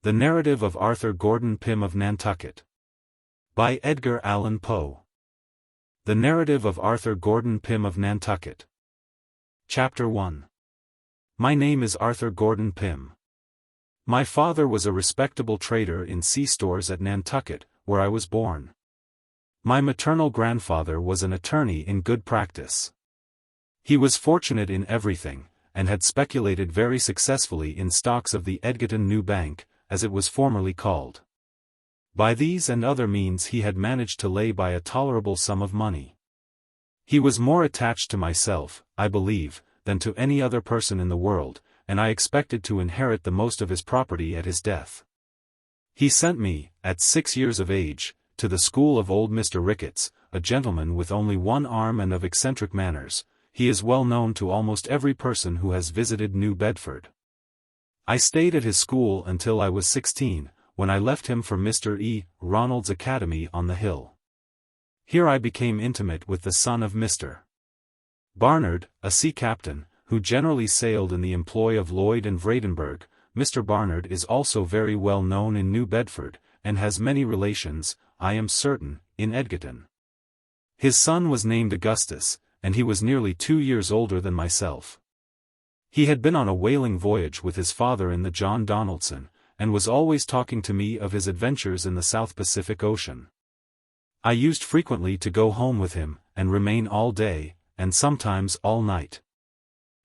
The Narrative of Arthur Gordon Pym of Nantucket. By Edgar Allan Poe. The Narrative of Arthur Gordon Pym of Nantucket. Chapter 1. My name is Arthur Gordon Pym. My father was a respectable trader in sea stores at Nantucket, where I was born. My maternal grandfather was an attorney in good practice. He was fortunate in everything, and had speculated very successfully in stocks of the Edgerton New Bank, as it was formerly called. By these and other means he had managed to lay by a tolerable sum of money. He was more attached to myself, I believe, than to any other person in the world, and I expected to inherit the most of his property at his death. He sent me, at 6 years of age, to the school of old Mr. Ricketts, a gentleman with only one arm and of eccentric manners. He is well known to almost every person who has visited New Bedford. I stayed at his school until I was 16, when I left him for Mr. E. Ronald's Academy on the hill. Here I became intimate with the son of Mr. Barnard, a sea captain, who generally sailed in the employ of Lloyd and Vredenburgh. Mr. Barnard is also very well known in New Bedford, and has many relations, I am certain, in Edgerton. His son was named Augustus, and he was nearly 2 years older than myself. He had been on a whaling voyage with his father in the John Donaldson, and was always talking to me of his adventures in the South Pacific Ocean. I used frequently to go home with him, and remain all day, and sometimes all night.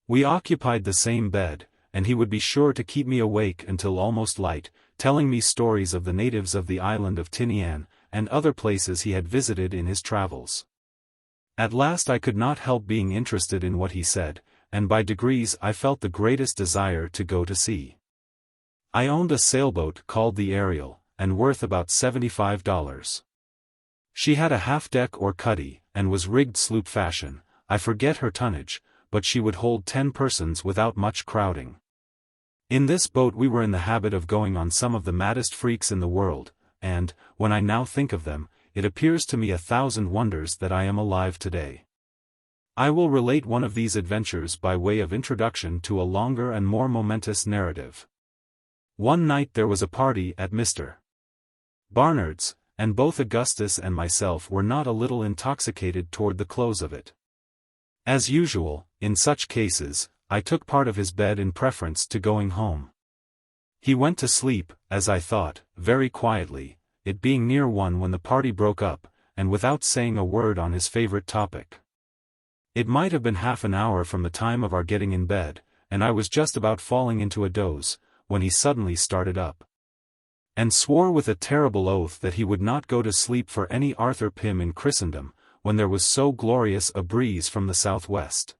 We occupied the same bed, and he would be sure to keep me awake until almost light, telling me stories of the natives of the island of Tinian, and other places he had visited in his travels. At last I could not help being interested in what he said, and by degrees I felt the greatest desire to go to sea. I owned a sailboat called the Ariel, and worth about $75. She had a half-deck or cuddy, and was rigged sloop fashion. I forget her tonnage, but she would hold 10 persons without much crowding. In this boat we were in the habit of going on some of the maddest freaks in the world, and, when I now think of them, it appears to me 1,000 wonders that I am alive today. I will relate one of these adventures by way of introduction to a longer and more momentous narrative. One night there was a party at Mr. Barnard's, and both Augustus and myself were not a little intoxicated toward the close of it. As usual, in such cases, I took part of his bed in preference to going home. He went to sleep, as I thought, very quietly, it being near 1 when the party broke up, and without saying a word on his favorite topic. It might have been half an hour from the time of our getting in bed, and I was just about falling into a doze, when he suddenly started up, and swore with a terrible oath that he would not go to sleep for any Arthur Pym in Christendom, when there was so glorious a breeze from the southwest.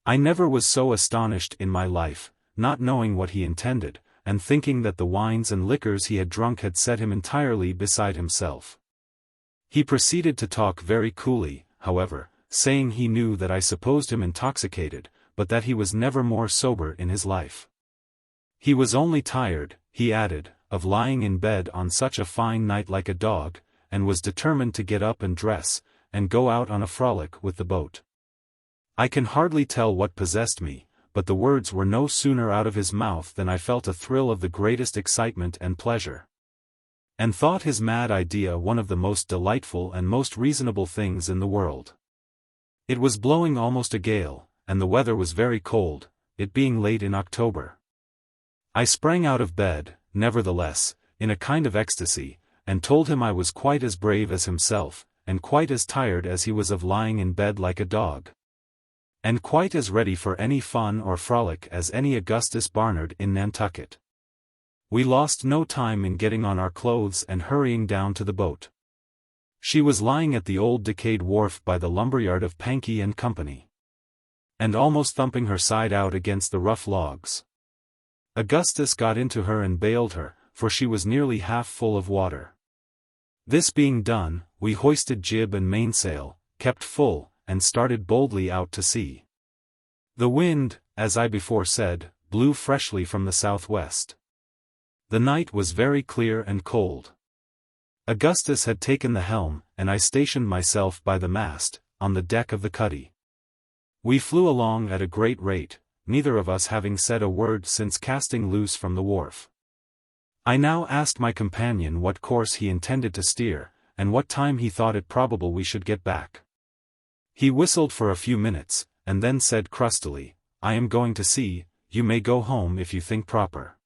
I never was so astonished in my life, not knowing what he intended, and thinking that the wines and liquors he had drunk had set him entirely beside himself. He proceeded to talk very coolly, however, saying he knew that I supposed him intoxicated, but that he was never more sober in his life. He was only tired, he added, of lying in bed on such a fine night like a dog, and was determined to get up and dress, and go out on a frolic with the boat. I can hardly tell what possessed me, but the words were no sooner out of his mouth than I felt a thrill of the greatest excitement and pleasure, and thought his mad idea one of the most delightful and most reasonable things in the world. It was blowing almost a gale, and the weather was very cold, it being late in October. I sprang out of bed, nevertheless, in a kind of ecstasy, and told him I was quite as brave as himself, and quite as tired as he was of lying in bed like a dog, and quite as ready for any fun or frolic as any Augustus Barnard in Nantucket. We lost no time in getting on our clothes and hurrying down to the boat. She was lying at the old decayed wharf by the lumberyard of Pankey and Company, and almost thumping her side out against the rough logs. Augustus got into her and bailed her, for she was nearly half full of water. This being done, we hoisted jib and mainsail, kept full, and started boldly out to sea. The wind, as I before said, blew freshly from the southwest. The night was very clear and cold. Augustus had taken the helm, and I stationed myself by the mast, on the deck of the cuddy. We flew along at a great rate, neither of us having said a word since casting loose from the wharf. I now asked my companion what course he intended to steer, and what time he thought it probable we should get back. He whistled for a few minutes, and then said crustily, "I am going to sea, you may go home if you think proper."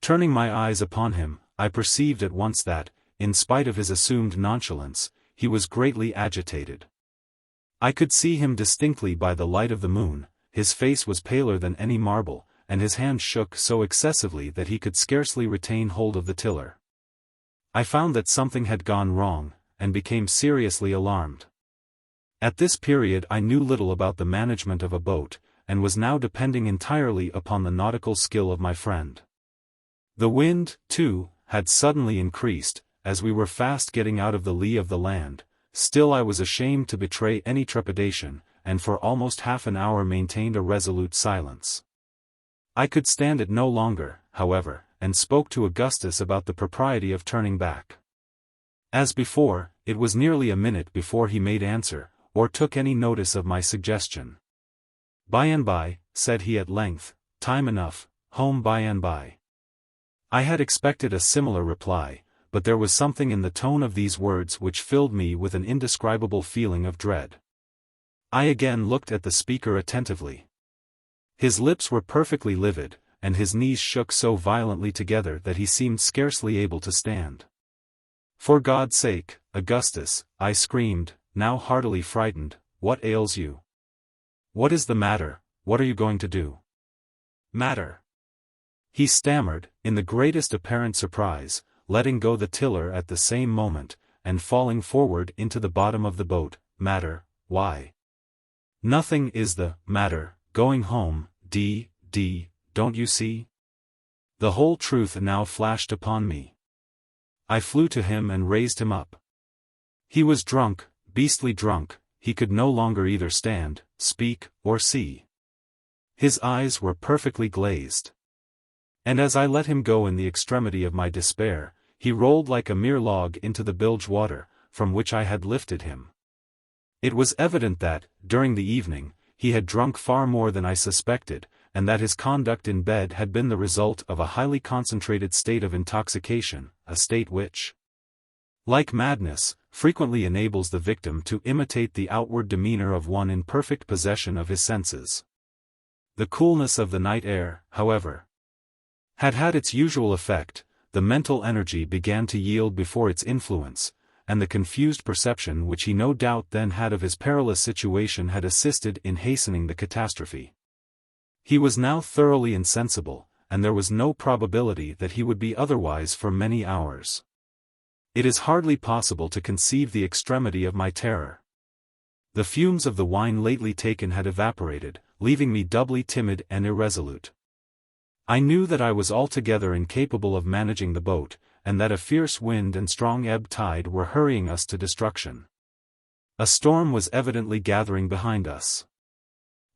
Turning my eyes upon him, I perceived at once that, in spite of his assumed nonchalance, he was greatly agitated. I could see him distinctly by the light of the moon. His face was paler than any marble, and his hand shook so excessively that he could scarcely retain hold of the tiller. I found that something had gone wrong, and became seriously alarmed. At this period I knew little about the management of a boat, and was now depending entirely upon the nautical skill of my friend. The wind, too, had suddenly increased, as we were fast getting out of the lee of the land. Still I was ashamed to betray any trepidation, and for almost half an hour maintained a resolute silence. I could stand it no longer, however, and spoke to Augustus about the propriety of turning back. As before, it was nearly a minute before he made answer, or took any notice of my suggestion. "By and by," said he at length, "time enough, home by and by." I had expected a similar reply, but there was something in the tone of these words which filled me with an indescribable feeling of dread. I again looked at the speaker attentively. His lips were perfectly livid, and his knees shook so violently together that he seemed scarcely able to stand. "For God's sake, Augustus," I screamed, now heartily frightened, "what ails you? What is the matter? What are you going to do?" "Matter?" he stammered, in the greatest apparent surprise, letting go the tiller at the same moment, and falling forward into the bottom of the boat. "Matter, why? Nothing is the matter, going home, don't you see?" The whole truth now flashed upon me. I flew to him and raised him up. He was drunk, beastly drunk, he could no longer either stand, speak, or see. His eyes were perfectly glazed. And as I let him go in the extremity of my despair, he rolled like a mere log into the bilge water, from which I had lifted him. It was evident that, during the evening, he had drunk far more than I suspected, and that his conduct in bed had been the result of a highly concentrated state of intoxication, a state which, like madness, frequently enables the victim to imitate the outward demeanor of one in perfect possession of his senses. The coolness of the night air, however, had had its usual effect. The mental energy began to yield before its influence, and the confused perception which he no doubt then had of his perilous situation had assisted in hastening the catastrophe. He was now thoroughly insensible, and there was no probability that he would be otherwise for many hours. It is hardly possible to conceive the extremity of my terror. The fumes of the wine lately taken had evaporated, leaving me doubly timid and irresolute. I knew that I was altogether incapable of managing the boat, and that a fierce wind and strong ebb tide were hurrying us to destruction. A storm was evidently gathering behind us.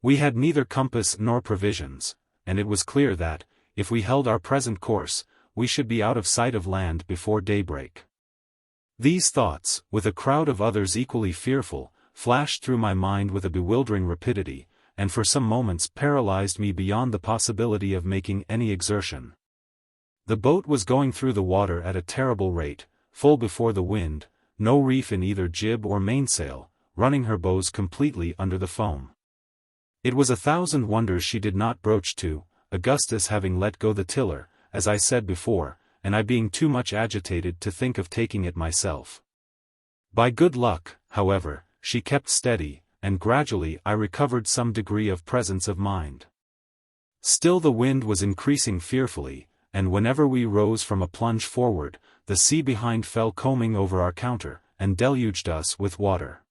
We had neither compass nor provisions, and it was clear that, if we held our present course, we should be out of sight of land before daybreak. These thoughts, with a crowd of others equally fearful, flashed through my mind with a bewildering rapidity, and for some moments paralyzed me beyond the possibility of making any exertion. The boat was going through the water at a terrible rate, full before the wind, no reef in either jib or mainsail, running her bows completely under the foam. It was 1,000 wonders she did not broach to, Augustus having let go the tiller, as I said before, and I being too much agitated to think of taking it myself. By good luck, however, she kept steady, and gradually I recovered some degree of presence of mind. Still the wind was increasing fearfully, and whenever we rose from a plunge forward, the sea behind fell combing over our counter, and deluged us with water.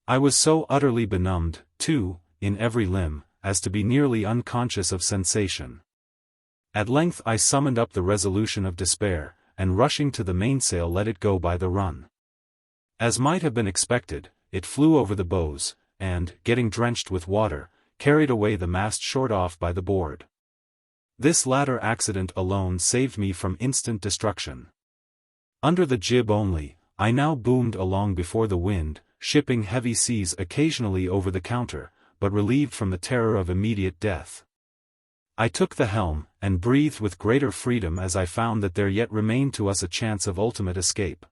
I was so utterly benumbed, too, in every limb, as to be nearly unconscious of sensation. At length I summoned up the resolution of despair, and rushing to the mainsail let it go by the run. As might have been expected, it flew over the bows, and, getting drenched with water, carried away the mast short off by the board. This latter accident alone saved me from instant destruction. Under the jib only, I now boomed along before the wind, shipping heavy seas occasionally over the counter, but relieved from the terror of immediate death. I took the helm, and breathed with greater freedom as I found that there yet remained to us a chance of ultimate escape.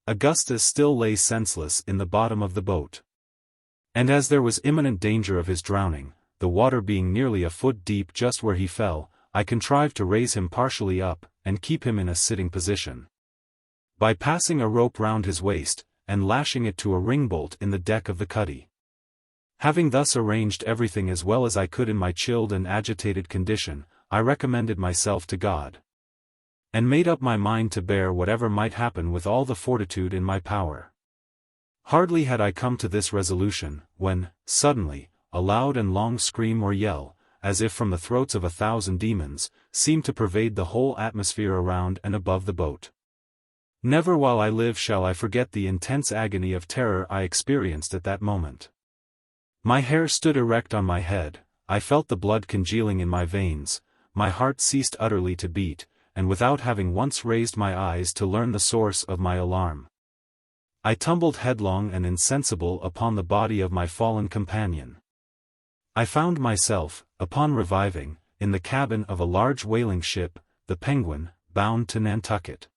Augustus still lay senseless in the bottom of the boat. And as there was imminent danger of his drowning, the water being nearly a foot deep just where he fell, I contrived to raise him partially up, and keep him in a sitting position. By passing a rope round his waist, and lashing it to a ring-bolt in the deck of the cuddy. Having thus arranged everything as well as I could in my chilled and agitated condition, I recommended myself to God. And made up my mind to bear whatever might happen with all the fortitude in my power. Hardly had I come to this resolution, when, suddenly, a loud and long scream or yell, as if from the throats of 1,000 demons, seemed to pervade the whole atmosphere around and above the boat. Never while I live shall I forget the intense agony of terror I experienced at that moment. My hair stood erect on my head, I felt the blood congealing in my veins, my heart ceased utterly to beat, and without having once raised my eyes to learn the source of my alarm, I tumbled headlong and insensible upon the body of my fallen companion. I found myself, upon reviving, in the cabin of a large whaling ship, the Penguin, bound to Nantucket.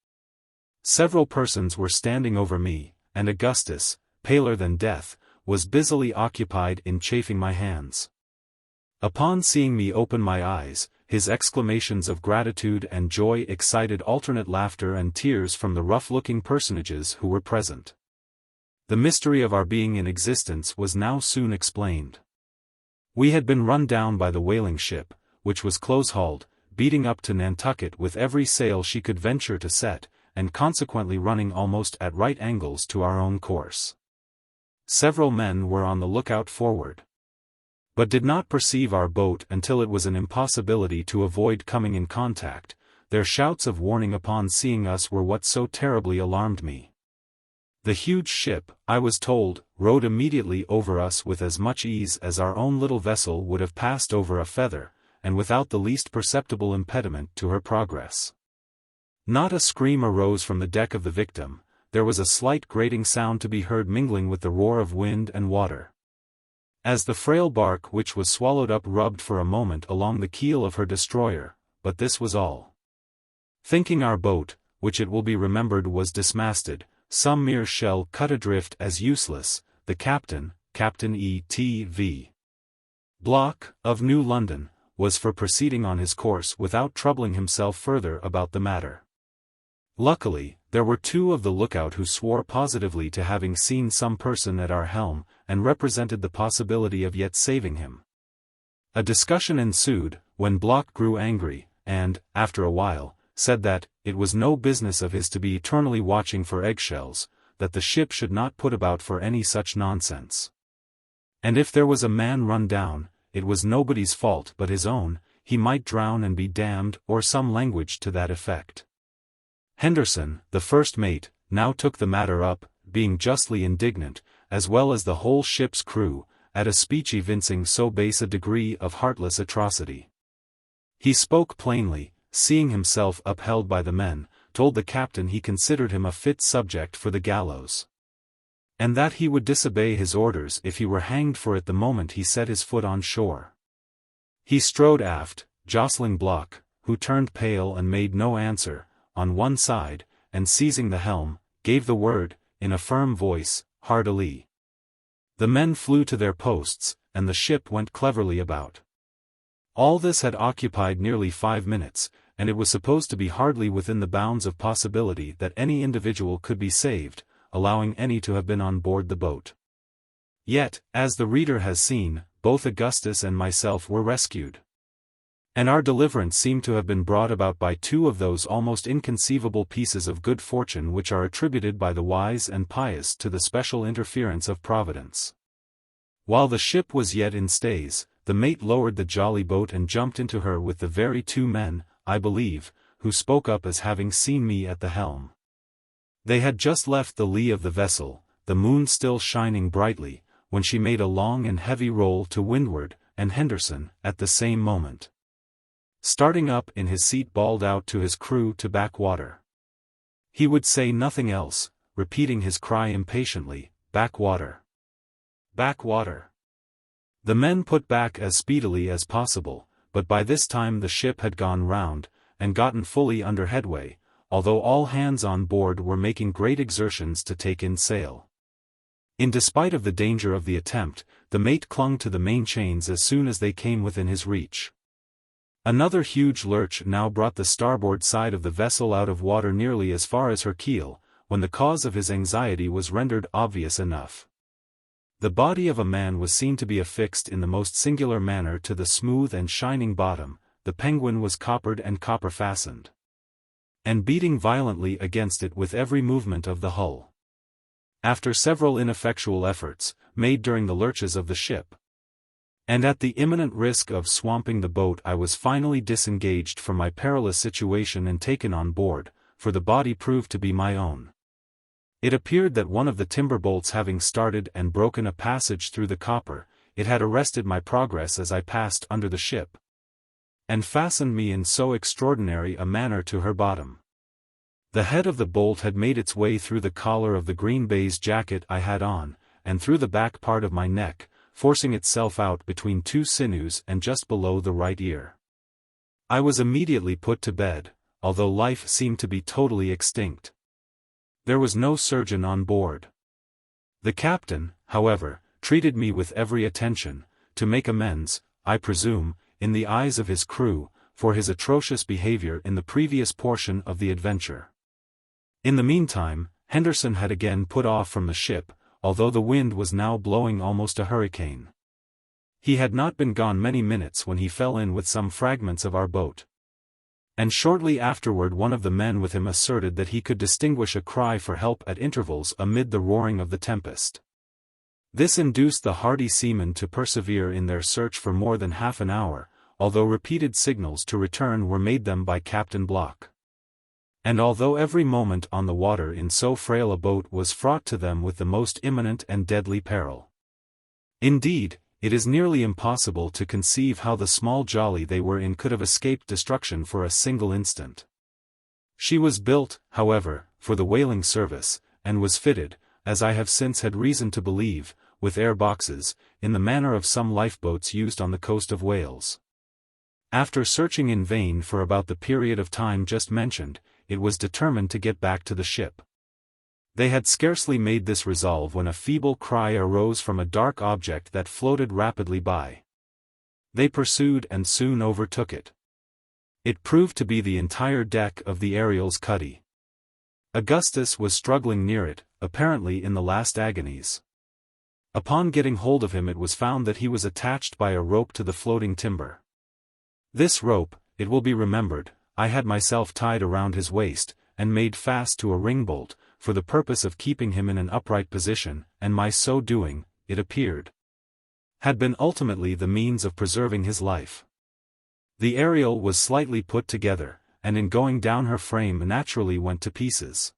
Several persons were standing over me, and Augustus, paler than death, was busily occupied in chafing my hands. Upon seeing me open my eyes, his exclamations of gratitude and joy excited alternate laughter and tears from the rough-looking personages who were present. The mystery of our being in existence was now soon explained. We had been run down by the whaling ship, which was close-hauled, beating up to Nantucket with every sail she could venture to set, and consequently running almost at right angles to our own course. Several men were on the lookout forward, but did not perceive our boat until it was an impossibility to avoid coming in contact. Their shouts of warning upon seeing us were what so terribly alarmed me. The huge ship, I was told, rode immediately over us with as much ease as our own little vessel would have passed over a feather, and without the least perceptible impediment to her progress. Not a scream arose from the deck of the Victim. There was a slight grating sound to be heard mingling with the roar of wind and water, as the frail bark which was swallowed up rubbed for a moment along the keel of her destroyer, but this was all. Thinking our boat, which it will be remembered was dismasted, some mere shell cut adrift as useless, the captain, Captain E.T.V. Block, of New London, was for proceeding on his course without troubling himself further about the matter. Luckily, there were two of the lookout who swore positively to having seen some person at our helm, and represented the possibility of yet saving him. A discussion ensued, when Block grew angry, and, after a while, said that it was no business of his to be eternally watching for eggshells, that the ship should not put about for any such nonsense. And if there was a man run down, it was nobody's fault but his own, he might drown and be damned, or some language to that effect. Henderson, the first mate, now took the matter up, being justly indignant, as well as the whole ship's crew, at a speech evincing so base a degree of heartless atrocity. He spoke plainly, seeing himself upheld by the men, told the captain he considered him a fit subject for the gallows, and that he would disobey his orders if he were hanged for it the moment he set his foot on shore. He strode aft, jostling Block, who turned pale and made no answer, on one side, and seizing the helm, gave the word, in a firm voice, hard alee. The men flew to their posts, and the ship went cleverly about. All this had occupied nearly 5 minutes, and it was supposed to be hardly within the bounds of possibility that any individual could be saved, allowing any to have been on board the boat. Yet, as the reader has seen, both Augustus and myself were rescued. And our deliverance seemed to have been brought about by two of those almost inconceivable pieces of good fortune which are attributed by the wise and pious to the special interference of Providence. While the ship was yet in stays, the mate lowered the jolly boat and jumped into her with the very two men, I believe, who spoke up as having seen me at the helm. They had just left the lee of the vessel, the moon still shining brightly, when she made a long and heavy roll to windward, and Henderson, at the same moment, starting up in his seat, bawled out to his crew to back water. He would say nothing else, repeating his cry impatiently, "Back water! Back water!" The men put back as speedily as possible, but by this time the ship had gone round, and gotten fully under headway, although all hands on board were making great exertions to take in sail. In despite of the danger of the attempt, the mate clung to the main chains as soon as they came within his reach. Another huge lurch now brought the starboard side of the vessel out of water nearly as far as her keel, when the cause of his anxiety was rendered obvious enough. The body of a man was seen to be affixed in the most singular manner to the smooth and shining bottom. The penguin was coppered and copper-fastened, and beating violently against it with every movement of the hull. After several ineffectual efforts, made during the lurches of the ship, and at the imminent risk of swamping the boat, I was finally disengaged from my perilous situation and taken on board, for the body proved to be my own. It appeared that one of the timber bolts having started and broken a passage through the copper, it had arrested my progress as I passed under the ship, and fastened me in so extraordinary a manner to her bottom. The head of the bolt had made its way through the collar of the green baize jacket I had on, and through the back part of my neck, forcing itself out between two sinews and just below the right ear. I was immediately put to bed, although life seemed to be totally extinct. There was no surgeon on board. The captain, however, treated me with every attention, to make amends, I presume, in the eyes of his crew, for his atrocious behavior in the previous portion of the adventure. In the meantime, Henderson had again put off from the ship, although the wind was now blowing almost a hurricane. He had not been gone many minutes when he fell in with some fragments of our boat, and shortly afterward one of the men with him asserted that he could distinguish a cry for help at intervals amid the roaring of the tempest. This induced the hardy seamen to persevere in their search for more than half an hour, although repeated signals to return were made them by Captain Block. And although every moment on the water in so frail a boat was fraught to them with the most imminent and deadly peril. Indeed, it is nearly impossible to conceive how the small jolly they were in could have escaped destruction for a single instant. She was built, however, for the whaling service, and was fitted, as I have since had reason to believe, with air boxes, in the manner of some lifeboats used on the coast of Wales. After searching in vain for about the period of time just mentioned, it was determined to get back to the ship. They had scarcely made this resolve when a feeble cry arose from a dark object that floated rapidly by. They pursued and soon overtook it. It proved to be the entire deck of the Ariel's cuddy. Augustus was struggling near it, apparently in the last agonies. Upon getting hold of him, it was found that he was attached by a rope to the floating timber. This rope, it will be remembered, I had myself tied around his waist, and made fast to a ringbolt, for the purpose of keeping him in an upright position, and my so doing, it appeared, had been ultimately the means of preserving his life. The Ariel was slightly put together, and in going down her frame naturally went to pieces.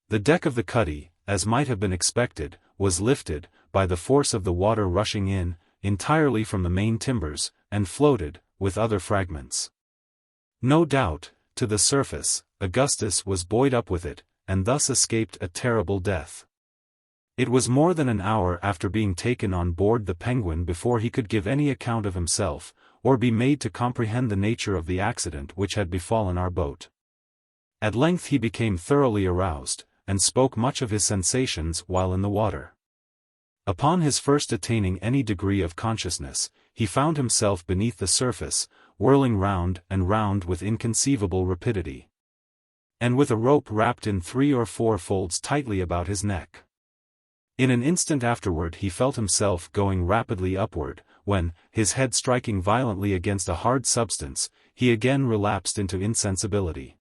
The deck of the cuddy, as might have been expected, was lifted, by the force of the water rushing in, entirely from the main timbers, and floated, with other fragments, no doubt, to the surface. Augustus was buoyed up with it, and thus escaped a terrible death. It was more than an hour after being taken on board the Penguin before he could give any account of himself, or be made to comprehend the nature of the accident which had befallen our boat. At length he became thoroughly aroused, and spoke much of his sensations while in the water. Upon his first attaining any degree of consciousness, he found himself beneath the surface, whirling round and round with inconceivable rapidity, and with a rope wrapped in 3 or 4 folds tightly about his neck. In an instant afterward he felt himself going rapidly upward, when, his head striking violently against a hard substance, he again relapsed into insensibility.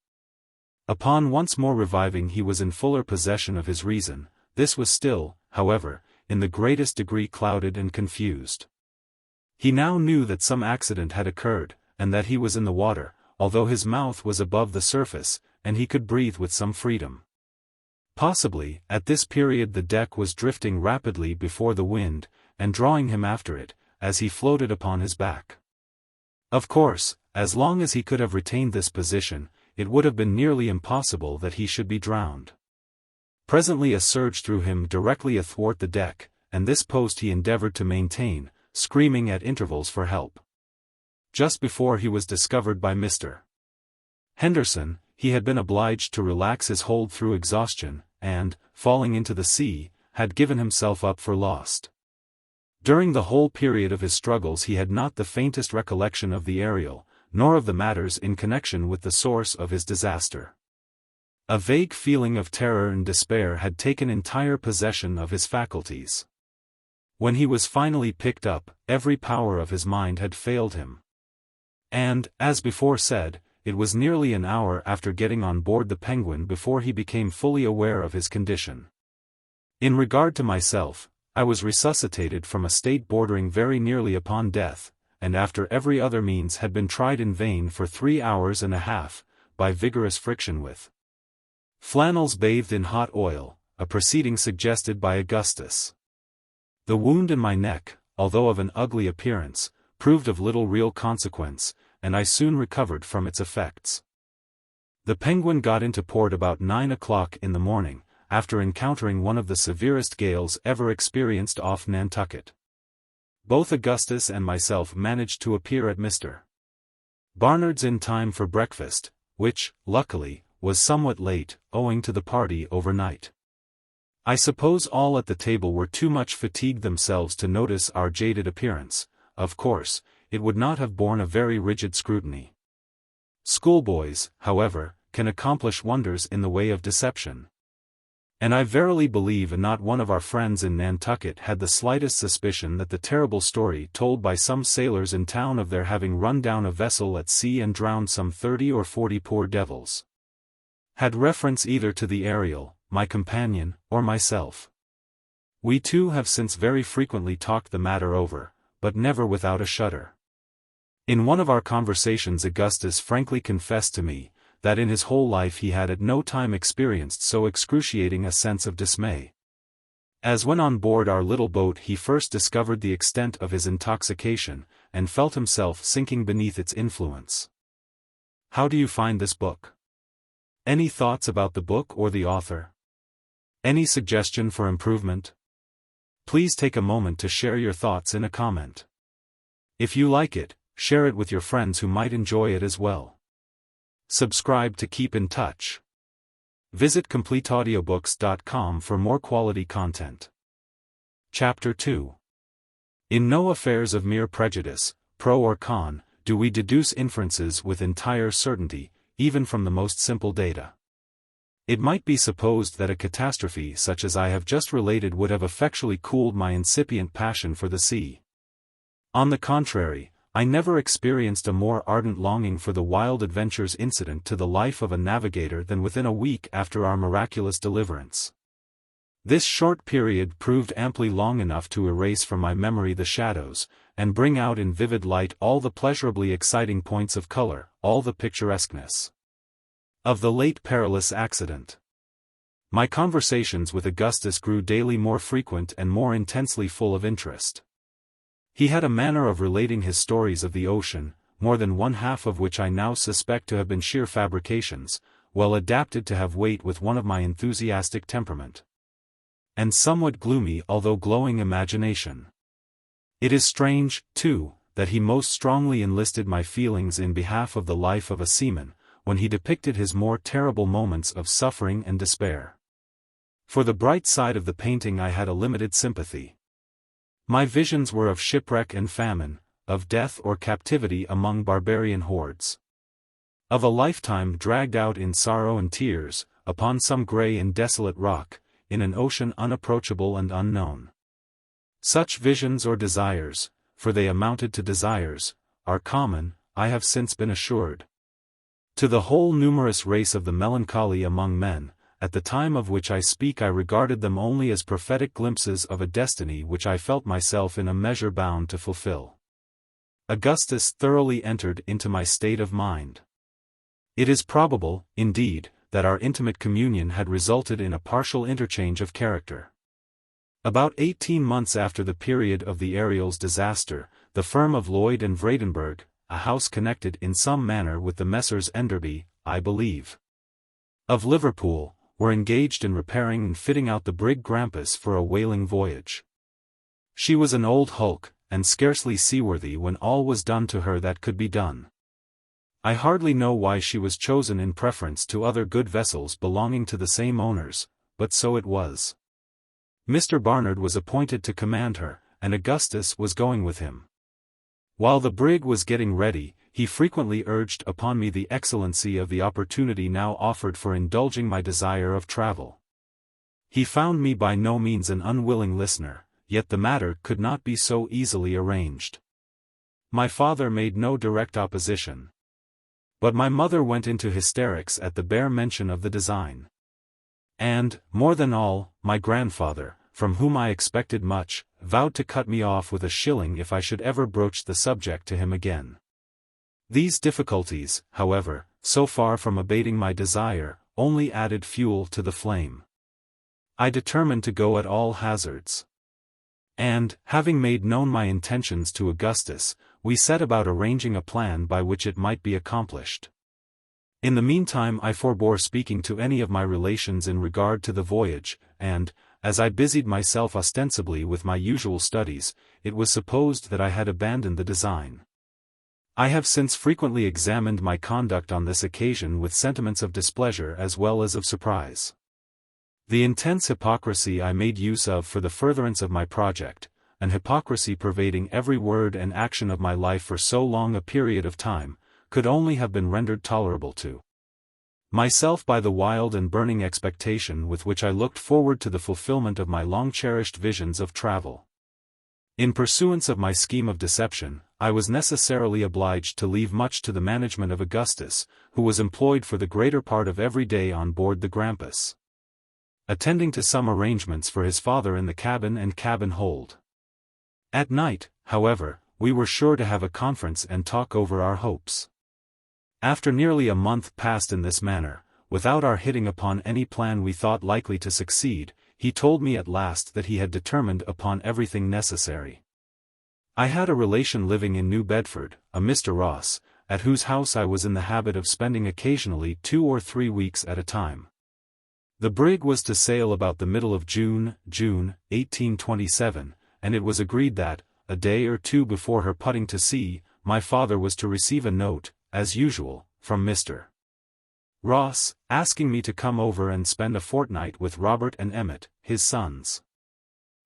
Upon once more reviving he was in fuller possession of his reason. This was still, however, in the greatest degree clouded and confused. He now knew that some accident had occurred, and that he was in the water, although his mouth was above the surface, and he could breathe with some freedom. Possibly, at this period the deck was drifting rapidly before the wind, and drawing him after it, as he floated upon his back. Of course, as long as he could have retained this position, it would have been nearly impossible that he should be drowned. Presently a surge threw him directly athwart the deck, and this post he endeavored to maintain, screaming at intervals for help. just before he was discovered by Mr. Henderson, he had been obliged to relax his hold through exhaustion, and, falling into the sea, had given himself up for lost. During the whole period of his struggles he had not the faintest recollection of the Ariel, nor of the matters in connection with the source of his disaster. A vague feeling of terror and despair had taken entire possession of his faculties. When he was finally picked up, every power of his mind had failed him. And, as before said, it was nearly an hour after getting on board the Penguin before he became fully aware of his condition. In regard to myself, I was resuscitated from a state bordering very nearly upon death, and after every other means had been tried in vain for 3 hours and a half, by vigorous friction with flannels bathed in hot oil, a proceeding suggested by Augustus. The wound in my neck, although of an ugly appearance, proved of little real consequence, and I soon recovered from its effects. The Penguin got into port about 9 o'clock in the morning, after encountering one of the severest gales ever experienced off Nantucket. Both Augustus and myself managed to appear at Mr. Barnard's in time for breakfast, which, luckily, was somewhat late, owing to the party overnight. I suppose all at the table were too much fatigued themselves to notice our jaded appearance. Of course, it would not have borne a very rigid scrutiny. Schoolboys, however, can accomplish wonders in the way of deception. And I verily believe not one of our friends in Nantucket had the slightest suspicion that the terrible story told by some sailors in town of their having run down a vessel at sea and drowned some 30 or 40 poor devils had reference either to the Ariel, my companion, or myself. We too have since very frequently talked the matter over, but never without a shudder. In one of our conversations Augustus frankly confessed to me, that in his whole life he had at no time experienced so excruciating a sense of dismay, as when on board our little boat he first discovered the extent of his intoxication, and felt himself sinking beneath its influence. How do you find this book? Any thoughts about the book or the author? Any suggestion for improvement? Please take a moment to share your thoughts in a comment. If you like it, share it with your friends who might enjoy it as well. Subscribe to keep in touch. Visit CompleteAudiobooks.com for more quality content. Chapter 2. In no affairs of mere prejudice, pro or con, do we deduce inferences with entire certainty, even from the most simple data. It might be supposed that a catastrophe such as I have just related would have effectually cooled my incipient passion for the sea. On the contrary, I never experienced a more ardent longing for the wild adventures incident to the life of a navigator than within a week after our miraculous deliverance. This short period proved amply long enough to erase from my memory the shadows, and bring out in vivid light all the pleasurably exciting points of color, all the picturesqueness of the late perilous accident. My conversations with Augustus grew daily more frequent and more intensely full of interest. He had a manner of relating his stories of the ocean, more than one half of which I now suspect to have been sheer fabrications, well adapted to have weight with one of my enthusiastic temperament, and somewhat gloomy although glowing imagination. It is strange, too, that he most strongly enlisted my feelings in behalf of the life of a seaman, when he depicted his more terrible moments of suffering and despair. For the bright side of the painting I had a limited sympathy. My visions were of shipwreck and famine, of death or captivity among barbarian hordes, of a lifetime dragged out in sorrow and tears, upon some grey and desolate rock, in an ocean unapproachable and unknown. Such visions or desires, for they amounted to desires, are common, I have since been assured, to the whole numerous race of the melancholy among men. At the time of which I speak I regarded them only as prophetic glimpses of a destiny which I felt myself in a measure bound to fulfill. Augustus thoroughly entered into my state of mind. It is probable, indeed, that our intimate communion had resulted in a partial interchange of character. About 18 months after the period of the Ariel's disaster, the firm of Lloyd and Vredenburgh, a house connected in some manner with the Messrs. Enderby, I believe, of Liverpool, were engaged in repairing and fitting out the brig Grampus for a whaling voyage. She was an old hulk, and scarcely seaworthy when all was done to her that could be done. I hardly know why she was chosen in preference to other good vessels belonging to the same owners, but so it was. Mr. Barnard was appointed to command her, and Augustus was going with him. While the brig was getting ready, he frequently urged upon me the excellency of the opportunity now offered for indulging my desire of travel. He found me by no means an unwilling listener, yet the matter could not be so easily arranged. My father made no direct opposition. But my mother went into hysterics at the bare mention of the design. And, more than all, my grandfather, from whom I expected much, vowed to cut me off with a shilling if I should ever broach the subject to him again. These difficulties, however, so far from abating my desire, only added fuel to the flame. I determined to go at all hazards. And, having made known my intentions to Augustus, we set about arranging a plan by which it might be accomplished. In the meantime I forbore speaking to any of my relations in regard to the voyage, and, as I busied myself ostensibly with my usual studies, it was supposed that I had abandoned the design. I have since frequently examined my conduct on this occasion with sentiments of displeasure as well as of surprise. The intense hypocrisy I made use of for the furtherance of my project, an hypocrisy pervading every word and action of my life for so long a period of time, could only have been rendered tolerable to myself by the wild and burning expectation with which I looked forward to the fulfillment of my long-cherished visions of travel. In pursuance of my scheme of deception, I was necessarily obliged to leave much to the management of Augustus, who was employed for the greater part of every day on board the Grampus, attending to some arrangements for his father in the cabin and cabin hold. At night, however, we were sure to have a conference and talk over our hopes. After nearly a month passed in this manner, without our hitting upon any plan we thought likely to succeed, he told me at last that he had determined upon everything necessary. I had a relation living in New Bedford, a Mr. Ross, at whose house I was in the habit of spending occasionally 2 or 3 weeks at a time. The brig was to sail about the middle of June, 1827, and it was agreed that, a day or two before her putting to sea, my father was to receive a note, as usual, from Mr. Ross, asking me to come over and spend a fortnight with Robert and Emmet, his sons.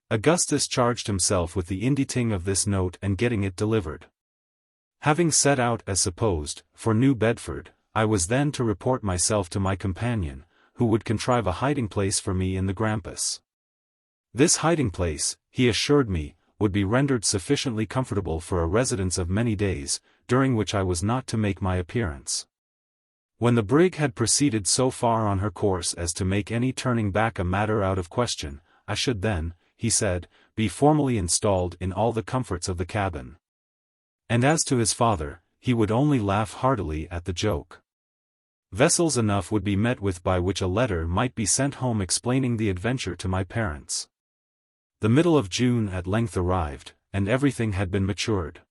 Augustus charged himself with the inditing of this note and getting it delivered. Having set out as supposed, for New Bedford, I was then to report myself to my companion, who would contrive a hiding-place for me in the Grampus. This hiding-place, he assured me, would be rendered sufficiently comfortable for a residence of many days, during which I was not to make my appearance. When the brig had proceeded so far on her course as to make any turning back a matter out of question, I should then, he said, be formally installed in all the comforts of the cabin. And as to his father, he would only laugh heartily at the joke. Vessels enough would be met with by which a letter might be sent home explaining the adventure to my parents. The middle of June at length arrived, and everything had been matured.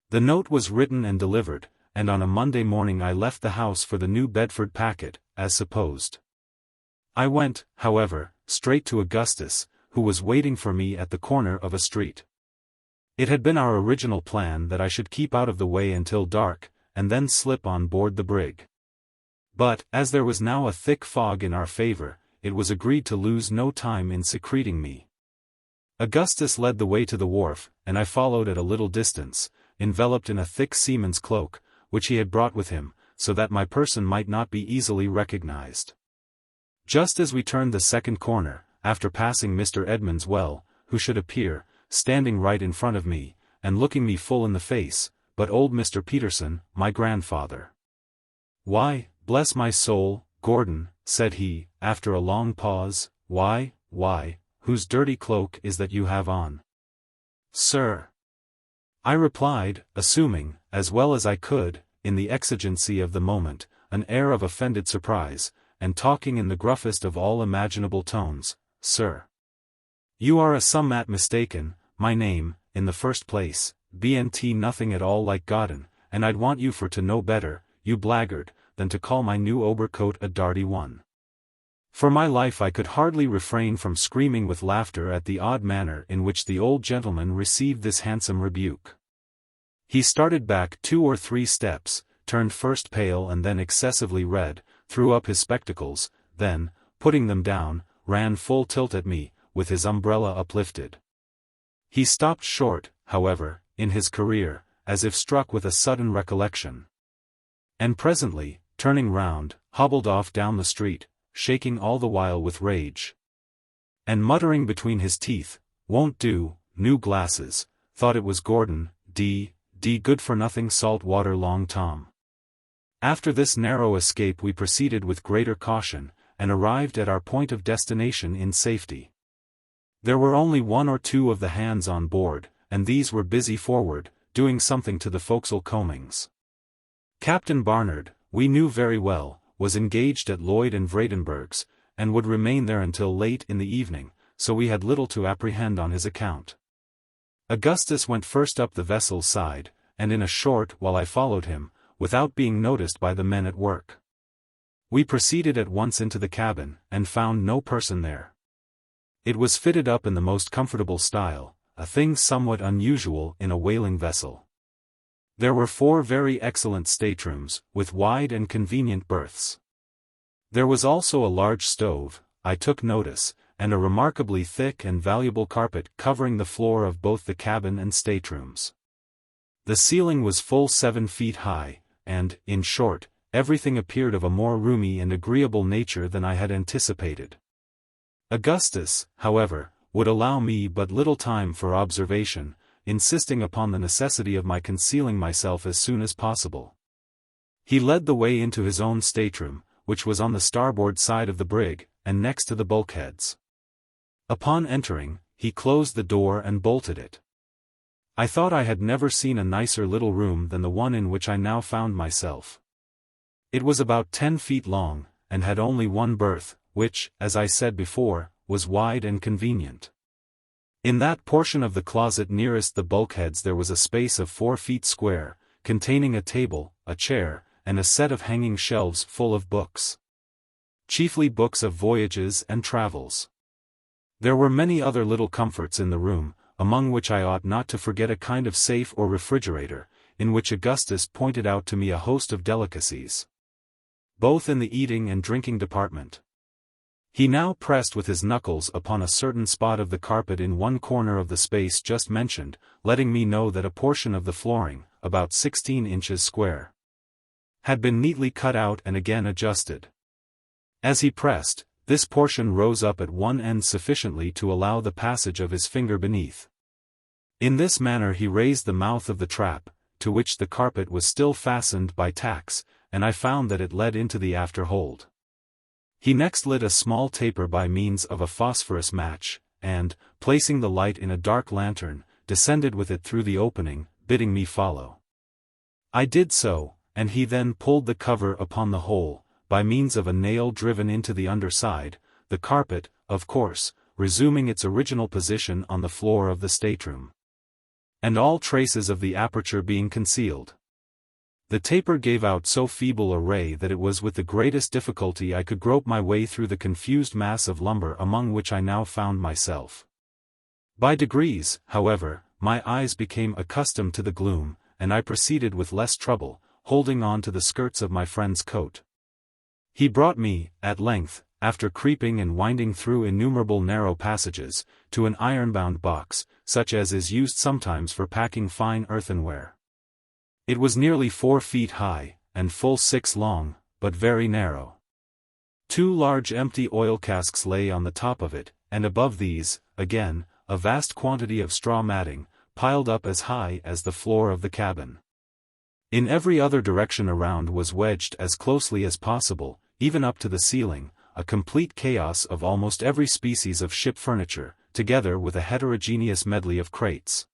The note was written and delivered, and on a Monday morning I left the house for the New Bedford packet, as supposed. I went, however, straight to Augustus, who was waiting for me at the corner of a street. It had been our original plan that I should keep out of the way until dark, and then slip on board the brig. But, as there was now a thick fog in our favor, it was agreed to lose no time in secreting me. Augustus led the way to the wharf, and I followed at a little distance, enveloped in a thick seaman's cloak, which he had brought with him, so that my person might not be easily recognized. Just as we turned the second corner, after passing Mr. Edmund's well, who should appear, standing right in front of me, and looking me full in the face, but old Mr. Peterson, my grandfather. "Why, bless my soul, Gordon," said he, after a long pause, why, whose dirty cloak is that you have on?" "Sir," I replied, assuming, as well as I could, in the exigency of the moment, an air of offended surprise, and talking in the gruffest of all imaginable tones, "Sir, you are a summat mistaken, my name, in the first place, b'nt nothing at all like Godden, and I'd want you for to know better, you blackguard, than to call my new overcoat a darty one. For my life I could hardly refrain from screaming with laughter at the odd manner in which the old gentleman received this handsome rebuke. He started back 2 or 3 steps, turned first pale and then excessively red, threw up his spectacles, then, putting them down, ran full tilt at me, with his umbrella uplifted. He stopped short, however, in his career, as if struck with a sudden recollection. And presently, turning round, hobbled off down the street, shaking all the while with rage. And muttering between his teeth, "Won't do, new glasses," thought it was Gordon, D. good-for-nothing salt-water Long Tom. After this narrow escape we proceeded with greater caution, and arrived at our point of destination in safety. There were only 1 or 2 of the hands on board, and these were busy forward, doing something to the forecastle combings. Captain Barnard, we knew very well, was engaged at Lloyd and Vredenburgh's, and would remain there until late in the evening, so we had little to apprehend on his account. Augustus went first up the vessel's side, and in a short while I followed him, without being noticed by the men at work. We proceeded at once into the cabin, and found no person there. It was fitted up in the most comfortable style, a thing somewhat unusual in a whaling vessel. There were 4 very excellent staterooms, with wide and convenient berths. There was also a large stove, I took notice, and a remarkably thick and valuable carpet covering the floor of both the cabin and staterooms. The ceiling was full 7 feet high, and, in short, everything appeared of a more roomy and agreeable nature than I had anticipated. Augustus, however, would allow me but little time for observation, insisting upon the necessity of my concealing myself as soon as possible. He led the way into his own stateroom, which was on the starboard side of the brig, and next to the bulkheads. Upon entering, he closed the door and bolted it. I thought I had never seen a nicer little room than the one in which I now found myself. It was about 10 feet long, and had only 1 berth, which, as I said before, was wide and convenient. In that portion of the closet nearest the bulkheads there was a space of 4 feet square, containing a table, a chair, and a set of hanging shelves full of books. Chiefly books of voyages and travels. There were many other little comforts in the room, among which I ought not to forget a kind of safe or refrigerator, in which Augustus pointed out to me a host of delicacies. Both in the eating and drinking department. He now pressed with his knuckles upon a certain spot of the carpet in one corner of the space just mentioned, letting me know that a portion of the flooring, about 16 inches square, had been neatly cut out and again adjusted. As he pressed, this portion rose up at one end sufficiently to allow the passage of his finger beneath. In this manner he raised the mouth of the trap, to which the carpet was still fastened by tacks, and I found that it led into the after hold. He next lit a small taper by means of a phosphorus match, and, placing the light in a dark lantern, descended with it through the opening, bidding me follow. I did so, and he then pulled the cover upon the whole, by means of a nail driven into the underside, the carpet, of course, resuming its original position on the floor of the stateroom, and all traces of the aperture being concealed. The taper gave out so feeble a ray that it was with the greatest difficulty I could grope my way through the confused mass of lumber among which I now found myself. By degrees, however, my eyes became accustomed to the gloom, and I proceeded with less trouble, holding on to the skirts of my friend's coat. He brought me, at length, after creeping and winding through innumerable narrow passages, to an iron-bound box, such as is used sometimes for packing fine earthenware. It was nearly 4 feet high, and full 6 long, but very narrow. 2 large empty oil casks lay on the top of it, and above these, again, a vast quantity of straw matting, piled up as high as the floor of the cabin. In every other direction around was wedged as closely as possible, even up to the ceiling, a complete chaos of almost every species of ship furniture, together with a heterogeneous medley of crates,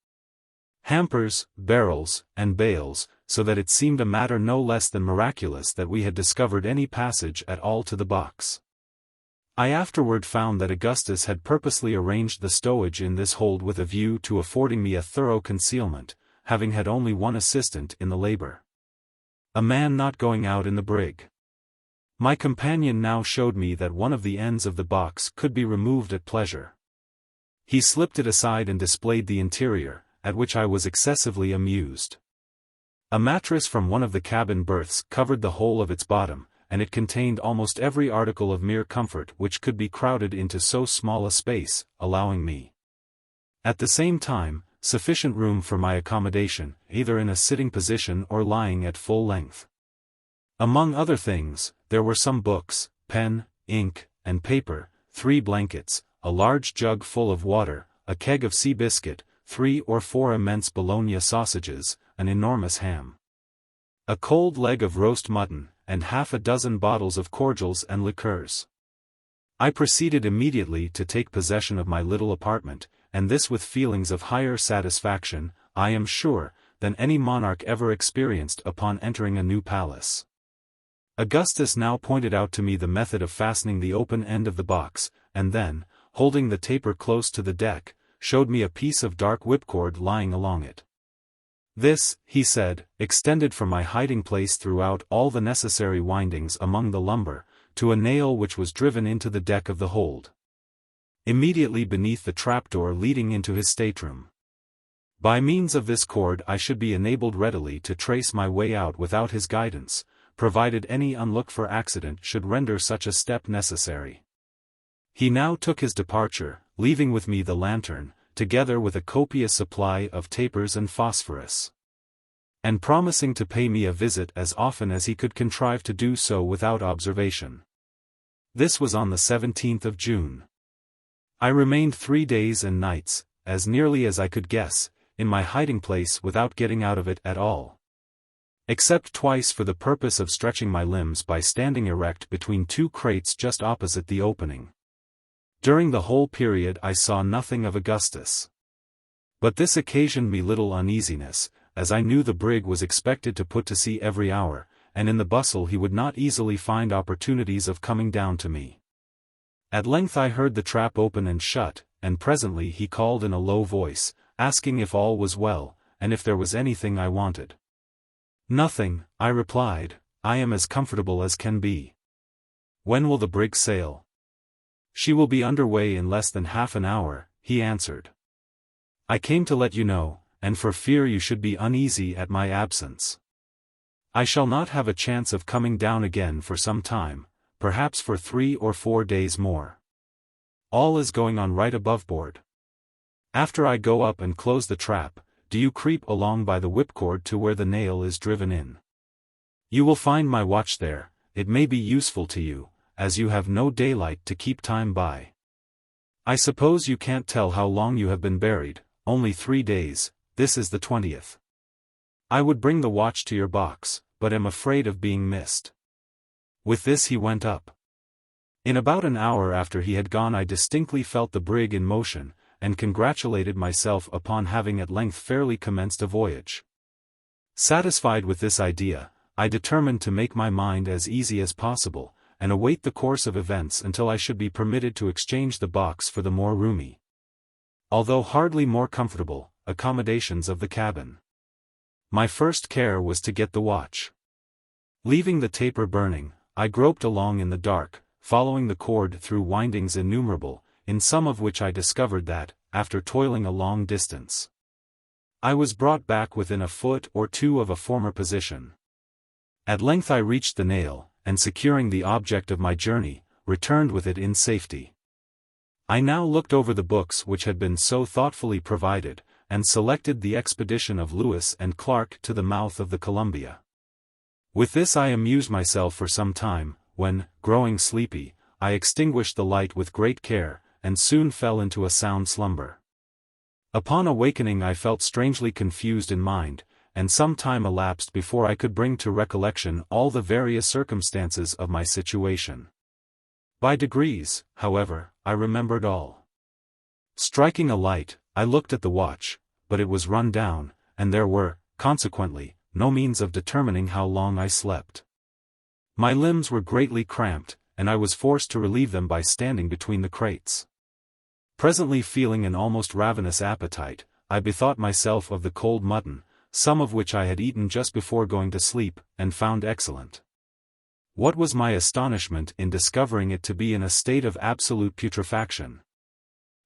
hampers, barrels, and bales, so that it seemed a matter no less than miraculous that we had discovered any passage at all to the box. I afterward found that Augustus had purposely arranged the stowage in this hold with a view to affording me a thorough concealment, having had only one assistant in the labor, a man not going out in the brig. My companion now showed me that one of the ends of the box could be removed at pleasure. He slipped it aside and displayed the interior, at which I was excessively amused. A mattress from one of the cabin berths covered the whole of its bottom, and it contained almost every article of mere comfort which could be crowded into so small a space, allowing me, at the same time, sufficient room for my accommodation, either in a sitting position or lying at full length. Among other things, there were some books, pen, ink, and paper, 3 blankets, a large jug full of water, a keg of sea biscuit, 3 or 4 immense bologna sausages, an enormous ham, a cold leg of roast mutton, and half a dozen bottles of cordials and liqueurs. I proceeded immediately to take possession of my little apartment, and this with feelings of higher satisfaction, I am sure, than any monarch ever experienced upon entering a new palace. Augustus now pointed out to me the method of fastening the open end of the box, and then, holding the taper close to the deck, showed me a piece of dark whipcord lying along it. This, he said, extended from my hiding place throughout all the necessary windings among the lumber, to a nail which was driven into the deck of the hold, immediately beneath the trapdoor leading into his stateroom. By means of this cord I should be enabled readily to trace my way out without his guidance, provided any unlooked-for accident should render such a step necessary. He now took his departure, leaving with me the lantern, together with a copious supply of tapers and phosphorus, and promising to pay me a visit as often as he could contrive to do so without observation. This was on the 17th of June. I remained 3 days and nights, as nearly as I could guess, in my hiding place without getting out of it at all, except twice for the purpose of stretching my limbs by standing erect between 2 crates just opposite the opening. During the whole period I saw nothing of Augustus. But this occasioned me little uneasiness, as I knew the brig was expected to put to sea every hour, and in the bustle he would not easily find opportunities of coming down to me. At length I heard the trap open and shut, and presently he called in a low voice, asking if all was well, and if there was anything I wanted. "Nothing," I replied, "I am as comfortable as can be." "When will the brig sail?" "She will be under way in less than half an hour," he answered. "I came to let you know, and for fear you should be uneasy at my absence. I shall not have a chance of coming down again for some time, perhaps for 3 or 4 days more. All is going on right above board. After I go up and close the trap, do you creep along by the whipcord to where the nail is driven in. You will find my watch there, it may be useful to you, as you have no daylight to keep time by. I suppose you can't tell how long you have been buried, only 3 days, this is the 20th. I would bring the watch to your box, but am afraid of being missed." With this he went up. In about an hour after he had gone I distinctly felt the brig in motion, and congratulated myself upon having at length fairly commenced a voyage. Satisfied with this idea, I determined to make my mind as easy as possible, and await the course of events until I should be permitted to exchange the box for the more roomy, although hardly more comfortable, accommodations of the cabin. My first care was to get the watch. Leaving the taper burning, I groped along in the dark, following the cord through windings innumerable, in some of which I discovered that, after toiling a long distance, I was brought back within a foot or 2 of a former position. At length I reached the nail, and securing the object of my journey, returned with it in safety. I now looked over the books which had been so thoughtfully provided, and selected the expedition of Lewis and Clark to the mouth of the Columbia. With this I amused myself for some time, when, growing sleepy, I extinguished the light with great care, and soon fell into a sound slumber. Upon awakening I felt strangely confused in mind, and some time elapsed before I could bring to recollection all the various circumstances of my situation. By degrees, however, I remembered all. Striking a light, I looked at the watch, but it was run down, and there were, consequently, no means of determining how long I slept. My limbs were greatly cramped, and I was forced to relieve them by standing between the crates. Presently feeling an almost ravenous appetite, I bethought myself of the cold mutton, some of which I had eaten just before going to sleep, and found excellent. What was my astonishment in discovering it to be in a state of absolute putrefaction!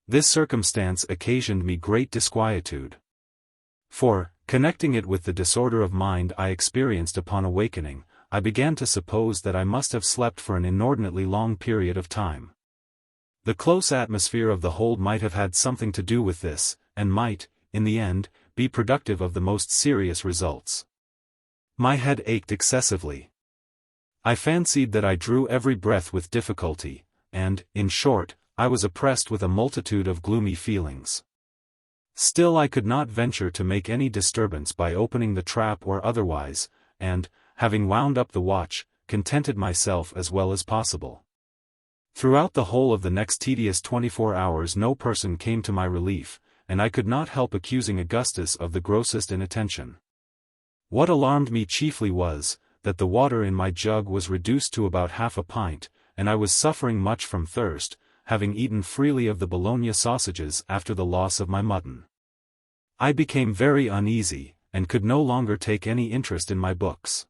This circumstance occasioned me great disquietude. For, connecting it with the disorder of mind I experienced upon awakening, I began to suppose that I must have slept for an inordinately long period of time. The close atmosphere of the hold might have had something to do with this, and might, in the end, be productive of the most serious results. My head ached excessively. I fancied that I drew every breath with difficulty, and, in short, I was oppressed with a multitude of gloomy feelings. Still I could not venture to make any disturbance by opening the trap or otherwise, and, having wound up the watch, contented myself as well as possible. Throughout the whole of the next tedious 24 hours no person came to my relief, and I could not help accusing Augustus of the grossest inattention. What alarmed me chiefly was, that the water in my jug was reduced to about half a pint, and I was suffering much from thirst, having eaten freely of the Bologna sausages after the loss of my mutton. I became very uneasy, and could no longer take any interest in my books.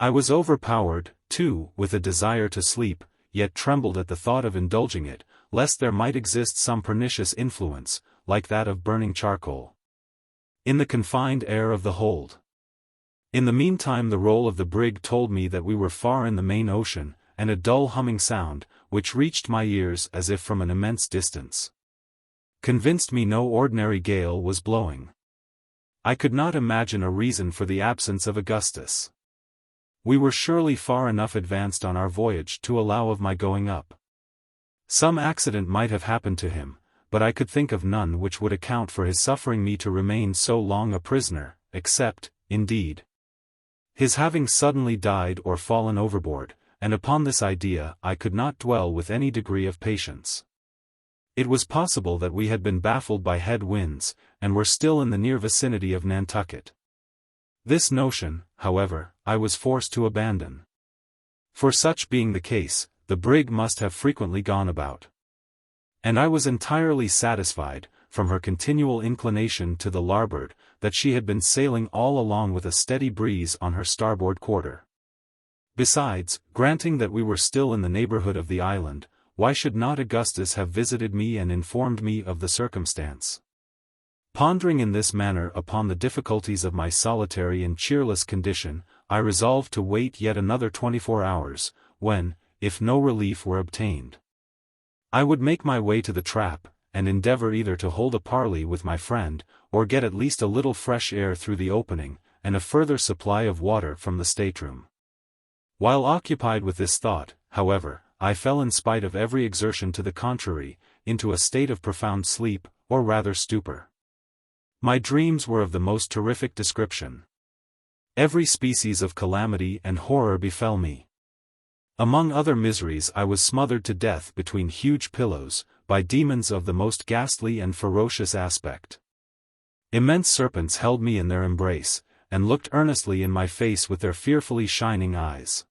I was overpowered, too, with a desire to sleep, yet trembled at the thought of indulging it, lest there might exist some pernicious influence, like that of burning charcoal, in the confined air of the hold. In the meantime the roll of the brig told me that we were far in the main ocean, and a dull humming sound, which reached my ears as if from an immense distance, convinced me no ordinary gale was blowing. I could not imagine a reason for the absence of Augustus. We were surely far enough advanced on our voyage to allow of my going up. Some accident might have happened to him, but I could think of none which would account for his suffering me to remain so long a prisoner, except, indeed, his having suddenly died or fallen overboard, and upon this idea I could not dwell with any degree of patience. It was possible that we had been baffled by head winds, and were still in the near vicinity of Nantucket. This notion, however, I was forced to abandon. For such being the case, the brig must have frequently gone about. And I was entirely satisfied, from her continual inclination to the larboard, that she had been sailing all along with a steady breeze on her starboard quarter. Besides, granting that we were still in the neighborhood of the island, why should not Augustus have visited me and informed me of the circumstance? Pondering in this manner upon the difficulties of my solitary and cheerless condition, I resolved to wait yet another 24 hours, when, if no relief were obtained, I would make my way to the trap, and endeavor either to hold a parley with my friend, or get at least a little fresh air through the opening, and a further supply of water from the stateroom. While occupied with this thought, however, I fell in spite of every exertion to the contrary, into a state of profound sleep, or rather stupor. My dreams were of the most terrific description. Every species of calamity and horror befell me. Among other miseries I was smothered to death between huge pillows, by demons of the most ghastly and ferocious aspect. Immense serpents held me in their embrace, and looked earnestly in my face with their fearfully shining eyes.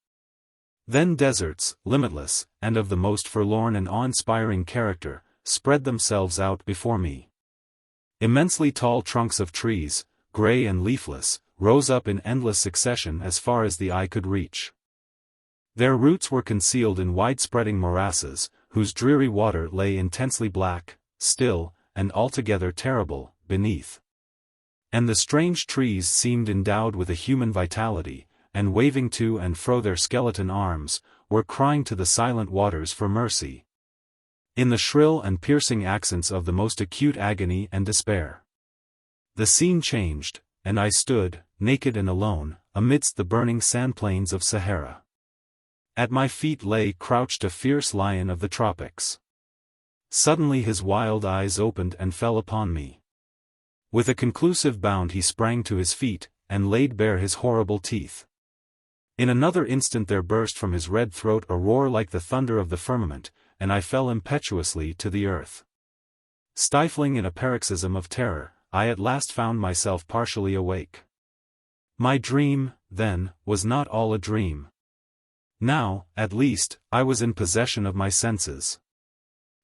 Then deserts, limitless, and of the most forlorn and awe-inspiring character, spread themselves out before me. Immensely tall trunks of trees, grey and leafless, rose up in endless succession as far as the eye could reach. Their roots were concealed in wide-spreading morasses, whose dreary water lay intensely black, still, and altogether terrible, beneath. And the strange trees seemed endowed with a human vitality, and waving to and fro their skeleton arms, were crying to the silent waters for mercy, in the shrill and piercing accents of the most acute agony and despair. The scene changed, and I stood, naked and alone, amidst the burning sandplains of Sahara. At my feet lay crouched a fierce lion of the tropics. Suddenly his wild eyes opened and fell upon me. With a conclusive bound he sprang to his feet, and laid bare his horrible teeth. In another instant there burst from his red throat a roar like the thunder of the firmament, and I fell impetuously to the earth. Stifling in a paroxysm of terror, I at last found myself partially awake. My dream, then, was not all a dream. Now, at least, I was in possession of my senses.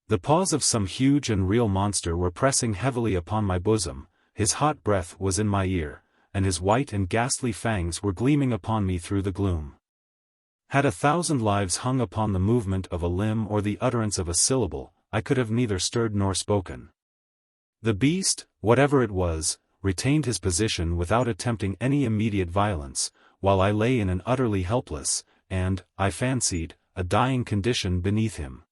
The paws of some huge and real monster were pressing heavily upon my bosom, his hot breath was in my ear, and his white and ghastly fangs were gleaming upon me through the gloom. Had 1,000 lives hung upon the movement of a limb or the utterance of a syllable, I could have neither stirred nor spoken. The beast, whatever it was, retained his position without attempting any immediate violence, while I lay in an utterly helpless, and, I fancied, a dying condition beneath him.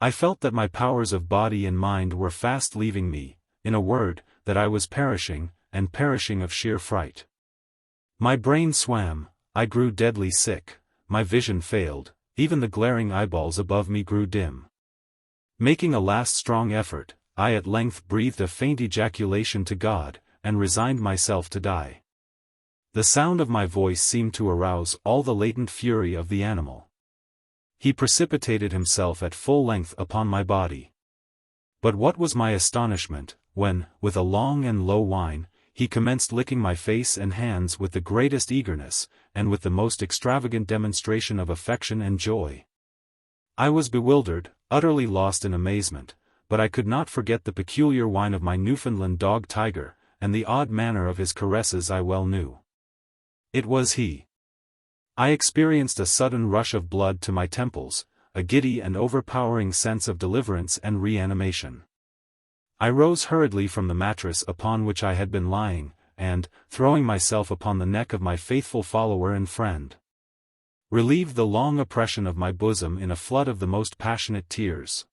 I felt that my powers of body and mind were fast leaving me, in a word, that I was perishing, and perishing of sheer fright. My brain swam, I grew deadly sick, my vision failed, even the glaring eyeballs above me grew dim. Making a last strong effort, I at length breathed a faint ejaculation to God, and resigned myself to die. The sound of my voice seemed to arouse all the latent fury of the animal. He precipitated himself at full length upon my body. But what was my astonishment, when, with a long and low whine, he commenced licking my face and hands with the greatest eagerness, and with the most extravagant demonstration of affection and joy. I was bewildered, utterly lost in amazement, but I could not forget the peculiar whine of my Newfoundland dog Tiger, and the odd manner of his caresses I well knew. It was he. I experienced a sudden rush of blood to my temples, a giddy and overpowering sense of deliverance and reanimation. I rose hurriedly from the mattress upon which I had been lying, and, throwing myself upon the neck of my faithful follower and friend, relieved the long oppression of my bosom in a flood of the most passionate tears.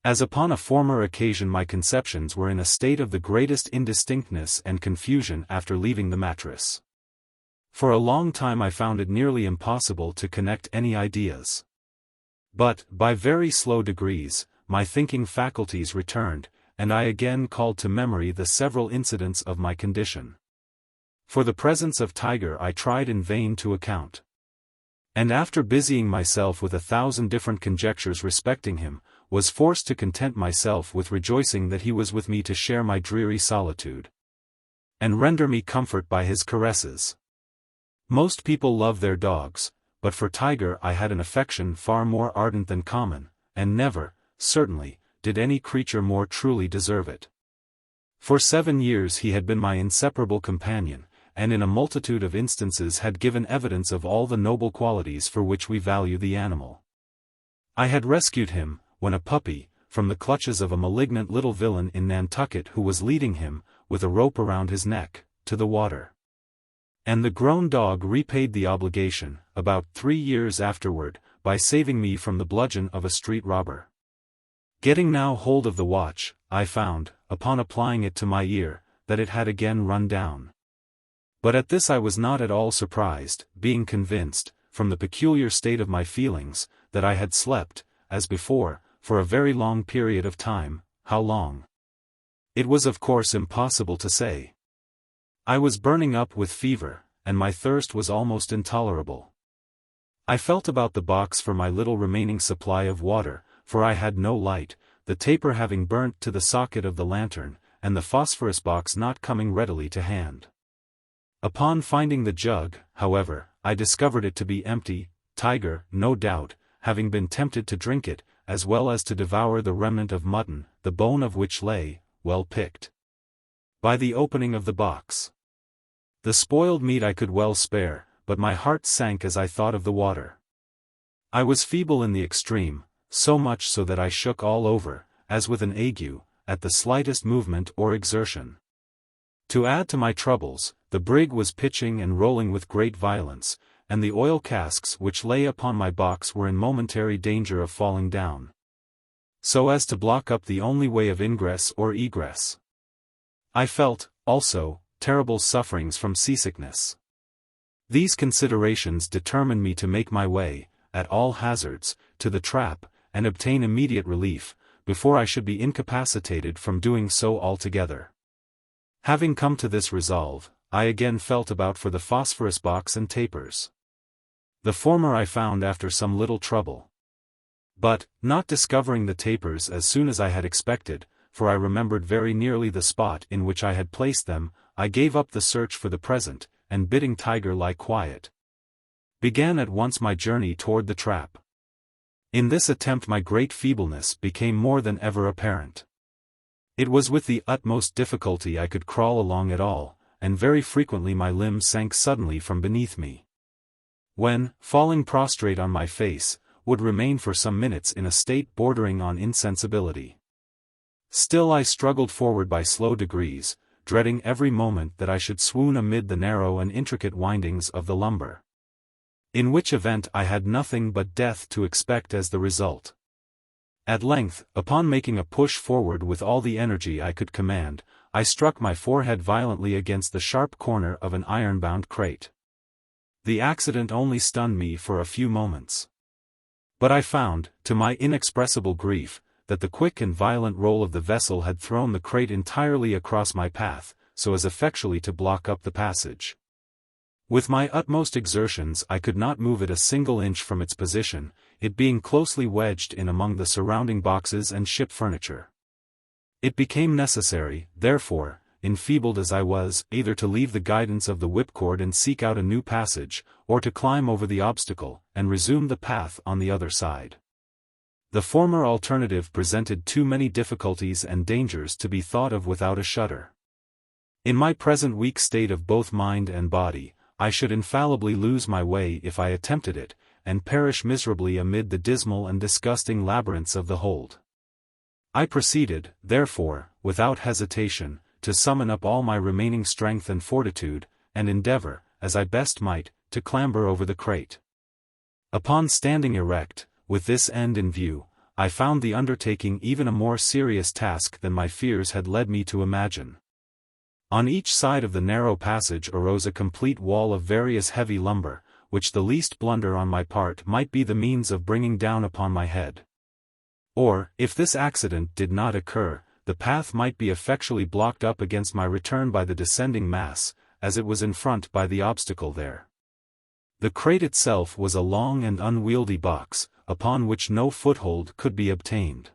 As upon a former occasion, my conceptions were in a state of the greatest indistinctness and confusion after leaving the mattress. For a long time I found it nearly impossible to connect any ideas. But, by very slow degrees, my thinking faculties returned, and I again called to memory the several incidents of my condition. For the presence of Tiger I tried in vain to account. And after busying myself with 1,000 different conjectures respecting him, was forced to content myself with rejoicing that he was with me to share my dreary solitude, and render me comfort by his caresses. Most people love their dogs, but for Tiger I had an affection far more ardent than common, and never, certainly, did any creature more truly deserve it. For 7 years he had been my inseparable companion, and in a multitude of instances had given evidence of all the noble qualities for which we value the animal. I had rescued him, when a puppy, from the clutches of a malignant little villain in Nantucket who was leading him, with a rope around his neck, to the water. And the grown dog repaid the obligation, about 3 years afterward, by saving me from the bludgeon of a street robber. Getting now hold of the watch, I found, upon applying it to my ear, that it had again run down. But at this I was not at all surprised, being convinced, from the peculiar state of my feelings, that I had slept, as before, for a very long period of time. How long? It was of course impossible to say. I was burning up with fever, and my thirst was almost intolerable. I felt about the box for my little remaining supply of water, for I had no light, the taper having burnt to the socket of the lantern, and the phosphorus box not coming readily to hand. Upon finding the jug, however, I discovered it to be empty, Tiger, no doubt, having been tempted to drink it, as well as to devour the remnant of mutton, the bone of which lay, well picked, by the opening of the box. The spoiled meat I could well spare, but my heart sank as I thought of the water. I was feeble in the extreme, so much so that I shook all over, as with an ague, at the slightest movement or exertion. To add to my troubles, the brig was pitching and rolling with great violence, and the oil casks which lay upon my box were in momentary danger of falling down, so as to block up the only way of ingress or egress. I felt, also, terrible sufferings from seasickness. These considerations determined me to make my way, at all hazards, to the trap, and obtain immediate relief, before I should be incapacitated from doing so altogether. Having come to this resolve, I again felt about for the phosphorus box and tapers. The former I found after some little trouble. But, not discovering the tapers as soon as I had expected, for I remembered very nearly the spot in which I had placed them, I gave up the search for the present, and bidding Tiger lie quiet, began at once my journey toward the trap. In this attempt my great feebleness became more than ever apparent. It was with the utmost difficulty I could crawl along at all, and very frequently my limbs sank suddenly from beneath me. when, falling prostrate on my face, would remain for some minutes in a state bordering on insensibility. Still I struggled forward by slow degrees, dreading every moment that I should swoon amid the narrow and intricate windings of the lumber. In which event I had nothing but death to expect as the result. At length, upon making a push forward with all the energy I could command, I struck my forehead violently against the sharp corner of an iron-bound crate. The accident only stunned me for a few moments. But I found, to my inexpressible grief, that the quick and violent roll of the vessel had thrown the crate entirely across my path, so as effectually to block up the passage. With my utmost exertions I could not move it a single inch from its position, it being closely wedged in among the surrounding boxes and ship furniture. It became necessary, therefore, enfeebled as I was, either to leave the guidance of the whipcord and seek out a new passage, or to climb over the obstacle, and resume the path on the other side. The former alternative presented too many difficulties and dangers to be thought of without a shudder. In my present weak state of both mind and body, I should infallibly lose my way if I attempted it, and perish miserably amid the dismal and disgusting labyrinths of the hold. I proceeded, therefore, without hesitation, to summon up all my remaining strength and fortitude, and endeavor, as I best might, to clamber over the crate. Upon standing erect, with this end in view, I found the undertaking even a more serious task than my fears had led me to imagine. On each side of the narrow passage arose a complete wall of various heavy lumber, which the least blunder on my part might be the means of bringing down upon my head. Or, if this accident did not occur, the path might be effectually blocked up against my return by the descending mass, as it was in front by the obstacle there. The crate itself was a long and unwieldy box, upon which no foothold could be obtained.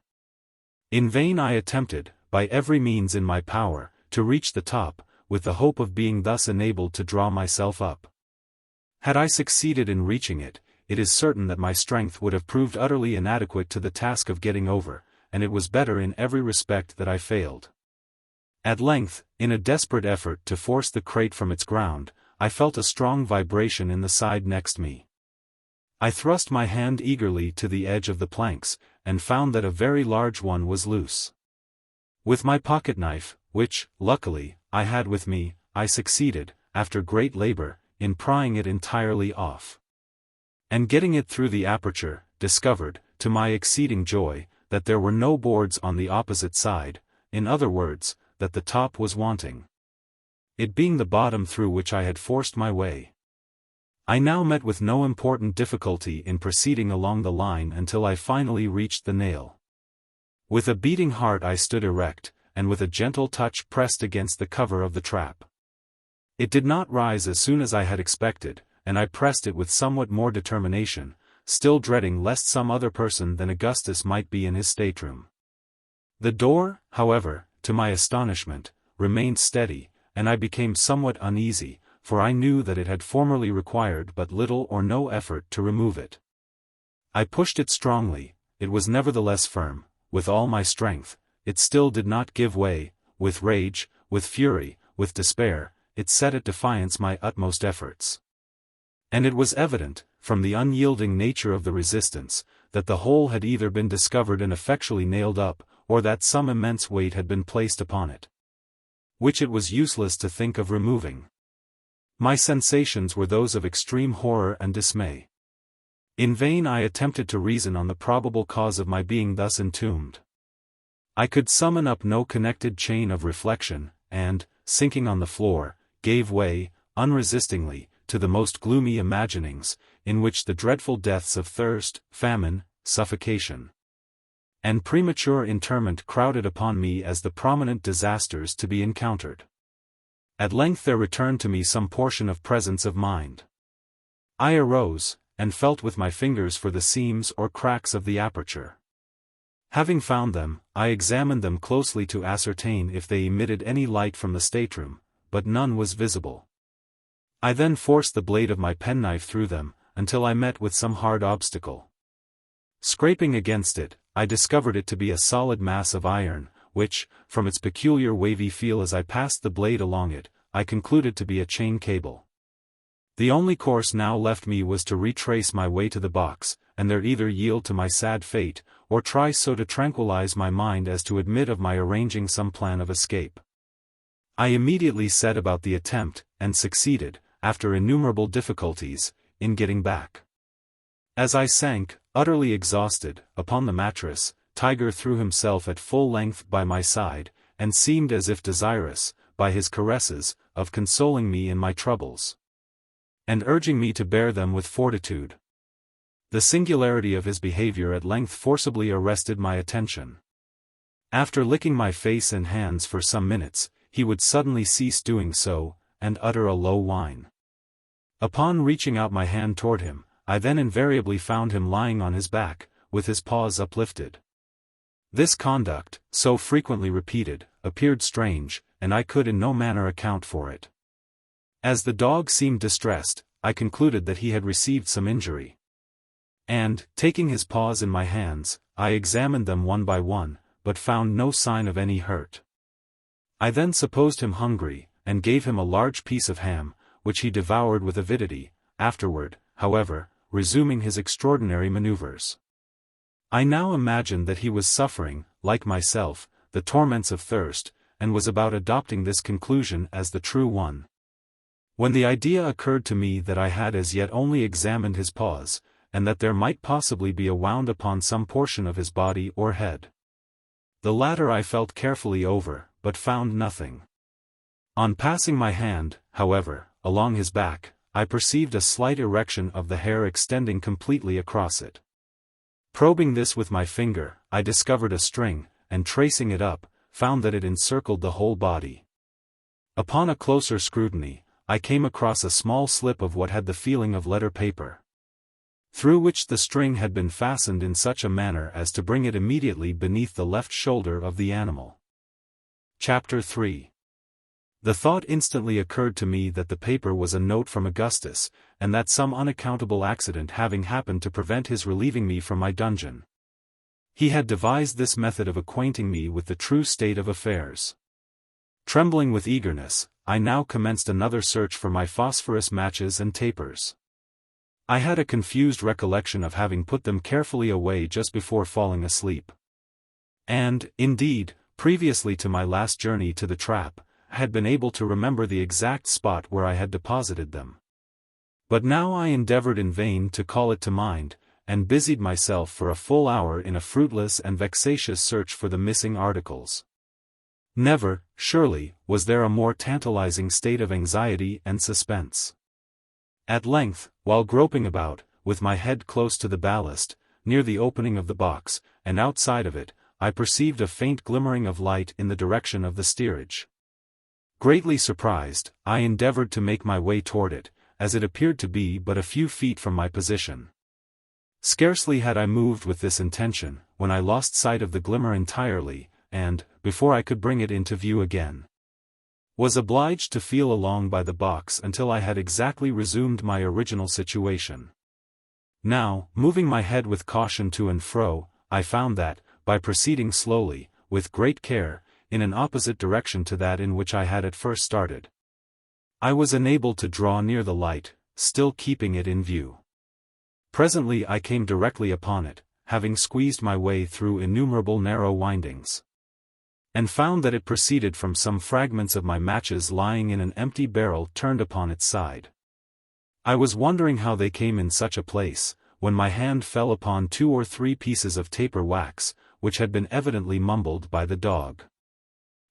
In vain I attempted, by every means in my power, to reach the top, with the hope of being thus enabled to draw myself up. Had I succeeded in reaching it, it is certain that my strength would have proved utterly inadequate to the task of getting over, and it was better in every respect that I failed. At length, in a desperate effort to force the crate from its ground, I felt a strong vibration in the side next me. I thrust my hand eagerly to the edge of the planks, and found that a very large one was loose. With my pocket-knife, which, luckily, I had with me, I succeeded, after great labor, in prying it entirely off. And getting it through the aperture, discovered, to my exceeding joy, that there were no boards on the opposite side, in other words, that the top was wanting. It being the bottom through which I had forced my way. I now met with no important difficulty in proceeding along the line until I finally reached the nail. With a beating heart I stood erect, and with a gentle touch pressed against the cover of the trap. It did not rise as soon as I had expected, and I pressed it with somewhat more determination, still dreading lest some other person than Augustus might be in his stateroom. The door, however, to my astonishment, remained steady, and I became somewhat uneasy, for I knew that it had formerly required but little or no effort to remove it. I pushed it strongly, it was nevertheless firm, with all my strength, it still did not give way, with rage, with fury, with despair, it set at defiance my utmost efforts. And it was evident, from the unyielding nature of the resistance, that the hole had either been discovered and effectually nailed up, or that some immense weight had been placed upon it, which it was useless to think of removing. My sensations were those of extreme horror and dismay. In vain I attempted to reason on the probable cause of my being thus entombed. I could summon up no connected chain of reflection, and, sinking on the floor, gave way, unresistingly, to the most gloomy imaginings, in which the dreadful deaths of thirst, famine, suffocation, and premature interment crowded upon me as the prominent disasters to be encountered. At length there returned to me some portion of presence of mind. I arose, and felt with my fingers for the seams or cracks of the aperture. Having found them, I examined them closely to ascertain if they emitted any light from the stateroom, but none was visible. I then forced the blade of my penknife through them, until I met with some hard obstacle. Scraping against it, I discovered it to be a solid mass of iron, which, from its peculiar wavy feel as I passed the blade along it, I concluded to be a chain cable. The only course now left me was to retrace my way to the box, and there either yield to my sad fate, or try so to tranquilize my mind as to admit of my arranging some plan of escape. I immediately set about the attempt, and succeeded, after innumerable difficulties, in getting back. As I sank, utterly exhausted, upon the mattress, Tiger threw himself at full length by my side, and seemed as if desirous, by his caresses, of consoling me in my troubles, and urging me to bear them with fortitude. The singularity of his behavior at length forcibly arrested my attention. After licking my face and hands for some minutes, he would suddenly cease doing so, and utter a low whine. Upon reaching out my hand toward him, I then invariably found him lying on his back, with his paws uplifted. This conduct, so frequently repeated, appeared strange, and I could in no manner account for it. As the dog seemed distressed, I concluded that he had received some injury. And, taking his paws in my hands, I examined them one by one, but found no sign of any hurt. I then supposed him hungry, and gave him a large piece of ham, which he devoured with avidity, afterward, however, resuming his extraordinary maneuvers. I now imagined that he was suffering, like myself, the torments of thirst, and was about adopting this conclusion as the true one, when the idea occurred to me that I had as yet only examined his paws, and that there might possibly be a wound upon some portion of his body or head. The latter I felt carefully over, but found nothing. On passing my hand, however, along his back, I perceived a slight erection of the hair extending completely across it. Probing this with my finger, I discovered a string, and tracing it up, found that it encircled the whole body. Upon a closer scrutiny, I came across a small slip of what had the feeling of letter paper, through which the string had been fastened in such a manner as to bring it immediately beneath the left shoulder of the animal. Chapter III. The thought instantly occurred to me that the paper was a note from Augustus, and that some unaccountable accident having happened to prevent his relieving me from my dungeon, he had devised this method of acquainting me with the true state of affairs. Trembling with eagerness, I now commenced another search for my phosphorus matches and tapers. I had a confused recollection of having put them carefully away just before falling asleep. And, indeed, previously to my last journey to the trap, I had been able to remember the exact spot where I had deposited them. But now I endeavored in vain to call it to mind, and busied myself for a full hour in a fruitless and vexatious search for the missing articles. Never, surely, was there a more tantalizing state of anxiety and suspense. At length, while groping about, with my head close to the ballast, near the opening of the box, and outside of it, I perceived a faint glimmering of light in the direction of the steerage. Greatly surprised, I endeavored to make my way toward it, as it appeared to be but a few feet from my position. Scarcely had I moved with this intention, when I lost sight of the glimmer entirely, and, before I could bring it into view again, was obliged to feel along by the box until I had exactly resumed my original situation. Now, moving my head with caution to and fro, I found that, by proceeding slowly, with great care, in an opposite direction to that in which I had at first started, I was enabled to draw near the light, still keeping it in view. Presently I came directly upon it, having squeezed my way through innumerable narrow windings, and found that it proceeded from some fragments of my matches lying in an empty barrel turned upon its side. I was wondering how they came in such a place, when my hand fell upon 2 or 3 pieces of taper wax, which had been evidently mumbled by the dog.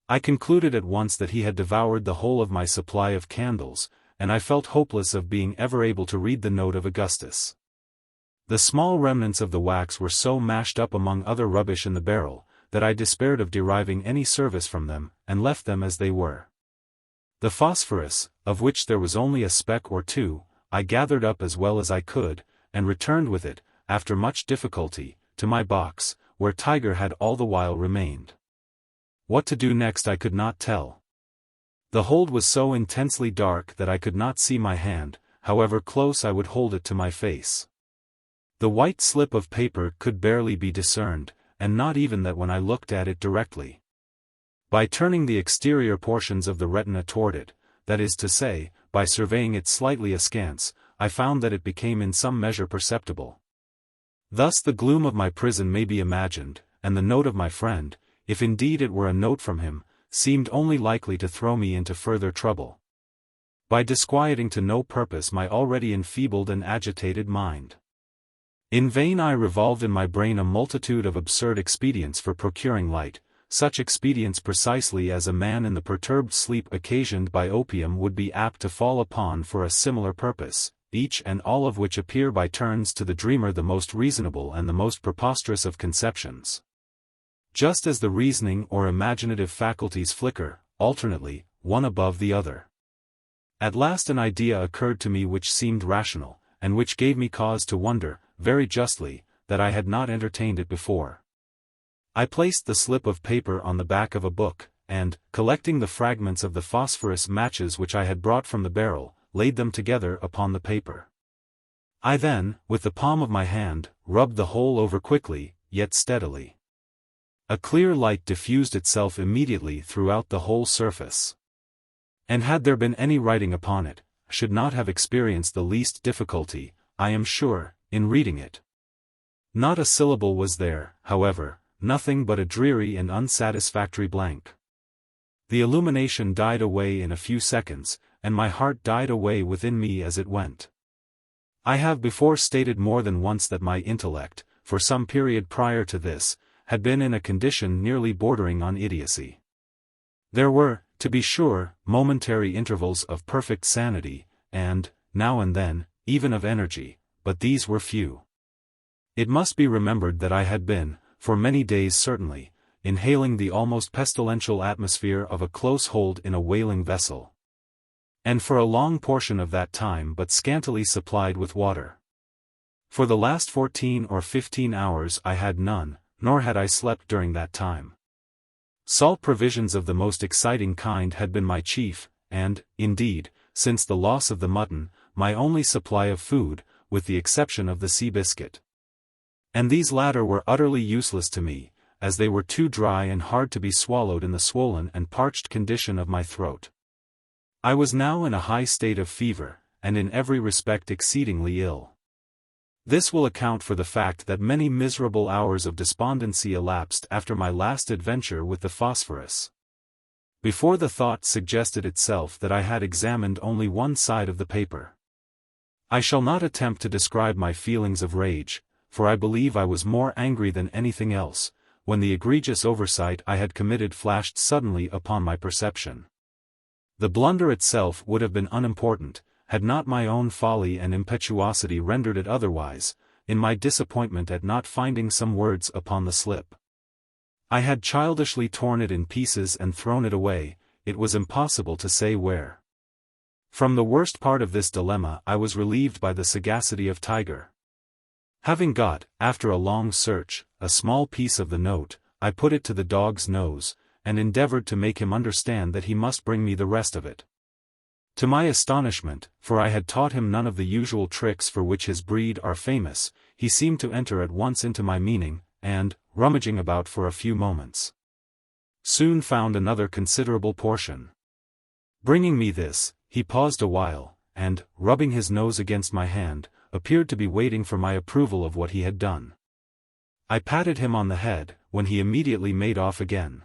I concluded at once that he had devoured the whole of my supply of candles, and I felt hopeless of being ever able to read the note of Augustus. The small remnants of the wax were so mashed up among other rubbish in the barrel, that I despaired of deriving any service from them, and left them as they were. The phosphorus, of which there was only a speck or two, I gathered up as well as I could, and returned with it, after much difficulty, to my box, where Tiger had all the while remained. What to do next I could not tell. The hold was so intensely dark that I could not see my hand, however close I would hold it to my face. The white slip of paper could barely be discerned, and not even that when I looked at it directly. By turning the exterior portions of the retina toward it, that is to say, by surveying it slightly askance, I found that it became in some measure perceptible. Thus the gloom of my prison may be imagined, and the note of my friend, if indeed it were a note from him, seemed only likely to throw me into further trouble, by disquieting to no purpose my already enfeebled and agitated mind. In vain I revolved in my brain a multitude of absurd expedients for procuring light, such expedients precisely as a man in the perturbed sleep occasioned by opium would be apt to fall upon for a similar purpose, each and all of which appear by turns to the dreamer the most reasonable and the most preposterous of conceptions. Just as the reasoning or imaginative faculties flicker, alternately, one above the other. At last an idea occurred to me which seemed rational, and which gave me cause to wonder, very justly, that I had not entertained it before. I placed the slip of paper on the back of a book, and, collecting the fragments of the phosphorus matches which I had brought from the barrel, laid them together upon the paper. I then, with the palm of my hand, rubbed the whole over quickly, yet steadily. A clear light diffused itself immediately throughout the whole surface. And had there been any writing upon it, I should not have experienced the least difficulty, I am sure, in reading it. Not a syllable was there, however, nothing but a dreary and unsatisfactory blank. The illumination died away in a few seconds, and my heart died away within me as it went. I have before stated more than once that my intellect, for some period prior to this, had been in a condition nearly bordering on idiocy. There were, to be sure, momentary intervals of perfect sanity, and, now and then, even of energy, but these were few. It must be remembered that I had been, for many days certainly, inhaling the almost pestilential atmosphere of a close hold in a whaling vessel. And for a long portion of that time but scantily supplied with water. For the last 14 or 15 hours I had none, nor had I slept during that time. Salt provisions of the most exciting kind had been my chief, and, indeed, since the loss of the mutton, my only supply of food, with the exception of the sea biscuit. And these latter were utterly useless to me, as they were too dry and hard to be swallowed in the swollen and parched condition of my throat. I was now in a high state of fever, and in every respect exceedingly ill. This will account for the fact that many miserable hours of despondency elapsed after my last adventure with the phosphorus, before the thought suggested itself that I had examined only one side of the paper. I shall not attempt to describe my feelings of rage, for I believe I was more angry than anything else, when the egregious oversight I had committed flashed suddenly upon my perception. The blunder itself would have been unimportant, had not my own folly and impetuosity rendered it otherwise, in my disappointment at not finding some words upon the slip. I had childishly torn it in pieces and thrown it away, it was impossible to say where. From the worst part of this dilemma I was relieved by the sagacity of Tiger. Having got, after a long search, a small piece of the note, I put it to the dog's nose, and endeavored to make him understand that he must bring me the rest of it. To my astonishment, for I had taught him none of the usual tricks for which his breed are famous, he seemed to enter at once into my meaning, and, rummaging about for a few moments, soon found another considerable portion. Bringing me this, he paused a while, and, rubbing his nose against my hand, appeared to be waiting for my approval of what he had done. I patted him on the head, when he immediately made off again.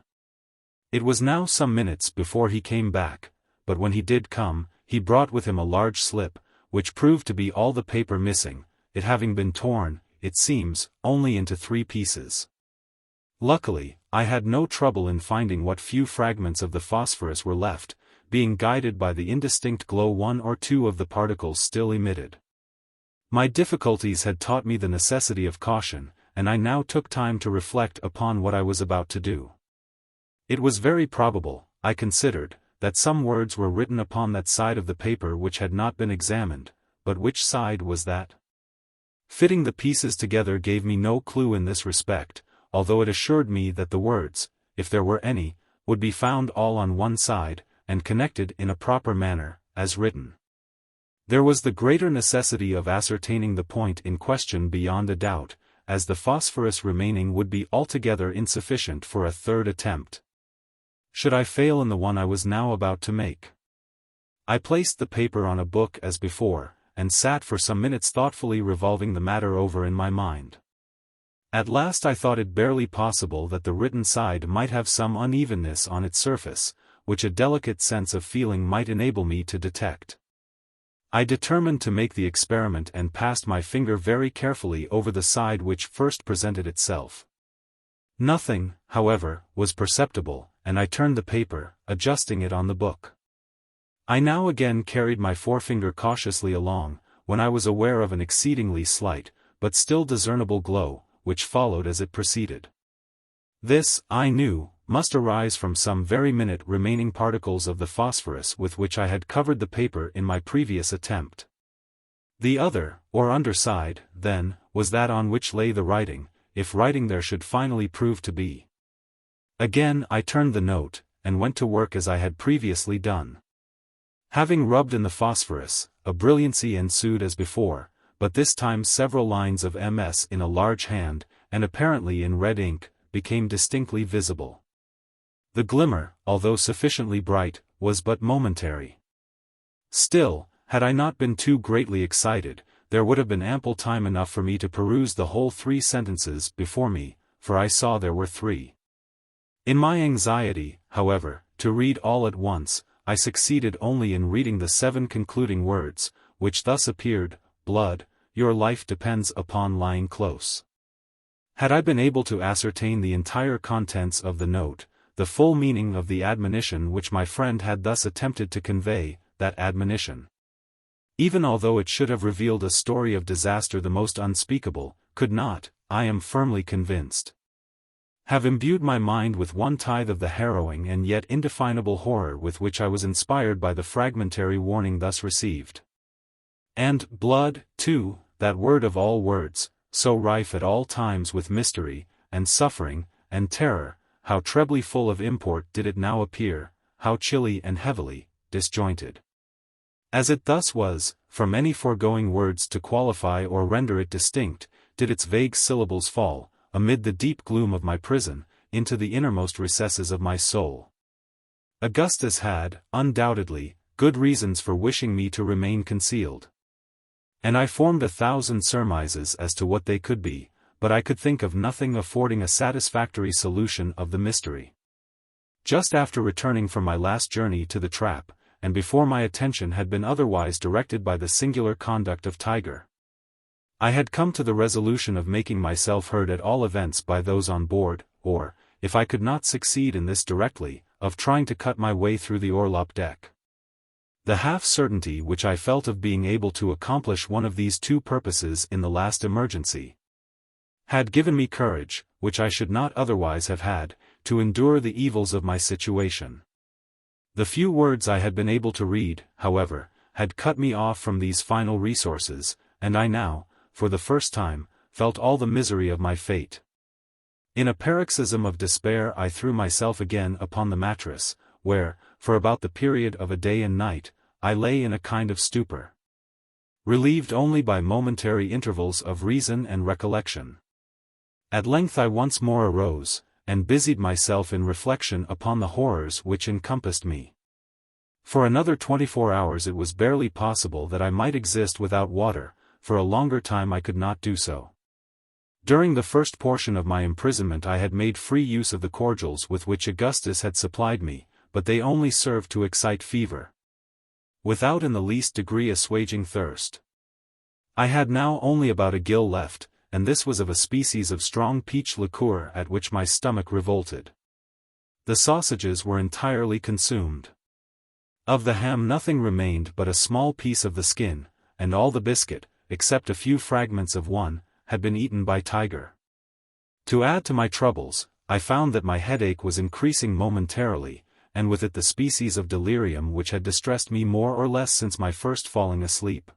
It was now some minutes before he came back, but when he did come, he brought with him a large slip, which proved to be all the paper missing, it having been torn, it seems, only into 3 pieces. Luckily, I had no trouble in finding what few fragments of the phosphorus were left, being guided by the indistinct glow 1 or 2 of the particles still emitted. My difficulties had taught me the necessity of caution, and I now took time to reflect upon what I was about to do. It was very probable, I considered, that some words were written upon that side of the paper which had not been examined, but which side was that? Fitting the pieces together gave me no clue in this respect, although it assured me that the words, if there were any, would be found all on one side, and connected in a proper manner, as written. There was the greater necessity of ascertaining the point in question beyond a doubt, as the phosphorus remaining would be altogether insufficient for a 3rd attempt. Should I fail in the one I was now about to make? I placed the paper on a book as before, and sat for some minutes thoughtfully revolving the matter over in my mind. At last I thought it barely possible that the written side might have some unevenness on its surface, which a delicate sense of feeling might enable me to detect. I determined to make the experiment and passed my finger very carefully over the side which first presented itself. Nothing, however, was perceptible, and I turned the paper, adjusting it on the book. I now again carried my forefinger cautiously along, when I was aware of an exceedingly slight, but still discernible glow, which followed as it proceeded. This, I knew, must arise from some very minute remaining particles of the phosphorus with which I had covered the paper in my previous attempt. The other, or underside, then, was that on which lay the writing, if writing there should finally prove to be. Again I turned the note, and went to work as I had previously done. Having rubbed in the phosphorus, a brilliancy ensued as before, but this time several lines of MS in a large hand, and apparently in red ink, became distinctly visible. The glimmer, although sufficiently bright, was but momentary. Still, had I not been too greatly excited, there would have been ample time enough for me to peruse the whole 3 sentences before me, for I saw there were 3. In my anxiety, however, to read all at once, I succeeded only in reading the 7 concluding words, which thus appeared: "Blood, your life depends upon lying close." Had I been able to ascertain the entire contents of the note, the full meaning of the admonition which my friend had thus attempted to convey, that admonition, even although it should have revealed a story of disaster the most unspeakable, could not, I am firmly convinced, have imbued my mind with 1/10 of the harrowing and yet indefinable horror with which I was inspired by the fragmentary warning thus received. And blood, too, that word of all words, so rife at all times with mystery, and suffering, and terror, how trebly full of import did it now appear, how chilly and heavily disjointed. As it thus was, from any foregoing words to qualify or render it distinct, did its vague syllables fall, amid the deep gloom of my prison, into the innermost recesses of my soul. Augustus had, undoubtedly, good reasons for wishing me to remain concealed. And I formed 1,000 surmises as to what they could be, but I could think of nothing affording a satisfactory solution of the mystery. Just after returning from my last journey to the trap, and before my attention had been otherwise directed by the singular conduct of Tiger, I had come to the resolution of making myself heard at all events by those on board, or, if I could not succeed in this directly, of trying to cut my way through the orlop deck. The half-certainty which I felt of being able to accomplish one of these 2 purposes in the last emergency had given me courage, which I should not otherwise have had, to endure the evils of my situation. The few words I had been able to read, however, had cut me off from these final resources, and I now, for the first time, felt all the misery of my fate. In a paroxysm of despair I threw myself again upon the mattress, where, for about the period of a day and night, I lay in a kind of stupor, relieved only by momentary intervals of reason and recollection. At length I once more arose, and busied myself in reflection upon the horrors which encompassed me. For another 24 hours it was barely possible that I might exist without water. For a longer time I could not do so. During the first portion of my imprisonment I had made free use of the cordials with which Augustus had supplied me, but they only served to excite fever, without in the least degree assuaging thirst. I had now only about a gill left, and this was of a species of strong peach liqueur at which my stomach revolted. The sausages were entirely consumed. Of the ham nothing remained but a small piece of the skin, and all the biscuit, except a few fragments of one, had been eaten by Tiger. To add to my troubles, I found that my headache was increasing momentarily, and with it the species of delirium which had distressed me more or less since my first falling asleep.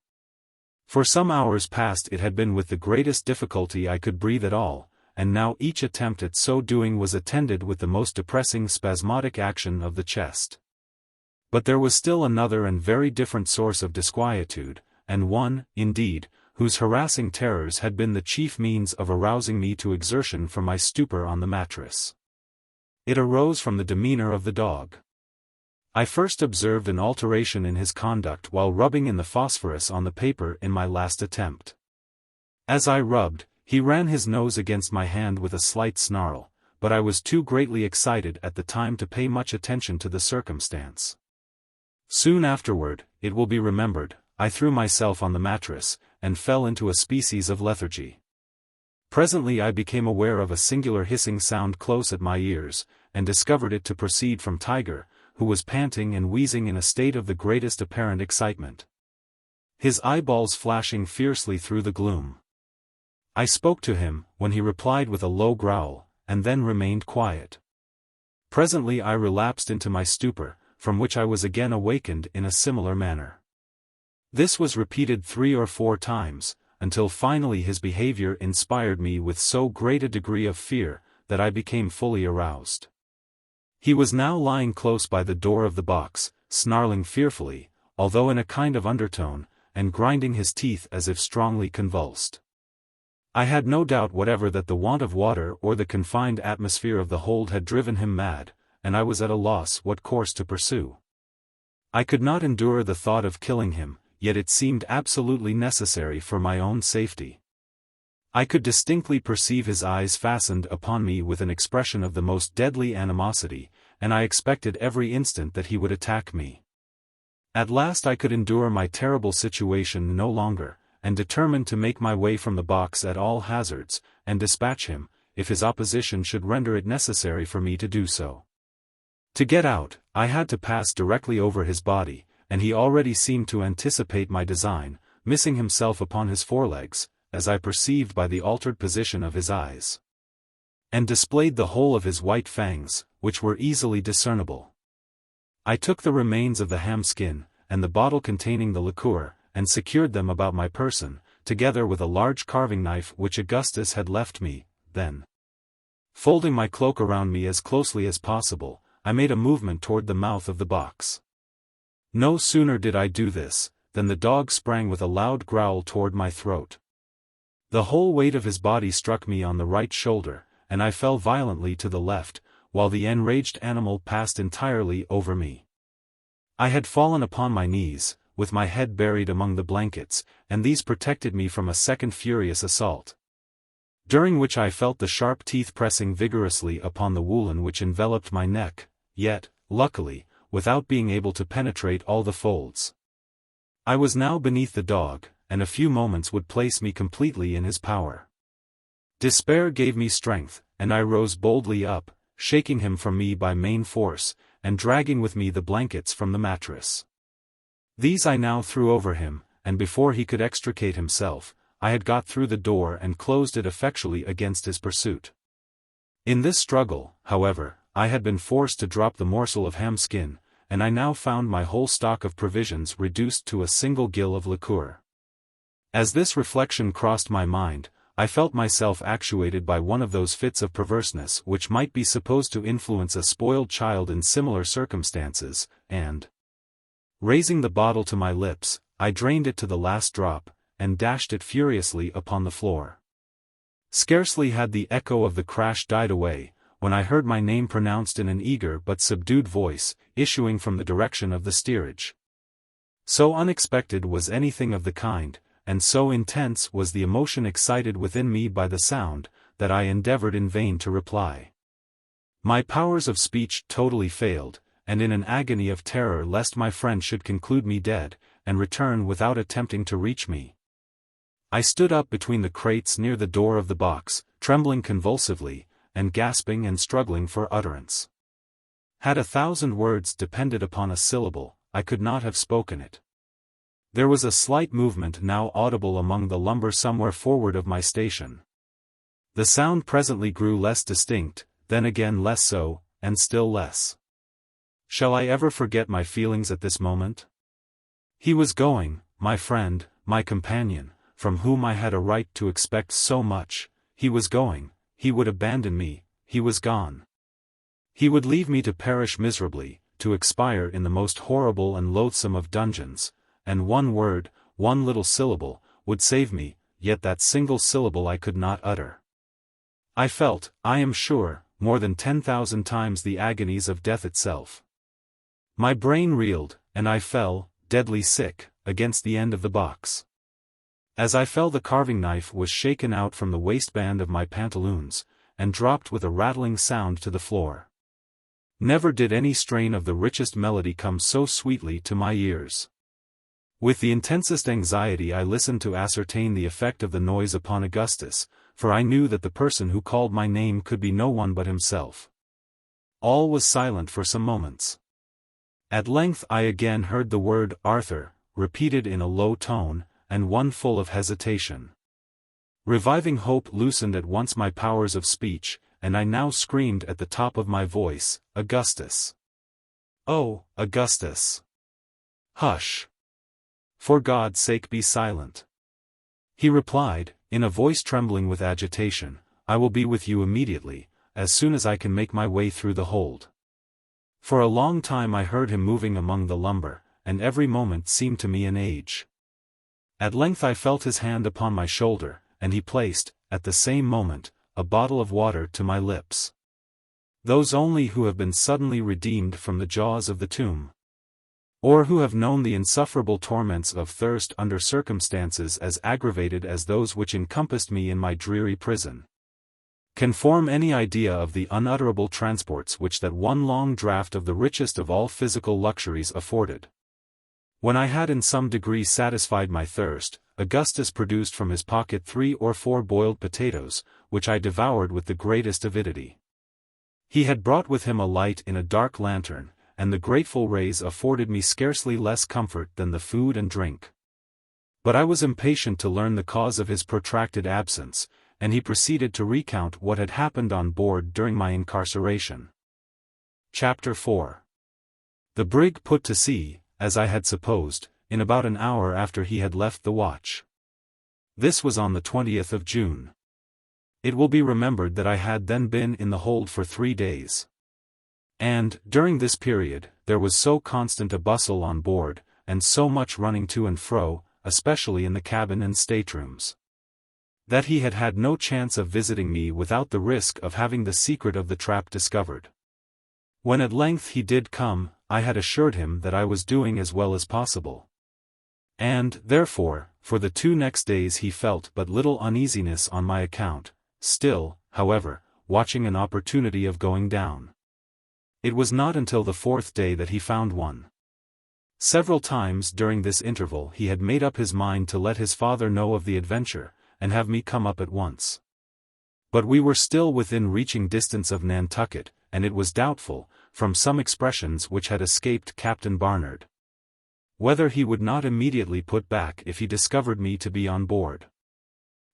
For some hours past it had been with the greatest difficulty I could breathe at all, and now each attempt at so doing was attended with the most depressing spasmodic action of the chest. But there was still another and very different source of disquietude, and one, indeed, whose harassing terrors had been the chief means of arousing me to exertion from my stupor on the mattress. It arose from the demeanor of the dog. I first observed an alteration in his conduct while rubbing in the phosphorus on the paper in my last attempt. As I rubbed, he ran his nose against my hand with a slight snarl, but I was too greatly excited at the time to pay much attention to the circumstance. Soon afterward, it will be remembered, I threw myself on the mattress, and fell into a species of lethargy. Presently I became aware of a singular hissing sound close at my ears, and discovered it to proceed from Tiger, who was panting and wheezing in a state of the greatest apparent excitement, his eyeballs flashing fiercely through the gloom. I spoke to him, when he replied with a low growl, and then remained quiet. Presently I relapsed into my stupor, from which I was again awakened in a similar manner. This was repeated 3 or 4 times, until finally his behavior inspired me with so great a degree of fear, that I became fully aroused. He was now lying close by the door of the box, snarling fearfully, although in a kind of undertone, and grinding his teeth as if strongly convulsed. I had no doubt whatever that the want of water or the confined atmosphere of the hold had driven him mad, and I was at a loss what course to pursue. I could not endure the thought of killing him, yet it seemed absolutely necessary for my own safety. I could distinctly perceive his eyes fastened upon me with an expression of the most deadly animosity, and I expected every instant that he would attack me. At last I could endure my terrible situation no longer, and determined to make my way from the box at all hazards, and dispatch him, if his opposition should render it necessary for me to do so. To get out, I had to pass directly over his body, and he already seemed to anticipate my design, missing himself upon his forelegs, as I perceived by the altered position of his eyes, and displayed the whole of his white fangs, which were easily discernible. I took the remains of the ham skin, and the bottle containing the liqueur, and secured them about my person, together with a large carving knife which Augustus had left me. Then, folding my cloak around me as closely as possible, I made a movement toward the mouth of the box. No sooner did I do this, than the dog sprang with a loud growl toward my throat. The whole weight of his body struck me on the right shoulder, and I fell violently to the left, while the enraged animal passed entirely over me. I had fallen upon my knees, with my head buried among the blankets, and these protected me from a second furious assault, during which I felt the sharp teeth pressing vigorously upon the woolen which enveloped my neck, yet, luckily, without being able to penetrate all the folds. I was now beneath the dog, and a few moments would place me completely in his power. Despair gave me strength, and I rose boldly up, shaking him from me by main force, and dragging with me the blankets from the mattress. These I now threw over him, and before he could extricate himself, I had got through the door and closed it effectually against his pursuit. In this struggle, however, I had been forced to drop the morsel of ham skin, and I now found my whole stock of provisions reduced to a single gill of liqueur. As this reflection crossed my mind, I felt myself actuated by one of those fits of perverseness which might be supposed to influence a spoiled child in similar circumstances, and, raising the bottle to my lips, I drained it to the last drop, and dashed it furiously upon the floor. Scarcely had the echo of the crash died away, when I heard my name pronounced in an eager but subdued voice, issuing from the direction of the steerage. So unexpected was anything of the kind, and so intense was the emotion excited within me by the sound, that I endeavored in vain to reply. My powers of speech totally failed, and in an agony of terror lest my friend should conclude me dead, and return without attempting to reach me, I stood up between the crates near the door of the box, trembling convulsively, and gasping and struggling for utterance. Had 1,000 words depended upon a syllable, I could not have spoken it. There was a slight movement now audible among the lumber somewhere forward of my station. The sound presently grew less distinct, then again less so, and still less. Shall I ever forget my feelings at this moment? He was going, my friend, my companion, from whom I had a right to expect so much. He was going, he would abandon me, he was gone. He would leave me to perish miserably, to expire in the most horrible and loathsome of dungeons, and one word, one little syllable, would save me, yet that single syllable I could not utter. I felt, I am sure, more than 10,000 times the agonies of death itself. My brain reeled, and I fell, deadly sick, against the end of the box. As I fell, the carving knife was shaken out from the waistband of my pantaloons, and dropped with a rattling sound to the floor. Never did any strain of the richest melody come so sweetly to my ears. With the intensest anxiety I listened to ascertain the effect of the noise upon Augustus, for I knew that the person who called my name could be no one but himself. All was silent for some moments. At length I again heard the word "Arthur," repeated in a low tone, and one full of hesitation. Reviving hope loosened at once my powers of speech, and I now screamed at the top of my voice, "Augustus! Oh, Augustus! Hush! For God's sake be silent!" He replied, in a voice trembling with agitation, "I will be with you immediately, as soon as I can make my way through the hold." For a long time I heard him moving among the lumber, and every moment seemed to me an age. At length I felt his hand upon my shoulder, and he placed, at the same moment, a bottle of water to my lips. Those only who have been suddenly redeemed from the jaws of the tomb, or who have known the insufferable torments of thirst under circumstances as aggravated as those which encompassed me in my dreary prison, can form any idea of the unutterable transports which that one long draught of the richest of all physical luxuries afforded. When I had in some degree satisfied my thirst, Augustus produced from his pocket 3 or 4 boiled potatoes, which I devoured with the greatest avidity. He had brought with him a light in a dark lantern, and the grateful rays afforded me scarcely less comfort than the food and drink. But I was impatient to learn the cause of his protracted absence, and he proceeded to recount what had happened on board during my incarceration. Chapter 4. The brig put to sea, as I had supposed, in about an hour after he had left the watch. This was on the 20th of June. It will be remembered that I had then been in the hold for 3 days. And, during this period, there was so constant a bustle on board, and so much running to and fro, especially in the cabin and staterooms, that he had had no chance of visiting me without the risk of having the secret of the trap discovered. When at length he did come, I had assured him that I was doing as well as possible. And, therefore, for the 2 next days he felt but little uneasiness on my account, still, however, watching an opportunity of going down. It was not until the 4th day that he found one. Several times during this interval he had made up his mind to let his father know of the adventure, and have me come up at once. But we were still within reaching distance of Nantucket, and it was doubtful, from some expressions which had escaped Captain Barnard, whether he would not immediately put back if he discovered me to be on board.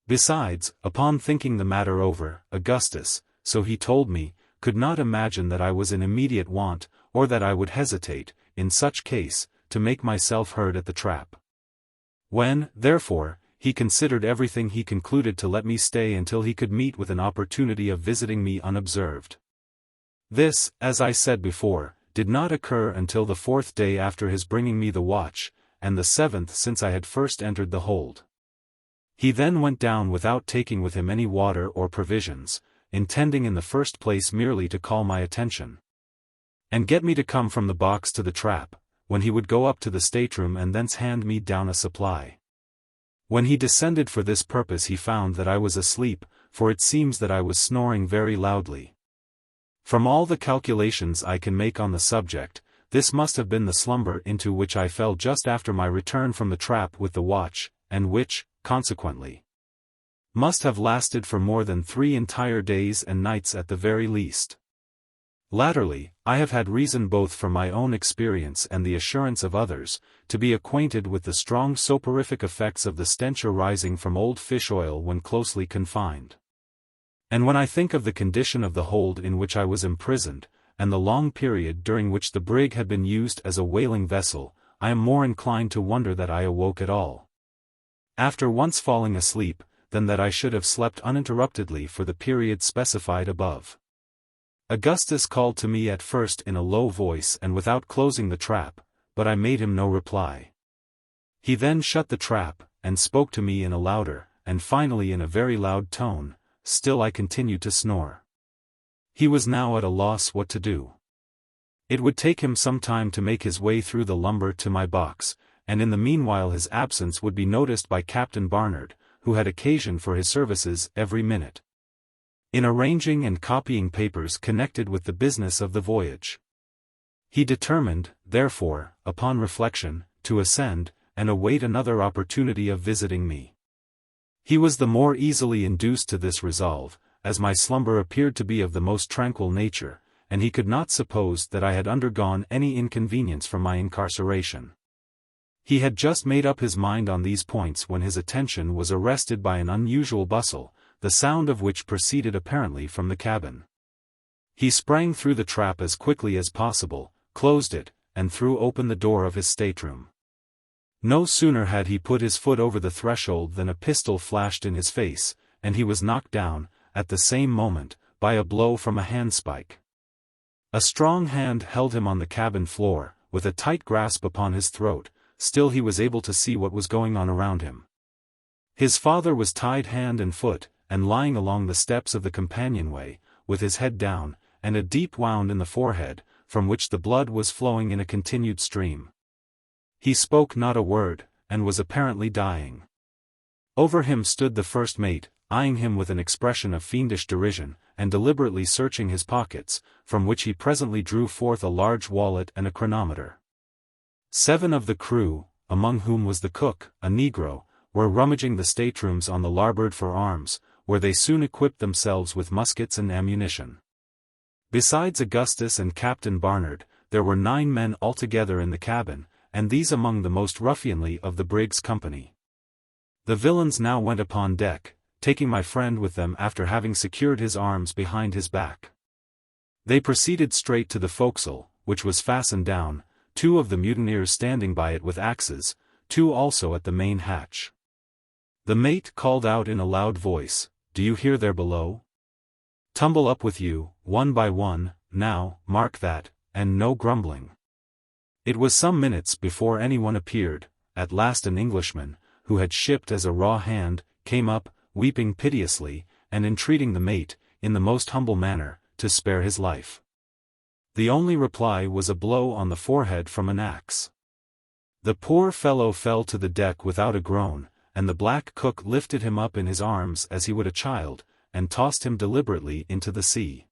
Besides, upon thinking the matter over, Augustus, so he told me, could not imagine that I was in immediate want, or that I would hesitate, in such case, to make myself heard at the trap. When, therefore, he considered everything, he concluded to let me stay until he could meet with an opportunity of visiting me unobserved. This, as I said before, did not occur until the 4th day after his bringing me the watch, and the 7th since I had first entered the hold. He then went down without taking with him any water or provisions, intending in the first place merely to call my attention, and get me to come from the box to the trap, when he would go up to the stateroom and thence hand me down a supply. When he descended for this purpose he found that I was asleep, for it seems that I was snoring very loudly. From all the calculations I can make on the subject, this must have been the slumber into which I fell just after my return from the trap with the watch, and which, consequently, must have lasted for more than 3 entire days and nights at the very least. Latterly, I have had reason both from my own experience and the assurance of others, to be acquainted with the strong soporific effects of the stench arising from old fish oil when closely confined. And when I think of the condition of the hold in which I was imprisoned, and the long period during which the brig had been used as a whaling vessel, I am more inclined to wonder that I awoke at all, after once falling asleep, than that I should have slept uninterruptedly for the period specified above. Augustus called to me at first in a low voice and without closing the trap, but I made him no reply. He then shut the trap, and spoke to me in a louder, and finally in a very loud tone. Still I continued to snore. He was now at a loss what to do. It would take him some time to make his way through the lumber to my box, and in the meanwhile his absence would be noticed by Captain Barnard, who had occasion for his services every minute in arranging and copying papers connected with the business of the voyage. He determined, therefore, upon reflection, to ascend, and await another opportunity of visiting me. He was the more easily induced to this resolve, as my slumber appeared to be of the most tranquil nature, and he could not suppose that I had undergone any inconvenience from my incarceration. He had just made up his mind on these points when his attention was arrested by an unusual bustle, the sound of which proceeded apparently from the cabin. He sprang through the trap as quickly as possible, closed it, and threw open the door of his stateroom. No sooner had he put his foot over the threshold than a pistol flashed in his face, and he was knocked down, at the same moment, by a blow from a handspike. A strong hand held him on the cabin floor, with a tight grasp upon his throat, still he was able to see what was going on around him. His father was tied hand and foot, and lying along the steps of the companionway, with his head down, and a deep wound in the forehead, from which the blood was flowing in a continued stream. He spoke not a word, and was apparently dying. Over him stood the first mate, eyeing him with an expression of fiendish derision, and deliberately searching his pockets, from which he presently drew forth a large wallet and a chronometer. 7 of the crew, among whom was the cook, a negro, were rummaging the staterooms on the larboard for arms, where they soon equipped themselves with muskets and ammunition. Besides Augustus and Captain Barnard, there were 9 men altogether in the cabin, and these among the most ruffianly of the brig's company. The villains now went upon deck, taking my friend with them after having secured his arms behind his back. They proceeded straight to the forecastle, which was fastened down, 2 of the mutineers standing by it with axes, 2 also at the main hatch. The mate called out in a loud voice, "Do you hear there below? Tumble up with you, one by one, now, mark that, and no grumbling." It was some minutes before anyone appeared. At last an Englishman, who had shipped as a raw hand, came up, weeping piteously, and entreating the mate, in the most humble manner, to spare his life. The only reply was a blow on the forehead from an axe. The poor fellow fell to the deck without a groan, and the black cook lifted him up in his arms as he would a child, and tossed him deliberately into the sea.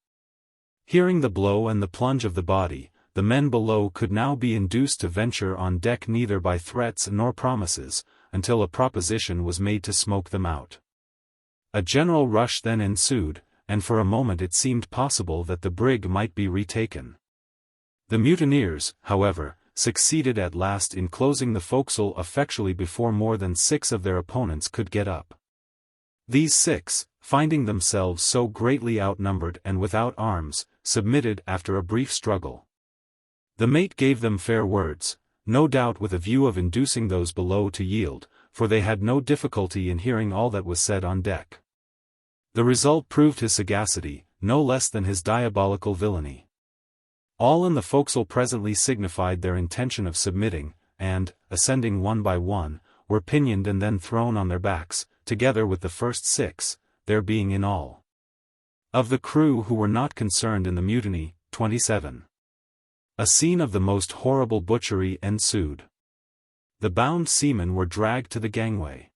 Hearing the blow and the plunge of the body, the men below could now be induced to venture on deck neither by threats nor promises, until a proposition was made to smoke them out. A general rush then ensued, and for a moment it seemed possible that the brig might be retaken. The mutineers, however, succeeded at last in closing the forecastle effectually before more than 6 of their opponents could get up. These 6, finding themselves so greatly outnumbered and without arms, submitted after a brief struggle. The mate gave them fair words, no doubt with a view of inducing those below to yield, for they had no difficulty in hearing all that was said on deck. The result proved his sagacity, no less than his diabolical villainy. All in the forecastle presently signified their intention of submitting, and, ascending one by one, were pinioned and then thrown on their backs, together with the first 6, there being in all, of the crew who were not concerned in the mutiny, 27. A scene of the most horrible butchery ensued. The bound seamen were dragged to the gangway.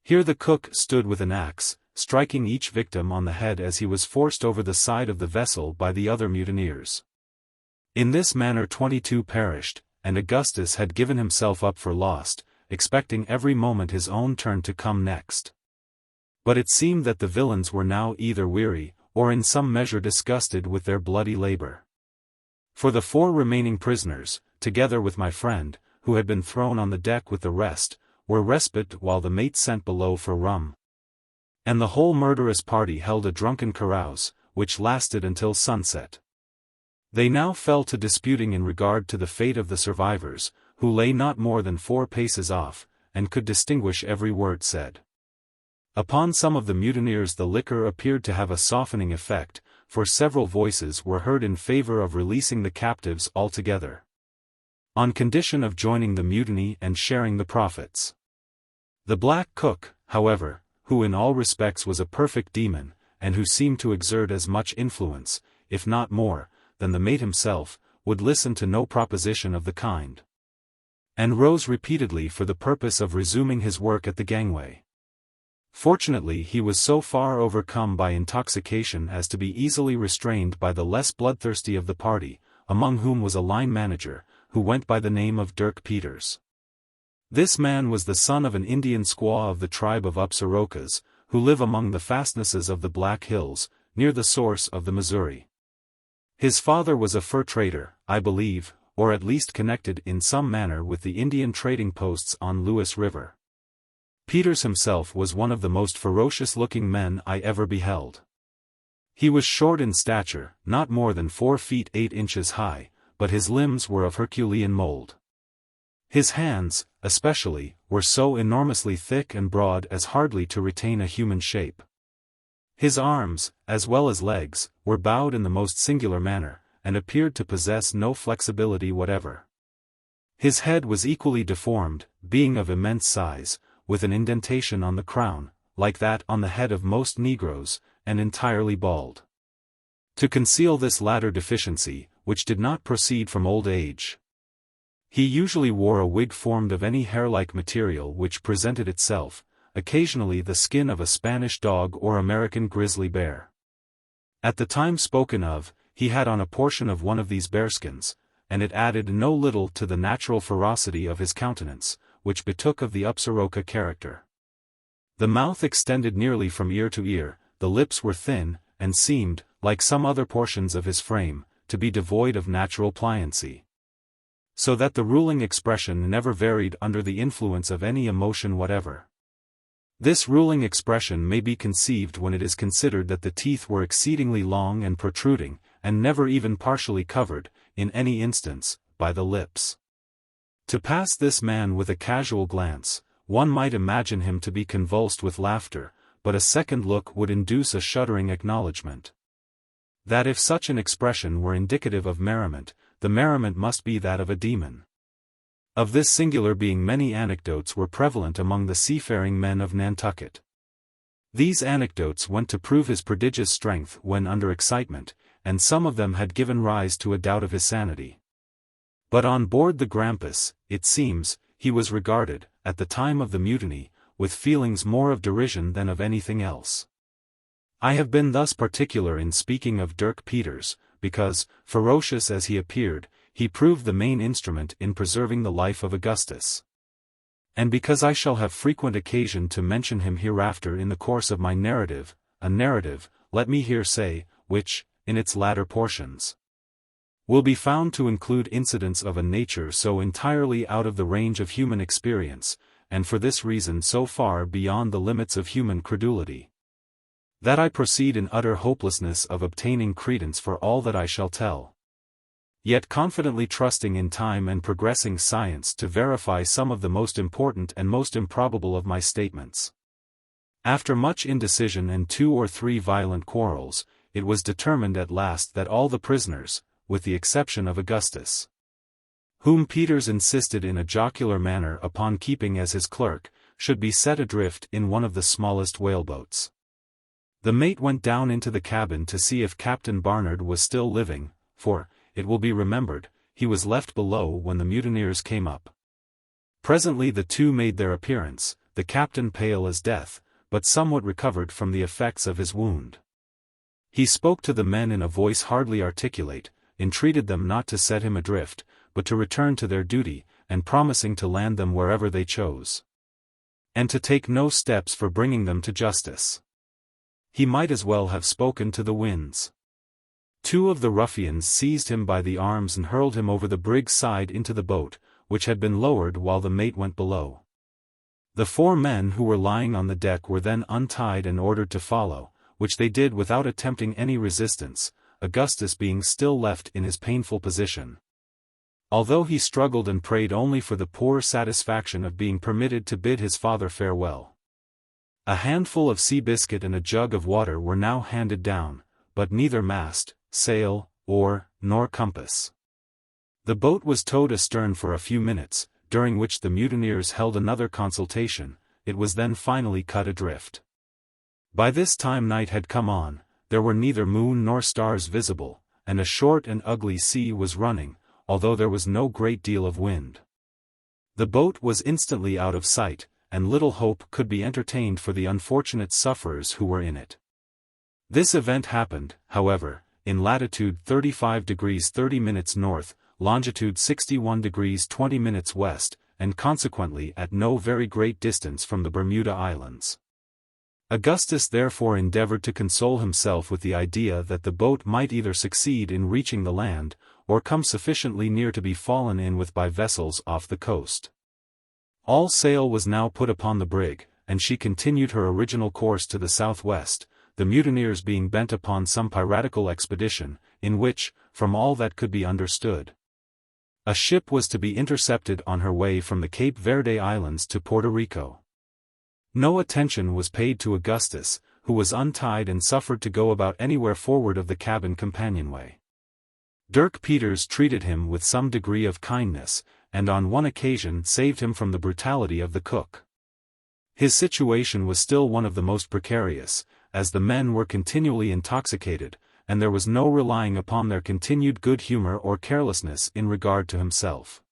Here the cook stood with an axe, striking each victim on the head as he was forced over the side of the vessel by the other mutineers. In this manner 22 perished, and Augustus had given himself up for lost, expecting every moment his own turn to come next. But it seemed that the villains were now either weary, or in some measure disgusted with their bloody labor. For the 4 remaining prisoners, together with my friend, who had been thrown on the deck with the rest, were respite while the mate sent below for rum. And the whole murderous party held a drunken carouse, which lasted until sunset. They now fell to disputing in regard to the fate of the survivors, who lay not more than 4 paces off, and could distinguish every word said. Upon some of the mutineers the liquor appeared to have a softening effect, for several voices were heard in favor of releasing the captives altogether, on condition of joining the mutiny and sharing the profits. The black cook, however, who in all respects was a perfect demon, and who seemed to exert as much influence, if not more, than the mate himself, would listen to no proposition of the kind, and rose repeatedly for the purpose of resuming his work at the gangway. Fortunately he was so far overcome by intoxication as to be easily restrained by the less bloodthirsty of the party, among whom was a line manager, who went by the name of Dirk Peters. This man was the son of an Indian squaw of the tribe of Upsarokas, who live among the fastnesses of the Black Hills, near the source of the Missouri. His father was a fur trader, I believe, or at least connected in some manner with the Indian trading posts on Lewis River. Peters himself was one of the most ferocious-looking men I ever beheld. He was short in stature, not more than 4 feet 8 inches high, but his limbs were of Herculean mold. His hands, especially, were so enormously thick and broad as hardly to retain a human shape. His arms, as well as legs, were bowed in the most singular manner, and appeared to possess no flexibility whatever. His head was equally deformed, being of immense size, with an indentation on the crown, like that on the head of most Negroes, and entirely bald. To conceal this latter deficiency, which did not proceed from old age, he usually wore a wig formed of any hair-like material which presented itself, occasionally the skin of a Spanish dog or American grizzly bear. At the time spoken of, he had on a portion of one of these bearskins, and it added no little to the natural ferocity of his countenance, which betook of the Upsaroka character. The mouth extended nearly from ear to ear, the lips were thin, and seemed, like some other portions of his frame, to be devoid of natural pliancy, so that the ruling expression never varied under the influence of any emotion whatever. This ruling expression may be conceived when it is considered that the teeth were exceedingly long and protruding, and never even partially covered, in any instance, by the lips. To pass this man with a casual glance, one might imagine him to be convulsed with laughter, but a second look would induce a shuddering acknowledgment that if such an expression were indicative of merriment, the merriment must be that of a demon. Of this singular being many anecdotes were prevalent among the seafaring men of Nantucket. These anecdotes went to prove his prodigious strength when under excitement, and some of them had given rise to a doubt of his sanity. But on board the Grampus, it seems, he was regarded, at the time of the mutiny, with feelings more of derision than of anything else. I have been thus particular in speaking of Dirk Peters, because, ferocious as he appeared, he proved the main instrument in preserving the life of Augustus. And because I shall have frequent occasion to mention him hereafter in the course of my narrative, a narrative, let me here say, which, in its latter portions, will be found to include incidents of a nature so entirely out of the range of human experience, and for this reason so far beyond the limits of human credulity, that I proceed in utter hopelessness of obtaining credence for all that I shall tell, yet confidently trusting in time and progressing science to verify some of the most important and most improbable of my statements. After much indecision and 2 or 3 violent quarrels, it was determined at last that all the prisoners, with the exception of Augustus, whom Peters insisted in a jocular manner upon keeping as his clerk, should be set adrift in one of the smallest whaleboats. The mate went down into the cabin to see if Captain Barnard was still living, for, it will be remembered, he was left below when the mutineers came up. Presently the two made their appearance, the captain pale as death, but somewhat recovered from the effects of his wound. He spoke to the men in a voice hardly articulate, entreated them not to set him adrift, but to return to their duty, and promising to land them wherever they chose, and to take no steps for bringing them to justice. He might as well have spoken to the winds. 2 of the ruffians seized him by the arms and hurled him over the brig's side into the boat, which had been lowered while the mate went below. The 4 men who were lying on the deck were then untied and ordered to follow, which they did without attempting any resistance, Augustus being still left in his painful position, although he struggled and prayed only for the poor satisfaction of being permitted to bid his father farewell. A handful of sea biscuit and a jug of water were now handed down, but neither mast, sail, oar, nor compass. The boat was towed astern for a few minutes, during which the mutineers held another consultation. It was then finally cut adrift. By this time night had come on, there were neither moon nor stars visible, and a short and ugly sea was running, although there was no great deal of wind. The boat was instantly out of sight, and little hope could be entertained for the unfortunate sufferers who were in it. This event happened, however, in latitude 35 degrees 30 minutes north, longitude 61 degrees 20 minutes west, and consequently at no very great distance from the Bermuda Islands. Augustus therefore endeavored to console himself with the idea that the boat might either succeed in reaching the land, or come sufficiently near to be fallen in with by vessels off the coast. All sail was now put upon the brig, and she continued her original course to the southwest, the mutineers being bent upon some piratical expedition, in which, from all that could be understood, a ship was to be intercepted on her way from the Cape Verde Islands to Puerto Rico. No attention was paid to Augustus, who was untied and suffered to go about anywhere forward of the cabin companionway. Dirk Peters treated him with some degree of kindness, and on one occasion saved him from the brutality of the cook. His situation was still one of the most precarious, as the men were continually intoxicated, and there was no relying upon their continued good humor or carelessness in regard to himself.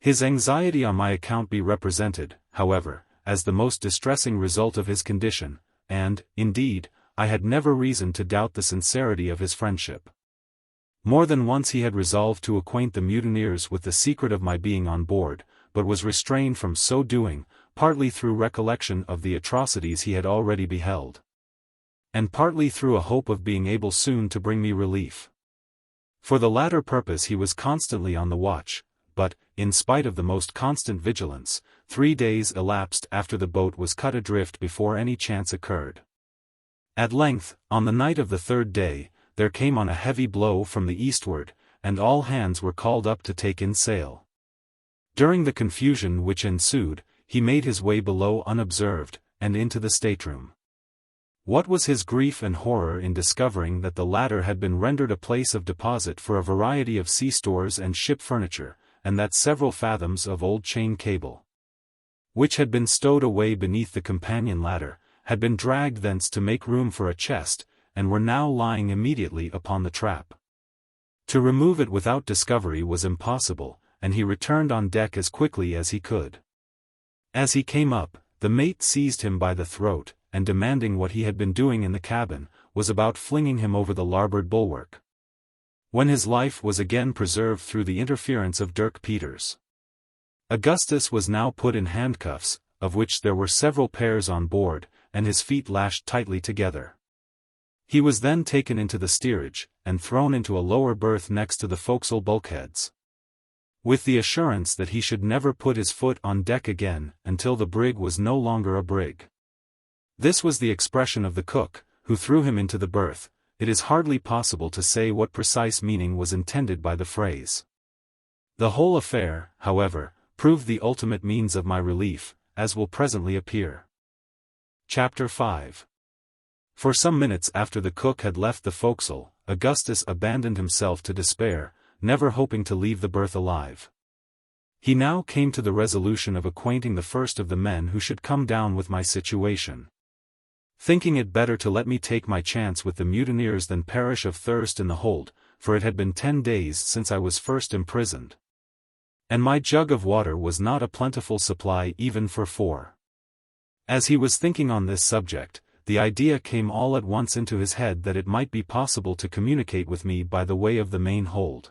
His anxiety on my account be represented, however, as the most distressing result of his condition, and, indeed, I had never reason to doubt the sincerity of his friendship. More than once he had resolved to acquaint the mutineers with the secret of my being on board, but was restrained from so doing, partly through recollection of the atrocities he had already beheld, and partly through a hope of being able soon to bring me relief. For the latter purpose he was constantly on the watch, but, in spite of the most constant vigilance, 3 days elapsed after the boat was cut adrift before any chance occurred. At length, on the night of the 3rd day, there came on a heavy blow from the eastward, and all hands were called up to take in sail. During the confusion which ensued, he made his way below unobserved, and into the stateroom. What was his grief and horror in discovering that the latter had been rendered a place of deposit for a variety of sea stores and ship furniture, and that several fathoms of old chain cable, which had been stowed away beneath the companion ladder, had been dragged thence to make room for a chest, and were now lying immediately upon the trap. To remove it without discovery was impossible, and he returned on deck as quickly as he could. As he came up, the mate seized him by the throat, and demanding what he had been doing in the cabin, was about flinging him over the larboard bulwark, when his life was again preserved through the interference of Dirk Peters. Augustus was now put in handcuffs, of which there were several pairs on board, and his feet lashed tightly together. He was then taken into the steerage, and thrown into a lower berth next to the forecastle bulkheads, with the assurance that he should never put his foot on deck again until the brig was no longer a brig. This was the expression of the cook, who threw him into the berth. It is hardly possible to say what precise meaning was intended by the phrase. The whole affair, however, proved the ultimate means of my relief, as will presently appear. Chapter 5. For some minutes after the cook had left the forecastle, Augustus abandoned himself to despair, never hoping to leave the berth alive. He now came to the resolution of acquainting the first of the men who should come down with my situation, thinking it better to let me take my chance with the mutineers than perish of thirst in the hold, for it had been 10 days since I was first imprisoned, and my jug of water was not a plentiful supply even for 4. As he was thinking on this subject, the idea came all at once into his head that it might be possible to communicate with me by the way of the main hold.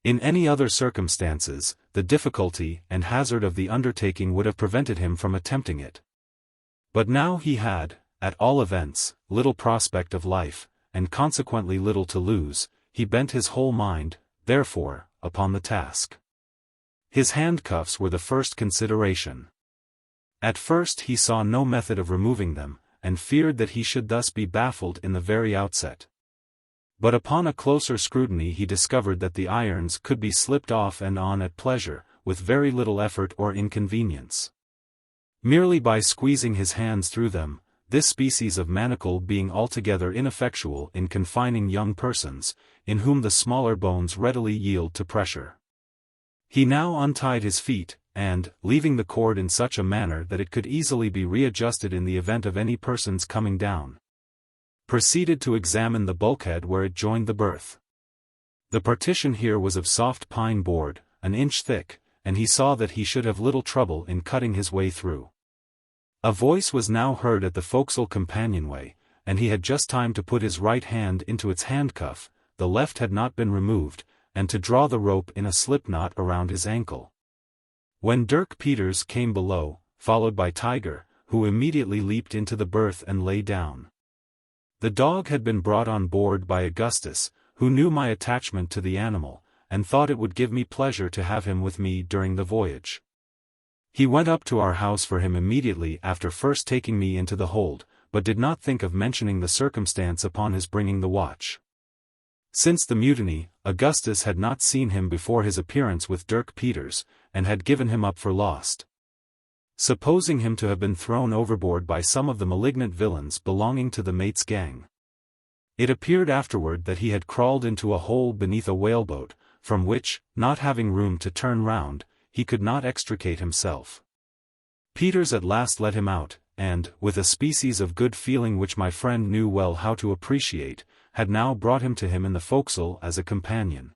In any other circumstances, the difficulty and hazard of the undertaking would have prevented him from attempting it. But now he had, at all events, little prospect of life, and consequently little to lose. He bent his whole mind, therefore, upon the task. His handcuffs were the first consideration. At first he saw no method of removing them, and feared that he should thus be baffled in the very outset. But upon a closer scrutiny he discovered that the irons could be slipped off and on at pleasure, with very little effort or inconvenience, merely by squeezing his hands through them, this species of manacle being altogether ineffectual in confining young persons, in whom the smaller bones readily yield to pressure. He now untied his feet, and, leaving the cord in such a manner that it could easily be readjusted in the event of any person's coming down, proceeded to examine the bulkhead where it joined the berth. The partition here was of soft pine board, an inch thick, and he saw that he should have little trouble in cutting his way through. A voice was now heard at the forecastle companionway, and he had just time to put his right hand into its handcuff, the left had not been removed, and to draw the rope in a slipknot around his ankle. When Dirk Peters came below, followed by Tiger, who immediately leaped into the berth and lay down. The dog had been brought on board by Augustus, who knew my attachment to the animal, and thought it would give me pleasure to have him with me during the voyage. He went up to our house for him immediately after first taking me into the hold, but did not think of mentioning the circumstance upon his bringing the watch. Since the mutiny, Augustus had not seen him before his appearance with Dirk Peters, and had given him up for lost, supposing him to have been thrown overboard by some of the malignant villains belonging to the mate's gang. It appeared afterward that he had crawled into a hole beneath a whaleboat, from which, not having room to turn round, he could not extricate himself. Peters at last let him out, and, with a species of good feeling which my friend knew well how to appreciate, had now brought him to him in the forecastle as a companion.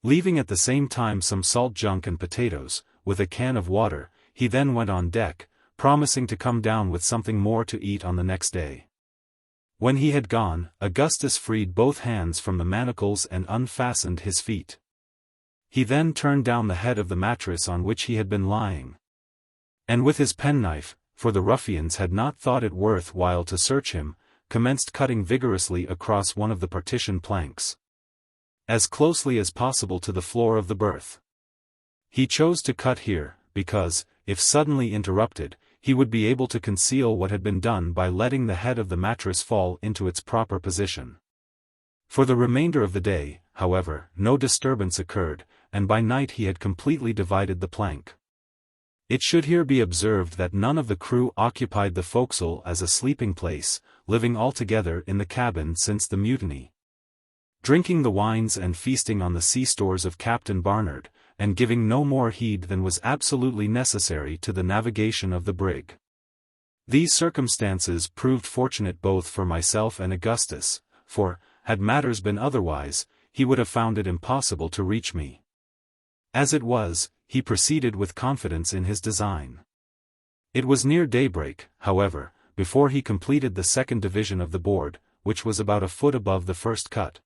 Leaving at the same time some salt junk and potatoes, with a can of water, he then went on deck, promising to come down with something more to eat on the next day. When he had gone, Augustus freed both hands from the manacles and unfastened his feet. He then turned down the head of the mattress on which he had been lying, and with his penknife, for the ruffians had not thought it worth while to search him, commenced cutting vigorously across one of the partition planks, as closely as possible to the floor of the berth. He chose to cut here, because, if suddenly interrupted, he would be able to conceal what had been done by letting the head of the mattress fall into its proper position. For the remainder of the day, however, no disturbance occurred, and by night he had completely divided the plank. It should here be observed that none of the crew occupied the forecastle as a sleeping place, living altogether in the cabin since the mutiny, drinking the wines and feasting on the sea stores of Captain Barnard, and giving no more heed than was absolutely necessary to the navigation of the brig. These circumstances proved fortunate both for myself and Augustus, for, had matters been otherwise, he would have found it impossible to reach me. As it was, he proceeded with confidence in his design. It was near daybreak, however, before he completed the second division of the board, which was about a foot above the first cut,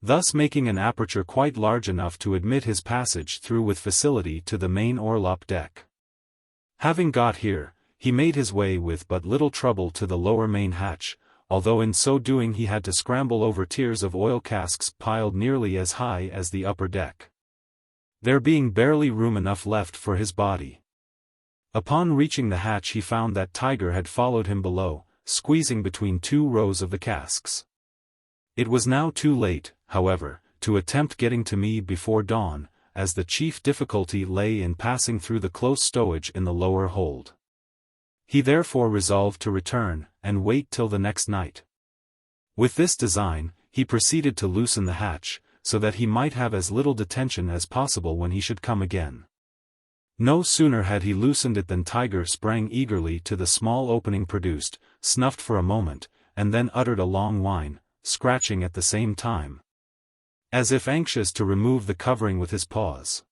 thus making an aperture quite large enough to admit his passage through with facility to the main orlop deck. Having got here, he made his way with but little trouble to the lower main hatch, although in so doing he had to scramble over tiers of oil casks piled nearly as high as the upper deck, there being barely room enough left for his body. Upon reaching the hatch he found that Tiger had followed him below, squeezing between two rows of the casks. It was now too late, however, to attempt getting to me before dawn, as the chief difficulty lay in passing through the close stowage in the lower hold. He therefore resolved to return, and wait till the next night. With this design, he proceeded to loosen the hatch, so that he might have as little detention as possible when he should come again. No sooner had he loosened it than Tiger sprang eagerly to the small opening produced, snuffed for a moment, and then uttered a long whine, scratching at the same time, as if anxious to remove the covering with his paws.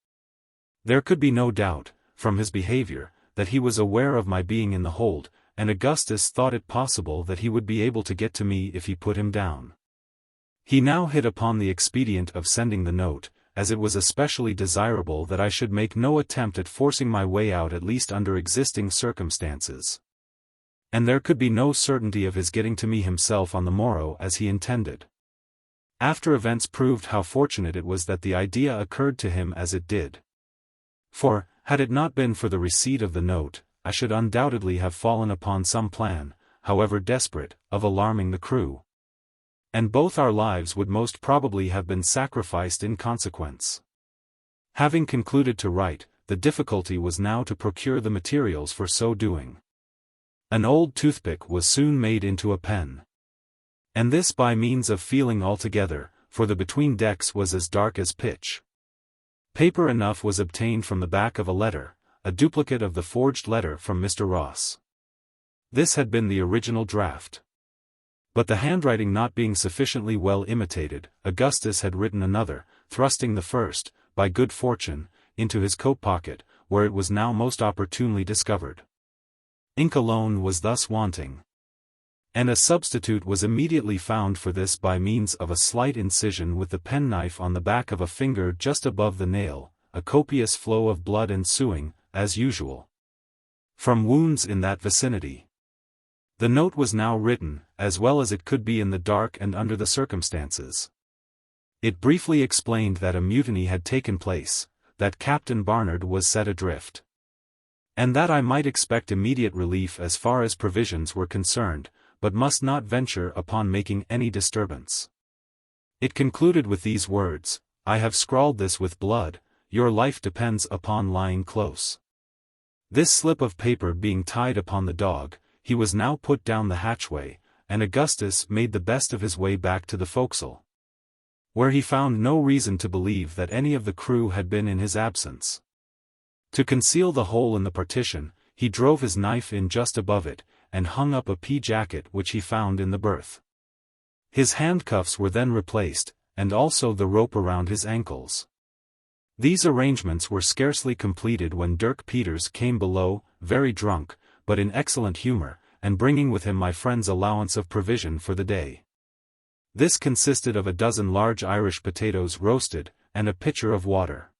There could be no doubt, from his behavior, that he was aware of my being in the hold, and Augustus thought it possible that he would be able to get to me if he put him down. He now hit upon the expedient of sending the note, as it was especially desirable that I should make no attempt at forcing my way out at least under existing circumstances, and there could be no certainty of his getting to me himself on the morrow as he intended. After events proved how fortunate it was that the idea occurred to him as it did. For, had it not been for the receipt of the note, I should undoubtedly have fallen upon some plan, however desperate, of alarming the crew, and both our lives would most probably have been sacrificed in consequence. Having concluded to write, the difficulty was now to procure the materials for so doing. An old toothpick was soon made into a pen, and this by means of feeling altogether, for the between decks was as dark as pitch. Paper enough was obtained from the back of a letter, a duplicate of the forged letter from Mr. Ross. This had been the original draft, But the handwriting not being sufficiently well imitated, Augustus had written another, thrusting the first, by good fortune, into his coat pocket, where it was now most opportunely discovered. Ink alone was thus wanting. And a substitute was immediately found for this by means of a slight incision with the penknife on the back of a finger just above the nail, a copious flow of blood ensuing, as usual, from wounds in that vicinity. The note was now written, as well as it could be in the dark and under the circumstances. It briefly explained that a mutiny had taken place, that Captain Barnard was set adrift, and that I might expect immediate relief as far as provisions were concerned, but must not venture upon making any disturbance. It concluded with these words: "I have scrawled this with blood, your life depends upon lying close." This slip of paper being tied upon the dog, he was now put down the hatchway, and Augustus made the best of his way back to the forecastle, where he found no reason to believe that any of the crew had been in his absence. To conceal the hole in the partition, he drove his knife in just above it, and hung up a pea jacket which he found in the berth. His handcuffs were then replaced, and also the rope around his ankles. These arrangements were scarcely completed when Dirk Peters came below, very drunk, but in excellent humor, and bringing with him my friend's allowance of provision for the day. This consisted of a dozen large Irish potatoes roasted, and a pitcher of water.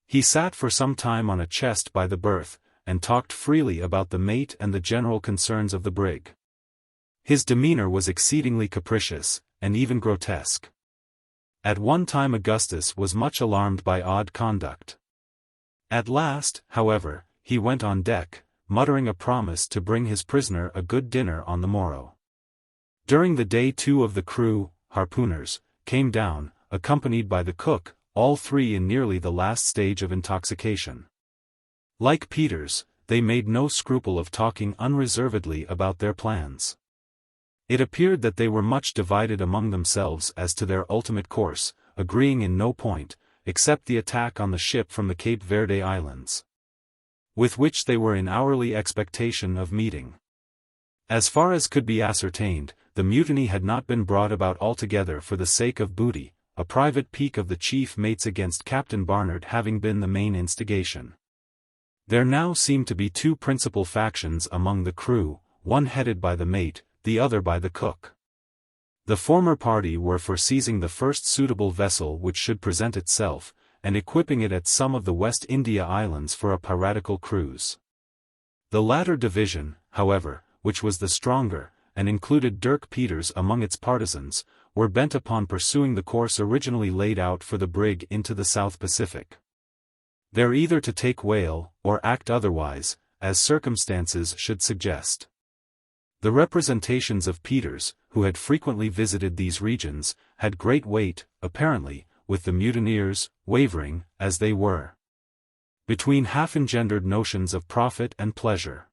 He sat for some time on a chest by the berth, and talked freely about the mate and the general concerns of the brig. His demeanor was exceedingly capricious, and even grotesque. At one time Augustus was much alarmed by odd conduct. At last, however, he went on deck, muttering a promise to bring his prisoner a good dinner on the morrow. During the day 2 of the crew, harpooners, came down, accompanied by the cook, all 3 in nearly the last stage of intoxication. Like Peters, they made no scruple of talking unreservedly about their plans. It appeared that they were much divided among themselves as to their ultimate course, agreeing in no point, except the attack on the ship from the Cape Verde Islands, with which they were in hourly expectation of meeting. As far as could be ascertained, the mutiny had not been brought about altogether for the sake of booty, a private pique of the chief mate's against Captain Barnard having been the main instigation. There now seemed to be 2 principal factions among the crew, one headed by the mate, the other by the cook. The former party were for seizing the first suitable vessel which should present itself, and equipping it at some of the West India Islands for a piratical cruise. The latter division, however, which was the stronger, and included Dirk Peters among its partisans, were bent upon pursuing the course originally laid out for the brig into the South Pacific. There either to take whale, or act otherwise, as circumstances should suggest. The representations of Peters, who had frequently visited these regions, had great weight, apparently, with the mutineers, wavering, as they were, between half-engendered notions of profit and pleasure.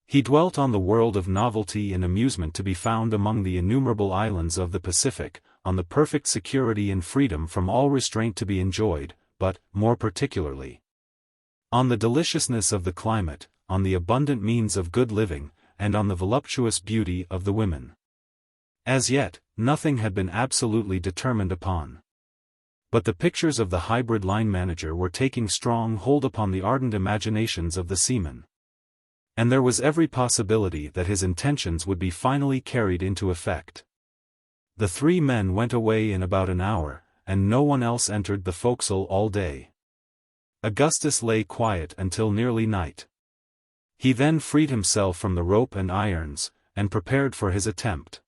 He dwelt on the world of novelty and amusement to be found among the innumerable islands of the Pacific, on the perfect security and freedom from all restraint to be enjoyed, but, more particularly, on the deliciousness of the climate, on the abundant means of good living, and on the voluptuous beauty of the women. As yet, nothing had been absolutely determined upon. But the pictures of the hybrid line manager were taking strong hold upon the ardent imaginations of the seamen. And there was every possibility that his intentions would be finally carried into effect. The 3 men went away in about an hour, and no one else entered the forecastle all day. Augustus lay quiet until nearly night. He then freed himself from the rope and irons, and prepared for his attempt.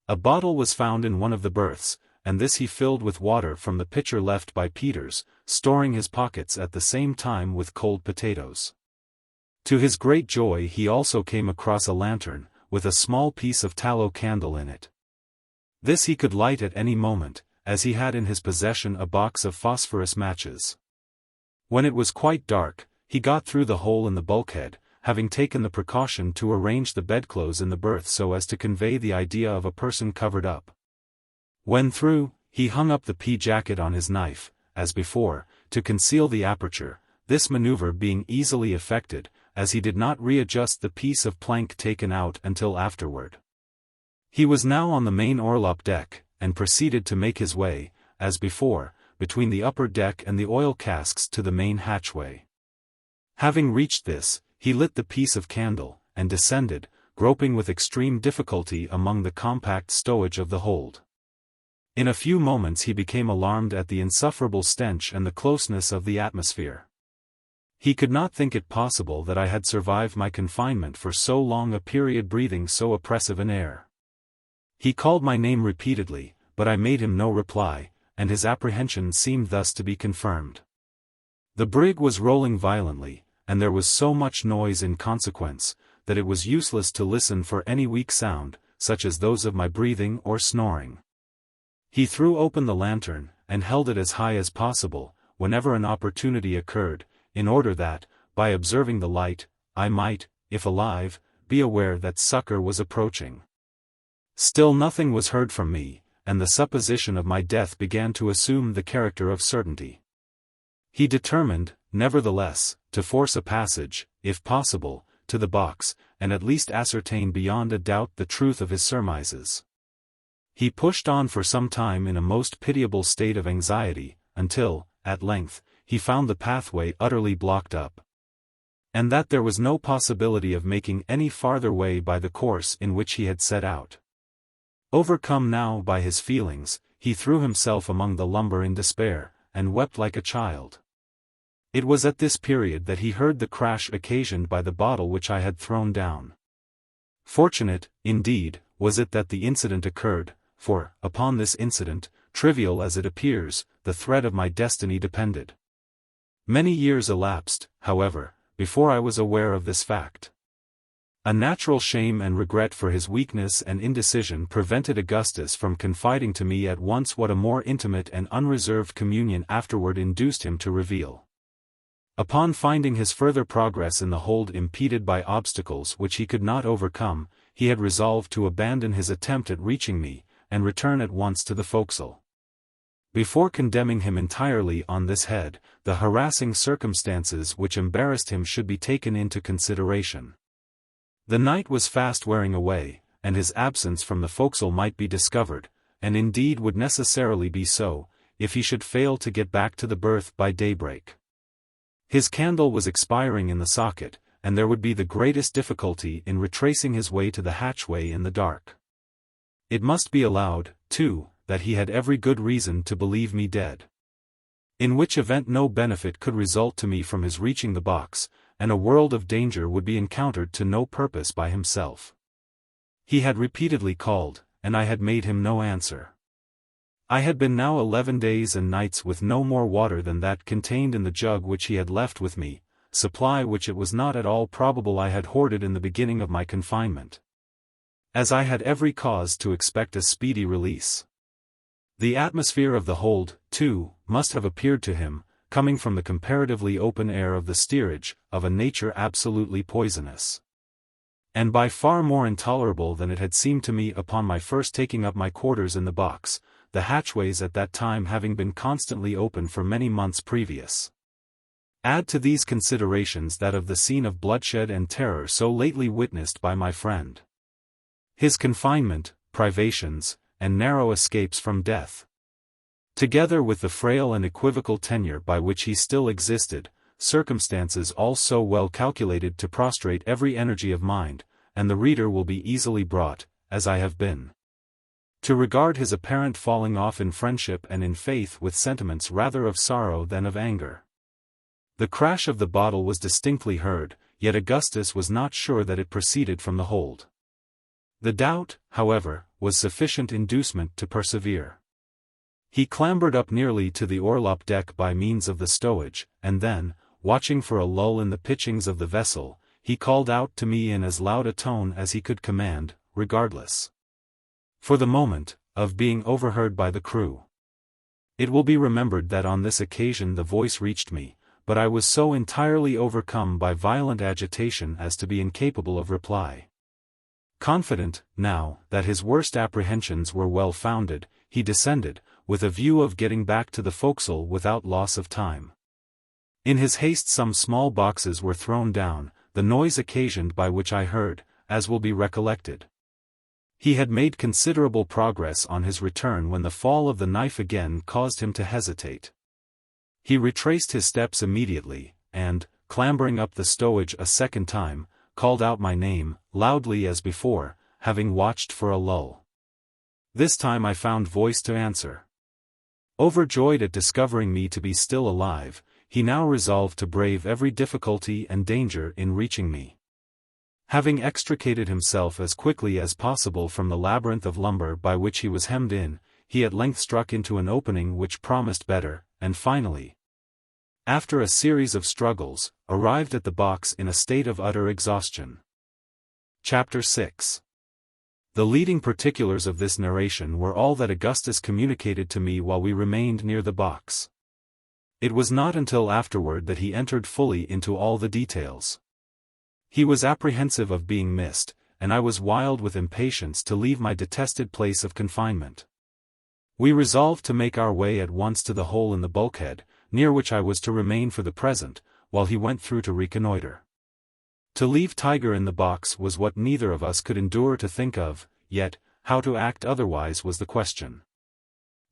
A bottle was found in one of the berths, and this he filled with water from the pitcher left by Peters, storing his pockets at the same time with cold potatoes. To his great joy he also came across a lantern, with a small piece of tallow candle in it. This he could light at any moment, as he had in his possession a box of phosphorus matches. When it was quite dark, he got through the hole in the bulkhead, having taken the precaution to arrange the bedclothes in the berth so as to convey the idea of a person covered up. When through, he hung up the pea jacket on his knife, as before, to conceal the aperture, this maneuver being easily effected, as he did not readjust the piece of plank taken out until afterward. He was now on the main orlop deck, and proceeded to make his way, as before, between the upper deck and the oil casks to the main hatchway. Having reached this, he lit the piece of candle, and descended, groping with extreme difficulty among the compact stowage of the hold. In a few moments he became alarmed at the insufferable stench and the closeness of the atmosphere. He could not think it possible that I had survived my confinement for so long a period breathing so oppressive an air. He called my name repeatedly, but I made him no reply, and his apprehension seemed thus to be confirmed. The brig was rolling violently, and there was so much noise in consequence, that it was useless to listen for any weak sound, such as those of my breathing or snoring. He threw open the lantern, and held it as high as possible, whenever an opportunity occurred, in order that, by observing the light, I might, if alive, be aware that succor was approaching. Still nothing was heard from me, and the supposition of my death began to assume the character of certainty. He determined, nevertheless, to force a passage, if possible, to the box, and at least ascertain beyond a doubt the truth of his surmises. He pushed on for some time in a most pitiable state of anxiety, until, at length, he found the pathway utterly blocked up, and that there was no possibility of making any farther way by the course in which he had set out. Overcome now by his feelings, he threw himself among the lumber in despair, and wept like a child. It was at this period that he heard the crash occasioned by the bottle which I had thrown down. Fortunate, indeed, was it that the incident occurred, for, upon this incident, trivial as it appears, the thread of my destiny depended. Many years elapsed, however, before I was aware of this fact. A natural shame and regret for his weakness and indecision prevented Augustus from confiding to me at once what a more intimate and unreserved communion afterward induced him to reveal. Upon finding his further progress in the hold impeded by obstacles which he could not overcome, he had resolved to abandon his attempt at reaching me, and return at once to the forecastle. Before condemning him entirely on this head, the harassing circumstances which embarrassed him should be taken into consideration. The night was fast wearing away, and his absence from the forecastle might be discovered, and indeed would necessarily be so, if he should fail to get back to the berth by daybreak. His candle was expiring in the socket, and there would be the greatest difficulty in retracing his way to the hatchway in the dark. It must be allowed, too, that he had every good reason to believe me dead. In which event no benefit could result to me from his reaching the box, and a world of danger would be encountered to no purpose by himself. He had repeatedly called, and I had made him no answer. I had been now 11 days and nights with no more water than that contained in the jug which he had left with me, supply which it was not at all probable I had hoarded in the beginning of my confinement. As I had every cause to expect a speedy release. The atmosphere of the hold, too, must have appeared to him, coming from the comparatively open air of the steerage, of a nature absolutely poisonous, and by far more intolerable than it had seemed to me upon my first taking up my quarters in the box, the hatchways at that time having been constantly open for many months previous. Add to these considerations that of the scene of bloodshed and terror so lately witnessed by my friend. His confinement, privations, and narrow escapes from death, together with the frail and equivocal tenure by which he still existed, circumstances all so well calculated to prostrate every energy of mind, and the reader will be easily brought, as I have been, to regard his apparent falling off in friendship and in faith with sentiments rather of sorrow than of anger. The crash of the bottle was distinctly heard, yet Augustus was not sure that it proceeded from the hold. The doubt, however, was sufficient inducement to persevere. He clambered up nearly to the orlop deck by means of the stowage, and then, watching for a lull in the pitchings of the vessel, he called out to me in as loud a tone as he could command, regardless, for the moment, of being overheard by the crew. It will be remembered that on this occasion the voice reached me, but I was so entirely overcome by violent agitation as to be incapable of reply. Confident, now, that his worst apprehensions were well founded, he descended, with a view of getting back to the forecastle without loss of time. In his haste some small boxes were thrown down, the noise occasioned by which I heard, as will be recollected. He had made considerable progress on his return when the fall of the knife again caused him to hesitate. He retraced his steps immediately, and, clambering up the stowage a second time, called out my name, loudly as before, having watched for a lull. This time I found voice to answer. Overjoyed at discovering me to be still alive, he now resolved to brave every difficulty and danger in reaching me. Having extricated himself as quickly as possible from the labyrinth of lumber by which he was hemmed in, he at length struck into an opening which promised better, and finally, after a series of struggles, arrived at the box in a state of utter exhaustion. Chapter 6. The leading particulars of this narration were all that Augustus communicated to me while we remained near the box. It was not until afterward that he entered fully into all the details. He was apprehensive of being missed, and I was wild with impatience to leave my detested place of confinement. We resolved to make our way at once to the hole in the bulkhead, near which I was to remain for the present, while he went through to reconnoiter. To leave Tiger in the box was what neither of us could endure to think of, yet, how to act otherwise was the question.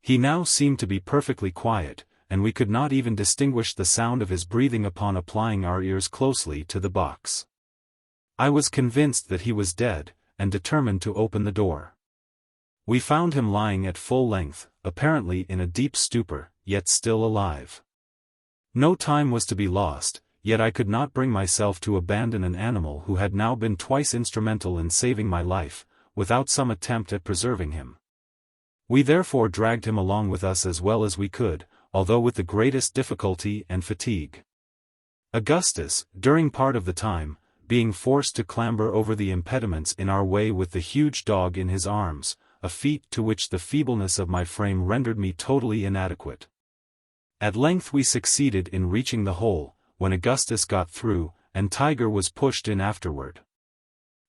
He now seemed to be perfectly quiet, and we could not even distinguish the sound of his breathing upon applying our ears closely to the box. I was convinced that he was dead, and determined to open the door. We found him lying at full length, apparently in a deep stupor, yet still alive. No time was to be lost, yet I could not bring myself to abandon an animal who had now been twice instrumental in saving my life, without some attempt at preserving him. We therefore dragged him along with us as well as we could, although with the greatest difficulty and fatigue. Augustus, during part of the time, being forced to clamber over the impediments in our way with the huge dog in his arms, a feat to which the feebleness of my frame rendered me totally inadequate. At length we succeeded in reaching the hole, when Augustus got through, and Tiger was pushed in afterward.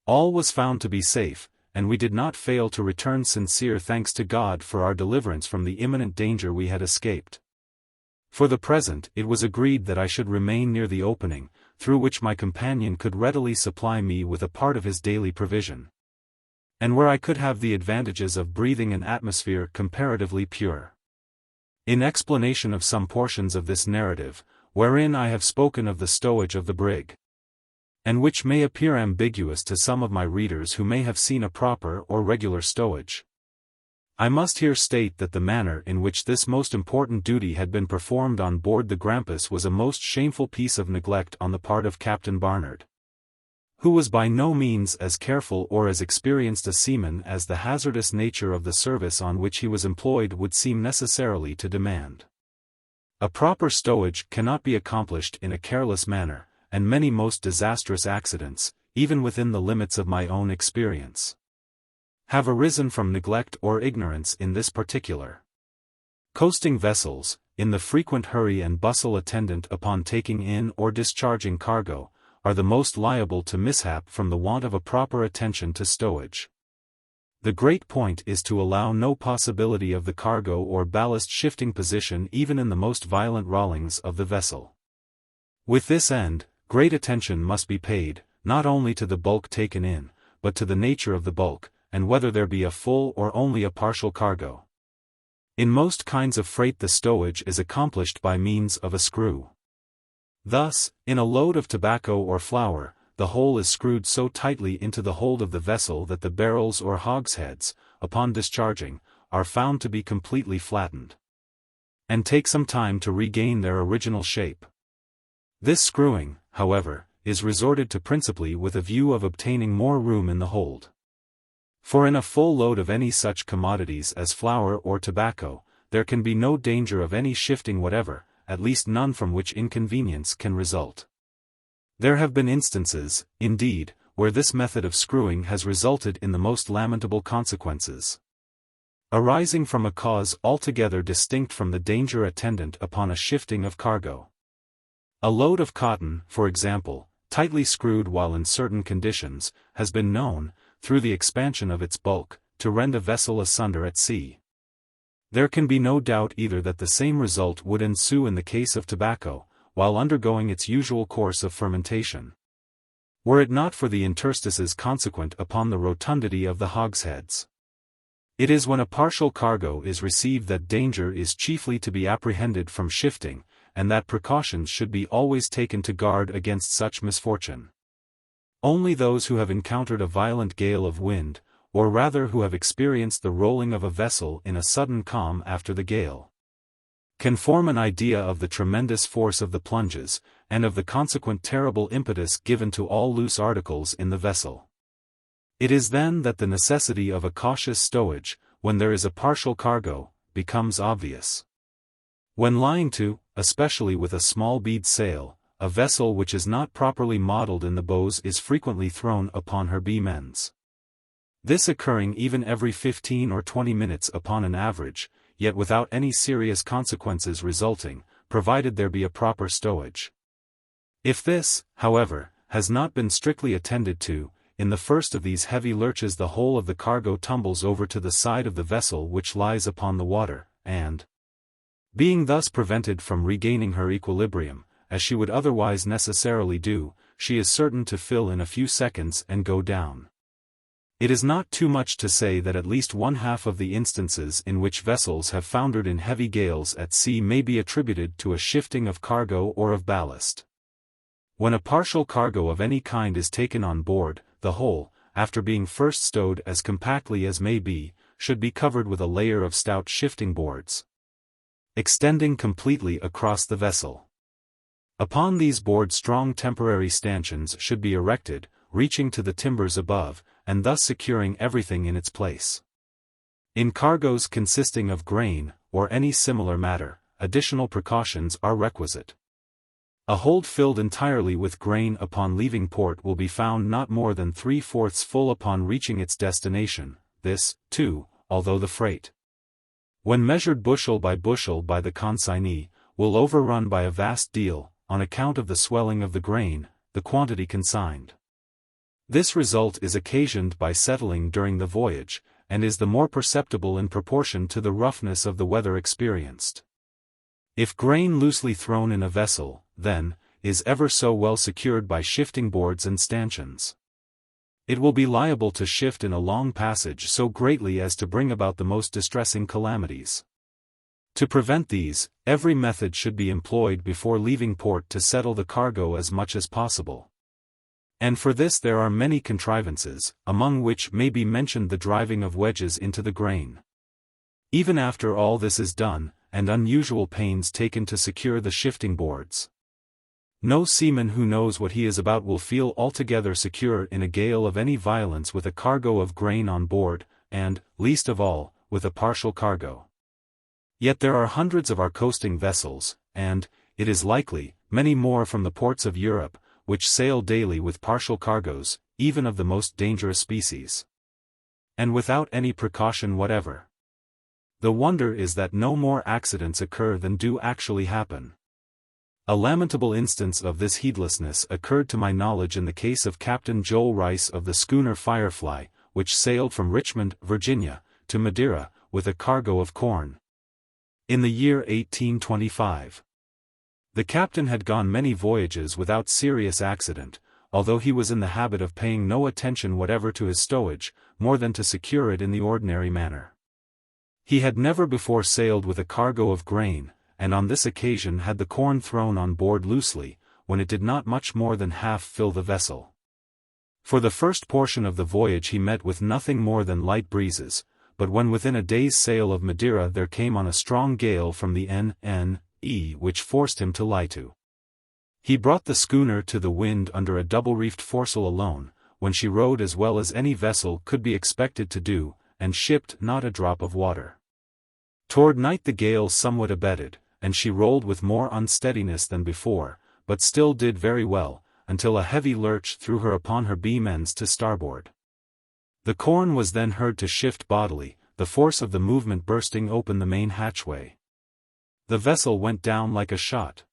All was found to be safe, and we did not fail to return sincere thanks to God for our deliverance from the imminent danger we had escaped. For the present it was agreed that I should remain near the opening, through which my companion could readily supply me with a part of his daily provision, and where I could have the advantages of breathing an atmosphere comparatively pure. In explanation of some portions of this narrative, wherein I have spoken of the stowage of the brig, and which may appear ambiguous to some of my readers who may have seen a proper or regular stowage, I must here state that the manner in which this most important duty had been performed on board the Grampus was a most shameful piece of neglect on the part of Captain Barnard, who was by no means as careful or as experienced a seaman as the hazardous nature of the service on which he was employed would seem necessarily to demand. A proper stowage cannot be accomplished in a careless manner, and many most disastrous accidents, even within the limits of my own experience, have arisen from neglect or ignorance in this particular. Coasting vessels, in the frequent hurry and bustle attendant upon taking in or discharging cargo, are the most liable to mishap from the want of a proper attention to stowage. The great point is to allow no possibility of the cargo or ballast shifting position even in the most violent rollings of the vessel. With this end, great attention must be paid, not only to the bulk taken in, but to the nature of the bulk, and whether there be a full or only a partial cargo. In most kinds of freight the stowage is accomplished by means of a screw. Thus, in a load of tobacco or flour, the whole is screwed so tightly into the hold of the vessel that the barrels or hogsheads, upon discharging, are found to be completely flattened, and take some time to regain their original shape. This screwing, however, is resorted to principally with a view of obtaining more room in the hold. For in a full load of any such commodities as flour or tobacco, there can be no danger of any shifting whatever, at least none from which inconvenience can result. There have been instances, indeed, where this method of screwing has resulted in the most lamentable consequences, arising from a cause altogether distinct from the danger attendant upon a shifting of cargo. A load of cotton, for example, tightly screwed while in certain conditions, has been known, through the expansion of its bulk, to rend a vessel asunder at sea. There can be no doubt either that the same result would ensue in the case of tobacco, while undergoing its usual course of fermentation. were it not for the interstices consequent upon the rotundity of the hogsheads. It is when a partial cargo is received that danger is chiefly to be apprehended from shifting, and that precautions should be always taken to guard against such misfortune. Only those who have encountered a violent gale of wind, or rather who have experienced the rolling of a vessel in a sudden calm after the gale, can form an idea of the tremendous force of the plunges, and of the consequent terrible impetus given to all loose articles in the vessel. It is then that the necessity of a cautious stowage, when there is a partial cargo, becomes obvious. When lying to, especially with a small bead sail, a vessel which is not properly modelled in the bows is frequently thrown upon her beam ends. This occurring even every 15 or 20 minutes upon an average, yet without any serious consequences resulting, provided there be a proper stowage. If this, however, has not been strictly attended to, in the first of these heavy lurches the whole of the cargo tumbles over to the side of the vessel which lies upon the water, and, being thus prevented from regaining her equilibrium, as she would otherwise necessarily do, she is certain to fill in a few seconds and go down. It is not too much to say that at least 1/2 of the instances in which vessels have foundered in heavy gales at sea may be attributed to a shifting of cargo or of ballast. When a partial cargo of any kind is taken on board, the whole, after being first stowed as compactly as may be, should be covered with a layer of stout shifting boards, extending completely across the vessel. Upon these boards strong temporary stanchions should be erected, reaching to the timbers above, and thus securing everything in its place. In cargoes consisting of grain, or any similar matter, additional precautions are requisite. A hold filled entirely with grain upon leaving port will be found not more than 3/4 full upon reaching its destination, this, too, although the freight, when measured bushel by the consignee, will overrun by a vast deal, on account of the swelling of the grain, the quantity consigned. This result is occasioned by settling during the voyage, and is the more perceptible in proportion to the roughness of the weather experienced. If grain loosely thrown in a vessel, then, is ever so well secured by shifting boards and stanchions, it will be liable to shift in a long passage so greatly as to bring about the most distressing calamities. To prevent these, every method should be employed before leaving port to settle the cargo as much as possible. And for this there are many contrivances, among which may be mentioned the driving of wedges into the grain. Even after all this is done, and unusual pains taken to secure the shifting boards, no seaman who knows what he is about will feel altogether secure in a gale of any violence with a cargo of grain on board, and, least of all, with a partial cargo. Yet there are hundreds of our coasting vessels, and, it is likely, many more from the ports of Europe, which sail daily with partial cargoes, even of the most dangerous species, and without any precaution whatever. The wonder is that no more accidents occur than do actually happen. A lamentable instance of this heedlessness occurred to my knowledge in the case of Captain Joel Rice of the schooner Firefly, which sailed from Richmond, Virginia, to Madeira, with a cargo of corn, in the year 1825. The captain had gone many voyages without serious accident, although he was in the habit of paying no attention whatever to his stowage, more than to secure it in the ordinary manner. He had never before sailed with a cargo of grain, and on this occasion had the corn thrown on board loosely, when it did not much more than half fill the vessel. For the first portion of the voyage he met with nothing more than light breezes, but when within a day's sail of Madeira there came on a strong gale from the N.N.E. which forced him to lie to. He brought the schooner to the wind under a double-reefed foresail alone, when she rode as well as any vessel could be expected to do, and shipped not a drop of water. Toward night the gale somewhat abated, and she rolled with more unsteadiness than before, but still did very well, until a heavy lurch threw her upon her beam ends to starboard. The corn was then heard to shift bodily, the force of the movement bursting open the main hatchway. The vessel went down like a shot.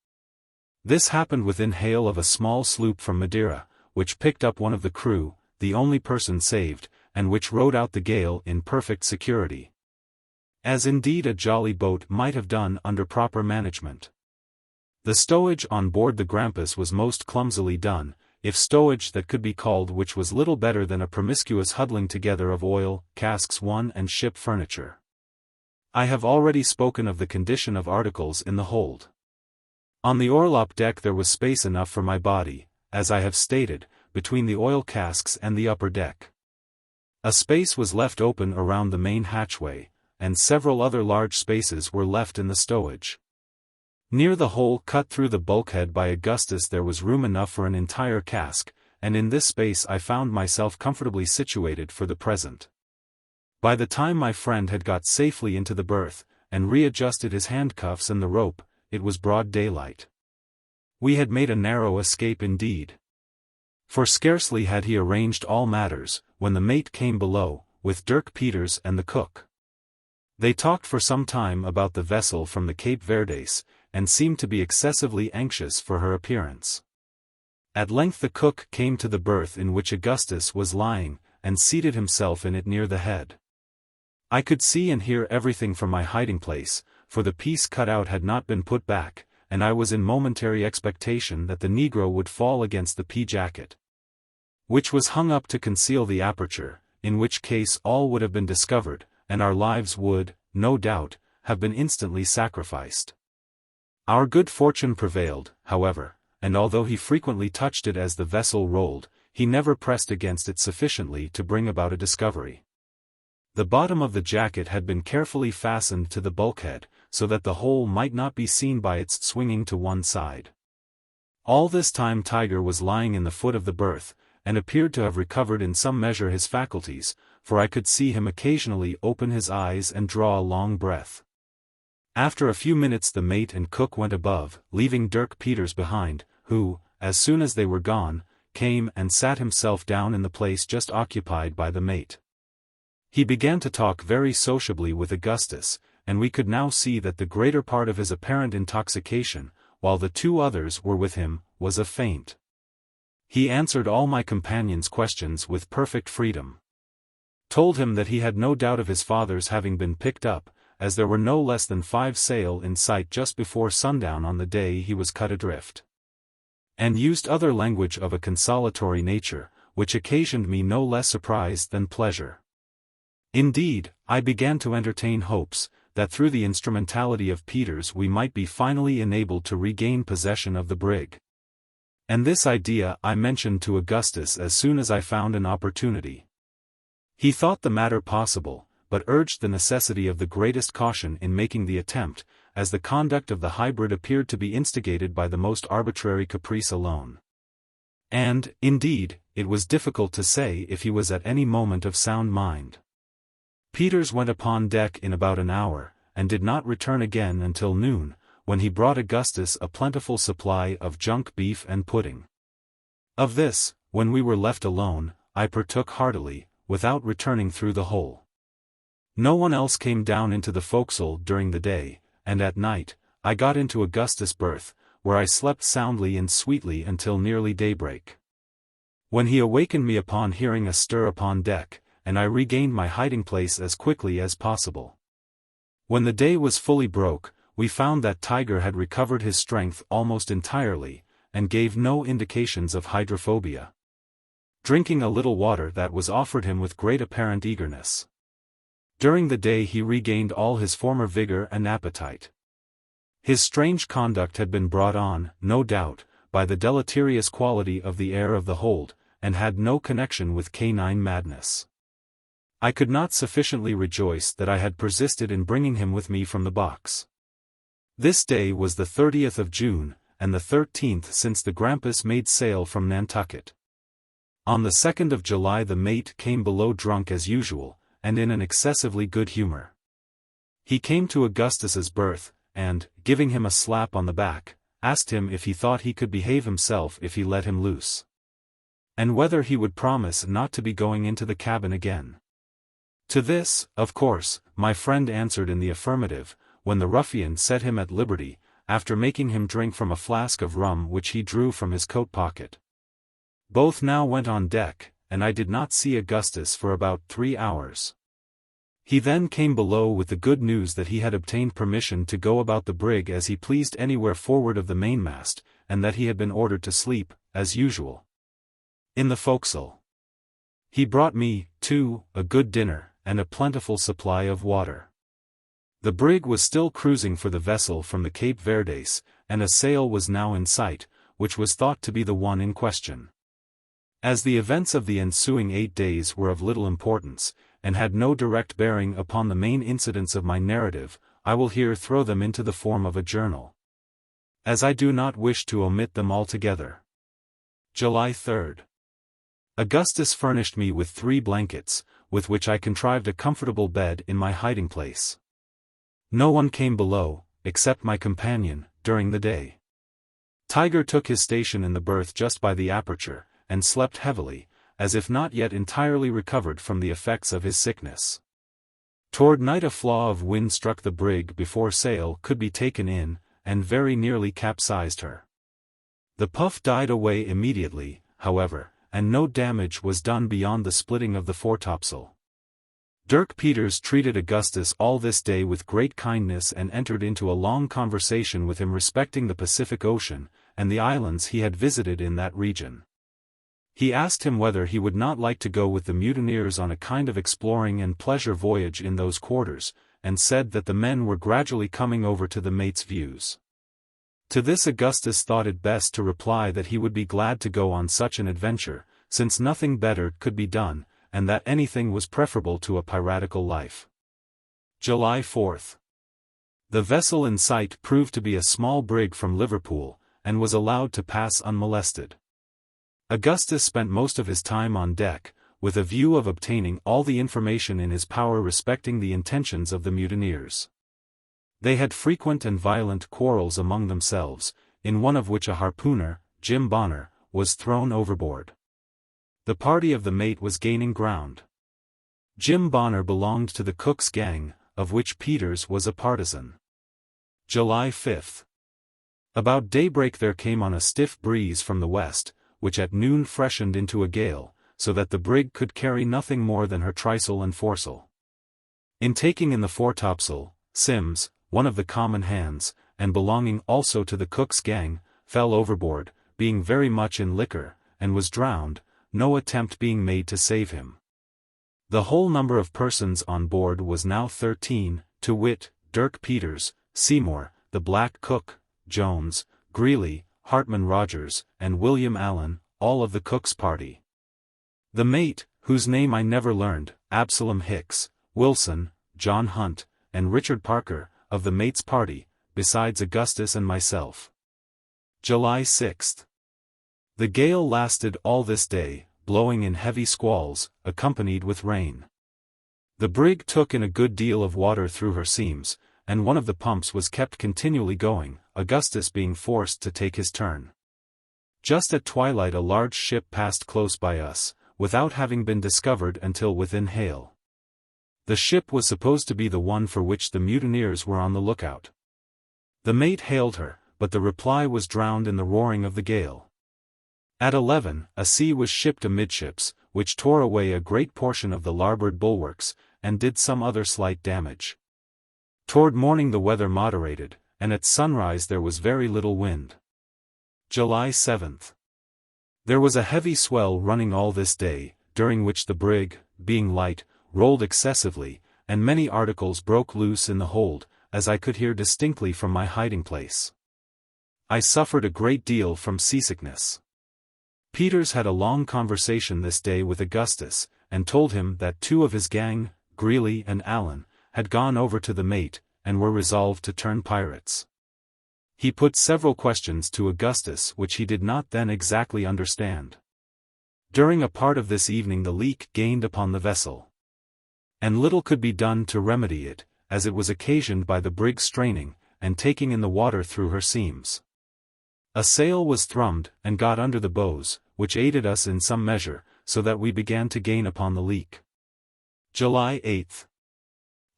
This happened within hail of a small sloop from Madeira, which picked up one of the crew, the only person saved, and which rode out the gale in perfect security, as indeed a jolly boat might have done under proper management. The stowage on board the Grampus was most clumsily done, if stowage that could be called, which was little better than a promiscuous huddling together of oil, casks and ship furniture. I have already spoken of the condition of articles in the hold. On the orlop deck there was space enough for my body, as I have stated, between the oil casks and the upper deck. A space was left open around the main hatchway, and several other large spaces were left in the stowage. Near the hole cut through the bulkhead by Augustus there was room enough for an entire cask, and in this space I found myself comfortably situated for the present. By the time my friend had got safely into the berth, and readjusted his handcuffs and the rope, it was broad daylight. We had made a narrow escape indeed. For scarcely had he arranged all matters, when the mate came below, with Dirk Peters and the cook. They talked for some time about the vessel from the Cape Verdes, and seemed to be excessively anxious for her appearance. At length the cook came to the berth in which Augustus was lying, and seated himself in it near the head. I could see and hear everything from my hiding place, for the piece cut out had not been put back, and I was in momentary expectation that the negro would fall against the pea-jacket, which was hung up to conceal the aperture, in which case all would have been discovered, and our lives would, no doubt, have been instantly sacrificed. Our good fortune prevailed, however, and although he frequently touched it as the vessel rolled, he never pressed against it sufficiently to bring about a discovery. The bottom of the jacket had been carefully fastened to the bulkhead, so that the hole might not be seen by its swinging to one side. All this time Tiger was lying in the foot of the berth, and appeared to have recovered in some measure his faculties, for I could see him occasionally open his eyes and draw a long breath. After a few minutes the mate and cook went above, leaving Dirk Peters behind, who, as soon as they were gone, came and sat himself down in the place just occupied by the mate. He began to talk very sociably with Augustus, and we could now see that the greater part of his apparent intoxication, while the two others were with him, was a feint. He answered all my companion's questions with perfect freedom. Told him that he had no doubt of his father's having been picked up, as there were no less than 5 sail in sight just before sundown on the day he was cut adrift. And used other language of a consolatory nature, which occasioned me no less surprise than pleasure. Indeed, I began to entertain hopes, that through the instrumentality of Peters we might be finally enabled to regain possession of the brig. And this idea I mentioned to Augustus as soon as I found an opportunity. He thought the matter possible, but urged the necessity of the greatest caution in making the attempt, as the conduct of the hybrid appeared to be instigated by the most arbitrary caprice alone. And, indeed, it was difficult to say if he was at any moment of sound mind. Peters went upon deck in about an hour, and did not return again until noon, when he brought Augustus a plentiful supply of junk beef and pudding. Of this, when we were left alone, I partook heartily, without returning through the hole. No one else came down into the forecastle during the day, and at night, I got into Augustus' berth, where I slept soundly and sweetly until nearly daybreak. When he awakened me upon hearing a stir upon deck, and I regained my hiding place as quickly as possible. When the day was fully broke, we found that Tiger had recovered his strength almost entirely, and gave no indications of hydrophobia. Drinking a little water that was offered him with great apparent eagerness. During the day he regained all his former vigor and appetite. His strange conduct had been brought on, no doubt, by the deleterious quality of the air of the hold, and had no connection with canine madness. I could not sufficiently rejoice that I had persisted in bringing him with me from the box. This day was the 30th of June, and the 13th since the Grampus made sail from Nantucket. On the 2nd of July the mate came below drunk as usual, and in an excessively good humor. He came to Augustus's berth, and, giving him a slap on the back, asked him if he thought he could behave himself if he let him loose, and whether he would promise not to be going into the cabin again. To this, of course, my friend answered in the affirmative, when the ruffian set him at liberty, after making him drink from a flask of rum which he drew from his coat pocket. Both now went on deck, and I did not see Augustus for about 3 hours. He then came below with the good news that he had obtained permission to go about the brig as he pleased anywhere forward of the mainmast, and that he had been ordered to sleep, as usual, In the forecastle. He brought me, too, a good dinner, and a plentiful supply of water. The brig was still cruising for the vessel from the Cape Verdes, and a sail was now in sight, which was thought to be the one in question. As the events of the ensuing 8 days were of little importance, and had no direct bearing upon the main incidents of my narrative, I will here throw them into the form of a journal, as I do not wish to omit them altogether. July 3rd. Augustus furnished me with 3 blankets, with which I contrived a comfortable bed in my hiding place. No one came below, except my companion, during the day. Tiger took his station in the berth just by the aperture, and slept heavily, as if not yet entirely recovered from the effects of his sickness. Toward night a flaw of wind struck the brig before sail could be taken in, and very nearly capsized her. The puff died away immediately, however, and no damage was done beyond the splitting of the foretopsail. Dirk Peters treated Augustus all this day with great kindness and entered into a long conversation with him respecting the Pacific Ocean, and the islands he had visited in that region. He asked him whether he would not like to go with the mutineers on a kind of exploring and pleasure voyage in those quarters, and said that the men were gradually coming over to the mate's views. To this Augustus thought it best to reply that he would be glad to go on such an adventure, since nothing better could be done, and that anything was preferable to a piratical life. July 4th. The vessel in sight proved to be a small brig from Liverpool, and was allowed to pass unmolested. Augustus spent most of his time on deck, with a view of obtaining all the information in his power respecting the intentions of the mutineers. They had frequent and violent quarrels among themselves, in one of which a harpooner, Jim Bonner, was thrown overboard. The party of the mate was gaining ground. Jim Bonner belonged to the cook's gang, of which Peters was a partisan. July 5th. About daybreak there came on a stiff breeze from the west, which at noon freshened into a gale, so that the brig could carry nothing more than her trysail and foresail. In taking in the foretopsail, Sims, one of the common hands, and belonging also to the cook's gang, fell overboard, being very much in liquor, and was drowned, no attempt being made to save him. The whole number of persons on board was now 13, to wit, Dirk Peters, Seymour, the black cook, Jones, Greeley, Hartman Rogers, and William Allen, all of the cook's party. The mate, whose name I never learned, Absalom Hicks, Wilson, John Hunt, and Richard Parker, of the mate's party, besides Augustus and myself. July 6th. The gale lasted all this day, blowing in heavy squalls, accompanied with rain. The brig took in a good deal of water through her seams, and one of the pumps was kept continually going, Augustus being forced to take his turn. Just at twilight a large ship passed close by us, without having been discovered until within hail. The ship was supposed to be the one for which the mutineers were on the lookout. The mate hailed her, but the reply was drowned in the roaring of the gale. At 11, a sea was shipped amidships, which tore away a great portion of the larboard bulwarks, and did some other slight damage. Toward morning the weather moderated, and at sunrise there was very little wind. July 7th. There was a heavy swell running all this day, during which the brig, being light, rolled excessively, and many articles broke loose in the hold, as I could hear distinctly from my hiding place. I suffered a great deal from seasickness. Peters had a long conversation this day with Augustus, and told him that 2 of his gang, Greeley and Allen, had gone over to the mate, and were resolved to turn pirates. He put several questions to Augustus which he did not then exactly understand. During a part of this evening the leak gained upon the vessel, and little could be done to remedy it, as it was occasioned by the brig straining, and taking in the water through her seams. A sail was thrummed, and got under the bows, which aided us in some measure, so that we began to gain upon the leak. July 8th.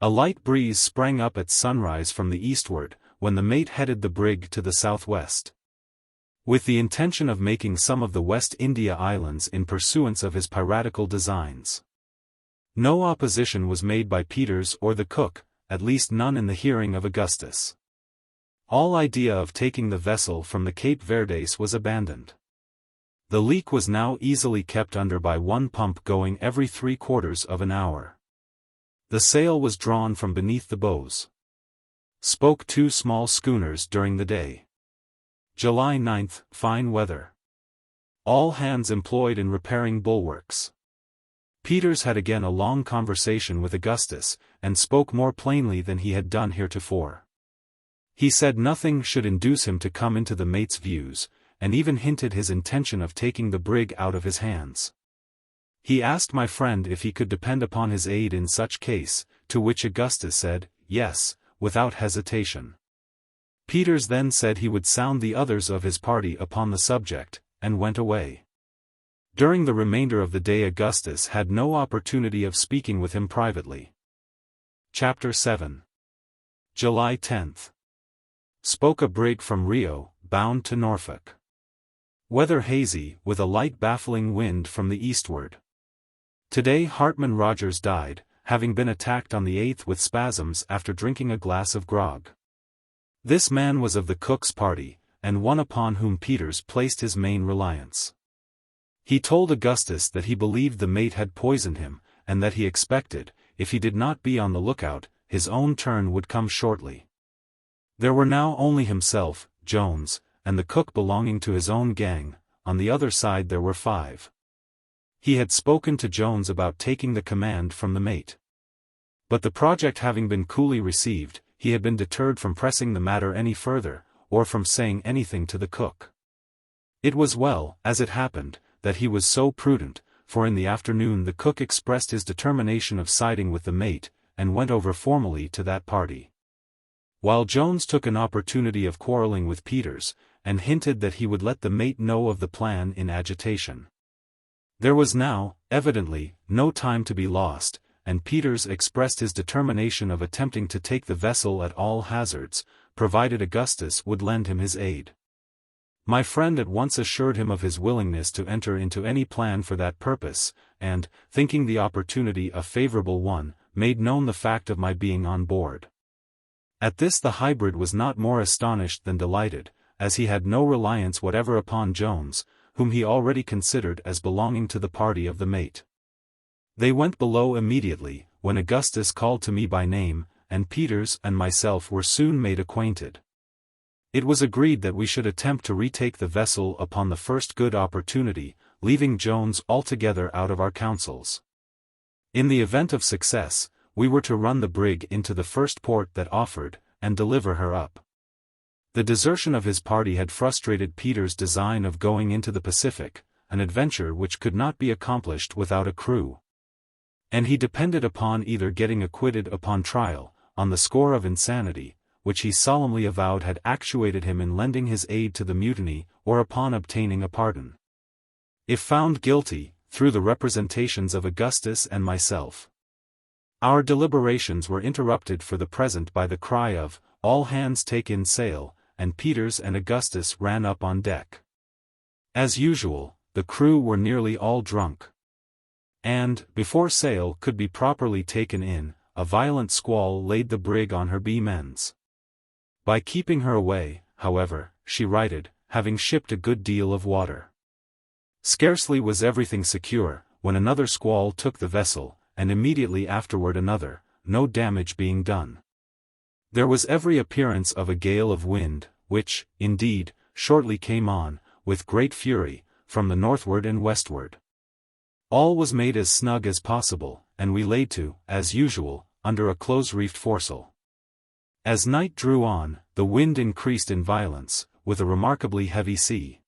A light breeze sprang up at sunrise from the eastward, when the mate headed the brig to the southwest, with the intention of making some of the West India Islands in pursuance of his piratical designs. No opposition was made by Peters or the cook, at least none in the hearing of Augustus. All idea of taking the vessel from the Cape Verdes was abandoned. The leak was now easily kept under by one pump going every 3/4 of an hour. The sail was drawn from beneath the bows. Spoke 2 small schooners during the day. July 9th, fine weather. All hands employed in repairing bulwarks. Peters had again a long conversation with Augustus, and spoke more plainly than he had done heretofore. He said nothing should induce him to come into the mate's views, and even hinted his intention of taking the brig out of his hands. He asked my friend if he could depend upon his aid in such case, to which Augustus said, yes, without hesitation. Peters then said he would sound the others of his party upon the subject, and went away. During the remainder of the day Augustus had no opportunity of speaking with him privately. Chapter 7. July 10th. Spoke a brig from Rio, bound to Norfolk. Weather hazy, with a light baffling wind from the eastward. Today Hartman Rogers died, having been attacked on the 8th with spasms after drinking a glass of grog. This man was of the cook's party, and one upon whom Peters placed his main reliance. He told Augustus that he believed the mate had poisoned him, and that he expected, if he did not be on the lookout, his own turn would come shortly. There were now only himself, Jones, and the cook belonging to his own gang. On the other side there were 5. He had spoken to Jones about taking the command from the mate. But the project having been coolly received, he had been deterred from pressing the matter any further, or from saying anything to the cook. It was well, as it happened, that he was so prudent, for in the afternoon the cook expressed his determination of siding with the mate, and went over formally to that party. While Jones took an opportunity of quarreling with Peters, and hinted that he would let the mate know of the plan in agitation. There was now, evidently, no time to be lost, and Peters expressed his determination of attempting to take the vessel at all hazards, provided Augustus would lend him his aid. My friend at once assured him of his willingness to enter into any plan for that purpose, and, thinking the opportunity a favorable one, made known the fact of my being on board. At this the hybrid was not more astonished than delighted, as he had no reliance whatever upon Jones, whom he already considered as belonging to the party of the mate. They went below immediately, when Augustus called to me by name, and Peters and myself were soon made acquainted. It was agreed that we should attempt to retake the vessel upon the first good opportunity, leaving Jones altogether out of our counsels. In the event of success, we were to run the brig into the first port that offered, and deliver her up. The desertion of his party had frustrated Peters' design of going into the Pacific, an adventure which could not be accomplished without a crew. And he depended upon either getting acquitted upon trial, on the score of insanity, which he solemnly avowed had actuated him in lending his aid to the mutiny, or upon obtaining a pardon. If found guilty, through the representations of Augustus and myself. Our deliberations were interrupted for the present by the cry of, "All hands take in sail," and Peters and Augustus ran up on deck. As usual, the crew were nearly all drunk. And, before sail could be properly taken in, a violent squall laid the brig on her beam ends. By keeping her away, however, she righted, having shipped a good deal of water. Scarcely was everything secure, when another squall took the vessel, and immediately afterward another, no damage being done. There was every appearance of a gale of wind, which, indeed, shortly came on, with great fury, from the northward and westward. All was made as snug as possible, and we lay to, as usual, under a close-reefed foresail. As night drew on, the wind increased in violence, with a remarkably heavy sea.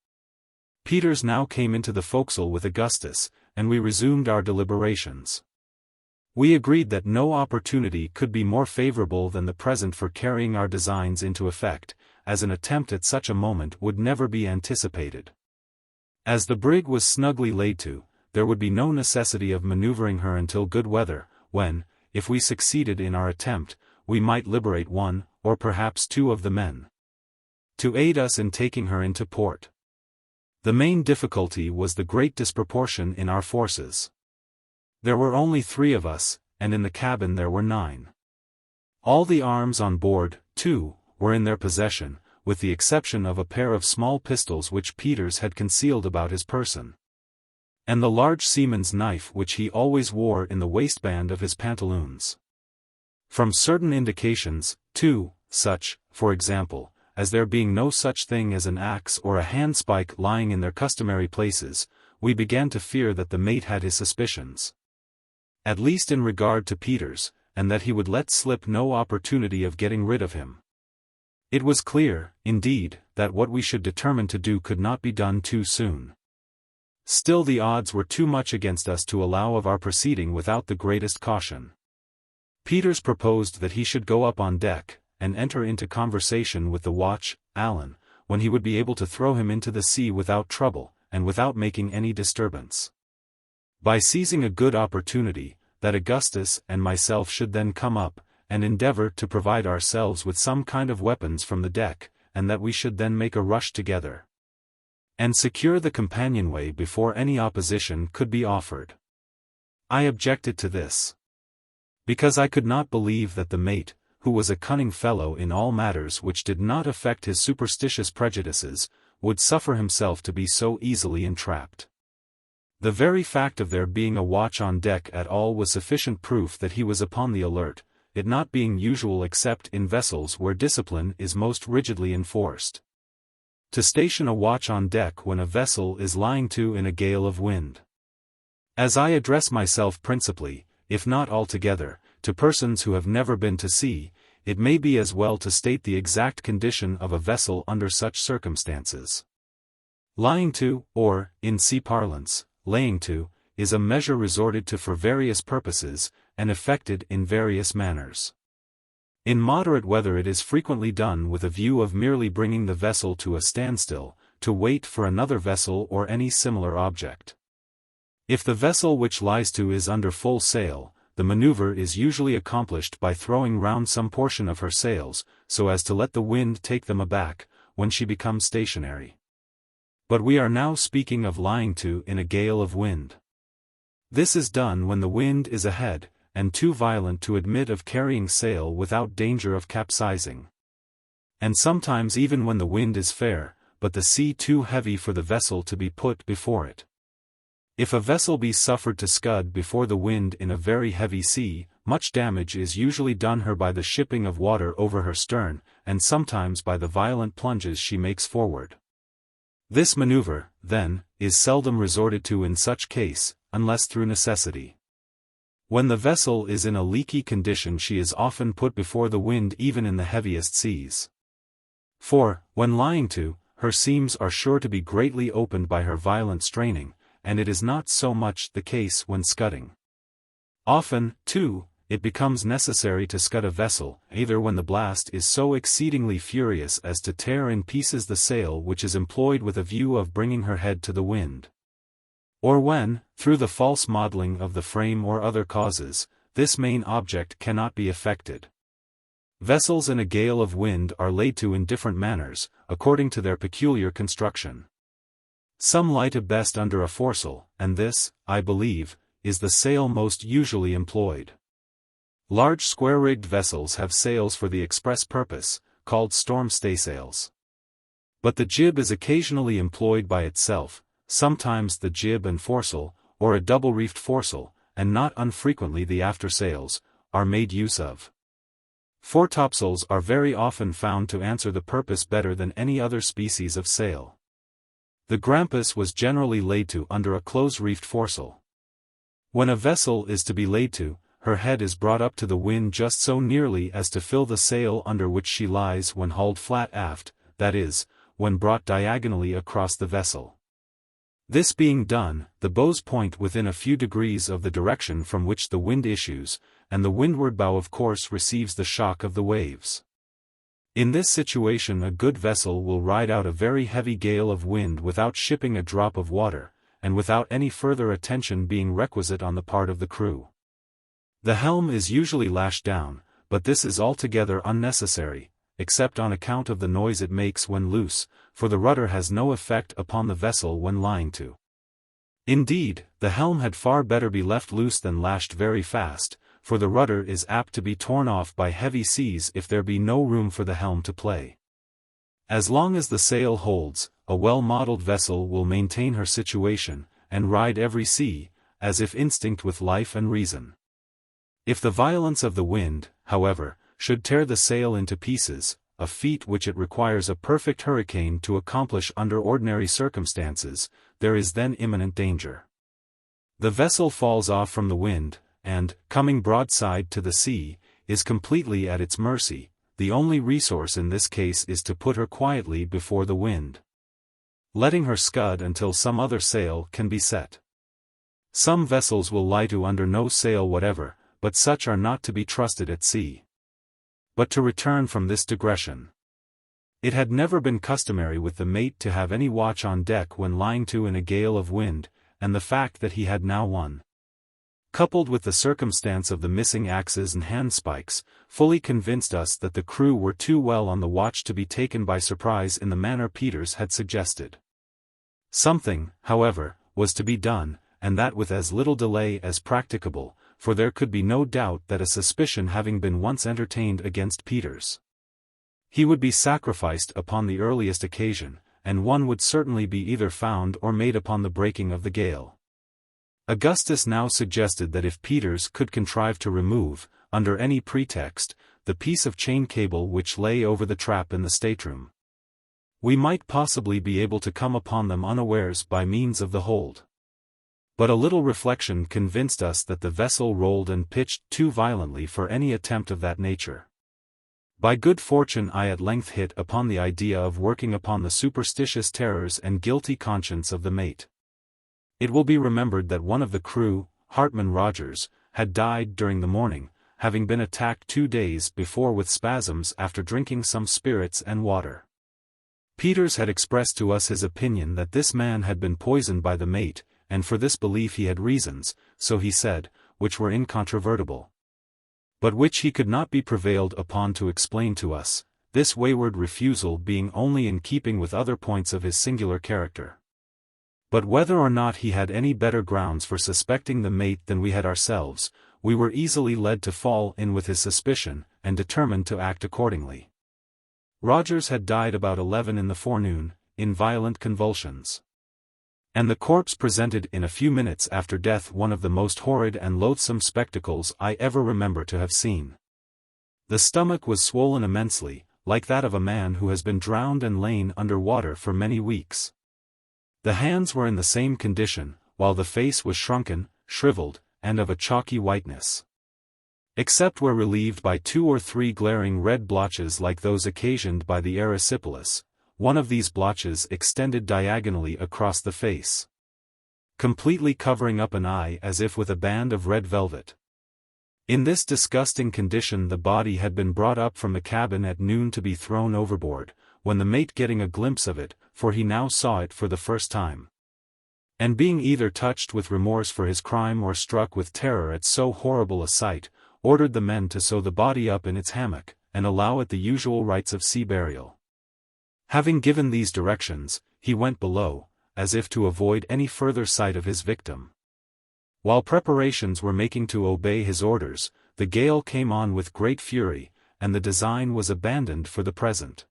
Peters now came into the forecastle with Augustus, and we resumed our deliberations. We agreed that no opportunity could be more favorable than the present for carrying our designs into effect, as an attempt at such a moment would never be anticipated. As the brig was snugly laid to, there would be no necessity of maneuvering her until good weather, when, if we succeeded in our attempt, we might liberate 1, or perhaps 2 of the men, to aid us in taking her into port. The main difficulty was the great disproportion in our forces. There were only 3 of us, and in the cabin there were 9. All the arms on board, too, were in their possession, with the exception of a pair of small pistols which Peters had concealed about his person, and the large seaman's knife which he always wore in the waistband of his pantaloons. From certain indications, too, such, for example, as there being no such thing as an axe or a handspike lying in their customary places, we began to fear that the mate had his suspicions, at least in regard to Peters, and that he would let slip no opportunity of getting rid of him. It was clear, indeed, that what we should determine to do could not be done too soon. Still the odds were too much against us to allow of our proceeding without the greatest caution. Peters proposed that he should go up on deck, and enter into conversation with the watch, Allan, when he would be able to throw him into the sea without trouble, and without making any disturbance. By seizing a good opportunity, that Augustus and myself should then come up, and endeavor to provide ourselves with some kind of weapons from the deck, and that we should then make a rush together, and secure the companionway before any opposition could be offered. I objected to this, because I could not believe that the mate, who was a cunning fellow in all matters which did not affect his superstitious prejudices, would suffer himself to be so easily entrapped. The very fact of there being a watch on deck at all was sufficient proof that he was upon the alert, it not being usual except in vessels where discipline is most rigidly enforced, to station a watch on deck when a vessel is lying to in a gale of wind. As I address myself principally, if not altogether, to persons who have never been to sea, it may be as well to state the exact condition of a vessel under such circumstances. Lying to, or, in sea parlance, laying to, is a measure resorted to for various purposes, and effected in various manners. In moderate weather it is frequently done with a view of merely bringing the vessel to a standstill, to wait for another vessel or any similar object. If the vessel which lies to is under full sail, the maneuver is usually accomplished by throwing round some portion of her sails, so as to let the wind take them aback, when she becomes stationary. But we are now speaking of lying to in a gale of wind. This is done when the wind is ahead, and too violent to admit of carrying sail without danger of capsizing. And sometimes even when the wind is fair, but the sea too heavy for the vessel to be put before it. If a vessel be suffered to scud before the wind in a very heavy sea, much damage is usually done her by the shipping of water over her stern, and sometimes by the violent plunges she makes forward. This maneuver, then, is seldom resorted to in such case, unless through necessity. When the vessel is in a leaky condition she is often put before the wind even in the heaviest seas. For, when lying to, her seams are sure to be greatly opened by her violent straining, and it is not so much the case when scudding. Often, too, it becomes necessary to scud a vessel, either when the blast is so exceedingly furious as to tear in pieces the sail which is employed with a view of bringing her head to the wind, or when, through the false modeling of the frame or other causes, this main object cannot be effected. Vessels in a gale of wind are laid to in different manners, according to their peculiar construction. Some lie to best under a foresail, and this, I believe, is the sail most usually employed. Large square-rigged vessels have sails for the express purpose, called storm staysails. But the jib is occasionally employed by itself, sometimes the jib and foresail, or a double-reefed foresail, and not unfrequently the aftersails, are made use of. Foretopsails are very often found to answer the purpose better than any other species of sail. The Grampus was generally laid to under a close-reefed foresail. When a vessel is to be laid to, her head is brought up to the wind just so nearly as to fill the sail under which she lies when hauled flat aft, that is, when brought diagonally across the vessel. This being done, the bows point within a few degrees of the direction from which the wind issues, and the windward bow of course receives the shock of the waves. In this situation a good vessel will ride out a very heavy gale of wind without shipping a drop of water, and without any further attention being requisite on the part of the crew. The helm is usually lashed down, but this is altogether unnecessary, except on account of the noise it makes when loose, for the rudder has no effect upon the vessel when lying to. Indeed, the helm had far better be left loose than lashed very fast, for the rudder is apt to be torn off by heavy seas if there be no room for the helm to play. As long as the sail holds, a well-modeled vessel will maintain her situation, and ride every sea, as if instinct with life and reason. If the violence of the wind, however, should tear the sail into pieces, a feat which it requires a perfect hurricane to accomplish under ordinary circumstances, there is then imminent danger. The vessel falls off from the wind, and, coming broadside to the sea, is completely at its mercy. The only resource in this case is to put her quietly before the wind, letting her scud until some other sail can be set. Some vessels will lie to under no sail whatever, but such are not to be trusted at sea. But to return from this digression. It had never been customary with the mate to have any watch on deck when lying to in a gale of wind, and the fact that he had now one, coupled with the circumstance of the missing axes and handspikes, fully convinced us that the crew were too well on the watch to be taken by surprise in the manner Peters had suggested. Something, however, was to be done, and that with as little delay as practicable, for there could be no doubt that a suspicion having been once entertained against Peters, he would be sacrificed upon the earliest occasion, and one would certainly be either found or made upon the breaking of the gale. Augustus now suggested that if Peters could contrive to remove, under any pretext, the piece of chain cable which lay over the trap in the stateroom, we might possibly be able to come upon them unawares by means of the hold. But a little reflection convinced us that the vessel rolled and pitched too violently for any attempt of that nature. By good fortune I at length hit upon the idea of working upon the superstitious terrors and guilty conscience of the mate. It will be remembered that one of the crew, Hartman Rogers, had died during the morning, having been attacked 2 days before with spasms after drinking some spirits and water. Peters had expressed to us his opinion that this man had been poisoned by the mate, and for this belief he had reasons, so he said, which were incontrovertible, but which he could not be prevailed upon to explain to us, this wayward refusal being only in keeping with other points of his singular character. But whether or not he had any better grounds for suspecting the mate than we had ourselves, we were easily led to fall in with his suspicion, and determined to act accordingly. Rogers had died about 11 in the forenoon, in violent convulsions, and the corpse presented in a few minutes after death one of the most horrid and loathsome spectacles I ever remember to have seen. The stomach was swollen immensely, like that of a man who has been drowned and lain under water for many weeks. The hands were in the same condition, while the face was shrunken, shriveled, and of a chalky whiteness, except where relieved by 2 or 3 glaring red blotches like those occasioned by the erysipelas. One of these blotches extended diagonally across the face, completely covering up an eye as if with a band of red velvet. In this disgusting condition the body had been brought up from the cabin at noon to be thrown overboard, when the mate getting a glimpse of it, for he now saw it for the first time, and being either touched with remorse for his crime or struck with terror at so horrible a sight, ordered the men to sew the body up in its hammock, and allow it the usual rites of sea burial. Having given these directions, he went below, as if to avoid any further sight of his victim. While preparations were making to obey his orders, the gale came on with great fury, and the design was abandoned for the present.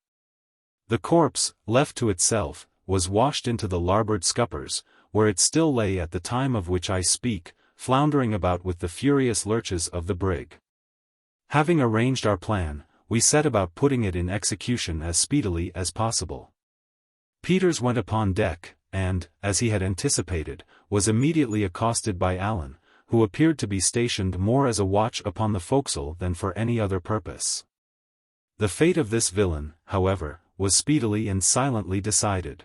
The corpse, left to itself, was washed into the larboard scuppers, where it still lay at the time of which I speak, floundering about with the furious lurches of the brig. Having arranged our plan, we set about putting it in execution as speedily as possible. Peters went upon deck, and, as he had anticipated, was immediately accosted by Allan, who appeared to be stationed more as a watch upon the forecastle than for any other purpose. The fate of this villain, however, was speedily and silently decided.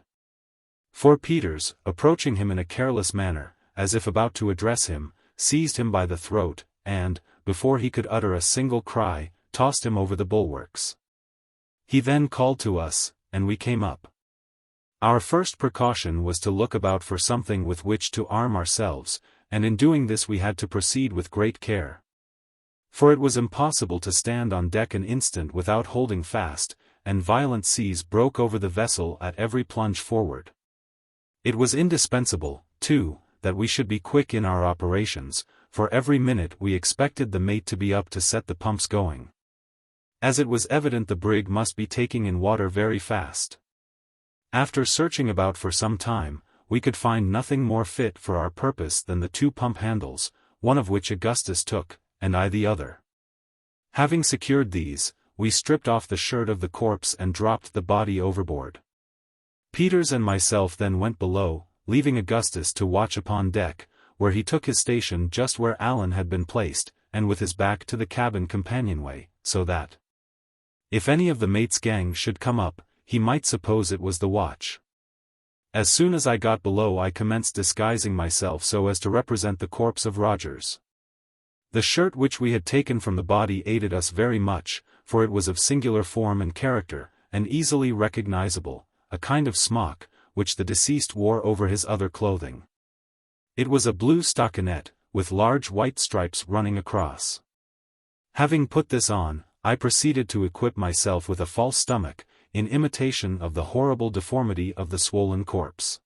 For Peters, approaching him in a careless manner, as if about to address him, seized him by the throat, and, before he could utter a single cry, tossed him over the bulwarks. He then called to us, and we came up. Our first precaution was to look about for something with which to arm ourselves, and in doing this we had to proceed with great care. For it was impossible to stand on deck an instant without holding fast, and violent seas broke over the vessel at every plunge forward. It was indispensable, too, that we should be quick in our operations, for every minute we expected the mate to be up to set the pumps going. as it was evident the brig must be taking in water very fast. After searching about for some time, we could find nothing more fit for our purpose than the 2 pump handles, one of which Augustus took, and I the other. Having secured these, we stripped off the shirt of the corpse and dropped the body overboard. Peters and myself then went below, leaving Augustus to watch upon deck, where he took his station just where Allan had been placed, and with his back to the cabin companionway, so that, if any of the mate's gang should come up, he might suppose it was the watch. As soon as I got below I commenced disguising myself so as to represent the corpse of Rogers. The shirt which we had taken from the body aided us very much, for it was of singular form and character, and easily recognizable, a kind of smock, which the deceased wore over his other clothing. It was a blue stockinette, with large white stripes running across. Having put this on, I proceeded to equip myself with a false stomach, in imitation of the horrible deformity of the swollen corpse.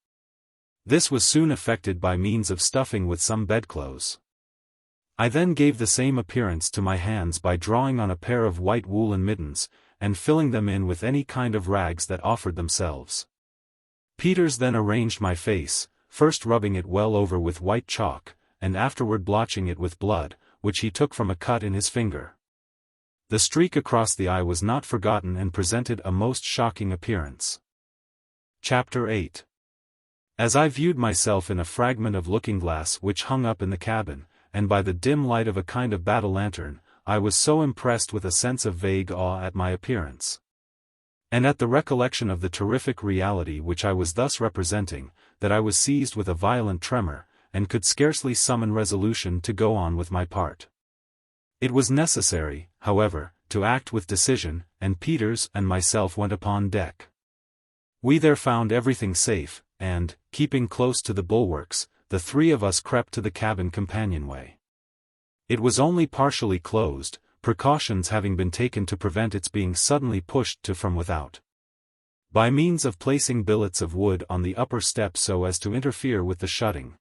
This was soon effected by means of stuffing with some bedclothes. I then gave the same appearance to my hands by drawing on a pair of white woolen mittens, and filling them in with any kind of rags that offered themselves. Peters then arranged my face, first rubbing it well over with white chalk, and afterward blotching it with blood, which he took from a cut in his finger. The streak across the eye was not forgotten and presented a most shocking appearance. Chapter 8. As I viewed myself in a fragment of looking-glass which hung up in the cabin, and by the dim light of a kind of battle lantern, I was so impressed with a sense of vague awe at my appearance, and at the recollection of the terrific reality which I was thus representing, that I was seized with a violent tremor, and could scarcely summon resolution to go on with my part. It was necessary, however, to act with decision, and Peters and myself went upon deck. We there found everything safe, and, keeping close to the bulwarks, the 3 of us crept to the cabin companionway. It was only partially closed, precautions having been taken to prevent its being suddenly pushed to from without. By means of placing billets of wood on the upper step so as to interfere with the shutting,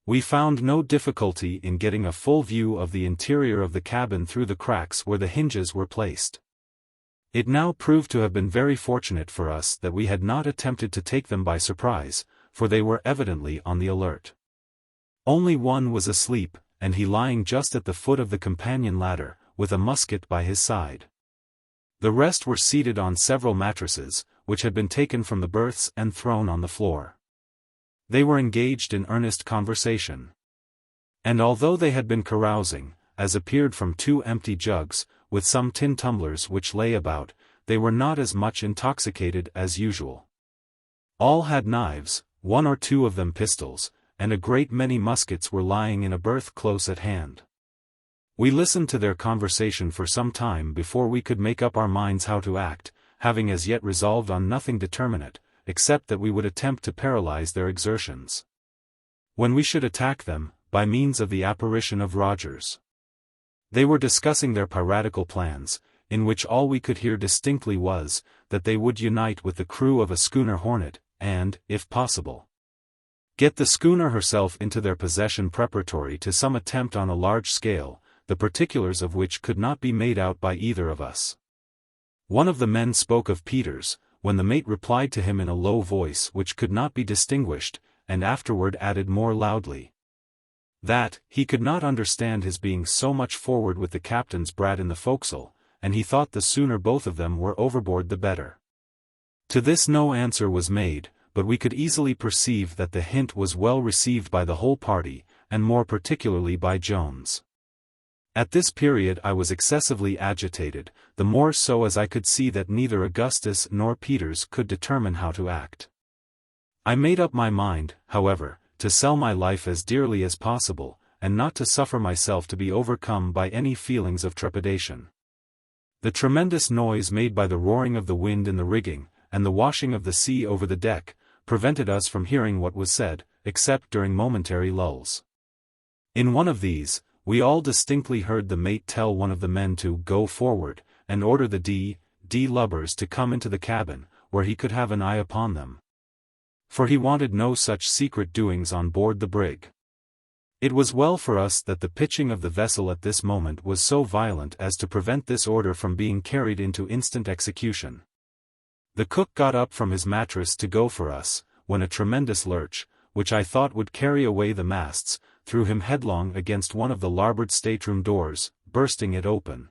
we found no difficulty in getting a full view of the interior of the cabin through the cracks where the hinges were placed. It now proved to have been very fortunate for us that we had not attempted to take them by surprise, for they were evidently on the alert. Only one was asleep, and he lying just at the foot of the companion ladder, with a musket by his side. The rest were seated on several mattresses, which had been taken from the berths and thrown on the floor. They were engaged in earnest conversation. And although they had been carousing, as appeared from 2 empty jugs, with some tin tumblers which lay about, they were not as much intoxicated as usual. All had knives, 1 or 2 of them pistols, and a great many muskets were lying in a berth close at hand. We listened to their conversation for some time before we could make up our minds how to act, having as yet resolved on nothing determinate, except that we would attempt to paralyze their exertions, when we should attack them, by means of the apparition of Rogers. They were discussing their piratical plans, in which all we could hear distinctly was, that they would unite with the crew of a schooner Hornet, and, if possible, get the schooner herself into their possession preparatory to some attempt on a large scale, the particulars of which could not be made out by either of us. One of the men spoke of Peters, when the mate replied to him in a low voice which could not be distinguished, and afterward added more loudly, that he could not understand his being so much forward with the captain's brat in the forecastle, and he thought the sooner both of them were overboard the better. To this no answer was made, but we could easily perceive that the hint was well received by the whole party, and more particularly by Jones. At this period I was excessively agitated, the more so as I could see that neither Augustus nor Peters could determine how to act. I made up my mind, however, to sell my life as dearly as possible, and not to suffer myself to be overcome by any feelings of trepidation. The tremendous noise made by the roaring of the wind in the rigging, and the washing of the sea over the deck, prevented us from hearing what was said, except during momentary lulls. In one of these, we all distinctly heard the mate tell one of the men to go forward, and order the D lubbers to come into the cabin, where he could have an eye upon them. For he wanted no such secret doings on board the brig. It was well for us that the pitching of the vessel at this moment was so violent as to prevent this order from being carried into instant execution. The cook got up from his mattress to go for us, when a tremendous lurch, which I thought would carry away the masts, threw him headlong against one of the larboard stateroom doors, bursting it open,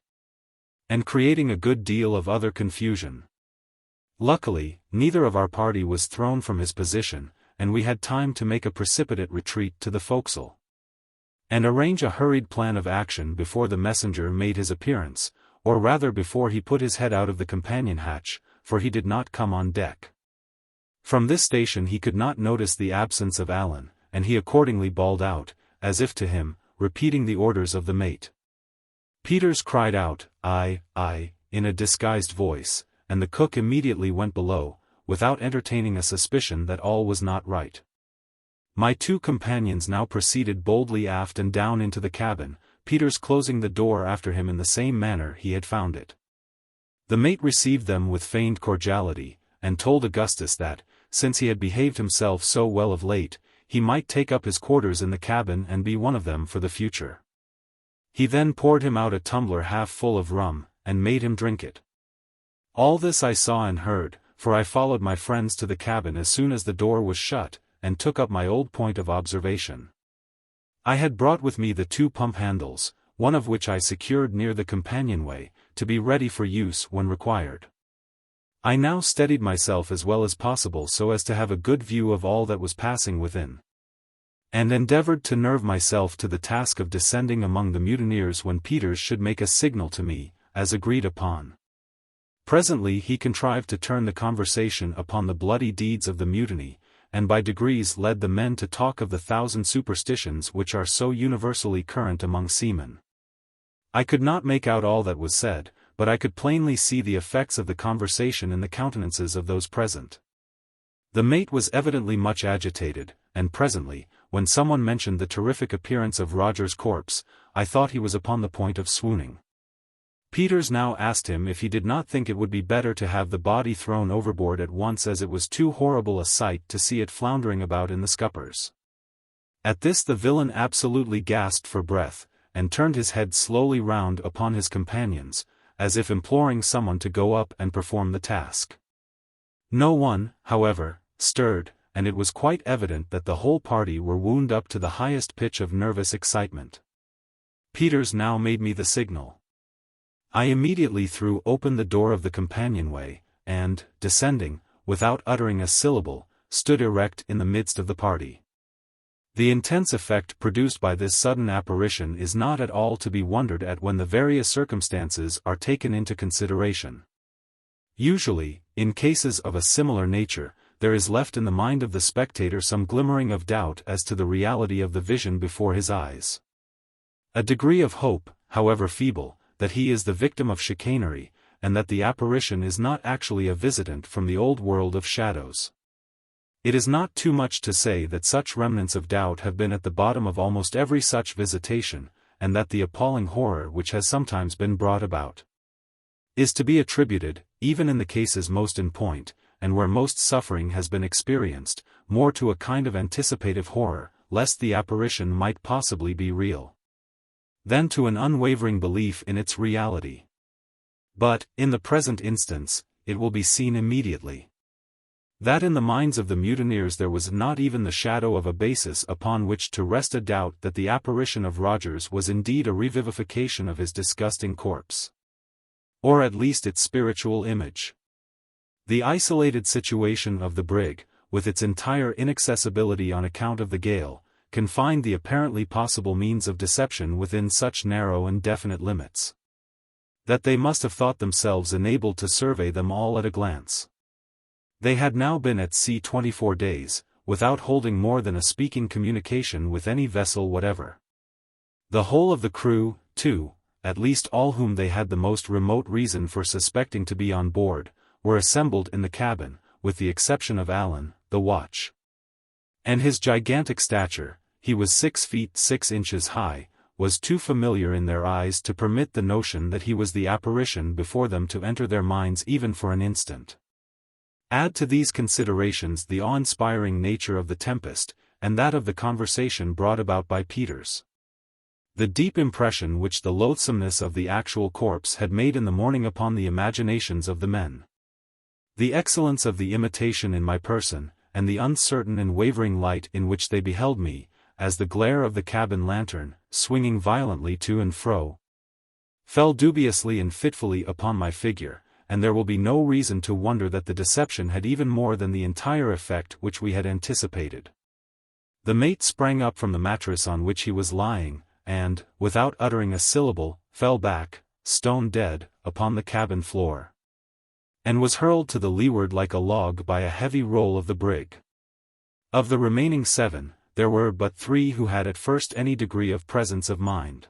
and creating a good deal of other confusion. Luckily, neither of our party was thrown from his position, and we had time to make a precipitate retreat to the forecastle, and arrange a hurried plan of action before the messenger made his appearance, or rather before he put his head out of the companion hatch, for he did not come on deck. From this station he could not notice the absence of Allan, and he accordingly bawled out, as if to him, repeating the orders of the mate. Peters cried out, "Aye, aye," in a disguised voice, and the cook immediately went below, without entertaining a suspicion that all was not right. My two companions now proceeded boldly aft and down into the cabin, Peters closing the door after him in the same manner he had found it. The mate received them with feigned cordiality, and told Augustus that, since he had behaved himself so well of late, he might take up his quarters in the cabin and be one of them for the future. He then poured him out a tumbler half full of rum, and made him drink it. All this I saw and heard, for I followed my friends to the cabin as soon as the door was shut, and took up my old point of observation. I had brought with me the two pump handles, one of which I secured near the companionway, to be ready for use when required. I now steadied myself as well as possible so as to have a good view of all that was passing within, and endeavored to nerve myself to the task of descending among the mutineers when Peters should make a signal to me, as agreed upon. Presently he contrived to turn the conversation upon the bloody deeds of the mutiny, and by degrees led the men to talk of the 1,000 superstitions which are so universally current among seamen. I could not make out all that was said, but I could plainly see the effects of the conversation in the countenances of those present. The mate was evidently much agitated, and presently, when someone mentioned the terrific appearance of Roger's corpse, I thought he was upon the point of swooning. Peters now asked him if he did not think it would be better to have the body thrown overboard at once, as it was too horrible a sight to see it floundering about in the scuppers. At this the villain absolutely gasped for breath, and turned his head slowly round upon his companions, as if imploring someone to go up and perform the task. No one, however, stirred, and it was quite evident that the whole party were wound up to the highest pitch of nervous excitement. Peters now made me the signal. I immediately threw open the door of the companionway, and, descending, without uttering a syllable, stood erect in the midst of the party. The intense effect produced by this sudden apparition is not at all to be wondered at when the various circumstances are taken into consideration. Usually, in cases of a similar nature, there is left in the mind of the spectator some glimmering of doubt as to the reality of the vision before his eyes. A degree of hope, however feeble, that he is the victim of chicanery, and that the apparition is not actually a visitant from the old world of shadows. It is not too much to say that such remnants of doubt have been at the bottom of almost every such visitation, and that the appalling horror which has sometimes been brought about is to be attributed, even in the cases most in point, and where most suffering has been experienced, more to a kind of anticipative horror, lest the apparition might possibly be real, than to an unwavering belief in its reality. But, in the present instance, it will be seen immediately that in the minds of the mutineers there was not even the shadow of a basis upon which to rest a doubt that the apparition of Rogers was indeed a revivification of his disgusting corpse, or at least its spiritual image. The isolated situation of the brig, with its entire inaccessibility on account of the gale, confined the apparently possible means of deception within such narrow and definite limits, that they must have thought themselves enabled to survey them all at a glance. They had now been at sea 24 days, without holding more than a speaking communication with any vessel whatever. The whole of the crew, too, at least all whom they had the most remote reason for suspecting to be on board, were assembled in the cabin, with the exception of Allan, the watch. And his gigantic stature, he was 6 feet 6 inches high, was too familiar in their eyes to permit the notion that he was the apparition before them to enter their minds even for an instant. Add to these considerations the awe-inspiring nature of the tempest, and that of the conversation brought about by Peters. The deep impression which the loathsomeness of the actual corpse had made in the morning upon the imaginations of the men. The excellence of the imitation in my person, and the uncertain and wavering light in which they beheld me, as the glare of the cabin lantern, swinging violently to and fro, fell dubiously and fitfully upon my figure, and there will be no reason to wonder that the deception had even more than the entire effect which we had anticipated. The mate sprang up from the mattress on which he was lying, and, without uttering a syllable, fell back, stone dead, upon the cabin floor, and was hurled to the leeward like a log by a heavy roll of the brig. Of the remaining 7, there were but 3 who had at first any degree of presence of mind.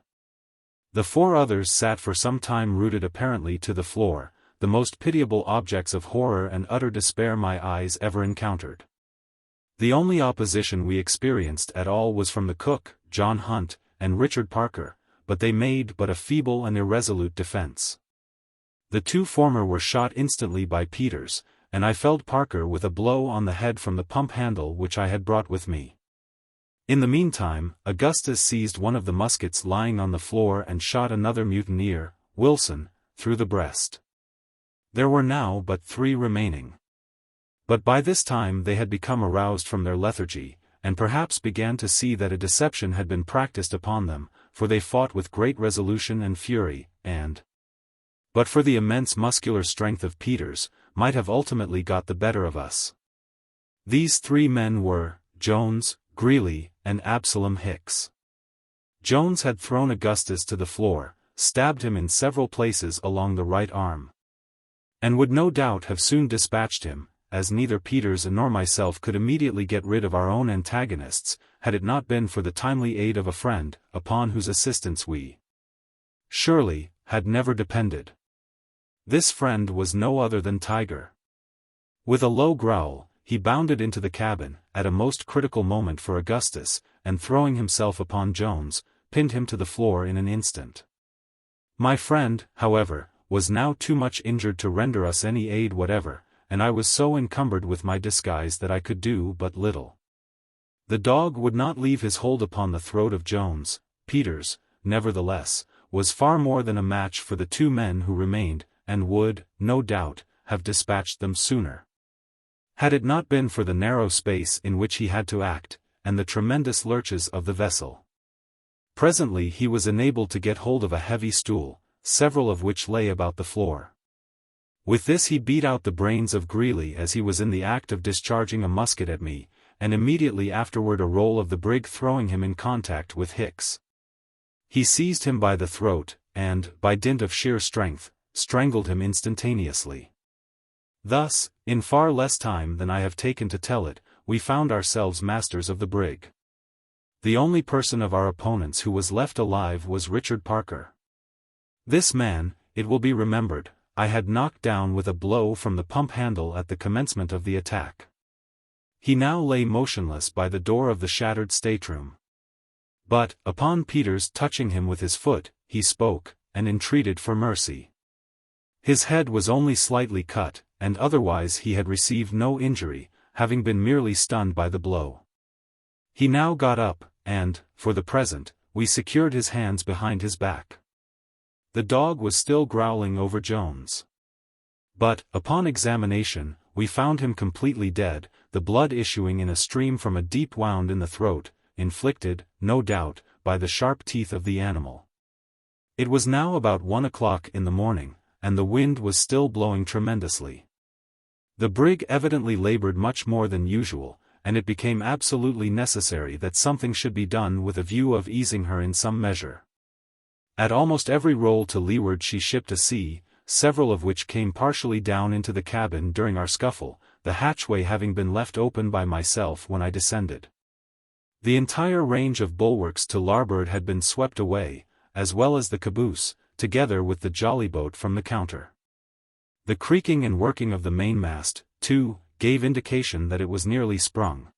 The 4 others sat for some time rooted apparently to the floor, the most pitiable objects of horror and utter despair my eyes ever encountered. The only opposition we experienced at all was from the cook, John Hunt, and Richard Parker, but they made but a feeble and irresolute defense. The 2 former were shot instantly by Peters, and I felled Parker with a blow on the head from the pump handle which I had brought with me. In the meantime, Augustus seized one of the muskets lying on the floor and shot another mutineer, Wilson, through the breast. There were now but 3 remaining. But by this time they had become aroused from their lethargy, and perhaps began to see that a deception had been practiced upon them, for they fought with great resolution and fury, and, but for the immense muscular strength of Peters, might have ultimately got the better of us. These 3 men were Jones, Greeley, and Absalom Hicks. Jones had thrown Augustus to the floor, stabbed him in several places along the right arm, and would no doubt have soon dispatched him, as neither Peters nor myself could immediately get rid of our own antagonists, had it not been for the timely aid of a friend, upon whose assistance we surely had never depended. This friend was no other than Tiger. With a low growl, he bounded into the cabin, at a most critical moment for Augustus, and throwing himself upon Jones, pinned him to the floor in an instant. My friend, however, was now too much injured to render us any aid whatever, and I was so encumbered with my disguise that I could do but little. The dog would not leave his hold upon the throat of Jones. Peters, nevertheless, was far more than a match for the 2 men who remained, and would, no doubt, have dispatched them sooner, had it not been for the narrow space in which he had to act, and the tremendous lurches of the vessel. Presently he was enabled to get hold of a heavy stool, several of which lay about the floor. With this he beat out the brains of Greeley as he was in the act of discharging a musket at me, and immediately afterward a roll of the brig throwing him in contact with Hicks. He seized him by the throat, and, by dint of sheer strength, strangled him instantaneously. Thus, in far less time than I have taken to tell it, we found ourselves masters of the brig. The only person of our opponents who was left alive was Richard Parker. This man, it will be remembered, I had knocked down with a blow from the pump handle at the commencement of the attack. He now lay motionless by the door of the shattered stateroom. But, upon Peters touching him with his foot, he spoke, and entreated for mercy. His head was only slightly cut, and otherwise he had received no injury, having been merely stunned by the blow. He now got up, and, for the present, we secured his hands behind his back. The dog was still growling over Jones. But, upon examination, we found him completely dead, the blood issuing in a stream from a deep wound in the throat, inflicted, no doubt, by the sharp teeth of the animal. It was now about 1 o'clock in the morning, and the wind was still blowing tremendously. The brig evidently labored much more than usual, and it became absolutely necessary that something should be done with a view of easing her in some measure. At almost every roll to leeward she shipped a sea, several of which came partially down into the cabin during our scuffle, the hatchway having been left open by myself when I descended. The entire range of bulwarks to larboard had been swept away, as well as the caboose, together with the jolly-boat from the counter. The creaking and working of the mainmast, too, gave indication that it was nearly sprung.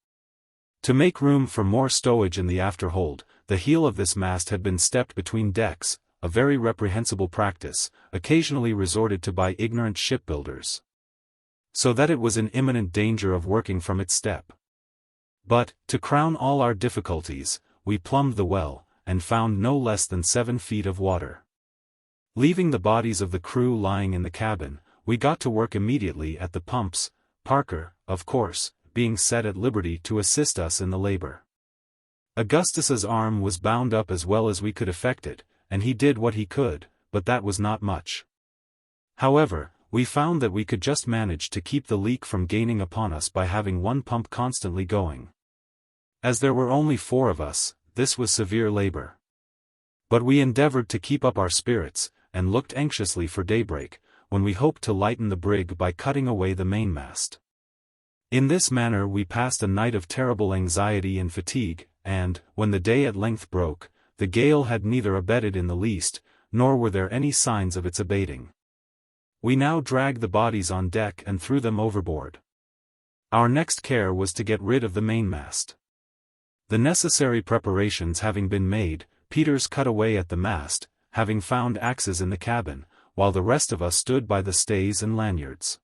To make room for more stowage in the afterhold, the heel of this mast had been stepped between decks, a very reprehensible practice, occasionally resorted to by ignorant shipbuilders, so that it was in imminent danger of working from its step. But, to crown all our difficulties, we plumbed the well, and found no less than 7 feet of water. Leaving the bodies of the crew lying in the cabin, we got to work immediately at the pumps, Parker, of course, being set at liberty to assist us in the labor. Augustus's arm was bound up as well as we could effect it, and he did what he could, but that was not much. However, we found that we could just manage to keep the leak from gaining upon us by having one pump constantly going. As there were only 4 of us, this was severe labor. But we endeavored to keep up our spirits, and looked anxiously for daybreak, when we hoped to lighten the brig by cutting away the mainmast. In this manner we passed a night of terrible anxiety and fatigue, and, when the day at length broke, the gale had neither abated in the least, nor were there any signs of its abating. We now dragged the bodies on deck and threw them overboard. Our next care was to get rid of the mainmast. The necessary preparations having been made, Peters cut away at the mast, having found axes in the cabin, while the rest of us stood by the stays and lanyards.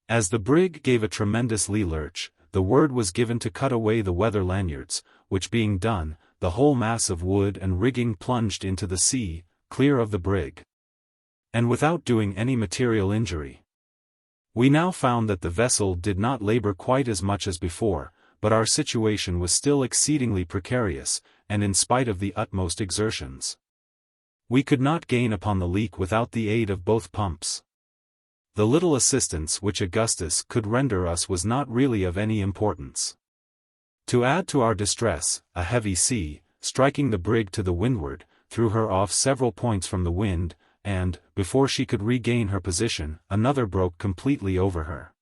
As the brig gave a tremendous lee lurch, the word was given to cut away the weather lanyards, which being done, the whole mass of wood and rigging plunged into the sea, clear of the brig, and without doing any material injury. We now found that the vessel did not labor quite as much as before, but our situation was still exceedingly precarious, and in spite of the utmost exertions, we could not gain upon the leak without the aid of both pumps. The little assistance which Augustus could render us was not really of any importance. To add to our distress, a heavy sea, striking the brig to the windward, threw her off several points from the wind, and, before she could regain her position, another broke completely over her,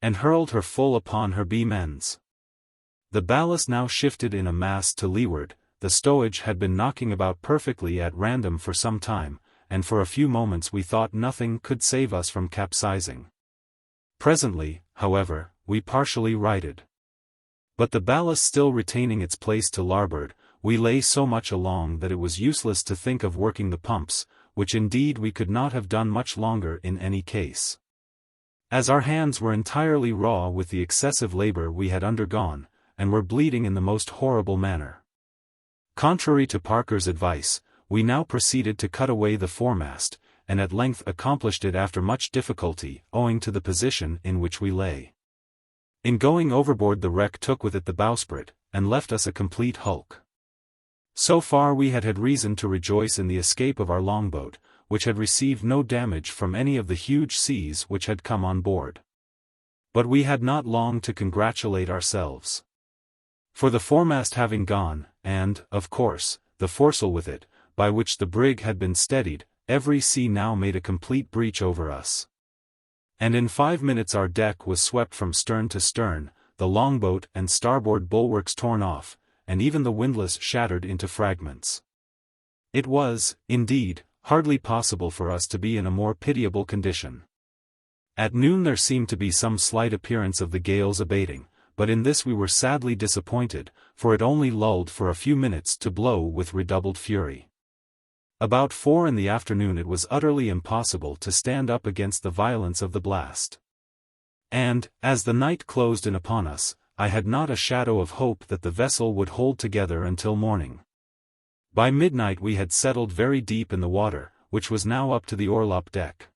and hurled her full upon her beam ends. The ballast now shifted in a mass to leeward, the stowage had been knocking about perfectly at random for some time, and for a few moments we thought nothing could save us from capsizing. Presently, however, we partially righted. But the ballast still retaining its place to larboard, we lay so much along that it was useless to think of working the pumps, which indeed we could not have done much longer in any case, as our hands were entirely raw with the excessive labor we had undergone, and were bleeding in the most horrible manner. Contrary to Parker's advice, we now proceeded to cut away the foremast, and at length accomplished it after much difficulty, owing to the position in which we lay. In going overboard the wreck took with it the bowsprit, and left us a complete hulk. So far we had had reason to rejoice in the escape of our longboat, which had received no damage from any of the huge seas which had come on board. But we had not long to congratulate ourselves. For the foremast having gone, and, of course, the foresail with it, by which the brig had been steadied, every sea now made a complete breach over us. And in 5 minutes our deck was swept from stern to stern, the longboat and starboard bulwarks torn off, and even the windlass shattered into fragments. It was, indeed, hardly possible for us to be in a more pitiable condition. At noon there seemed to be some slight appearance of the gale's abating, but in this we were sadly disappointed, for it only lulled for a few minutes to blow with redoubled fury. About 4 in the afternoon it was utterly impossible to stand up against the violence of the blast. And, as the night closed in upon us, I had not a shadow of hope that the vessel would hold together until morning. By midnight we had settled very deep in the water, which was now up to the orlop deck.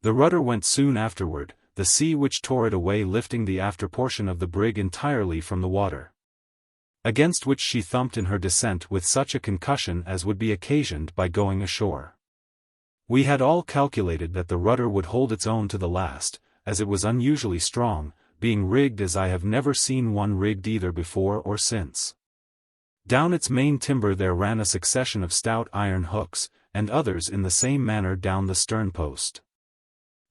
The rudder went soon afterward, the sea which tore it away lifting the after portion of the brig entirely from the water, against which she thumped in her descent with such a concussion as would be occasioned by going ashore. We had all calculated that the rudder would hold its own to the last, as it was unusually strong, being rigged as I have never seen one rigged either before or since. Down its main timber there ran a succession of stout iron hooks, and others in the same manner down the stern post.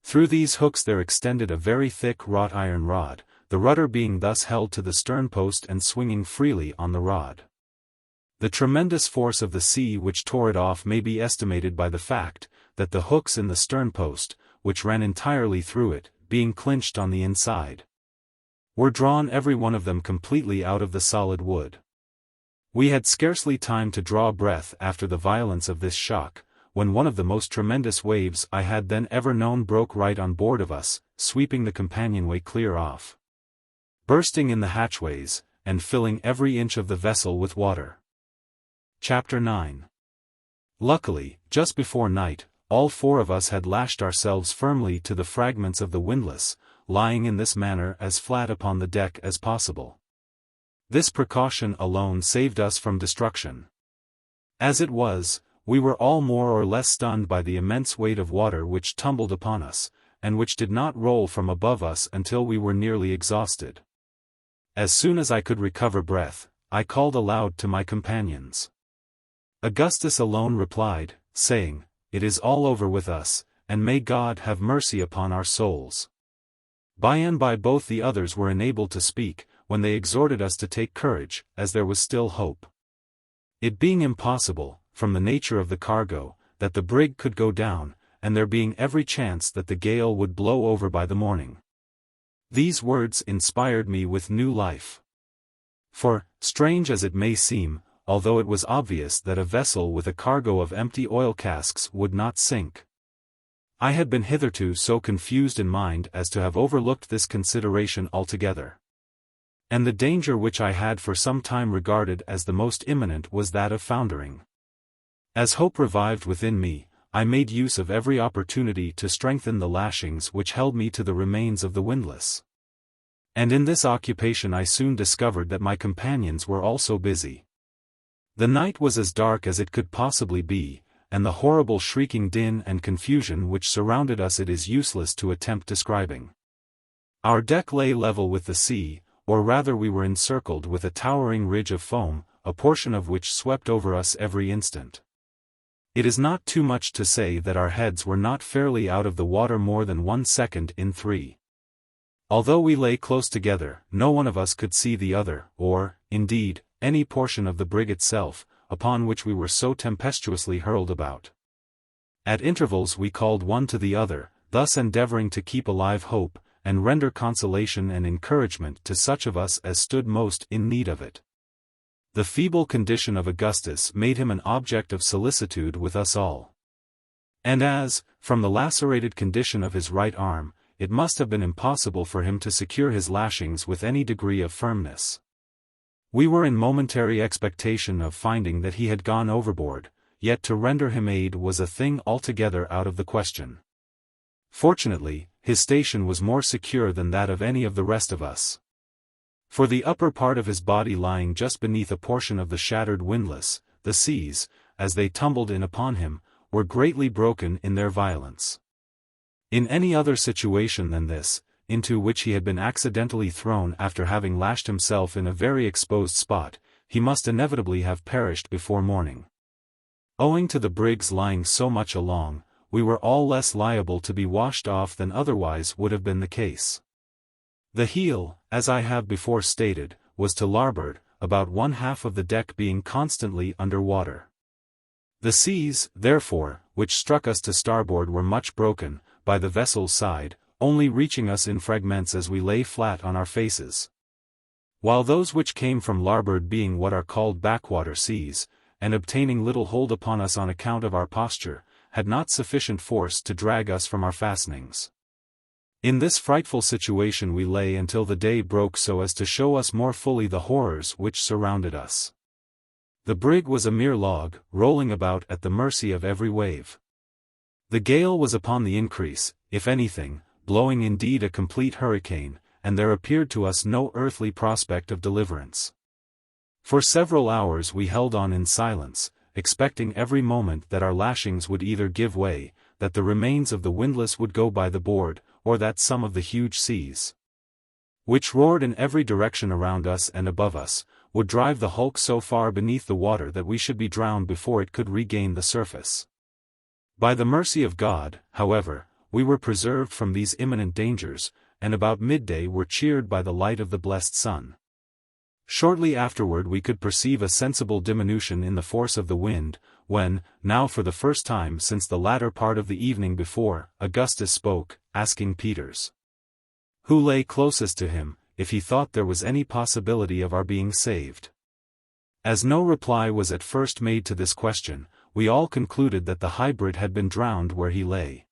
Through these hooks there extended a very thick wrought iron rod, the rudder being thus held to the stern post and swinging freely on the rod. The tremendous force of the sea which tore it off may be estimated by the fact, that the hooks in the stern post, which ran entirely through it, being clinched on the inside, were drawn every one of them completely out of the solid wood. We had scarcely time to draw breath after the violence of this shock, when one of the most tremendous waves I had then ever known broke right on board of us, sweeping the companionway clear off. bursting in the hatchways, and filling every inch of the vessel with water. Chapter 9. Luckily, just before night, all four of us had lashed ourselves firmly to the fragments of the windlass, lying in this manner as flat upon the deck as possible. This precaution alone saved us from destruction. As it was, we were all more or less stunned by the immense weight of water which tumbled upon us, and which did not roll from above us until we were nearly exhausted. As soon as I could recover breath, I called aloud to my companions. Augustus alone replied, saying, "It is all over with us, and may God have mercy upon our souls." By and by both the others were enabled to speak, when they exhorted us to take courage, as there was still hope. It being impossible, from the nature of the cargo, that the brig could go down, and there being every chance that the gale would blow over by the morning. These words inspired me with new life. For, strange as it may seem, although it was obvious that a vessel with a cargo of empty oil casks would not sink, I had been hitherto so confused in mind as to have overlooked this consideration altogether. And the danger which I had for some time regarded as the most imminent was that of foundering. As hope revived within me, I made use of every opportunity to strengthen the lashings which held me to the remains of the windlass. And in this occupation I soon discovered that my companions were also busy. The night was as dark as it could possibly be, and the horrible shrieking din and confusion which surrounded us it is useless to attempt describing. Our deck lay level with the sea, or rather we were encircled with a towering ridge of foam, a portion of which swept over us every instant. It is not too much to say that our heads were not fairly out of the water more than 1 second in 3. Although we lay close together, no one of us could see the other, or, indeed, any portion of the brig itself, upon which we were so tempestuously hurled about. At intervals we called one to the other, thus endeavoring to keep alive hope, and render consolation and encouragement to such of us as stood most in need of it. The feeble condition of Augustus made him an object of solicitude with us all. And as, from the lacerated condition of his right arm, it must have been impossible for him to secure his lashings with any degree of firmness, we were in momentary expectation of finding that he had gone overboard, yet to render him aid was a thing altogether out of the question. Fortunately, his station was more secure than that of any of the rest of us. For the upper part of his body lying just beneath a portion of the shattered windlass, the seas, as they tumbled in upon him, were greatly broken in their violence. In any other situation than this, into which he had been accidentally thrown after having lashed himself in a very exposed spot, he must inevitably have perished before morning. Owing to the brig's lying so much along, we were all less liable to be washed off than otherwise would have been the case. The heel, as I have before stated, was to larboard, about 1/2 of the deck being constantly under water. The seas, therefore, which struck us to starboard were much broken, by the vessel's side, only reaching us in fragments as we lay flat on our faces. While those which came from larboard being what are called backwater seas, and obtaining little hold upon us on account of our posture, had not sufficient force to drag us from our fastenings. In this frightful situation we lay until the day broke so as to show us more fully the horrors which surrounded us. The brig was a mere log, rolling about at the mercy of every wave. The gale was upon the increase, if anything, blowing indeed a complete hurricane, and there appeared to us no earthly prospect of deliverance. For several hours we held on in silence, expecting every moment that our lashings would either give way, that the remains of the windlass would go by the board, or that some of the huge seas, which roared in every direction around us and above us, would drive the hulk so far beneath the water that we should be drowned before it could regain the surface. By the mercy of God, however, we were preserved from these imminent dangers, and about midday were cheered by the light of the blessed sun. Shortly afterward we could perceive a sensible diminution in the force of the wind, when, now for the first time since the latter part of the evening before, Augustus spoke, asking Peters, who lay closest to him, if he thought there was any possibility of our being saved. As no reply was at first made to this question, we all concluded that the hybrid had been drowned where he lay.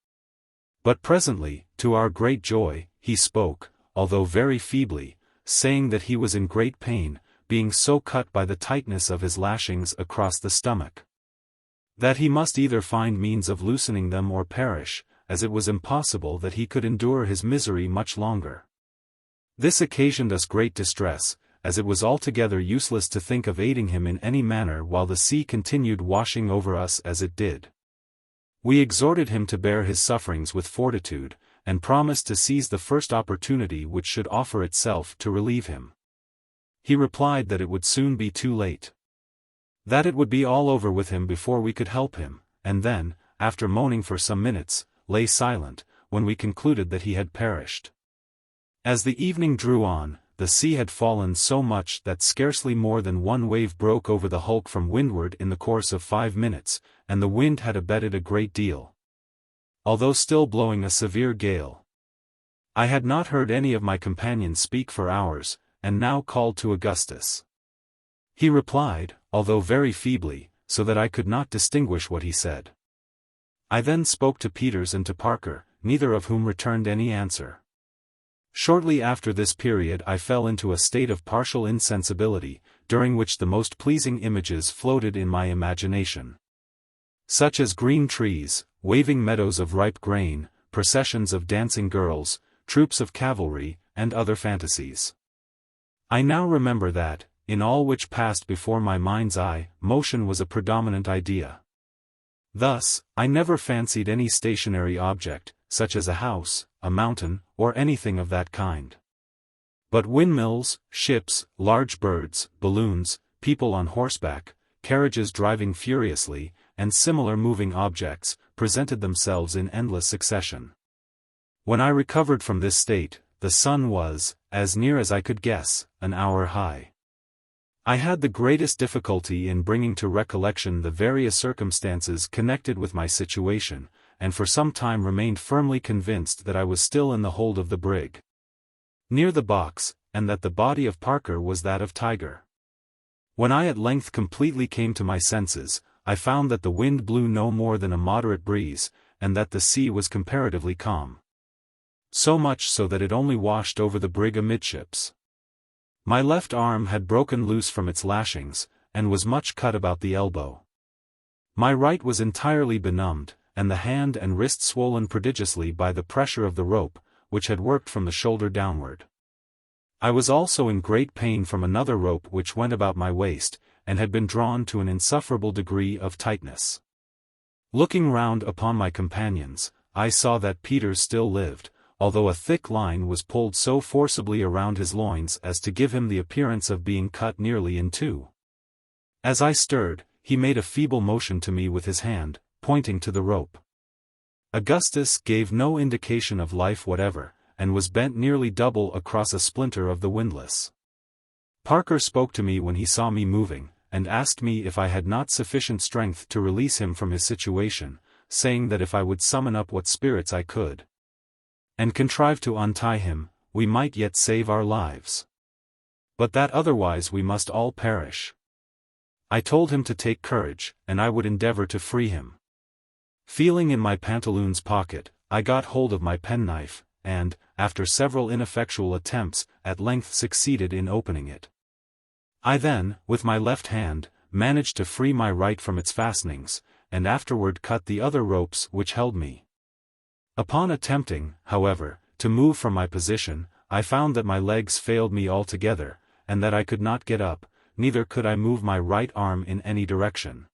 But presently, to our great joy, he spoke, although very feebly, saying that he was in great pain, being so cut by the tightness of his lashings across the stomach. That he must either find means of loosening them or perish, as it was impossible that he could endure his misery much longer. This occasioned us great distress, as it was altogether useless to think of aiding him in any manner while the sea continued washing over us as it did. We exhorted him to bear his sufferings with fortitude, and promised to seize the first opportunity which should offer itself to relieve him. He replied that it would soon be too late. That it would be all over with him before we could help him, and then, after moaning for some minutes, lay silent, when we concluded that he had perished. As the evening drew on, the sea had fallen so much that scarcely more than one wave broke over the hulk from windward in the course of 5 minutes, and the wind had abated a great deal, although still blowing a severe gale. I had not heard any of my companions speak for hours, and now called to Augustus. He replied, although very feebly, so that I could not distinguish what he said. I then spoke to Peters and to Parker, neither of whom returned any answer. Shortly after this period I fell into a state of partial insensibility, during which the most pleasing images floated in my imagination, such as green trees, waving meadows of ripe grain, processions of dancing girls, troops of cavalry, and other fantasies. I now remember that, in all which passed before my mind's eye, motion was a predominant idea. Thus, I never fancied any stationary object, such as a house, a mountain, or anything of that kind. But windmills, ships, large birds, balloons, people on horseback, carriages driving furiously, and similar moving objects, presented themselves in endless succession. When I recovered from this state, the sun was, as near as I could guess, an hour high. I had the greatest difficulty in bringing to recollection the various circumstances connected with my situation, and for some time remained firmly convinced that I was still in the hold of the brig, near the box, and that the body of Parker was that of Tiger. When I at length completely came to my senses, I found that the wind blew no more than a moderate breeze, and that the sea was comparatively calm. So much so that it only washed over the brig amidships. My left arm had broken loose from its lashings, and was much cut about the elbow. My right was entirely benumbed, and the hand and wrist swollen prodigiously by the pressure of the rope, which had worked from the shoulder downward. I was also in great pain from another rope which went about my waist, and had been drawn to an insufferable degree of tightness. Looking round upon my companions, I saw that Peters still lived, although a thick line was pulled so forcibly around his loins as to give him the appearance of being cut nearly in two. As I stirred, he made a feeble motion to me with his hand, pointing to the rope. Augustus gave no indication of life whatever, and was bent nearly double across a splinter of the windlass. Parker spoke to me when he saw me moving, and asked me if I had not sufficient strength to release him from his situation, saying that if I would summon up what spirits I could, and contrive to untie him, we might yet save our lives. But that otherwise we must all perish. I told him to take courage, and I would endeavor to free him. Feeling in my pantaloons pocket, I got hold of my penknife, and, after several ineffectual attempts, at length succeeded in opening it. I then, with my left hand, managed to free my right from its fastenings, and afterward cut the other ropes which held me. Upon attempting, however, to move from my position, I found that my legs failed me altogether, and that I could not get up, neither could I move my right arm in any direction.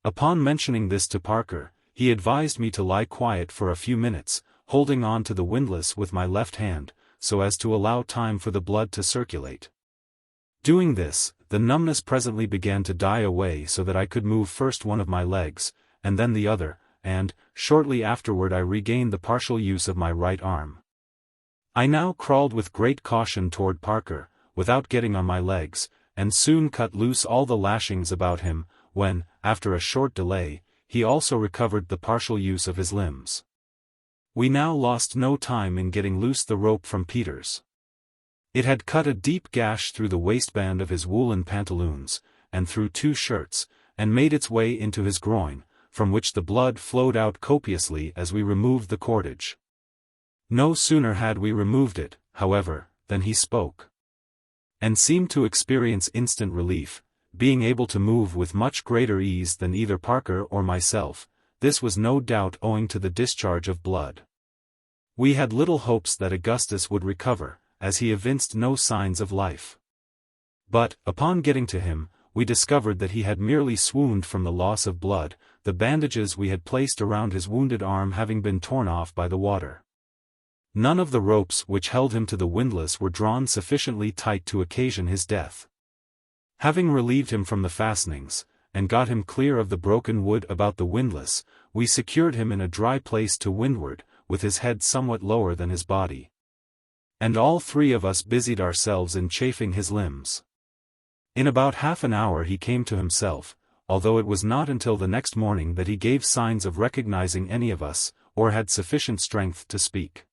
Upon mentioning this to Parker, he advised me to lie quiet for a few minutes, holding on to the windlass with my left hand, so as to allow time for the blood to circulate. Doing this, the numbness presently began to die away so that I could move first one of my legs, and then the other, and, shortly afterward I regained the partial use of my right arm. I now crawled with great caution toward Parker, without getting on my legs, and soon cut loose all the lashings about him, when, after a short delay, he also recovered the partial use of his limbs. We now lost no time in getting loose the rope from Peters. It had cut a deep gash through the waistband of his woolen pantaloons, and through 2 shirts, and made its way into his groin, from which the blood flowed out copiously as we removed the cordage. No sooner had we removed it, however, than he spoke. and seemed to experience instant relief, being able to move with much greater ease than either Parker or myself. This was no doubt owing to the discharge of blood. We had little hopes that Augustus would recover, as he evinced no signs of life. But, upon getting to him, we discovered that he had merely swooned from the loss of blood, the bandages we had placed around his wounded arm having been torn off by the water. None of the ropes which held him to the windlass were drawn sufficiently tight to occasion his death. Having relieved him from the fastenings, and got him clear of the broken wood about the windlass, we secured him in a dry place to windward, with his head somewhat lower than his body. And all three of us busied ourselves in chafing his limbs. In about half an hour he came to himself, although it was not until the next morning that he gave signs of recognizing any of us, or had sufficient strength to speak.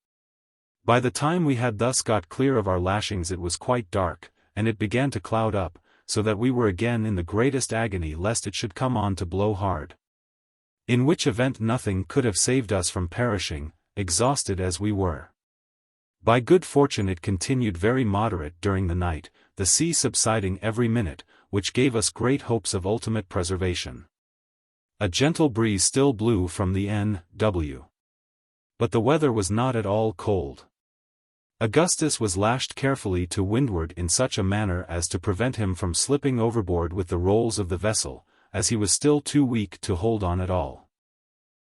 By the time we had thus got clear of our lashings it was quite dark, and it began to cloud up, so that we were again in the greatest agony lest it should come on to blow hard. In which event nothing could have saved us from perishing, exhausted as we were. By good fortune it continued very moderate during the night, the sea subsiding every minute, which gave us great hopes of ultimate preservation. A gentle breeze still blew from the N.W. But the weather was not at all cold. Augustus was lashed carefully to windward in such a manner as to prevent him from slipping overboard with the rolls of the vessel, as he was still too weak to hold on at all.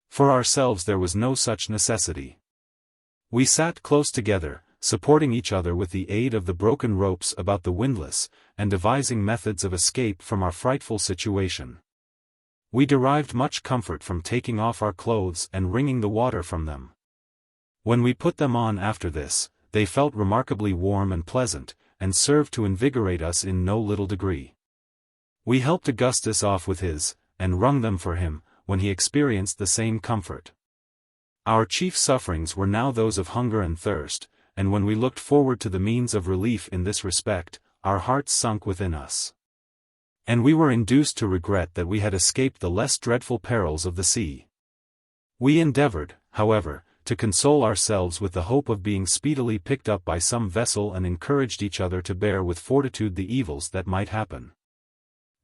For ourselves there was no such necessity. We sat close together, supporting each other with the aid of the broken ropes about the windlass, and devising methods of escape from our frightful situation. We derived much comfort from taking off our clothes and wringing the water from them. When we put them on after this, they felt remarkably warm and pleasant, and served to invigorate us in no little degree. We helped Augustus off with his, and wrung them for him, when he experienced the same comfort. Our chief sufferings were now those of hunger and thirst, and when we looked forward to the means of relief in this respect, our hearts sunk within us. And we were induced to regret that we had escaped the less dreadful perils of the sea. We endeavored, however, to console ourselves with the hope of being speedily picked up by some vessel and encouraged each other to bear with fortitude the evils that might happen.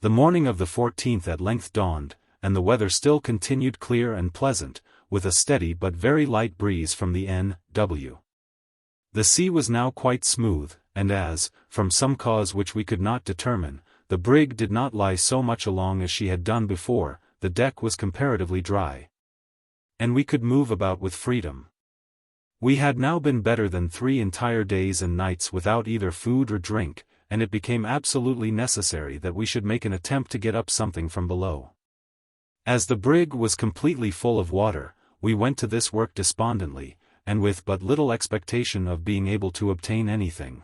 The morning of the 14th at length dawned, and the weather still continued clear and pleasant, with a steady but very light breeze from the N.W. The sea was now quite smooth, and as, from some cause which we could not determine, the brig did not lie so much along as she had done before, the deck was comparatively dry, and we could move about with freedom. We had now been better than 3 entire days and nights without either food or drink, and it became absolutely necessary that we should make an attempt to get up something from below. As the brig was completely full of water, we went to this work despondently, and with but little expectation of being able to obtain anything.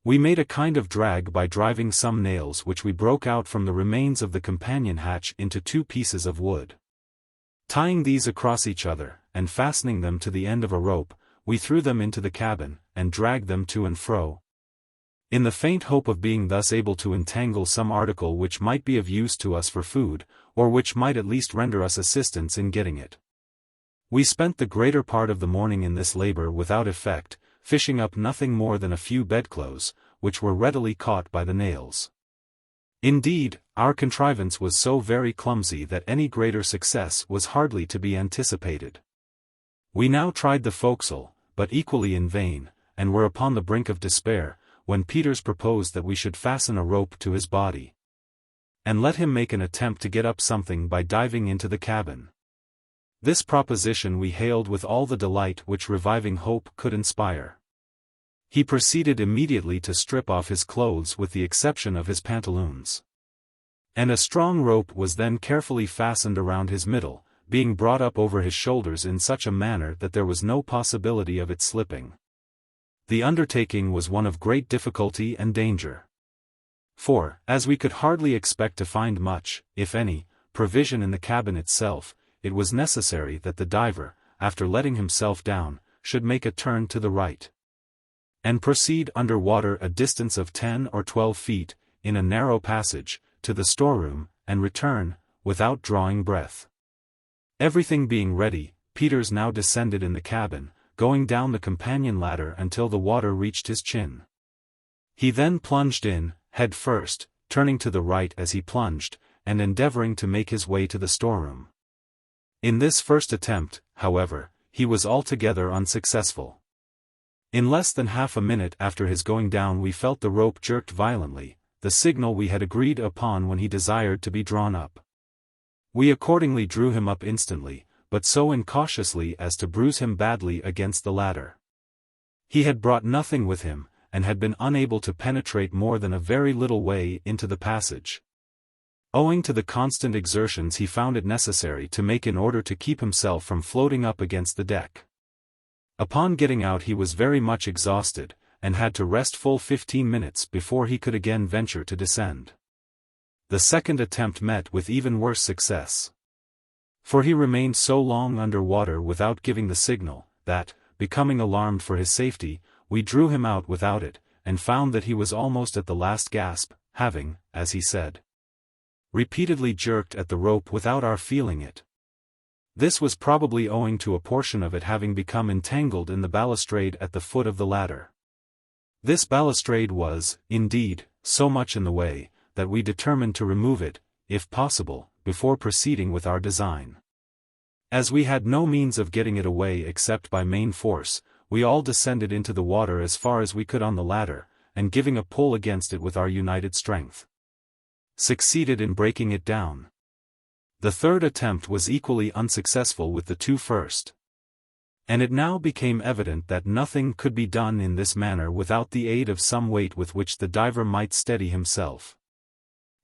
We made a kind of drag by driving some nails which we broke out from the remains of the companion hatch into 2 pieces of wood. Tying these across each other, and fastening them to the end of a rope, we threw them into the cabin, and dragged them to and fro, in the faint hope of being thus able to entangle some article which might be of use to us for food, or which might at least render us assistance in getting it. We spent the greater part of the morning in this labor without effect, fishing up nothing more than a few bedclothes, which were readily caught by the nails. Indeed, our contrivance was so very clumsy that any greater success was hardly to be anticipated. We now tried the forecastle, but equally in vain, and were upon the brink of despair, when Peters proposed that we should fasten a rope to his body, and let him make an attempt to get up something by diving into the cabin. This proposition we hailed with all the delight which reviving hope could inspire. He proceeded immediately to strip off his clothes with the exception of his pantaloons. And a strong rope was then carefully fastened around his middle, being brought up over his shoulders in such a manner that there was no possibility of its slipping. The undertaking was one of great difficulty and danger. For, as we could hardly expect to find much, if any, provision in the cabin itself, it was necessary that the diver, after letting himself down, should make a turn to the right, and proceed under water a distance of 10 or 12 feet, in a narrow passage, to the storeroom, and return, without drawing breath. Everything being ready, Peters now descended in the cabin, going down the companion ladder until the water reached his chin. He then plunged in, head first, turning to the right as he plunged, and endeavoring to make his way to the storeroom. In this first attempt, however, he was altogether unsuccessful. In less than half a minute after his going down we felt the rope jerked violently, the signal we had agreed upon when he desired to be drawn up. We accordingly drew him up instantly, but so incautiously as to bruise him badly against the ladder. He had brought nothing with him, and had been unable to penetrate more than a very little way into the passage. Owing to the constant exertions he found it necessary to make in order to keep himself from floating up against the deck. Upon getting out he was very much exhausted, and had to rest full 15 minutes before he could again venture to descend. The second attempt met with even worse success. For he remained so long under water without giving the signal, that, becoming alarmed for his safety, we drew him out without it, and found that he was almost at the last gasp, having, as he said, repeatedly jerked at the rope without our feeling it. This was probably owing to a portion of it having become entangled in the balustrade at the foot of the ladder. This balustrade was, indeed, so much in the way, that we determined to remove it, if possible, before proceeding with our design. As we had no means of getting it away except by main force, we all descended into the water as far as we could on the ladder, and giving a pull against it with our united strength, succeeded in breaking it down. The third attempt was equally unsuccessful with the two first. And it now became evident that nothing could be done in this manner without the aid of some weight with which the diver might steady himself,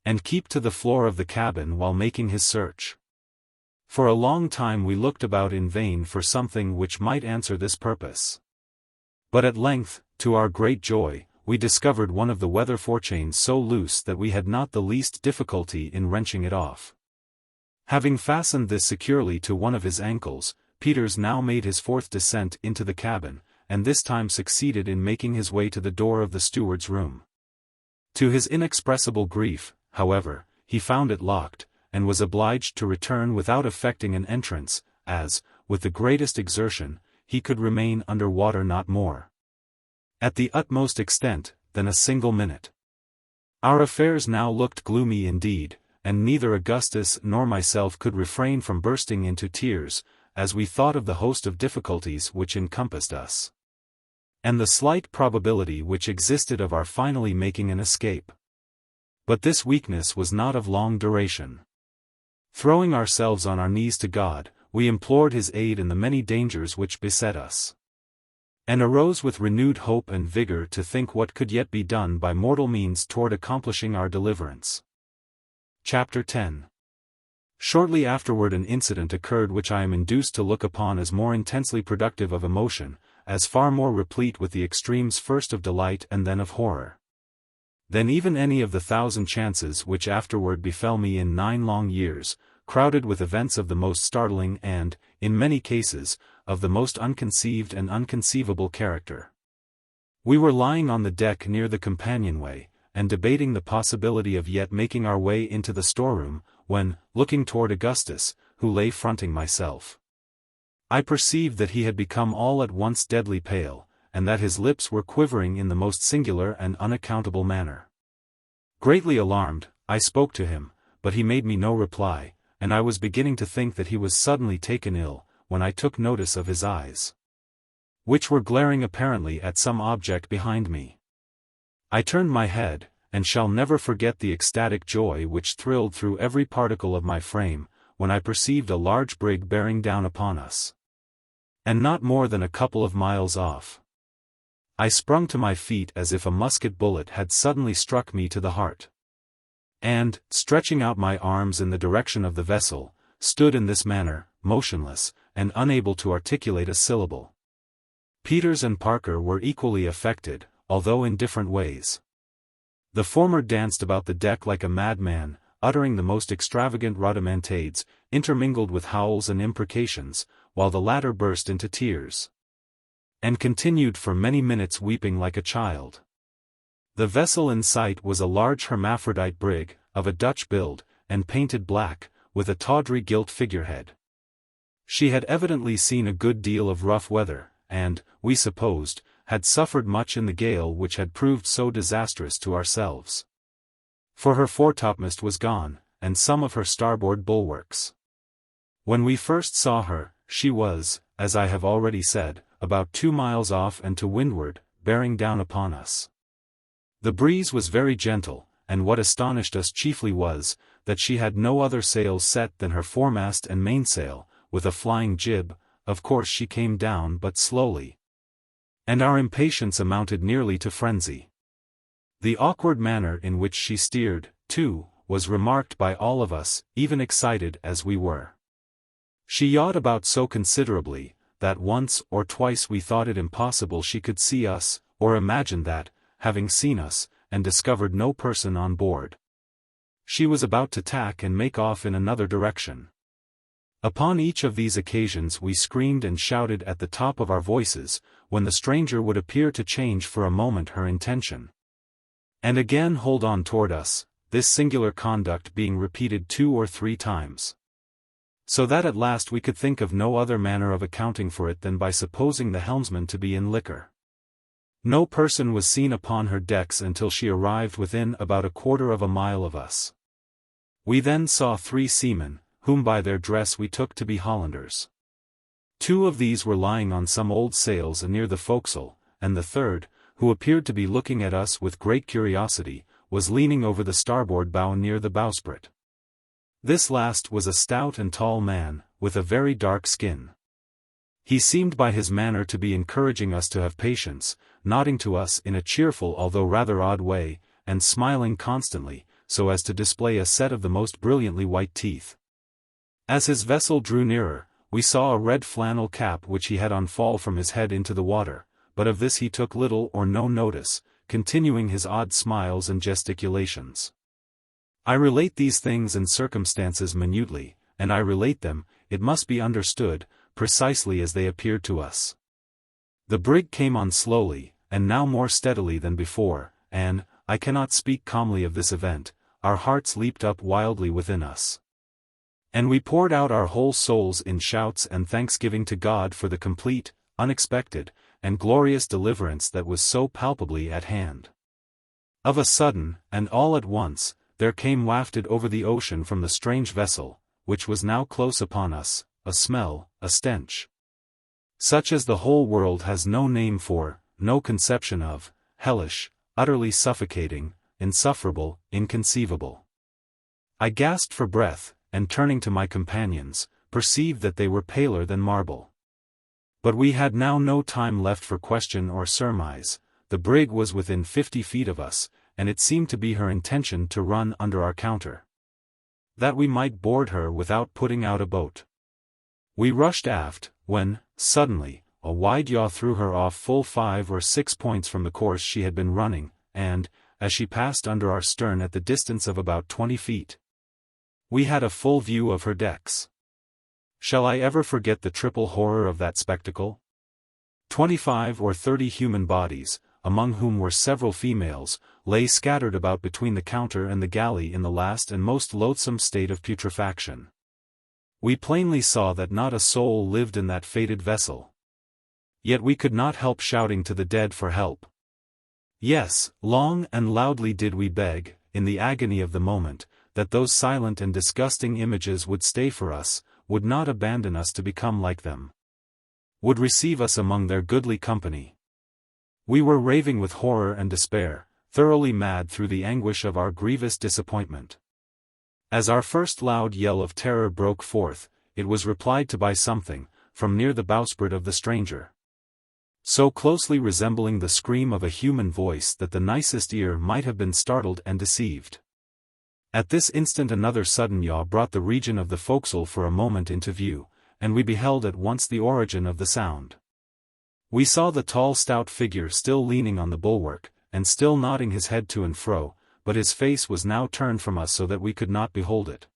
and keep to the floor of the cabin while making his search. For a long time we looked about in vain for something which might answer this purpose. But at length, to our great joy, we discovered one of the weather forechains so loose that we had not the least difficulty in wrenching it off. Having fastened this securely to one of his ankles, Peters now made his fourth descent into the cabin, and this time succeeded in making his way to the door of the steward's room. To his inexpressible grief, however, he found it locked, and was obliged to return without effecting an entrance, as, with the greatest exertion, he could remain under water not more, at the utmost extent, than a single minute. Our affairs now looked gloomy indeed, and neither Augustus nor myself could refrain from bursting into tears, as we thought of the host of difficulties which encompassed us, and the slight probability which existed of our finally making an escape. But this weakness was not of long duration. Throwing ourselves on our knees to God, we implored his aid in the many dangers which beset us, and arose with renewed hope and vigor to think what could yet be done by mortal means toward accomplishing our deliverance. Chapter 10. Shortly afterward an incident occurred which I am induced to look upon as more intensely productive of emotion, as far more replete with the extremes first of delight and then of horror, than even any of the 1,000 chances which afterward befell me in 9 long years, crowded with events of the most startling and, in many cases, of the most unconceived and unconceivable character. We were lying on the deck near the companionway, and debating the possibility of yet making our way into the storeroom, when, looking toward Augustus, who lay fronting myself, I perceived that he had become all at once deadly pale, and that his lips were quivering in the most singular and unaccountable manner. Greatly alarmed, I spoke to him, but he made me no reply, and I was beginning to think that he was suddenly taken ill, when I took notice of his eyes, which were glaring apparently at some object behind me. I turned my head, and shall never forget the ecstatic joy which thrilled through every particle of my frame, when I perceived a large brig bearing down upon us, and not more than a couple of miles off. I sprung to my feet as if a musket bullet had suddenly struck me to the heart, and, stretching out my arms in the direction of the vessel, stood in this manner, motionless, and unable to articulate a syllable. Peters and Parker were equally affected, although in different ways. The former danced about the deck like a madman, uttering the most extravagant rhodomantades, intermingled with howls and imprecations, while the latter burst into tears, and continued for many minutes weeping like a child. The vessel in sight was a large hermaphrodite brig, of a Dutch build, and painted black, with a tawdry gilt figurehead. She had evidently seen a good deal of rough weather, and, we supposed, had suffered much in the gale which had proved so disastrous to ourselves. For her foretopmast was gone, and some of her starboard bulwarks. When we first saw her, she was, as I have already said, about 2 miles off and to windward, bearing down upon us. The breeze was very gentle, and what astonished us chiefly was, that she had no other sails set than her foremast and mainsail, with a flying jib. Of course she came down but slowly. And our impatience amounted nearly to frenzy. The awkward manner in which she steered, too, was remarked by all of us, even excited as we were. She yawed about so considerably, that once or twice we thought it impossible she could see us, or imagined that, having seen us, and discovered no person on board, she was about to tack and make off in another direction. Upon each of these occasions we screamed and shouted at the top of our voices, when the stranger would appear to change for a moment her intention, and again hold on toward us, this singular conduct being repeated 2 or 3 times. So that at last we could think of no other manner of accounting for it than by supposing the helmsman to be in liquor. No person was seen upon her decks until she arrived within about 1/4 mile of us. We then saw 3 seamen, whom by their dress we took to be Hollanders. 2 of these were lying on some old sails near the forecastle, and the third, who appeared to be looking at us with great curiosity, was leaning over the starboard bow near the bowsprit. This last was a stout and tall man, with a very dark skin. He seemed by his manner to be encouraging us to have patience, nodding to us in a cheerful although rather odd way, and smiling constantly, so as to display a set of the most brilliantly white teeth. As his vessel drew nearer, we saw a red flannel cap which he had on fall from his head into the water, but of this he took little or no notice, continuing his odd smiles and gesticulations. I relate these things and circumstances minutely, and I relate them, it must be understood, precisely as they appeared to us. The brig came on slowly, and now more steadily than before, and, I cannot speak calmly of this event, our hearts leaped up wildly within us. And we poured out our whole souls in shouts and thanksgiving to God for the complete, unexpected, and glorious deliverance that was so palpably at hand. Of a sudden, and all at once, there came wafted over the ocean from the strange vessel, which was now close upon us, a smell, a stench, such as the whole world has no name for, no conception of, hellish, utterly suffocating, insufferable, inconceivable. I gasped for breath, and turning to my companions, perceived that they were paler than marble. But we had now no time left for question or surmise. The brig was within 50 feet of us, and it seemed to be her intention to run under our counter, that we might board her without putting out a boat. We rushed aft, when, suddenly, a wide yaw threw her off full 5 or 6 points from the course she had been running, and, as she passed under our stern at the distance of about 20 feet, we had a full view of her decks. Shall I ever forget the triple horror of that spectacle? 25 or 30 human bodies, among whom were several females, lay scattered about between the counter and the galley in the last and most loathsome state of putrefaction. We plainly saw that not a soul lived in that fated vessel. Yet we could not help shouting to the dead for help. Yes, long and loudly did we beg, in the agony of the moment, that those silent and disgusting images would stay for us, would not abandon us to become like them, would receive us among their goodly company. We were raving with horror and despair, thoroughly mad through the anguish of our grievous disappointment. As our first loud yell of terror broke forth, it was replied to by something, from near the bowsprit of the stranger, so closely resembling the scream of a human voice that the nicest ear might have been startled and deceived. At this instant another sudden yaw brought the region of the forecastle for a moment into view, and we beheld at once the origin of the sound. We saw the tall stout figure still leaning on the bulwark, and still nodding his head to and fro, but his face was now turned from us so that we could not behold it.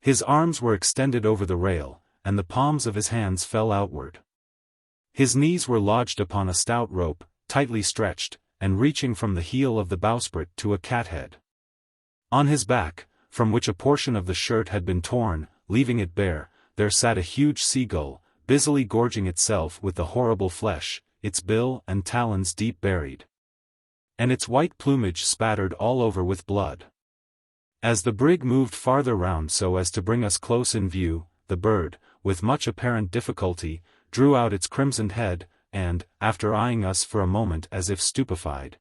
His arms were extended over the rail, and the palms of his hands fell outward. His knees were lodged upon a stout rope, tightly stretched, and reaching from the heel of the bowsprit to a cathead. On his back, from which a portion of the shirt had been torn, leaving it bare, there sat a huge seagull, busily gorging itself with the horrible flesh. its bill and talons deep buried, and its white plumage spattered all over with blood. As the brig moved farther round so as to bring us close in view, the bird, with much apparent difficulty, drew out its crimsoned head, and, after eyeing us for a moment as if stupefied,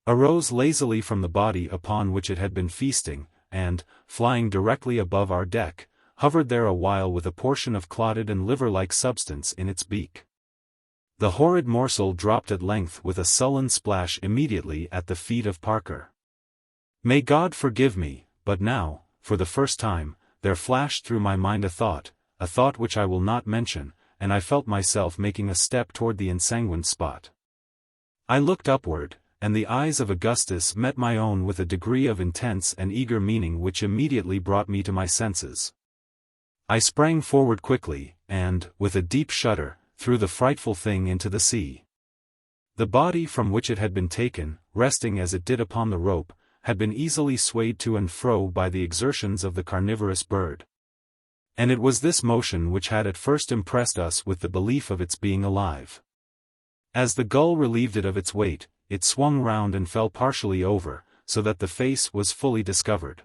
arose lazily from the body upon which it had been feasting, and, flying directly above our deck, hovered there a while with a portion of clotted and liver-like substance in its beak. The horrid morsel dropped at length with a sullen splash immediately at the feet of Parker. May God forgive me, but now, for the first time, there flashed through my mind a thought which I will not mention, and I felt myself making a step toward the ensanguined spot. I looked upward, and the eyes of Augustus met my own with a degree of intense and eager meaning which immediately brought me to my senses. I sprang forward quickly, and, with a deep shudder, threw the frightful thing into the sea. The body from which it had been taken, resting as it did upon the rope, had been easily swayed to and fro by the exertions of the carnivorous bird. And it was this motion which had at first impressed us with the belief of its being alive. As the gull relieved it of its weight, it swung round and fell partially over, so that the face was fully discovered.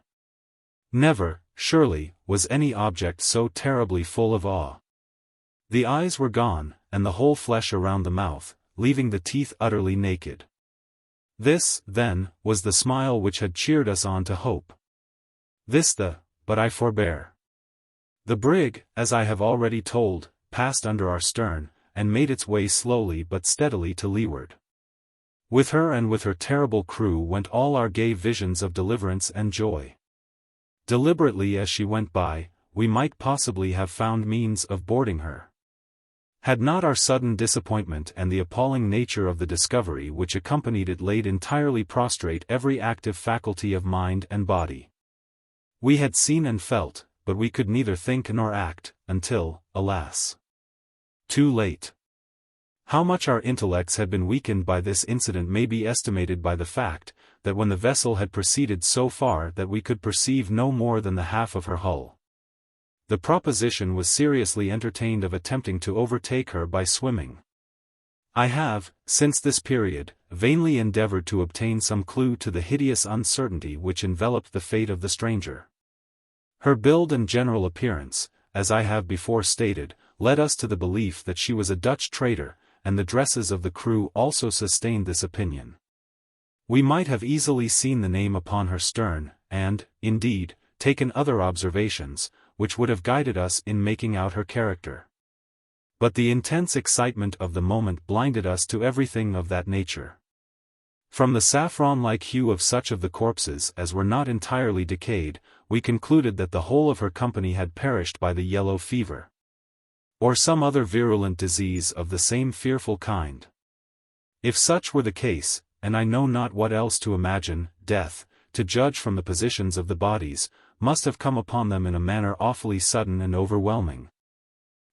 Never, surely, was any object so terribly full of awe. The eyes were gone, and the whole flesh around the mouth, leaving the teeth utterly naked. This, then, was the smile which had cheered us on to hope. But I forbear. The brig, as I have already told, passed under our stern, and made its way slowly but steadily to leeward. With her and with her terrible crew went all our gay visions of deliverance and joy. Deliberately as she went by, we might possibly have found means of boarding her. Had not our sudden disappointment and the appalling nature of the discovery which accompanied it laid entirely prostrate every active faculty of mind and body. We had seen and felt, but we could neither think nor act, until, alas, too late. How much our intellects had been weakened by this incident may be estimated by the fact, that when the vessel had proceeded so far that we could perceive no more than the half of her hull, the proposition was seriously entertained of attempting to overtake her by swimming. I have, since this period, vainly endeavored to obtain some clue to the hideous uncertainty which enveloped the fate of the stranger. Her build and general appearance, as I have before stated, led us to the belief that she was a Dutch trader, and the dresses of the crew also sustained this opinion. We might have easily seen the name upon her stern, and, indeed, taken other observations, which would have guided us in making out her character. But the intense excitement of the moment blinded us to everything of that nature. From the saffron-like hue of such of the corpses as were not entirely decayed, we concluded that the whole of her company had perished by the yellow fever, or some other virulent disease of the same fearful kind. If such were the case, and I know not what else to imagine, death, to judge from the positions of the bodies, must have come upon them in a manner awfully sudden and overwhelming.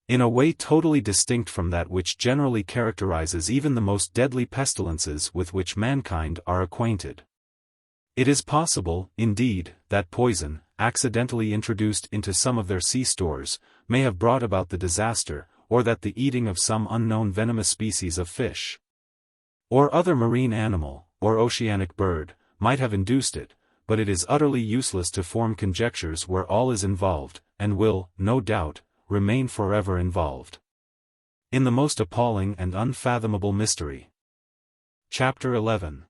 In a way totally distinct from that which generally characterizes even the most deadly pestilences with which mankind are acquainted. It is possible, indeed, that poison, accidentally introduced into some of their sea stores, may have brought about the disaster, or that the eating of some unknown venomous species of fish, or other marine animal, or oceanic bird, might have induced it, but it is utterly useless to form conjectures where all is involved, and will, no doubt, remain forever involved in the most appalling and unfathomable mystery. Chapter 11.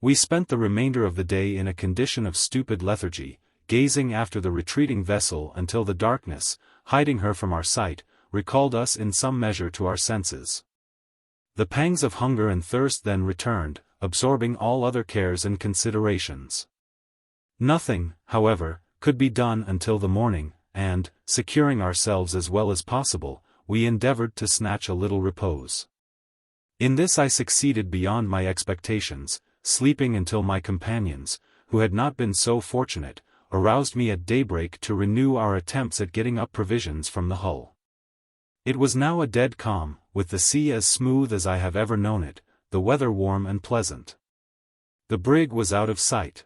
We spent the remainder of the day in a condition of stupid lethargy, gazing after the retreating vessel until the darkness, hiding her from our sight, recalled us in some measure to our senses. The pangs of hunger and thirst then returned, absorbing all other cares and considerations. Nothing, however, could be done until the morning, and, securing ourselves as well as possible, we endeavored to snatch a little repose. In this I succeeded beyond my expectations, sleeping until my companions, who had not been so fortunate, aroused me at daybreak to renew our attempts at getting up provisions from the hull. It was now a dead calm, with the sea as smooth as I have ever known it, the weather warm and pleasant. The brig was out of sight.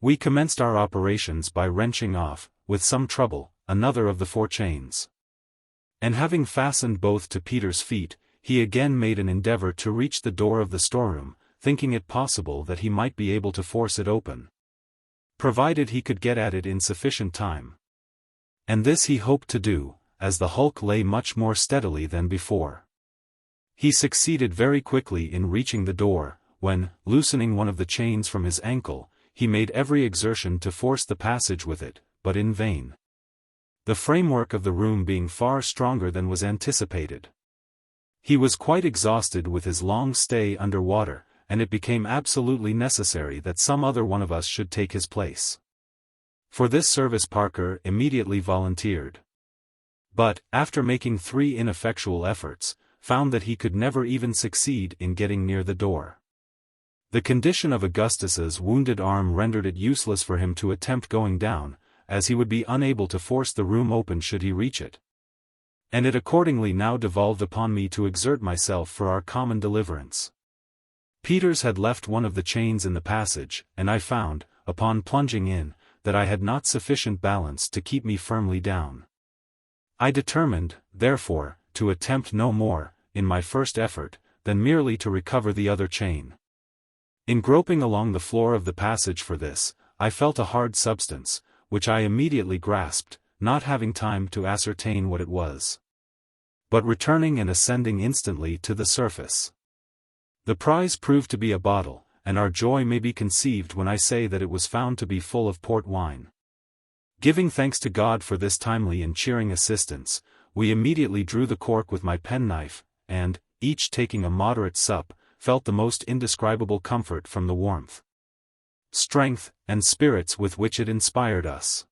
We commenced our operations by wrenching off, with some trouble, another of the four chains. And having fastened both to Peter's feet, he again made an endeavor to reach the door of the storeroom, thinking it possible that he might be able to force it open, provided he could get at it in sufficient time. And this he hoped to do, as the hulk lay much more steadily than before. He succeeded very quickly in reaching the door, when, loosening one of the chains from his ankle, he made every exertion to force the passage with it, but in vain. The framework of the room being far stronger than was anticipated. He was quite exhausted with his long stay under water, and it became absolutely necessary that some other one of us should take his place. For this service Parker immediately volunteered. But, after making 3 ineffectual efforts, found that he could never even succeed in getting near the door. The condition of Augustus's wounded arm rendered it useless for him to attempt going down, as he would be unable to force the room open should he reach it. And it accordingly now devolved upon me to exert myself for our common deliverance. Peters had left one of the chains in the passage, and I found, upon plunging in, that I had not sufficient balance to keep me firmly down. I determined, therefore, to attempt no more, in my first effort, than merely to recover the other chain. In groping along the floor of the passage for this, I felt a hard substance, which I immediately grasped, not having time to ascertain what it was, but returning and ascending instantly to the surface. The prize proved to be a bottle, and our joy may be conceived when I say that it was found to be full of port wine. Giving thanks to God for this timely and cheering assistance, we immediately drew the cork with my penknife, and, each taking a moderate sup, felt the most indescribable comfort from the warmth, strength, and spirits with which it inspired us.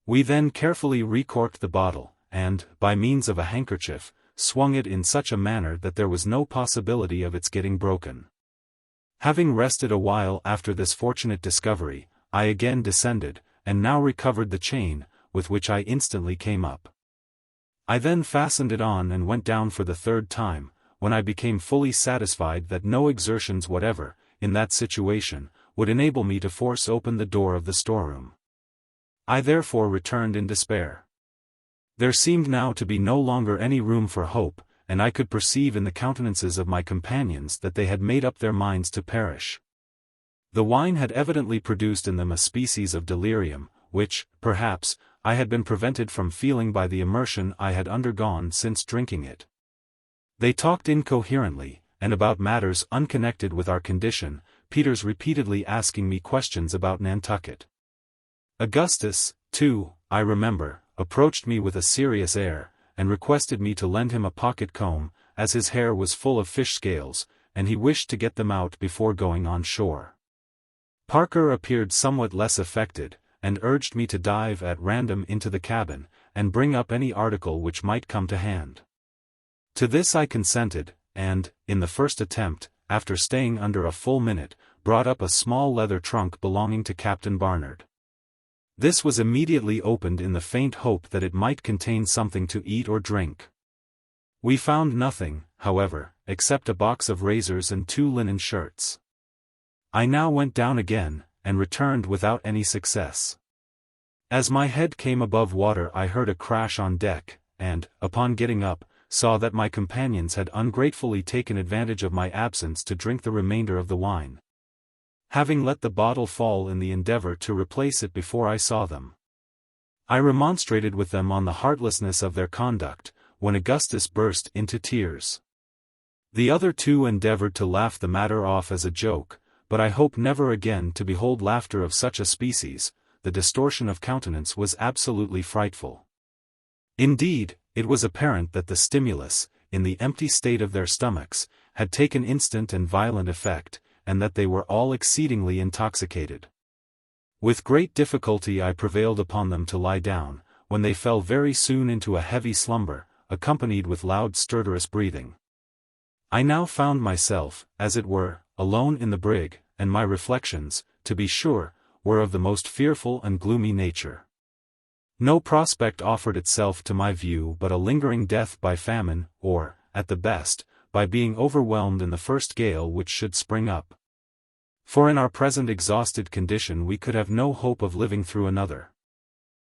We then carefully recorked the bottle, and, by means of a handkerchief, swung it in such a manner that there was no possibility of its getting broken. Having rested a while after this fortunate discovery, I again descended, and now recovered the chain, with which I instantly came up. I then fastened it on and went down for the 3rd time, when I became fully satisfied that no exertions whatever, in that situation, would enable me to force open the door of the storeroom. I therefore returned in despair. There seemed now to be no longer any room for hope, and I could perceive in the countenances of my companions that they had made up their minds to perish. The wine had evidently produced in them a species of delirium, which, perhaps, I had been prevented from feeling by the immersion I had undergone since drinking it. They talked incoherently, and about matters unconnected with our condition, Peters repeatedly asking me questions about Nantucket. Augustus, too, I remember, approached me with a serious air, and requested me to lend him a pocket comb, as his hair was full of fish scales, and he wished to get them out before going on shore. Parker appeared somewhat less affected, and urged me to dive at random into the cabin, and bring up any article which might come to hand. To this I consented, and, in the first attempt, after staying under a full minute, brought up a small leather trunk belonging to Captain Barnard. This was immediately opened in the faint hope that it might contain something to eat or drink. We found nothing, however, except a box of razors and 2 linen shirts. I now went down again, and returned without any success. As my head came above water I heard a crash on deck, and, upon getting up, saw that my companions had ungratefully taken advantage of my absence to drink the remainder of the wine, having let the bottle fall in the endeavor to replace it before I saw them. I remonstrated with them on the heartlessness of their conduct, when Augustus burst into tears. The other 2 endeavored to laugh the matter off as a joke, but I hope never again to behold laughter of such a species. The distortion of countenance was absolutely frightful. Indeed, it was apparent that the stimulus, in the empty state of their stomachs, had taken instant and violent effect, and that they were all exceedingly intoxicated. With great difficulty I prevailed upon them to lie down, when they fell very soon into a heavy slumber, accompanied with loud stertorous breathing. I now found myself, as it were, alone in the brig, and my reflections, to be sure, were of the most fearful and gloomy nature. No prospect offered itself to my view but a lingering death by famine, or, at the best, by being overwhelmed in the first gale which should spring up. For in our present exhausted condition we could have no hope of living through another.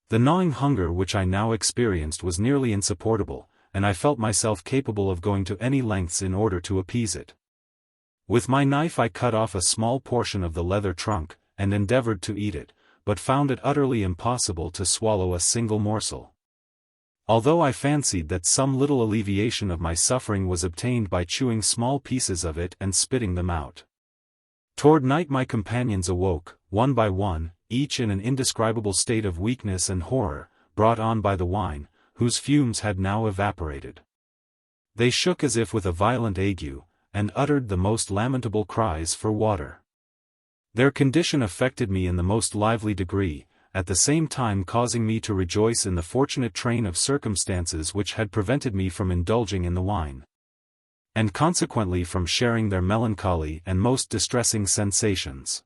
The gnawing hunger which I now experienced was nearly insupportable, and I felt myself capable of going to any lengths in order to appease it. With my knife I cut off a small portion of the leather trunk, and endeavored to eat it, but found it utterly impossible to swallow a single morsel. Although I fancied that some little alleviation of my suffering was obtained by chewing small pieces of it and spitting them out. Toward night my companions awoke, one by one, each in an indescribable state of weakness and horror, brought on by the wine, whose fumes had now evaporated. They shook as if with a violent ague, and uttered the most lamentable cries for water. Their condition affected me in the most lively degree, at the same time causing me to rejoice in the fortunate train of circumstances which had prevented me from indulging in the wine, and consequently from sharing their melancholy and most distressing sensations.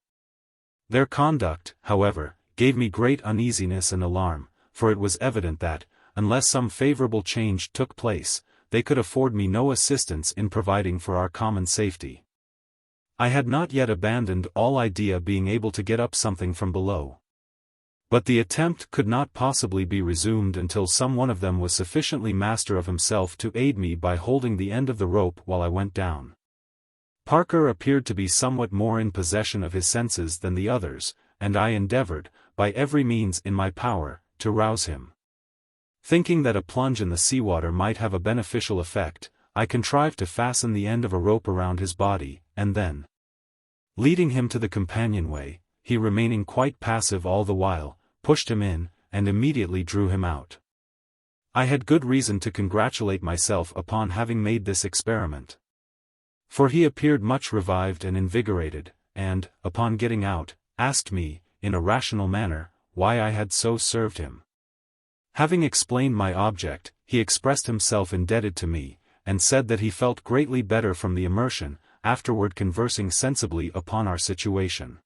Their conduct, however, gave me great uneasiness and alarm, for it was evident that, unless some favorable change took place, they could afford me no assistance in providing for our common safety. I had not yet abandoned all idea of being able to get up something from below. But the attempt could not possibly be resumed until some one of them was sufficiently master of himself to aid me by holding the end of the rope while I went down. Parker appeared to be somewhat more in possession of his senses than the others, and I endeavored, by every means in my power, to rouse him. Thinking that a plunge in the seawater might have a beneficial effect, I contrived to fasten the end of a rope around his body, and then, leading him to the companionway, he remaining quite passive all the while, pushed him in, and immediately drew him out. I had good reason to congratulate myself upon having made this experiment. For he appeared much revived and invigorated, and, upon getting out, asked me, in a rational manner, why I had so served him. Having explained my object, he expressed himself indebted to me, and said that he felt greatly better from the immersion, afterward conversing sensibly upon our situation.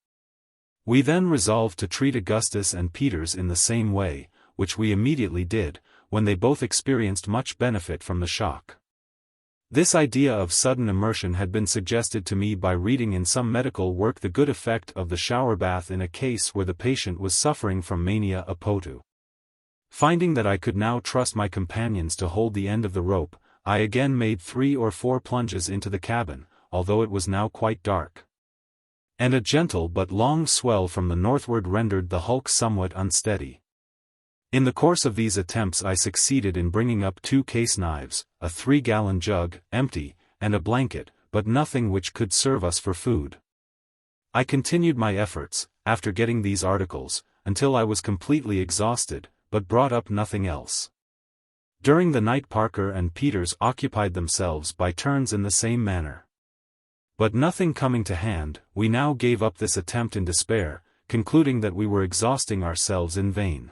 We then resolved to treat Augustus and Peters in the same way, which we immediately did, when they both experienced much benefit from the shock. This idea of sudden immersion had been suggested to me by reading in some medical work the good effect of the shower bath in a case where the patient was suffering from mania a potu. Finding that I could now trust my companions to hold the end of the rope, I again made 3 or 4 plunges into the cabin, although it was now quite dark. And a gentle but long swell from the northward rendered the hulk somewhat unsteady. In the course of these attempts I succeeded in bringing up 2 case knives, a 3-gallon jug, empty, and a blanket, but nothing which could serve us for food. I continued my efforts, after getting these articles, until I was completely exhausted, but brought up nothing else. During the night Parker and Peters occupied themselves by turns in the same manner. But nothing coming to hand, we now gave up this attempt in despair, concluding that we were exhausting ourselves in vain.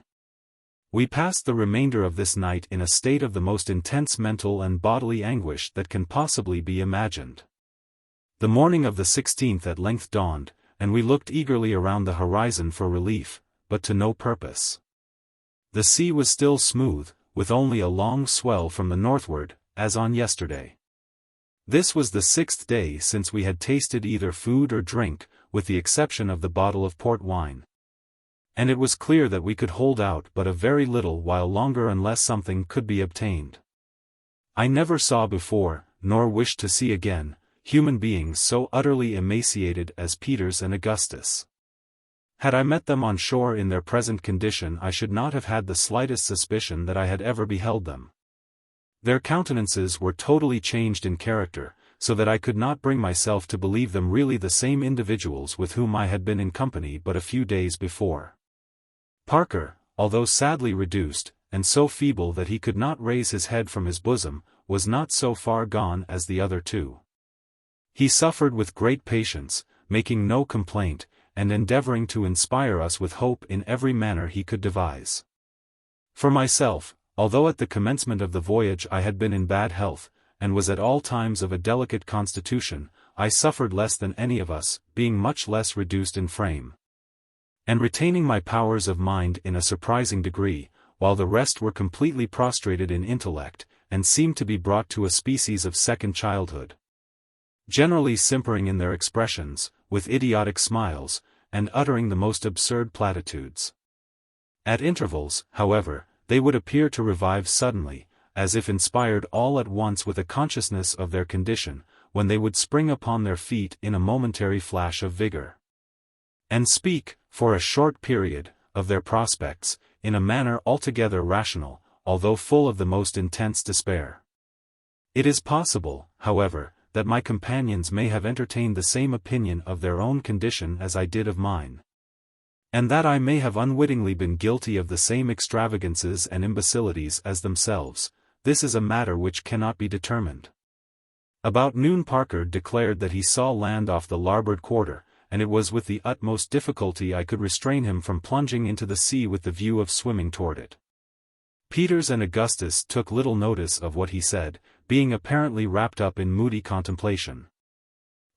We passed the remainder of this night in a state of the most intense mental and bodily anguish that can possibly be imagined. The morning of the 16th at length dawned, and we looked eagerly around the horizon for relief, but to no purpose. The sea was still smooth, with only a long swell from the northward, as on yesterday. This was the 6th day since we had tasted either food or drink, with the exception of the bottle of port wine. And it was clear that we could hold out but a very little while longer unless something could be obtained. I never saw before, nor wished to see again, human beings so utterly emaciated as Peters and Augustus. Had I met them on shore in their present condition I should not have had the slightest suspicion that I had ever beheld them. Their countenances were totally changed in character, so that I could not bring myself to believe them really the same individuals with whom I had been in company but a few days before. Parker, although sadly reduced, and so feeble that he could not raise his head from his bosom, was not so far gone as the other 2. He suffered with great patience, making no complaint, and endeavoring to inspire us with hope in every manner he could devise. For myself, although at the commencement of the voyage I had been in bad health, and was at all times of a delicate constitution, I suffered less than any of us, being much less reduced in frame, and retaining my powers of mind in a surprising degree, while the rest were completely prostrated in intellect, and seemed to be brought to a species of second childhood. Generally simpering in their expressions, with idiotic smiles, and uttering the most absurd platitudes. At intervals, however, they would appear to revive suddenly, as if inspired all at once with a consciousness of their condition, when they would spring upon their feet in a momentary flash of vigor, and speak, for a short period, of their prospects, in a manner altogether rational, although full of the most intense despair. It is possible, however, that my companions may have entertained the same opinion of their own condition as I did of mine, and that I may have unwittingly been guilty of the same extravagances and imbecilities as themselves. This is a matter which cannot be determined. About noon Parker declared that he saw land off the larboard quarter, and it was with the utmost difficulty I could restrain him from plunging into the sea with the view of swimming toward it. Peters and Augustus took little notice of what he said, being apparently wrapped up in moody contemplation.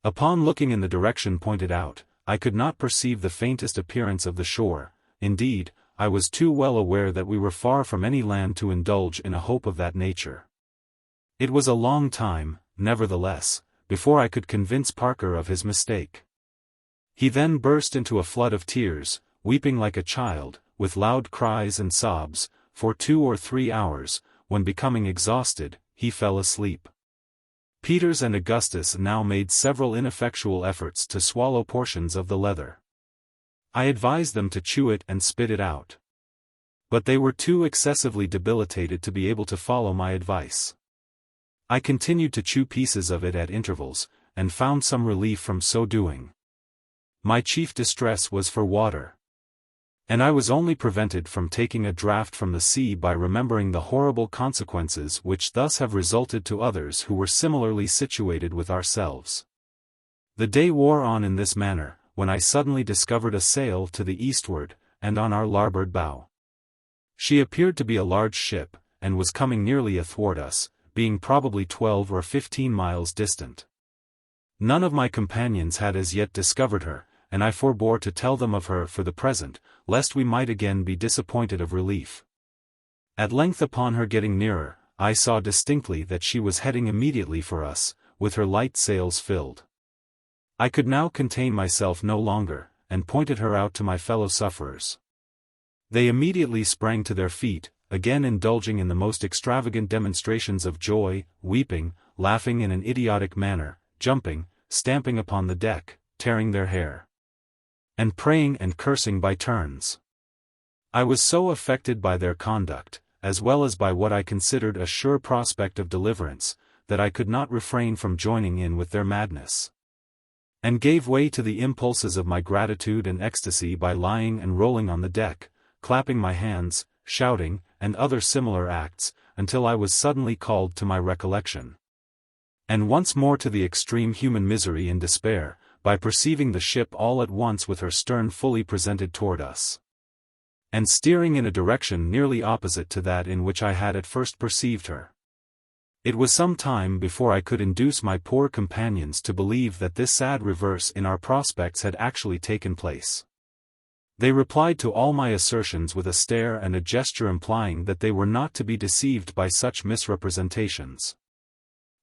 Upon looking in the direction pointed out, I could not perceive the faintest appearance of the shore. Indeed, I was too well aware that we were far from any land to indulge in a hope of that nature. It was a long time, nevertheless, before I could convince Parker of his mistake. He then burst into a flood of tears, weeping like a child, with loud cries and sobs, for 2 or 3 hours, when becoming exhausted, he fell asleep. Peters and Augustus now made several ineffectual efforts to swallow portions of the leather. I advised them to chew it and spit it out, but they were too excessively debilitated to be able to follow my advice. I continued to chew pieces of it at intervals, and found some relief from so doing. My chief distress was for water, and I was only prevented from taking a draught from the sea by remembering the horrible consequences which thus have resulted to others who were similarly situated with ourselves. The day wore on in this manner, when I suddenly discovered a sail to the eastward, and on our larboard bow. She appeared to be a large ship, and was coming nearly athwart us, being probably 12 or 15 miles distant. None of my companions had as yet discovered her, and I forbore to tell them of her for the present, lest we might again be disappointed of relief. At length, upon her getting nearer, I saw distinctly that she was heading immediately for us, with her light sails filled. I could now contain myself no longer, and pointed her out to my fellow sufferers. They immediately sprang to their feet, again indulging in the most extravagant demonstrations of joy, weeping, laughing in an idiotic manner, jumping, stamping upon the deck, tearing their hair, and praying and cursing by turns. I was so affected by their conduct, as well as by what I considered a sure prospect of deliverance, that I could not refrain from joining in with their madness, and gave way to the impulses of my gratitude and ecstasy by lying and rolling on the deck, clapping my hands, shouting, and other similar acts, until I was suddenly called to my recollection, and once more to the extreme human misery and despair, by perceiving the ship all at once with her stern fully presented toward us, and steering in a direction nearly opposite to that in which I had at first perceived her. It was some time before I could induce my poor companions to believe that this sad reverse in our prospects had actually taken place. They replied to all my assertions with a stare and a gesture implying that they were not to be deceived by such misrepresentations.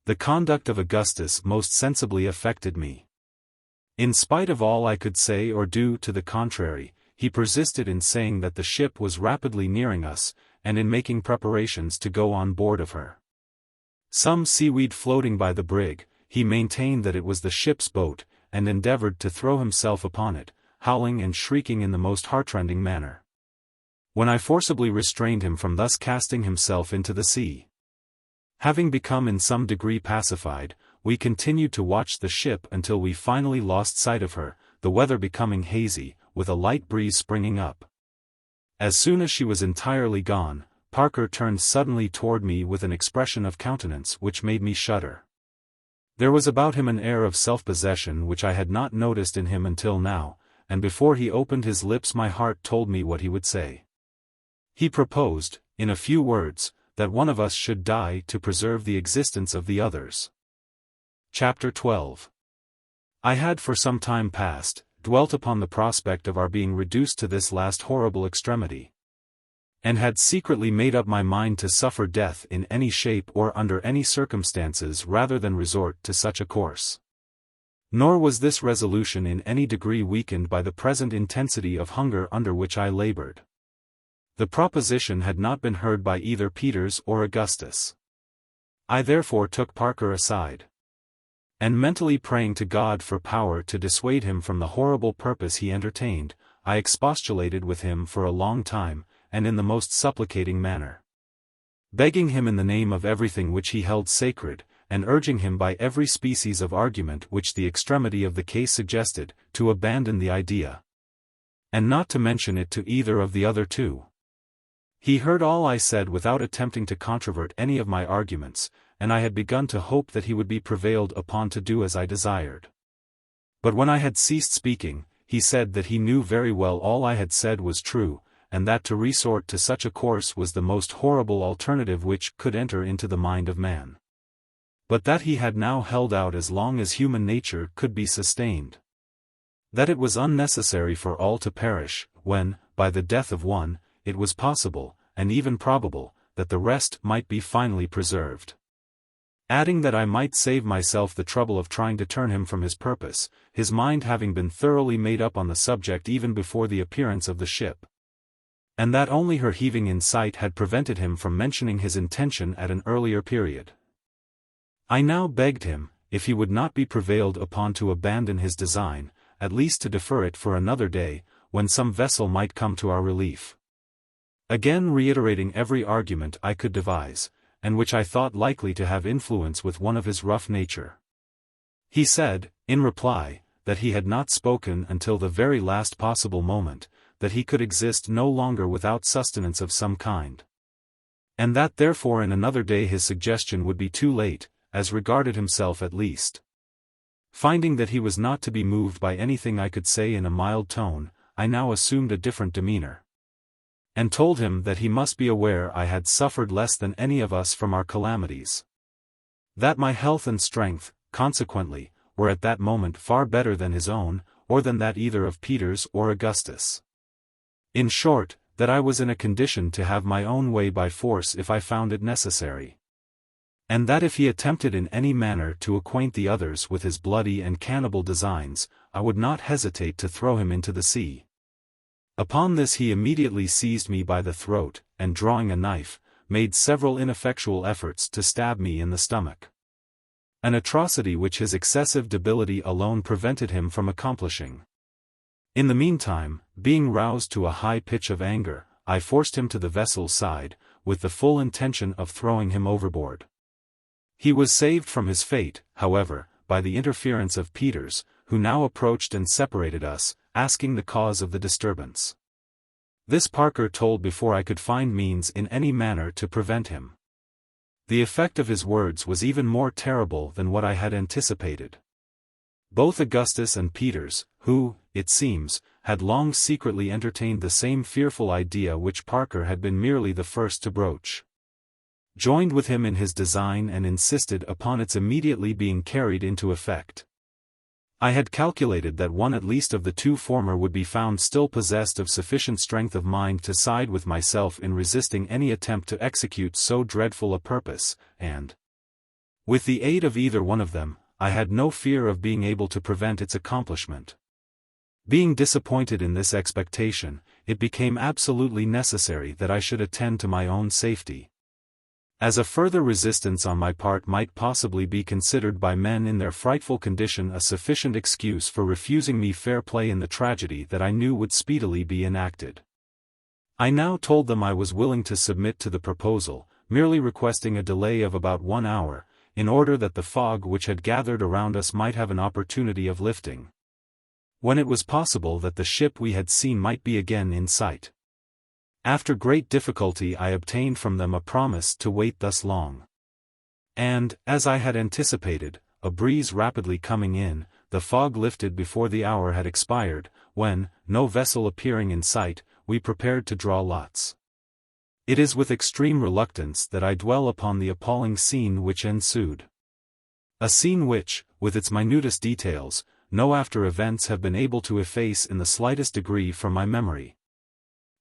The conduct of Augustus most sensibly affected me. In spite of all I could say or do to the contrary, he persisted in saying that the ship was rapidly nearing us, and in making preparations to go on board of her. Some seaweed floating by the brig, he maintained that it was the ship's boat, and endeavored to throw himself upon it, howling and shrieking in the most heartrending manner. When I forcibly restrained him from thus casting himself into the sea, having become in some degree pacified, we continued to watch the ship until we finally lost sight of her, the weather becoming hazy, with a light breeze springing up. As soon as she was entirely gone, Parker turned suddenly toward me with an expression of countenance which made me shudder. There was about him an air of self-possession which I had not noticed in him until now, and before he opened his lips my heart told me what he would say. He proposed, in a few words, that one of us should die to preserve the existence of the others. Chapter 12. I had for some time past dwelt upon the prospect of our being reduced to this last horrible extremity, and had secretly made up my mind to suffer death in any shape or under any circumstances rather than resort to such a course. Nor was this resolution in any degree weakened by the present intensity of hunger under which I labored. The proposition had not been heard by either Peters or Augustus. I therefore took Parker aside. And mentally praying to God for power to dissuade him from the horrible purpose he entertained, I expostulated with him for a long time, and in the most supplicating manner. Begging him in the name of everything which he held sacred, and urging him by every species of argument which the extremity of the case suggested, to abandon the idea. And not to mention it to either of the other two. He heard all I said without attempting to controvert any of my arguments, and I had begun to hope that he would be prevailed upon to do as I desired. But when I had ceased speaking, he said that he knew very well all I had said was true, and that to resort to such a course was the most horrible alternative which could enter into the mind of man. But that he had now held out as long as human nature could be sustained. That it was unnecessary for all to perish, when, by the death of one, it was possible, and even probable, that the rest might be finally preserved. Adding that I might save myself the trouble of trying to turn him from his purpose, his mind having been thoroughly made up on the subject even before the appearance of the ship. And that only her heaving in sight had prevented him from mentioning his intention at an earlier period. I now begged him, if he would not be prevailed upon to abandon his design, at least to defer it for another day, when some vessel might come to our relief. Again reiterating every argument I could devise, and which I thought likely to have influence with one of his rough nature. He said, in reply, that he had not spoken until the very last possible moment, that he could exist no longer without sustenance of some kind. And that therefore in another day his suggestion would be too late, as regarded himself at least. Finding that he was not to be moved by anything I could say in a mild tone, I now assumed a different demeanor. And told him that he must be aware I had suffered less than any of us from our calamities. That my health and strength, consequently, were at that moment far better than his own, or than that either of Peters or Augustus. In short, that I was in a condition to have my own way by force if I found it necessary. And that if he attempted in any manner to acquaint the others with his bloody and cannibal designs, I would not hesitate to throw him into the sea. Upon this he immediately seized me by the throat, and drawing a knife, made several ineffectual efforts to stab me in the stomach. An atrocity which his excessive debility alone prevented him from accomplishing. In the meantime, being roused to a high pitch of anger, I forced him to the vessel's side, with the full intention of throwing him overboard. He was saved from his fate, however, by the interference of Peters, who now approached and separated us, asking the cause of the disturbance. This Parker told before I could find means in any manner to prevent him. The effect of his words was even more terrible than what I had anticipated. Both Augustus and Peters, who, it seems, had long secretly entertained the same fearful idea which Parker had been merely the first to broach, joined with him in his design and insisted upon its immediately being carried into effect. I had calculated that one at least of the two former would be found still possessed of sufficient strength of mind to side with myself in resisting any attempt to execute so dreadful a purpose, and, with the aid of either one of them, I had no fear of being able to prevent its accomplishment. Being disappointed in this expectation, it became absolutely necessary that I should attend to my own safety. As a further resistance on my part might possibly be considered by men in their frightful condition a sufficient excuse for refusing me fair play in the tragedy that I knew would speedily be enacted. I now told them I was willing to submit to the proposal, merely requesting a delay of about 1 hour, in order that the fog which had gathered around us might have an opportunity of lifting, when it was possible that the ship we had seen might be again in sight. After great difficulty I obtained from them a promise to wait thus long. And, as I had anticipated, a breeze rapidly coming in, the fog lifted before the hour had expired, when, no vessel appearing in sight, we prepared to draw lots. It is with extreme reluctance that I dwell upon the appalling scene which ensued. A scene which, with its minutest details, no after events have been able to efface in the slightest degree from my memory,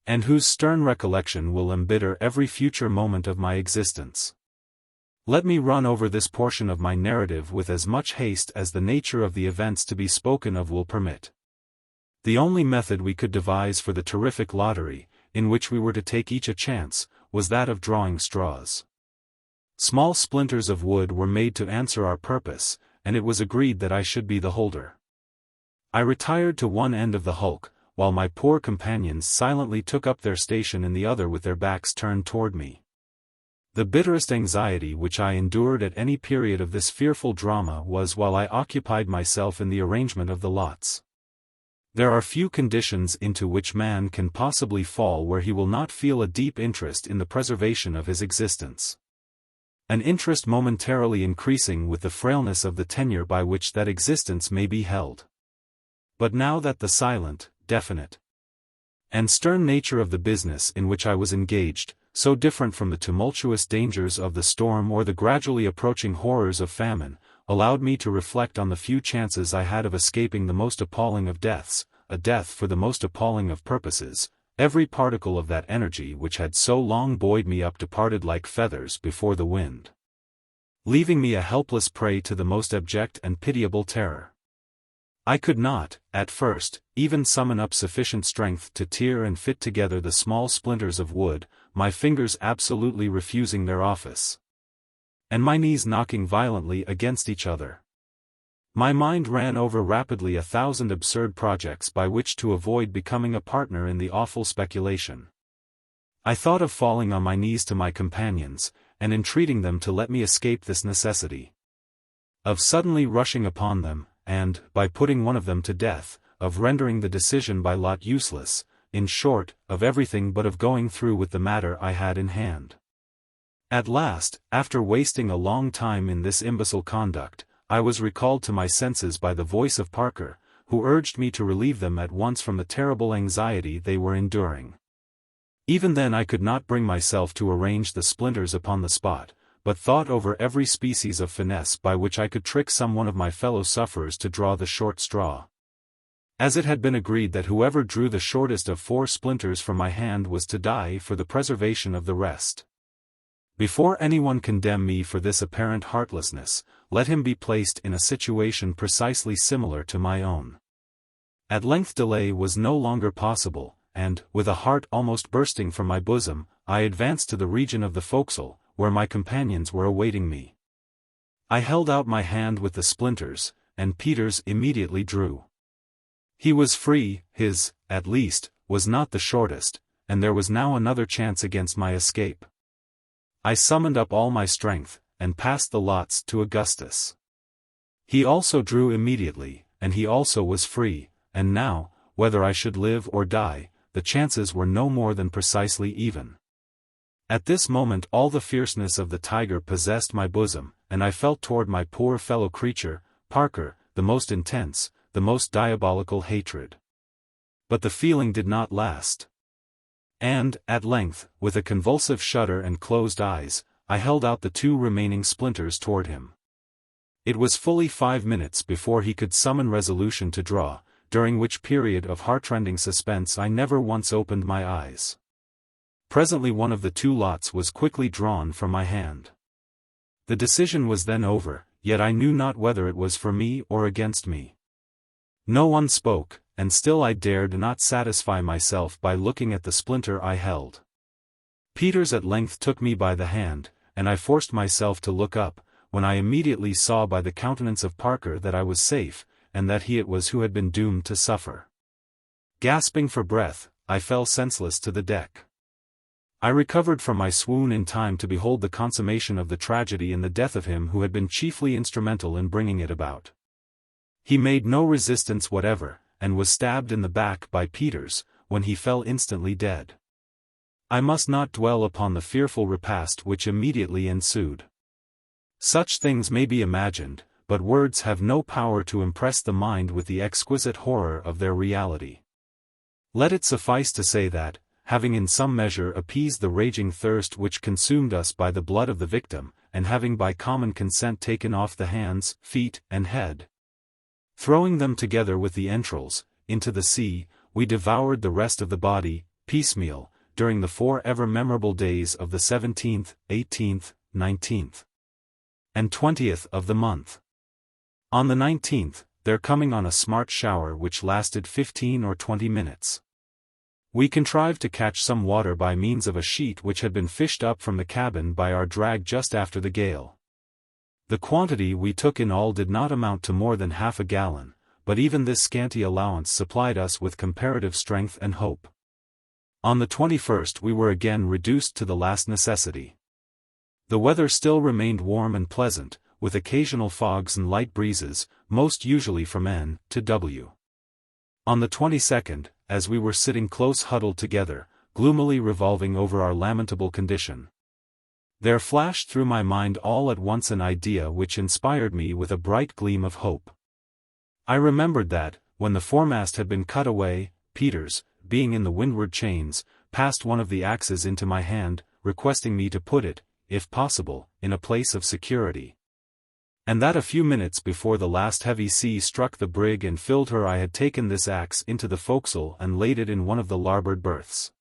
and whose stern recollection will embitter every future moment of my existence. Let me run over this portion of my narrative with as much haste as the nature of the events to be spoken of will permit. The only method we could devise for the terrific lottery, in which we were to take each a chance, was that of drawing straws. Small splinters of wood were made to answer our purpose, and it was agreed that I should be the holder. I retired to one end of the hulk, while my poor companions silently took up their station in the other with their backs turned toward me. The bitterest anxiety which I endured at any period of this fearful drama was while I occupied myself in the arrangement of the lots. There are few conditions into which man can possibly fall where he will not feel a deep interest in the preservation of his existence. An interest momentarily increasing with the frailness of the tenure by which that existence may be held. But now that the silent, definite, and stern nature of the business in which I was engaged, so different from the tumultuous dangers of the storm or the gradually approaching horrors of famine, allowed me to reflect on the few chances I had of escaping the most appalling of deaths, a death for the most appalling of purposes, every particle of that energy which had so long buoyed me up departed like feathers before the wind, leaving me a helpless prey to the most abject and pitiable terror. I could not, at first, even summon up sufficient strength to tear and fit together the small splinters of wood, my fingers absolutely refusing their office, and my knees knocking violently against each other. My mind ran over rapidly 1,000 absurd projects by which to avoid becoming a partner in the awful speculation. I thought of falling on my knees to my companions, and entreating them to let me escape this necessity. Of suddenly rushing upon them, and, by putting one of them to death, of rendering the decision by lot useless, in short, of everything but of going through with the matter I had in hand. At last, after wasting a long time in this imbecile conduct, I was recalled to my senses by the voice of Parker, who urged me to relieve them at once from the terrible anxiety they were enduring. Even then I could not bring myself to arrange the splinters upon the spot, but thought over every species of finesse by which I could trick some one of my fellow sufferers to draw the short straw. As it had been agreed that whoever drew the shortest of 4 splinters from my hand was to die for the preservation of the rest. Before anyone condemn me for this apparent heartlessness, let him be placed in a situation precisely similar to my own. At length delay was no longer possible, and, with a heart almost bursting from my bosom, I advanced to the region of the forecastle, where my companions were awaiting me. I held out my hand with the splinters, and Peters immediately drew. He was free, his, at least, was not the shortest, and there was now another chance against my escape. I summoned up all my strength, and passed the lots to Augustus. He also drew immediately, and he also was free, and now, whether I should live or die, the chances were no more than precisely even. At this moment all the fierceness of the tiger possessed my bosom, and I felt toward my poor fellow creature, Parker, the most intense, the most diabolical hatred. But the feeling did not last. And, at length, with a convulsive shudder and closed eyes, I held out the 2 remaining splinters toward him. It was fully 5 minutes before he could summon resolution to draw, during which period of heartrending suspense I never once opened my eyes. Presently one of the 2 lots was quickly drawn from my hand. The decision was then over, yet I knew not whether it was for me or against me. No one spoke, and still I dared not satisfy myself by looking at the splinter I held. Peters at length took me by the hand, and I forced myself to look up, when I immediately saw by the countenance of Parker that I was safe, and that he it was who had been doomed to suffer. Gasping for breath, I fell senseless to the deck. I recovered from my swoon in time to behold the consummation of the tragedy in the death of him who had been chiefly instrumental in bringing it about. He made no resistance whatever, and was stabbed in the back by Peters, when he fell instantly dead. I must not dwell upon the fearful repast which immediately ensued. Such things may be imagined, but words have no power to impress the mind with the exquisite horror of their reality. Let it suffice to say that, having in some measure appeased the raging thirst which consumed us by the blood of the victim, and having by common consent taken off the hands, feet, and head, throwing them together with the entrails, into the sea, we devoured the rest of the body, piecemeal, during the 4 ever memorable days of the 17th, 18th, 19th, and 20th of the month. On the 19th, there coming on a smart shower which lasted 15 or 20 minutes. We contrived to catch some water by means of a sheet which had been fished up from the cabin by our drag just after the gale. The quantity we took in all did not amount to more than half a gallon, but even this scanty allowance supplied us with comparative strength and hope. On the 21st we were again reduced to the last necessity. The weather still remained warm and pleasant, with occasional fogs and light breezes, most usually from N to W. On the 22nd, as we were sitting close huddled together, gloomily revolving over our lamentable condition, there flashed through my mind all at once an idea which inspired me with a bright gleam of hope. I remembered that, when the foremast had been cut away, Peters, being in the windward chains, passed one of the axes into my hand, requesting me to put it, if possible, in a place of security. And that a few minutes before the last heavy sea struck the brig and filled her I had taken this axe into the forecastle and laid it in one of the larboard berths.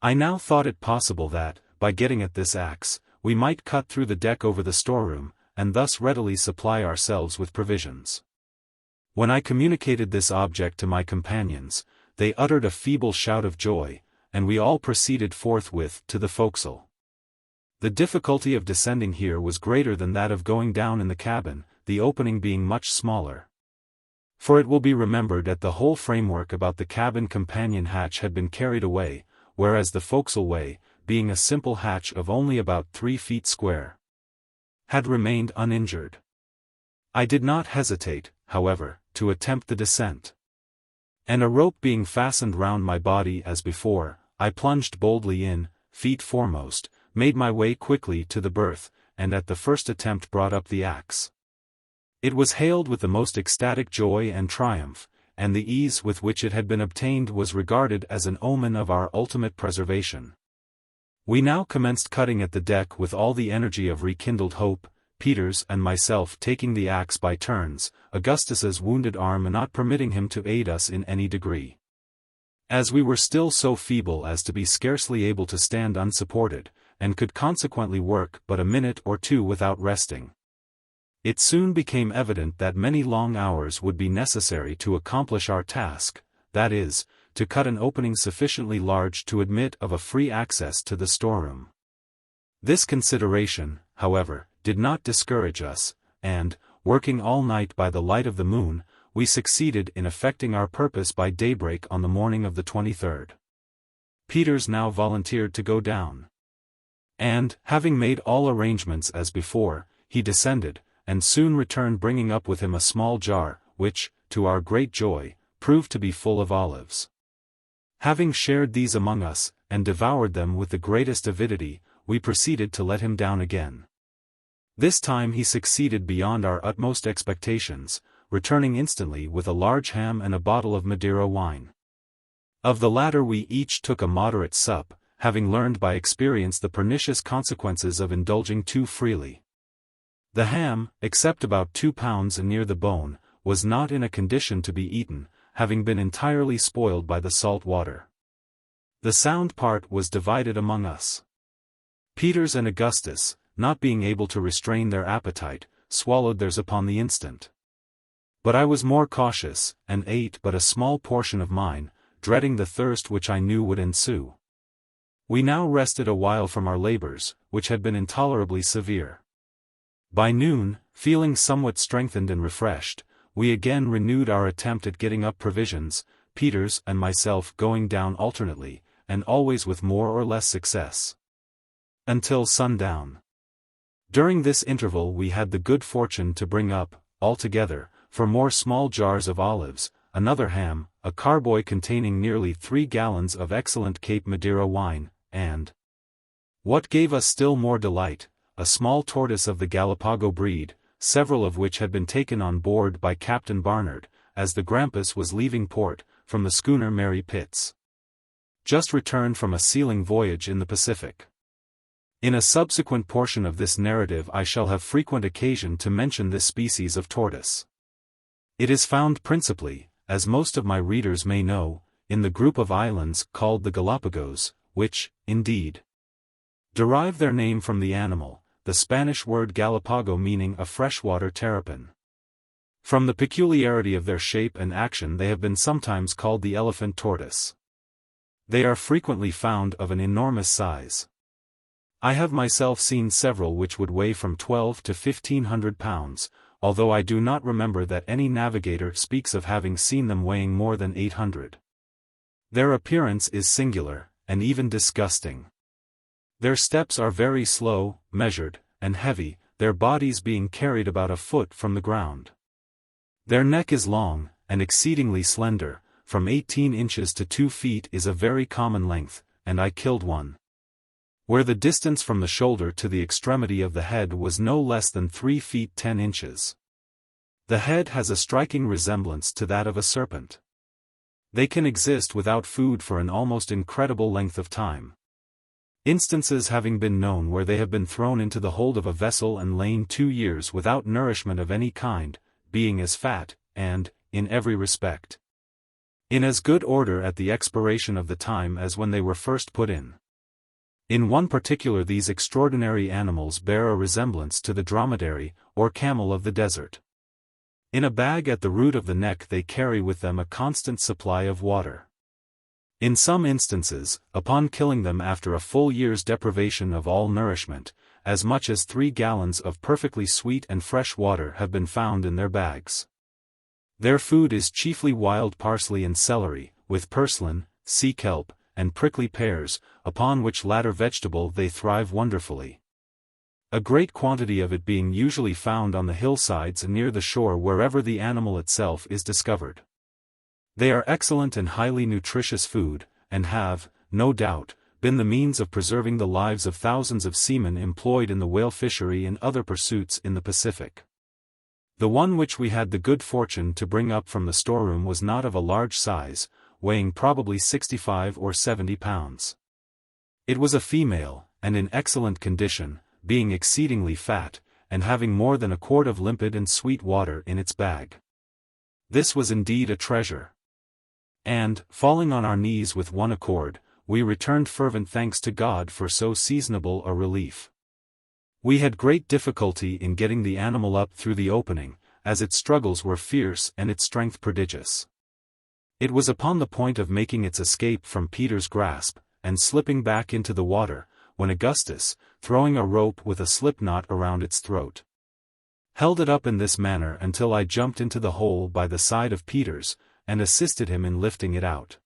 I now thought it possible that, by getting at this axe, we might cut through the deck over the storeroom, and thus readily supply ourselves with provisions. When I communicated this object to my companions, they uttered a feeble shout of joy, and we all proceeded forthwith to the forecastle. The difficulty of descending here was greater than that of going down in the cabin, the opening being much smaller. For it will be remembered that the whole framework about the cabin companion hatch had been carried away, whereas the forecastle way, being a simple hatch of only about 3 feet square, had remained uninjured. I did not hesitate, however, to attempt the descent. And a rope being fastened round my body as before, I plunged boldly in, feet foremost, made my way quickly to the berth, and at the first attempt brought up the axe. It was hailed with the most ecstatic joy and triumph, and the ease with which it had been obtained was regarded as an omen of our ultimate preservation. We now commenced cutting at the deck with all the energy of rekindled hope, Peters and myself taking the axe by turns, Augustus's wounded arm not permitting him to aid us in any degree. As we were still so feeble as to be scarcely able to stand unsupported, and could consequently work but a minute or two without resting, it soon became evident that many long hours would be necessary to accomplish our task, that is, to cut an opening sufficiently large to admit of a free access to the storeroom. This consideration, however, did not discourage us, and, working all night by the light of the moon, we succeeded in effecting our purpose by daybreak on the morning of the 23rd. Peters now volunteered to go down. And, having made all arrangements as before, he descended, and soon returned bringing up with him a small jar, which, to our great joy, proved to be full of olives. Having shared these among us, and devoured them with the greatest avidity, we proceeded to let him down again. This time he succeeded beyond our utmost expectations, returning instantly with a large ham and a bottle of Madeira wine. Of the latter we each took a moderate sup, having learned by experience the pernicious consequences of indulging too freely. The ham, except about 2 pounds near the bone, was not in a condition to be eaten, having been entirely spoiled by the salt water. The sound part was divided among us. Peters and Augustus, not being able to restrain their appetite, swallowed theirs upon the instant. But I was more cautious, and ate but a small portion of mine, dreading the thirst which I knew would ensue. We now rested a while from our labors, which had been intolerably severe. By noon, feeling somewhat strengthened and refreshed, we again renewed our attempt at getting up provisions, Peters and myself going down alternately, and always with more or less success, until sundown. During this interval we had the good fortune to bring up, altogether, 4 more small jars of olives, another ham, a carboy containing nearly 3 gallons of excellent Cape Madeira wine, and, what gave us still more delight, a small tortoise of the Gallipago breed, several of which had been taken on board by Captain Barnard, as the Grampus was leaving port, from the schooner Mary Pitts, just returned from a sealing voyage in the Pacific. In a subsequent portion of this narrative I shall have frequent occasion to mention this species of tortoise. It is found principally, as most of my readers may know, in the group of islands called the Galapagos, which, indeed, derive their name from the animal, the Spanish word Galapago meaning a freshwater terrapin. From the peculiarity of their shape and action they have been sometimes called the elephant tortoise. They are frequently found of an enormous size. I have myself seen several which would weigh from 12 to 1500 pounds, although I do not remember that any navigator speaks of having seen them weighing more than 800. Their appearance is singular, and even disgusting. Their steps are very slow, measured, and heavy, their bodies being carried about a foot from the ground. Their neck is long, and exceedingly slender, from 18 inches to 2 feet is a very common length, and I killed one, where the distance from the shoulder to the extremity of the head was no less than 3 feet 10 inches. The head has a striking resemblance to that of a serpent. They can exist without food for an almost incredible length of time. Instances having been known where they have been thrown into the hold of a vessel and lain 2 years without nourishment of any kind, being as fat, and, in every respect, in as good order at the expiration of the time as when they were first put in. In one particular these extraordinary animals bear a resemblance to the dromedary, or camel of the desert. In a bag at the root of the neck they carry with them a constant supply of water. In some instances, upon killing them after a full year's deprivation of all nourishment, as much as 3 gallons of perfectly sweet and fresh water have been found in their bags. Their food is chiefly wild parsley and celery, with purslane, sea kelp, and prickly pears, upon which latter vegetable they thrive wonderfully. A great quantity of it being usually found on the hillsides near the shore wherever the animal itself is discovered. They are excellent and highly nutritious food, and have, no doubt, been the means of preserving the lives of thousands of seamen employed in the whale fishery and other pursuits in the Pacific. The one which we had the good fortune to bring up from the storeroom was not of a large size, weighing probably 65 or 70 pounds. It was a female, and in excellent condition, being exceedingly fat, and having more than a quart of limpid and sweet water in its bag. This was indeed a treasure. And, falling on our knees with one accord, we returned fervent thanks to God for so seasonable a relief. We had great difficulty in getting the animal up through the opening, as its struggles were fierce and its strength prodigious. It was upon the point of making its escape from Peter's grasp, and slipping back into the water, when Augustus, throwing a rope with a slip knot around its throat, held it up in this manner until I jumped into the hole by the side of Peter's, and assisted him in lifting it out.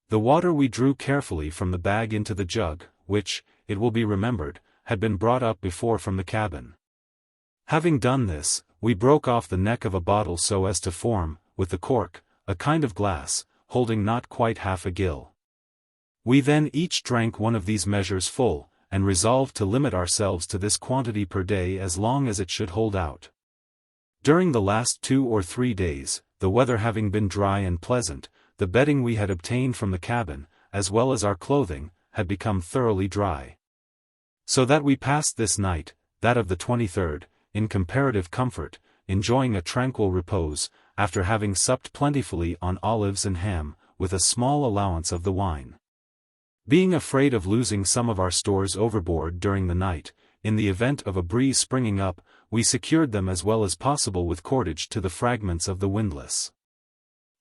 The water we drew carefully from the bag into the jug, which, it will be remembered, had been brought up before from the cabin. Having done this, we broke off the neck of a bottle so as to form, with the cork, a kind of glass, holding not quite half a gill. We then each drank one of these measures full, and resolved to limit ourselves to this quantity per day as long as it should hold out. During the last 2 or 3 days, the weather having been dry and pleasant, the bedding we had obtained from the cabin, as well as our clothing, had become thoroughly dry. So that we passed this night, that of the 23rd, in comparative comfort, enjoying a tranquil repose, after having supped plentifully on olives and ham, with a small allowance of the wine. Being afraid of losing some of our stores overboard during the night, in the event of a breeze springing up, we secured them as well as possible with cordage to the fragments of the windlass.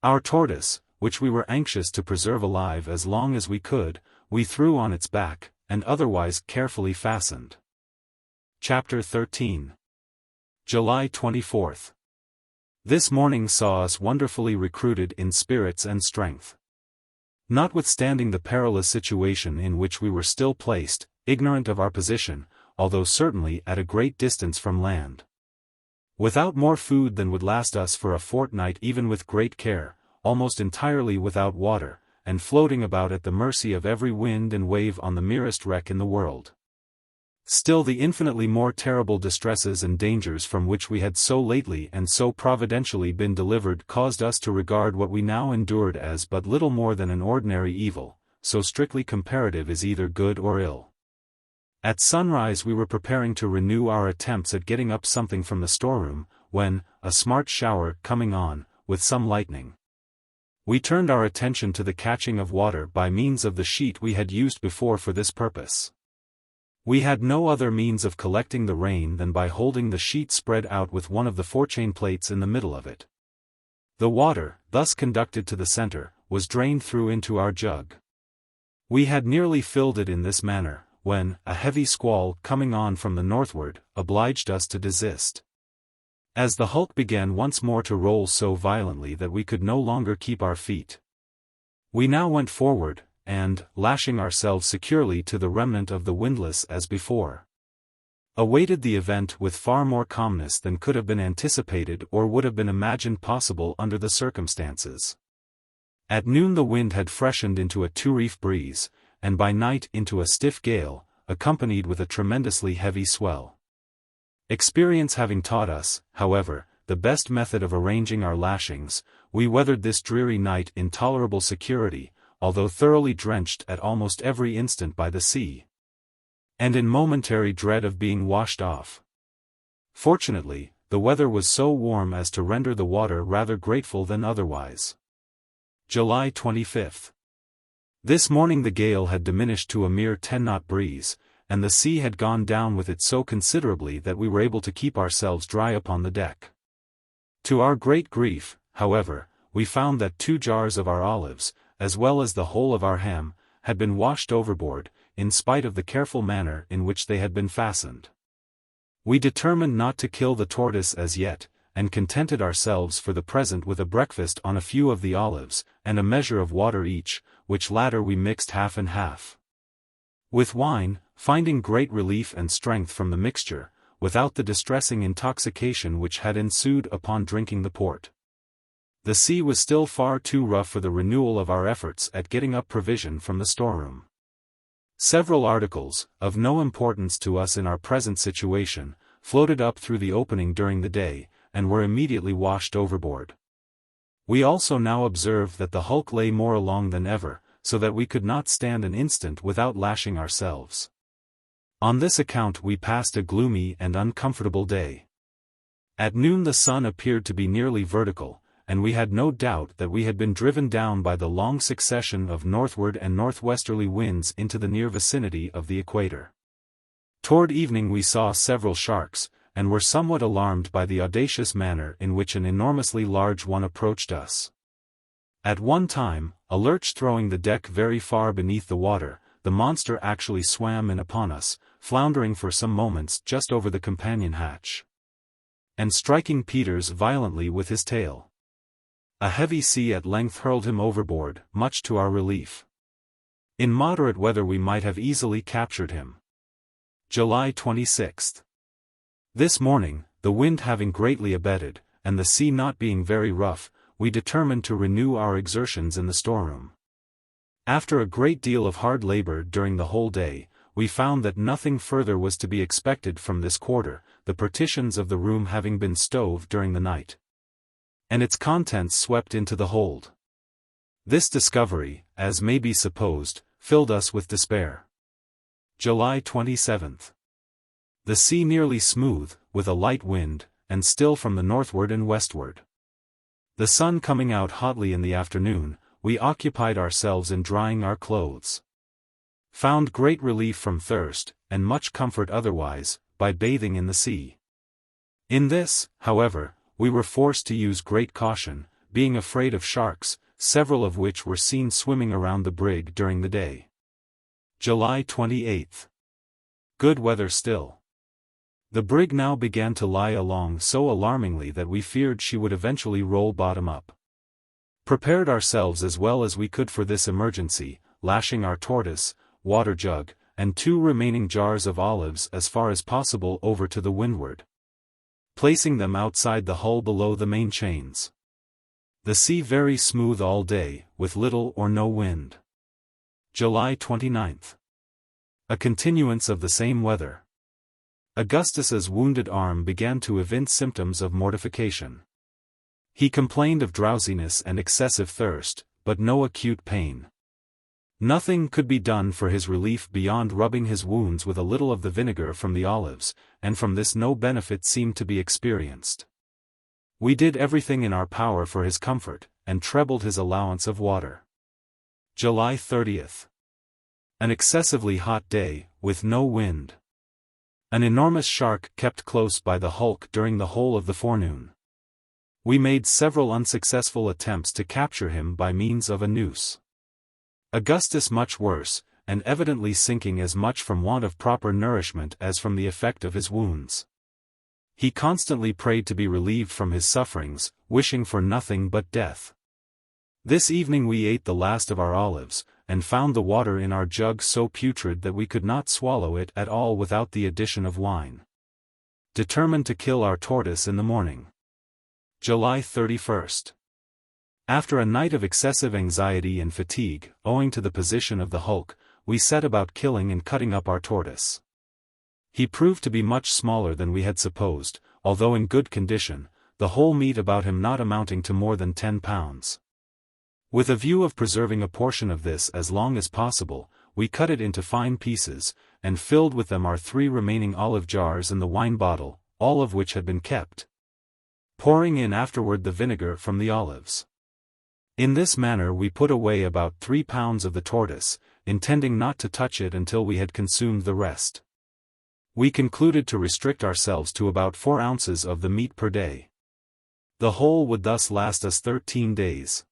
Our tortoise, which we were anxious to preserve alive as long as we could, we threw on its back, and otherwise carefully fastened. Chapter 13. July 24th. This morning saw us wonderfully recruited in spirits and strength. Notwithstanding the perilous situation in which we were still placed, ignorant of our position, although certainly at a great distance from land, without more food than would last us for a fortnight even with great care, almost entirely without water, and floating about at the mercy of every wind and wave on the merest wreck in the world. Still the infinitely more terrible distresses and dangers from which we had so lately and so providentially been delivered caused us to regard what we now endured as but little more than an ordinary evil, so strictly comparative is either good or ill. At sunrise we were preparing to renew our attempts at getting up something from the storeroom, when, a smart shower coming on, with some lightning, we turned our attention to the catching of water by means of the sheet we had used before for this purpose. We had no other means of collecting the rain than by holding the sheet spread out with one of the forechain plates in the middle of it. The water, thus conducted to the center, was drained through into our jug. We had nearly filled it in this manner, when a heavy squall coming on from the northward obliged us to desist. As the hulk began once more to roll so violently that we could no longer keep our feet, we now went forward, and, lashing ourselves securely to the remnant of the windlass as before, awaited the event with far more calmness than could have been anticipated or would have been imagined possible under the circumstances. At noon the wind had freshened into a two-reef breeze, and by night into a stiff gale, accompanied with a tremendously heavy swell. Experience having taught us, however, the best method of arranging our lashings, we weathered this dreary night in tolerable security, although thoroughly drenched at almost every instant by the sea, and in momentary dread of being washed off. Fortunately, the weather was so warm as to render the water rather grateful than otherwise. July 25. This morning the gale had diminished to a mere 10-knot breeze, and the sea had gone down with it so considerably that we were able to keep ourselves dry upon the deck. To our great grief, however, we found that 2 jars of our olives, as well as the whole of our ham, had been washed overboard, in spite of the careful manner in which they had been fastened. We determined not to kill the tortoise as yet, and contented ourselves for the present with a breakfast on a few of the olives, and a measure of water each, which latter we mixed half and half with wine, finding great relief and strength from the mixture, without the distressing intoxication which had ensued upon drinking the port. The sea was still far too rough for the renewal of our efforts at getting up provision from the storeroom. Several articles, of no importance to us in our present situation, floated up through the opening during the day, and were immediately washed overboard. We also now observed that the hulk lay more along than ever, so that we could not stand an instant without lashing ourselves. On this account we passed a gloomy and uncomfortable day. At noon the sun appeared to be nearly vertical, and we had no doubt that we had been driven down by the long succession of northward and northwesterly winds into the near vicinity of the equator. Toward evening we saw several sharks, and were somewhat alarmed by the audacious manner in which an enormously large one approached us. At one time, a lurch throwing the deck very far beneath the water, the monster actually swam in upon us, floundering for some moments just over the companion hatch, and striking Peters violently with his tail. A heavy sea at length hurled him overboard, much to our relief. In moderate weather we might have easily captured him. July 26. This morning, the wind having greatly abated, and the sea not being very rough, we determined to renew our exertions in the storeroom. After a great deal of hard labor during the whole day, we found that nothing further was to be expected from this quarter, the partitions of the room having been stove during the night, and its contents swept into the hold. This discovery, as may be supposed, filled us with despair. July 27. The sea nearly smooth, with a light wind, and still from the northward and westward. The sun coming out hotly in the afternoon, we occupied ourselves in drying our clothes. Found great relief from thirst, and much comfort otherwise, by bathing in the sea. In this, however, we were forced to use great caution, being afraid of sharks, several of which were seen swimming around the brig during the day. July 28. Good weather still. The brig now began to lie along so alarmingly that we feared she would eventually roll bottom up. Prepared ourselves as well as we could for this emergency, lashing our tortoise, water jug, and 2 remaining jars of olives as far as possible over to the windward, placing them outside the hull below the main chains. The sea very smooth all day, with little or no wind. July 29. A continuance of the same weather. Augustus's wounded arm began to evince symptoms of mortification. He complained of drowsiness and excessive thirst, but no acute pain. Nothing could be done for his relief beyond rubbing his wounds with a little of the vinegar from the olives, and from this no benefit seemed to be experienced. We did everything in our power for his comfort, and trebled his allowance of water. July 30. An excessively hot day, with no wind. An enormous shark kept close by the hulk during the whole of the forenoon. We made several unsuccessful attempts to capture him by means of a noose. Augustus much worse, and evidently sinking as much from want of proper nourishment as from the effect of his wounds. He constantly prayed to be relieved from his sufferings, wishing for nothing but death. This evening we ate the last of our olives, and found the water in our jug so putrid that we could not swallow it at all without the addition of wine. Determined to kill our tortoise in the morning. July 31st. After a night of excessive anxiety and fatigue, owing to the position of the hulk, we set about killing and cutting up our tortoise. He proved to be much smaller than we had supposed, although in good condition, the whole meat about him not amounting to more than 10 pounds. With a view of preserving a portion of this as long as possible, we cut it into fine pieces, and filled with them our 3 remaining olive jars and the wine bottle, all of which had been kept, pouring in afterward the vinegar from the olives. In this manner we put away about 3 pounds of the tortoise, intending not to touch it until we had consumed the rest. We concluded to restrict ourselves to about 4 ounces of the meat per day. The whole would thus last us 13 days.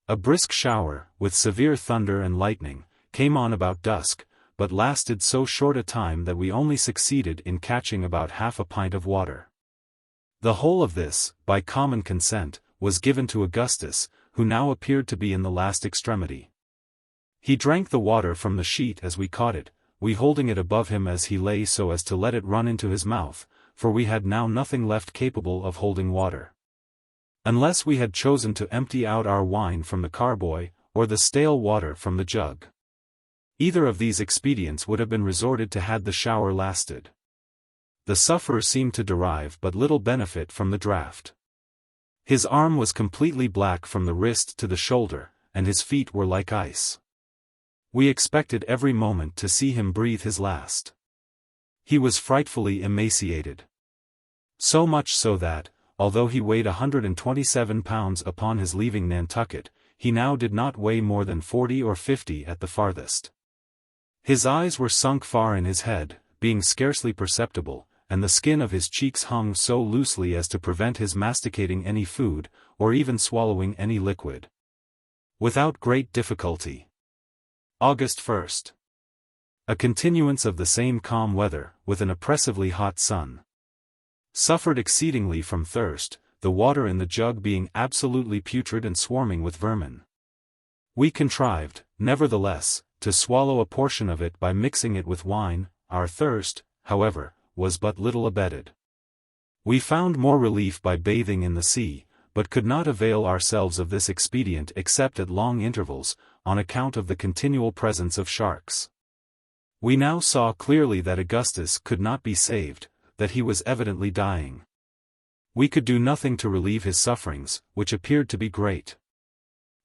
A brisk shower, with severe thunder and lightning, came on about dusk, but lasted so short a time that we only succeeded in catching about half a pint of water. The whole of this, by common consent, was given to Augustus, who now appeared to be in the last extremity. He drank the water from the sheet as we caught it, we holding it above him as he lay so as to let it run into his mouth, for we had now nothing left capable of holding water. Unless we had chosen to empty out our wine from the carboy, or the stale water from the jug. Either of these expedients would have been resorted to had the shower lasted. The sufferer seemed to derive but little benefit from the draught. His arm was completely black from the wrist to the shoulder, and his feet were like ice. We expected every moment to see him breathe his last. He was frightfully emaciated. So much so that, although he weighed 127 pounds upon his leaving Nantucket, he now did not weigh more than 40 or 50 at the farthest. His eyes were sunk far in his head, being scarcely perceptible, and the skin of his cheeks hung so loosely as to prevent his masticating any food, or even swallowing any liquid. Without great difficulty. August 1st. A continuance of the same calm weather, with an oppressively hot sun. Suffered exceedingly from thirst, the water in the jug being absolutely putrid and swarming with vermin. We contrived, nevertheless, to swallow a portion of it by mixing it with wine. Our thirst, however, was but little abated. We found more relief by bathing in the sea, but could not avail ourselves of this expedient except at long intervals, on account of the continual presence of sharks. We now saw clearly that Augustus could not be saved, that he was evidently dying. We could do nothing to relieve his sufferings, which appeared to be great.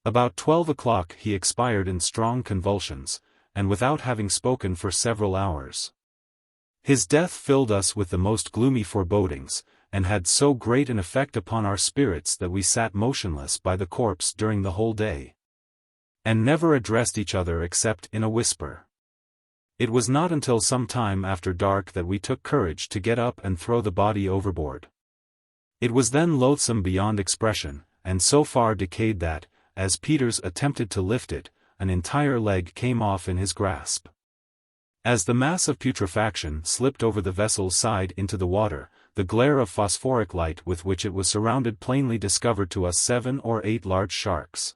About 12 o'clock he expired in strong convulsions, and without having spoken for several hours. His death filled us with the most gloomy forebodings, and had so great an effect upon our spirits that we sat motionless by the corpse during the whole day, and never addressed each other except in a whisper. It was not until some time after dark that we took courage to get up and throw the body overboard. It was then loathsome beyond expression, and so far decayed that, as Peters attempted to lift it, an entire leg came off in his grasp. As the mass of putrefaction slipped over the vessel's side into the water, the glare of phosphoric light with which it was surrounded plainly discovered to us 7 or 8 large sharks,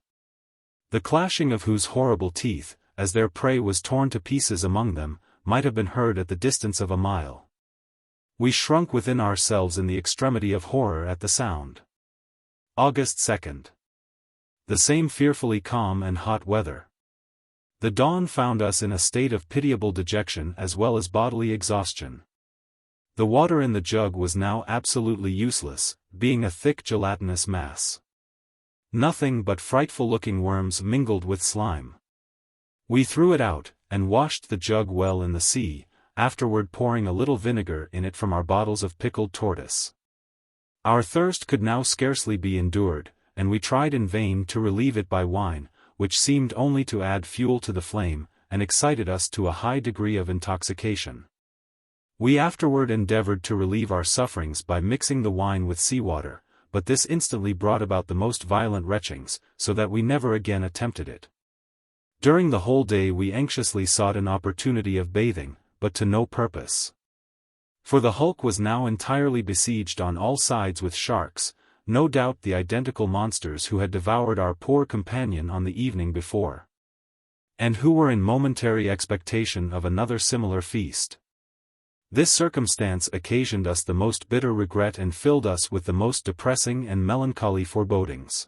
the clashing of whose horrible teeth, as their prey was torn to pieces among them, might have been heard at the distance of a mile. We shrunk within ourselves in the extremity of horror at the sound. August 2nd. The same fearfully calm and hot weather. The dawn found us in a state of pitiable dejection as well as bodily exhaustion. The water in the jug was now absolutely useless, being a thick gelatinous mass. Nothing but frightful-looking worms mingled with slime. We threw it out, and washed the jug well in the sea, afterward pouring a little vinegar in it from our bottles of pickled tortoise. Our thirst could now scarcely be endured, and we tried in vain to relieve it by wine, which seemed only to add fuel to the flame, and excited us to a high degree of intoxication. We afterward endeavored to relieve our sufferings by mixing the wine with seawater, but this instantly brought about the most violent retchings, so that we never again attempted it. During the whole day we anxiously sought an opportunity of bathing, but to no purpose. For the hulk was now entirely besieged on all sides with sharks, no doubt the identical monsters who had devoured our poor companion on the evening before, and who were in momentary expectation of another similar feast. This circumstance occasioned us the most bitter regret and filled us with the most depressing and melancholy forebodings.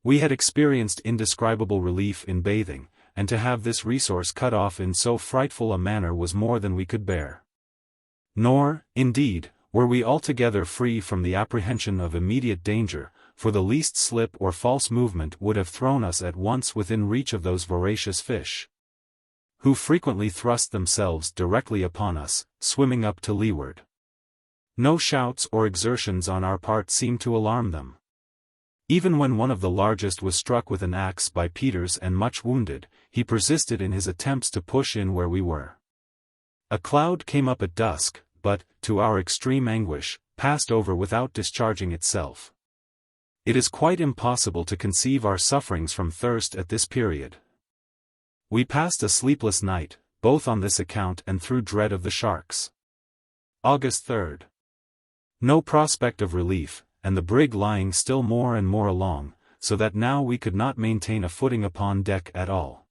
We had experienced indescribable relief in bathing, and to have this resource cut off in so frightful a manner was more than we could bear. Nor, indeed, were we altogether free from the apprehension of immediate danger, for the least slip or false movement would have thrown us at once within reach of those voracious fish, who frequently thrust themselves directly upon us, swimming up to leeward. No shouts or exertions on our part seemed to alarm them. Even when one of the largest was struck with an axe by Peters and much wounded, he persisted in his attempts to push in where we were. A cloud came up at dusk, but, to our extreme anguish, passed over without discharging itself. It is quite impossible to conceive our sufferings from thirst at this period. We passed a sleepless night, both on this account and through dread of the sharks. August 3rd. No prospect of relief, and the brig lying still more and more along, so that now we could not maintain a footing upon deck at all.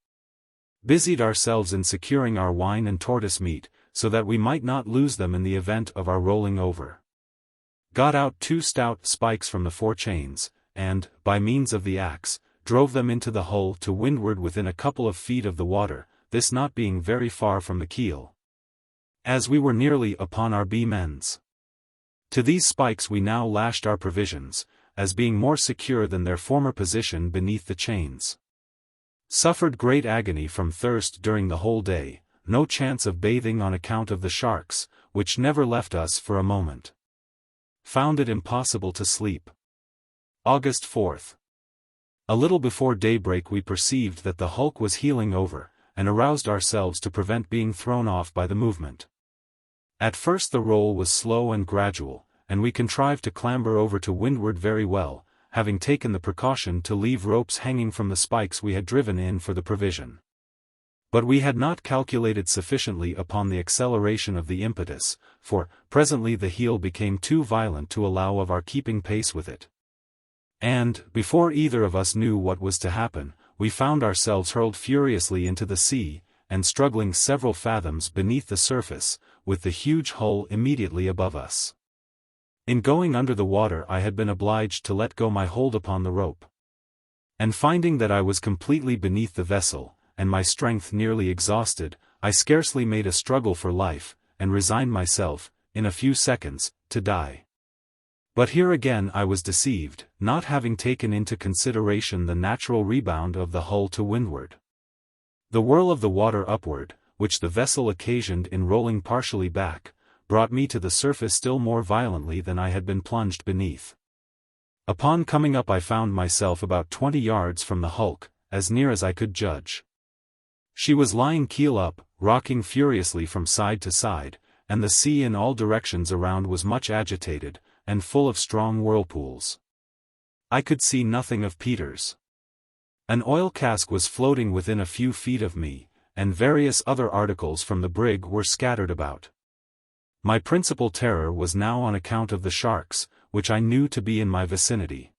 Busied ourselves in securing our wine and tortoise meat, so that we might not lose them in the event of our rolling over. Got out 2 stout spikes from the forechains, and, by means of the axe, drove them into the hull to windward within a couple of feet of the water, this not being very far from the keel, as we were nearly upon our beam ends. To these spikes we now lashed our provisions, as being more secure than their former position beneath the chains. Suffered great agony from thirst during the whole day, no chance of bathing on account of the sharks, which never left us for a moment. Found it impossible to sleep. August 4th. A little before daybreak we perceived that the hulk was heeling over, and aroused ourselves to prevent being thrown off by the movement. At first the roll was slow and gradual, and we contrived to clamber over to windward very well, having taken the precaution to leave ropes hanging from the spikes we had driven in for the provision. But we had not calculated sufficiently upon the acceleration of the impetus, for, presently the heel became too violent to allow of our keeping pace with it. And, before either of us knew what was to happen, we found ourselves hurled furiously into the sea, and struggling several fathoms beneath the surface, with the huge hull immediately above us. In going under the water I had been obliged to let go my hold upon the rope. And finding that I was completely beneath the vessel, and my strength nearly exhausted, I scarcely made a struggle for life, and resigned myself, in a few seconds, to die. But here again I was deceived, not having taken into consideration the natural rebound of the hull to windward. The whirl of the water upward, which the vessel occasioned in rolling partially back, brought me to the surface still more violently than I had been plunged beneath. Upon coming up I found myself about 20 yards from the hulk, as near as I could judge. She was lying keel up, rocking furiously from side to side, and the sea in all directions around was much agitated, and full of strong whirlpools. I could see nothing of Peters. An oil cask was floating within a few feet of me, and various other articles from the brig were scattered about. My principal terror was now on account of the sharks, which I knew to be in my vicinity.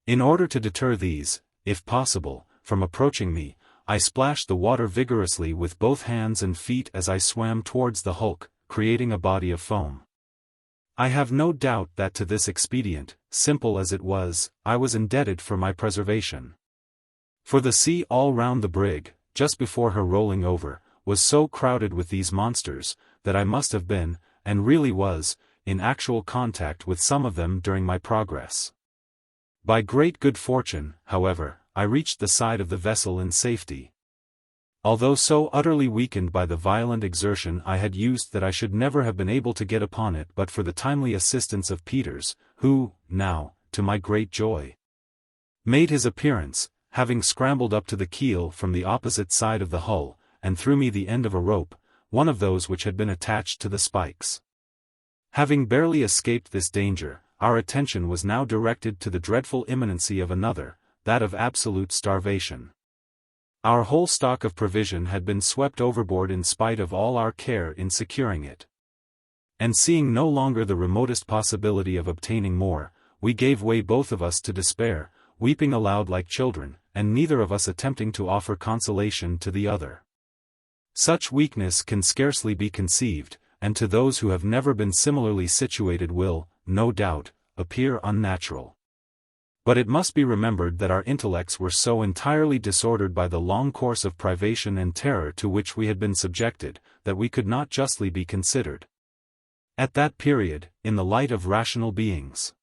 In order to deter these, if possible, from approaching me, I splashed the water vigorously with both hands and feet as I swam towards the hulk, creating a body of foam. I have no doubt that to this expedient, simple as it was, I was indebted for my preservation. For the sea all round the brig, just before her rolling over, was so crowded with these monsters, that I must have been, and really was, in actual contact with some of them during my progress. By great good fortune, however, I reached the side of the vessel in safety. Although so utterly weakened by the violent exertion I had used that I should never have been able to get upon it but for the timely assistance of Peters, who, now, to my great joy, made his appearance, having scrambled up to the keel from the opposite side of the hull, and threw me the end of a rope, one of those which had been attached to the spikes. Having barely escaped this danger, our attention was now directed to the dreadful imminency of another, that of absolute starvation. Our whole stock of provision had been swept overboard in spite of all our care in securing it. And seeing no longer the remotest possibility of obtaining more, we gave way both of us to despair, weeping aloud like children, and neither of us attempting to offer consolation to the other. Such weakness can scarcely be conceived, and to those who have never been similarly situated will, no doubt, appear unnatural. But it must be remembered that our intellects were so entirely disordered by the long course of privation and terror to which we had been subjected, that we could not justly be considered, at that period, in the light of rational beings.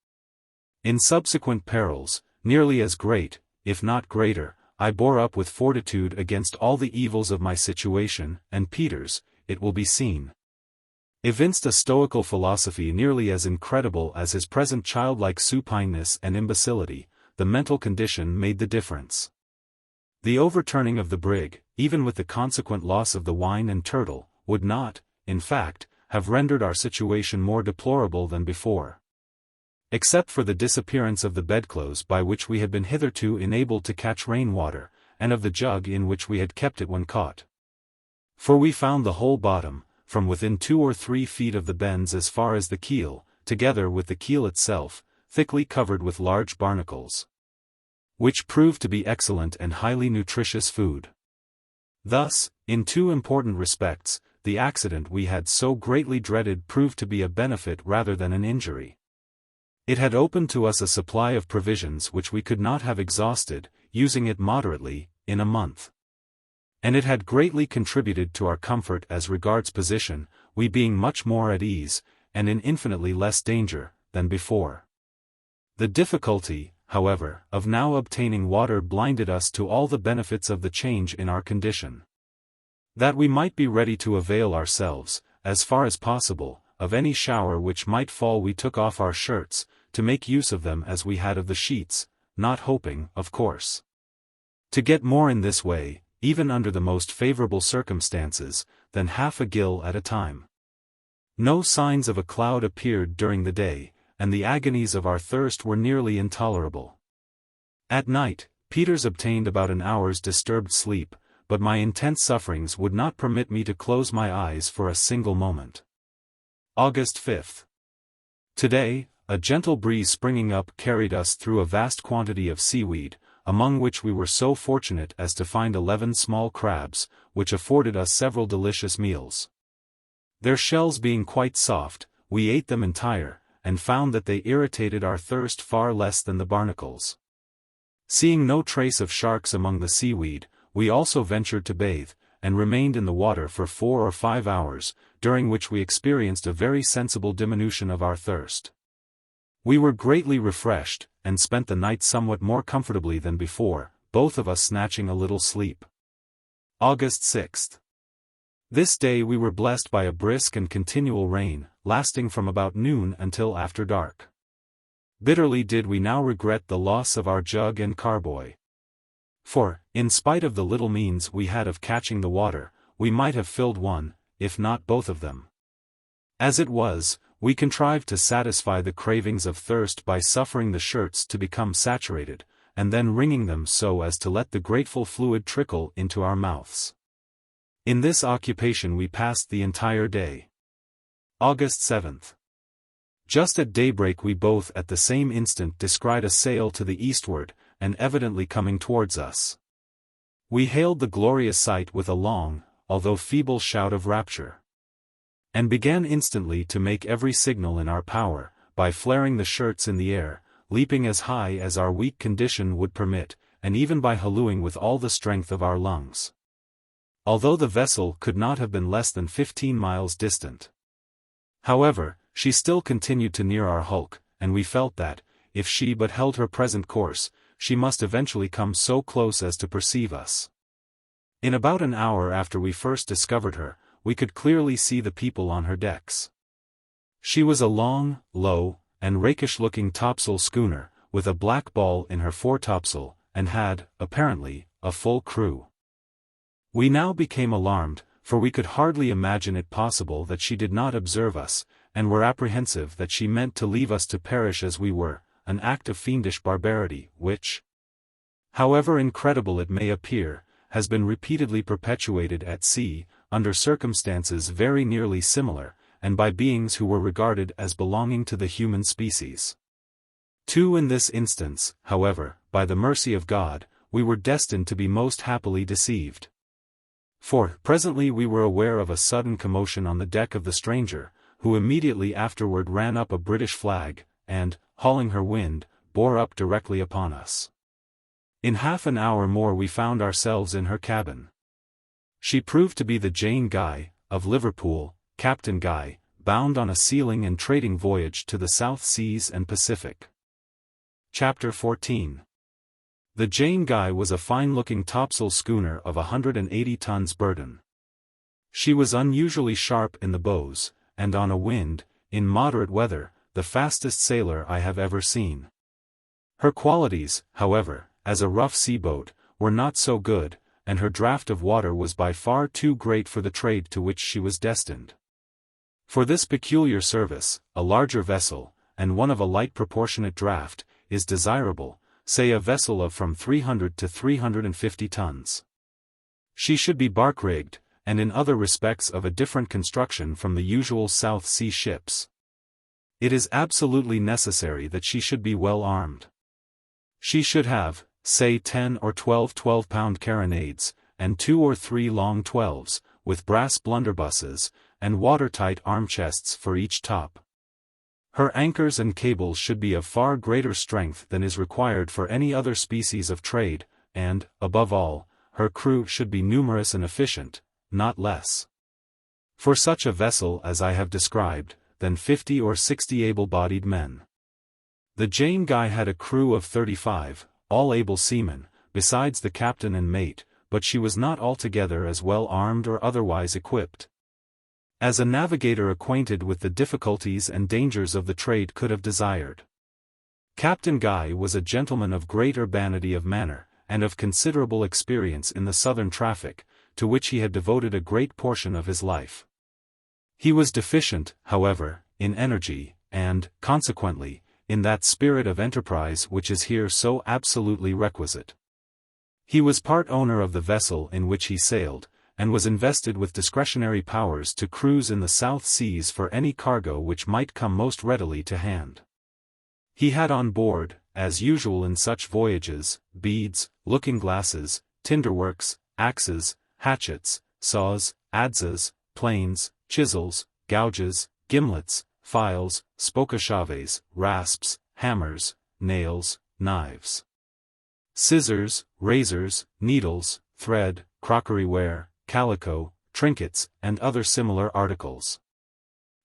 In subsequent perils, nearly as great, if not greater, I bore up with fortitude against all the evils of my situation, and Peter's, it will be seen, evinced a stoical philosophy nearly as incredible as his present childlike supineness and imbecility. The mental condition made the difference. The overturning of the brig, even with the consequent loss of the wine and turtle, would not, in fact, have rendered our situation more deplorable than before. Except for the disappearance of the bedclothes by which we had been hitherto enabled to catch rainwater, and of the jug in which we had kept it when caught. For we found the whole bottom, from within 2 or 3 feet of the bends as far as the keel, together with the keel itself, thickly covered with large barnacles, which proved to be excellent and highly nutritious food. Thus, in 2 important respects, the accident we had so greatly dreaded proved to be a benefit rather than an injury. It had opened to us a supply of provisions which we could not have exhausted, using it moderately, in a month. And it had greatly contributed to our comfort as regards position, we being much more at ease, and in infinitely less danger, than before. The difficulty, however, of now obtaining water blinded us to all the benefits of the change in our condition. That we might be ready to avail ourselves, as far as possible, of any shower which might fall, we took off our shirts, to make use of them as we had of the sheets, not hoping, of course, to get more in this way, even under the most favorable circumstances, than half a gill at a time. No signs of a cloud appeared during the day, and the agonies of our thirst were nearly intolerable. At night, Peters obtained about an hour's disturbed sleep, but my intense sufferings would not permit me to close my eyes for a single moment. August 5. Today, a gentle breeze springing up carried us through a vast quantity of seaweed, among which we were so fortunate as to find 11 small crabs, which afforded us several delicious meals. Their shells being quite soft, we ate them entire, and found that they irritated our thirst far less than the barnacles. Seeing no trace of sharks among the seaweed, we also ventured to bathe, and remained in the water for 4 or 5 hours, during which we experienced a very sensible diminution of our thirst. We were greatly refreshed, and spent the night somewhat more comfortably than before, both of us snatching a little sleep. August 6. This day we were blessed by a brisk and continual rain, lasting from about noon until after dark. Bitterly did we now regret the loss of our jug and carboy. For, in spite of the little means we had of catching the water, we might have filled one, if not both of them. As it was, we contrived to satisfy the cravings of thirst by suffering the shirts to become saturated, and then wringing them so as to let the grateful fluid trickle into our mouths. In this occupation we passed the entire day. August 7. Just at daybreak we both at the same instant descried a sail to the eastward, and evidently coming towards us. We hailed the glorious sight with a long, although feeble shout of rapture, and began instantly to make every signal in our power, by flaring the shirts in the air, leaping as high as our weak condition would permit, and even by hallooing with all the strength of our lungs. Although the vessel could not have been less than 15 miles distant. However, she still continued to near our hulk, and we felt that, if she but held her present course, she must eventually come so close as to perceive us. In about an hour after we first discovered her, we could clearly see the people on her decks. She was a long, low, and rakish-looking topsail schooner, with a black ball in her foretopsail, and had, apparently, a full crew. We now became alarmed, for we could hardly imagine it possible that she did not observe us, and were apprehensive that she meant to leave us to perish as we were, an act of fiendish barbarity, which, however incredible it may appear, has been repeatedly perpetuated at sea, under circumstances very nearly similar, and by beings who were regarded as belonging to the human species. In this instance, however, by the mercy of God, we were destined to be most happily deceived. For, presently we were aware of a sudden commotion on the deck of the stranger, who immediately afterward ran up a British flag, and, hauling her wind, bore up directly upon us. In half an hour more we found ourselves in her cabin. She proved to be the Jane Guy, of Liverpool, Captain Guy, bound on a sealing and trading voyage to the South Seas and Pacific. Chapter 14. The Jane Guy was a fine-looking topsail schooner of 180 tons burden. She was unusually sharp in the bows, and on a wind, in moderate weather, the fastest sailer I have ever seen. Her qualities, however, as a rough sea-boat, were not so good, and her draught of water was by far too great for the trade to which she was destined. For this peculiar service, a larger vessel, and one of a light proportionate draught, is desirable, say a vessel of from 300 to 350 tons. She should be bark-rigged, and in other respects of a different construction from the usual South Sea ships. It is absolutely necessary that she should be well armed. She should have, say 10 or 12 12-pound carronades, and 2 or 3 long 12s, with brass blunderbusses, and watertight arm-chests for each top. Her anchors and cables should be of far greater strength than is required for any other species of trade, and, above all, her crew should be numerous and efficient, not less. For such a vessel as I have described, than 50 or 60 able-bodied men. The Jane Guy had a crew of 35, all able seamen, besides the captain and mate, but she was not altogether as well armed or otherwise equipped as a navigator acquainted with the difficulties and dangers of the trade could have desired. Captain Guy was a gentleman of great urbanity of manner, and of considerable experience in the southern traffic, to which he had devoted a great portion of his life. He was deficient, however, in energy, and, consequently, in that spirit of enterprise which is here so absolutely requisite. He was part owner of the vessel in which he sailed, and was invested with discretionary powers to cruise in the South Seas for any cargo which might come most readily to hand. He had on board, as usual in such voyages, beads, looking-glasses, tinderworks, axes, hatchets, saws, adzes, planes, chisels, gouges, gimlets, files, spokachaves, rasps, hammers, nails, knives, scissors, razors, needles, thread, crockeryware, calico, trinkets, and other similar articles.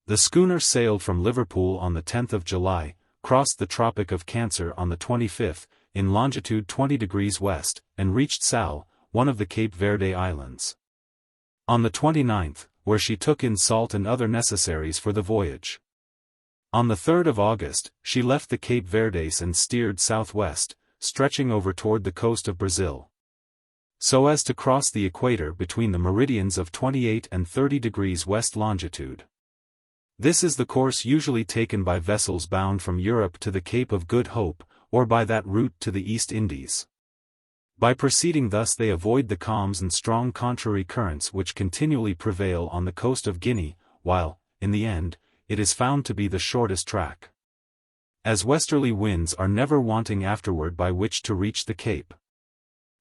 The schooner sailed from Liverpool on the 10th of July, crossed the Tropic of Cancer on the 25th, in longitude 20 degrees west, and reached Sal, one of the Cape Verde Islands, on the 29th, where she took in salt and other necessaries for the voyage. On the 3rd of August, she left the Cape Verdes and steered southwest, stretching over toward the coast of Brazil, so as to cross the equator between the meridians of 28 and 30 degrees west longitude. This is the course usually taken by vessels bound from Europe to the Cape of Good Hope, or by that route to the East Indies. By proceeding thus they avoid the calms and strong contrary currents which continually prevail on the coast of Guinea, while, in the end, it is found to be the shortest track, as westerly winds are never wanting afterward by which to reach the Cape.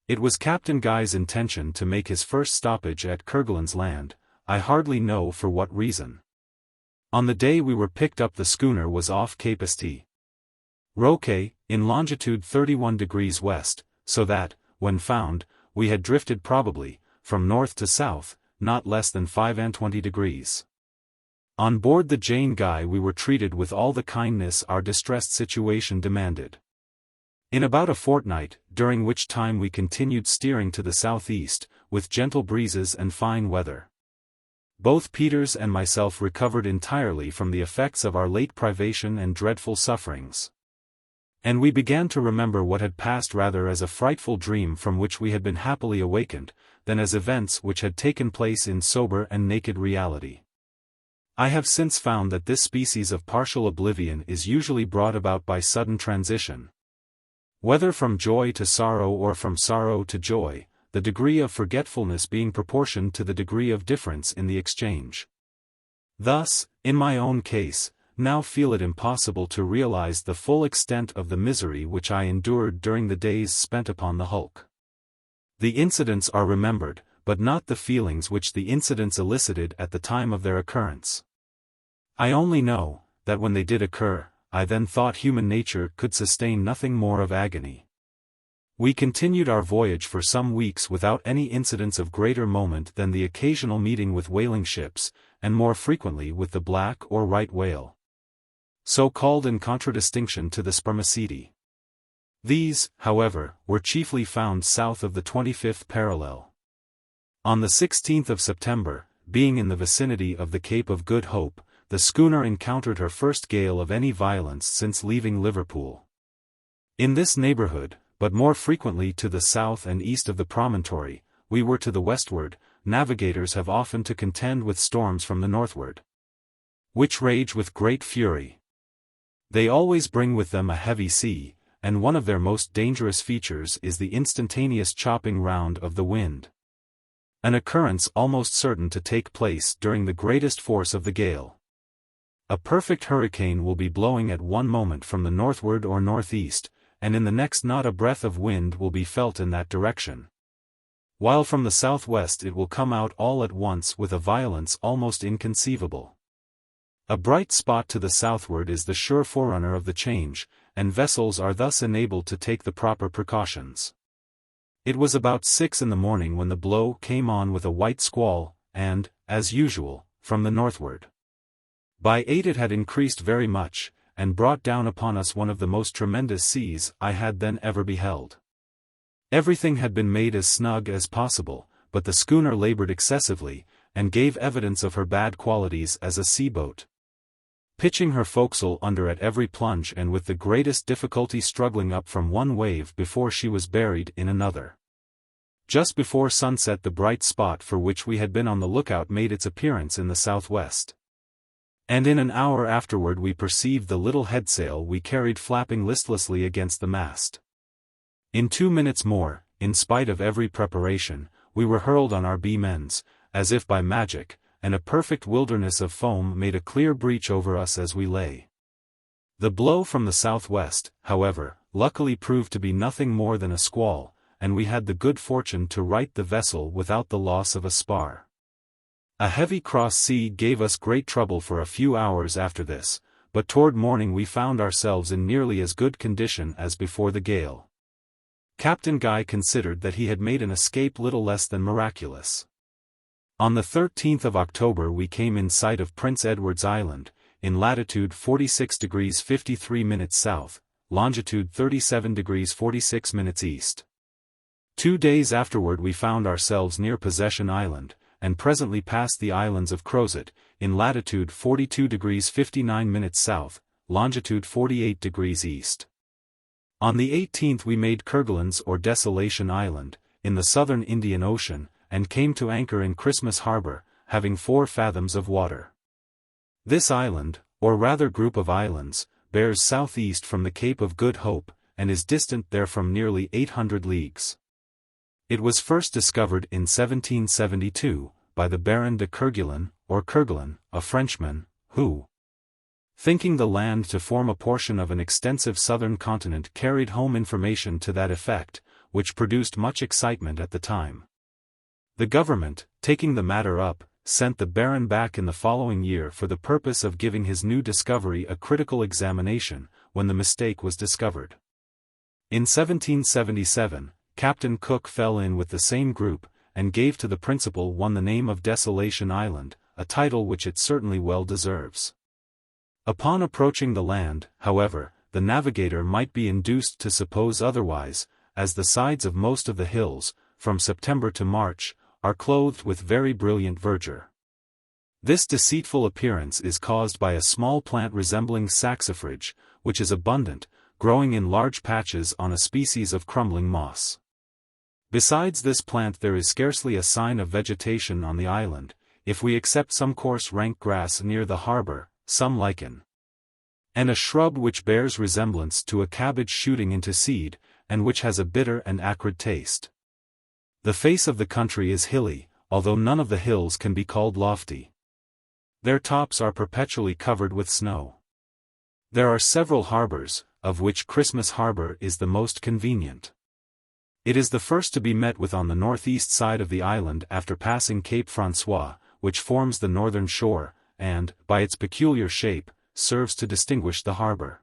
It was Captain Guy's intention to make his first stoppage at Kerguelen's Land, I hardly know for what reason. On the day we were picked up the schooner was off Cape St. Roque, in longitude 31 degrees west, so that, when found, we had drifted probably, from north to south, not less than 25 degrees. On board the Jane Guy we were treated with all the kindness our distressed situation demanded. In about a fortnight, during which time we continued steering to the southeast, with gentle breezes and fine weather, both Peters and myself recovered entirely from the effects of our late privation and dreadful sufferings. And we began to remember what had passed rather as a frightful dream from which we had been happily awakened, than as events which had taken place in sober and naked reality. I have since found that this species of partial oblivion is usually brought about by sudden transition. Whether from joy to sorrow or from sorrow to joy, the degree of forgetfulness being proportioned to the degree of difference in the exchange. Thus, in my own case, now feel it impossible to realize the full extent of the misery which I endured during the days spent upon the hulk. The incidents are remembered, but not the feelings which the incidents elicited at the time of their occurrence. I only know, that when they did occur, I then thought human nature could sustain nothing more of agony. We continued our voyage for some weeks without any incidents of greater moment than the occasional meeting with whaling ships, and more frequently with the black or right whale, so called in contradistinction to the spermaceti. These, however, were chiefly found south of the 25th parallel. On the 16th of September, being in the vicinity of the Cape of Good Hope, the schooner encountered her first gale of any violence since leaving Liverpool. In this neighborhood, but more frequently to the south and east of the promontory, we were to the westward. Navigators have often to contend with storms from the northward, which rage with great fury. They always bring with them a heavy sea, and one of their most dangerous features is the instantaneous chopping round of the wind, an occurrence almost certain to take place during the greatest force of the gale. A perfect hurricane will be blowing at one moment from the northward or northeast, and in the next not a breath of wind will be felt in that direction, while from the southwest it will come out all at once with a violence almost inconceivable. A bright spot to the southward is the sure forerunner of the change, and vessels are thus enabled to take the proper precautions. It was about 6 in the morning when the blow came on with a white squall, and, as usual, from the northward. By 8 it had increased very much, and brought down upon us one of the most tremendous seas I had then ever beheld. Everything had been made as snug as possible, but the schooner labored excessively, and gave evidence of her bad qualities as a sea-boat, pitching her forecastle under at every plunge and with the greatest difficulty struggling up from one wave before she was buried in another. Just before sunset the bright spot for which we had been on the lookout made its appearance in the southwest, and in an hour afterward we perceived the little headsail we carried flapping listlessly against the mast. In 2 minutes more, in spite of every preparation, we were hurled on our beam ends, as if by magic, and a perfect wilderness of foam made a clear breach over us as we lay. The blow from the southwest, however, luckily proved to be nothing more than a squall, and we had the good fortune to right the vessel without the loss of a spar. A heavy cross sea gave us great trouble for a few hours after this, but toward morning we found ourselves in nearly as good condition as before the gale. Captain Guy considered that he had made an escape little less than miraculous. On the 13th of October we came in sight of Prince Edward's Island, in latitude 46 degrees 53 minutes south, longitude 37 degrees 46 minutes east. 2 days afterward we found ourselves near Possession Island, and presently passed the islands of Crozet, in latitude 42 degrees 59 minutes south, longitude 48 degrees east. On the 18th we made Kerguelen's or Desolation Island, in the southern Indian Ocean, and came to anchor in Christmas Harbor, having 4 fathoms of water. This island, or rather group of islands, bears southeast from the Cape of Good Hope, and is distant therefrom nearly 800 leagues. It was first discovered in 1772, by the Baron de Kerguelen, or Kerguelen, a Frenchman, who, thinking the land to form a portion of an extensive southern continent, carried home information to that effect, which produced much excitement at the time. The government, taking the matter up, sent the Baron back in the following year for the purpose of giving his new discovery a critical examination, when the mistake was discovered. In 1777, Captain Cook fell in with the same group, and gave to the principal one the name of Desolation Island, a title which it certainly well deserves. Upon approaching the land, however, the navigator might be induced to suppose otherwise, as the sides of most of the hills, from September to March, are clothed with very brilliant verdure. This deceitful appearance is caused by a small plant resembling saxifrage, which is abundant, growing in large patches on a species of crumbling moss. Besides this plant there is scarcely a sign of vegetation on the island, if we except some coarse rank grass near the harbor, some lichen, and a shrub which bears resemblance to a cabbage shooting into seed, and which has a bitter and acrid taste. The face of the country is hilly, although none of the hills can be called lofty. Their tops are perpetually covered with snow. There are several harbors, of which Christmas Harbor is the most convenient. It is the first to be met with on the northeast side of the island after passing Cape Francois, which forms the northern shore, and, by its peculiar shape, serves to distinguish the harbor.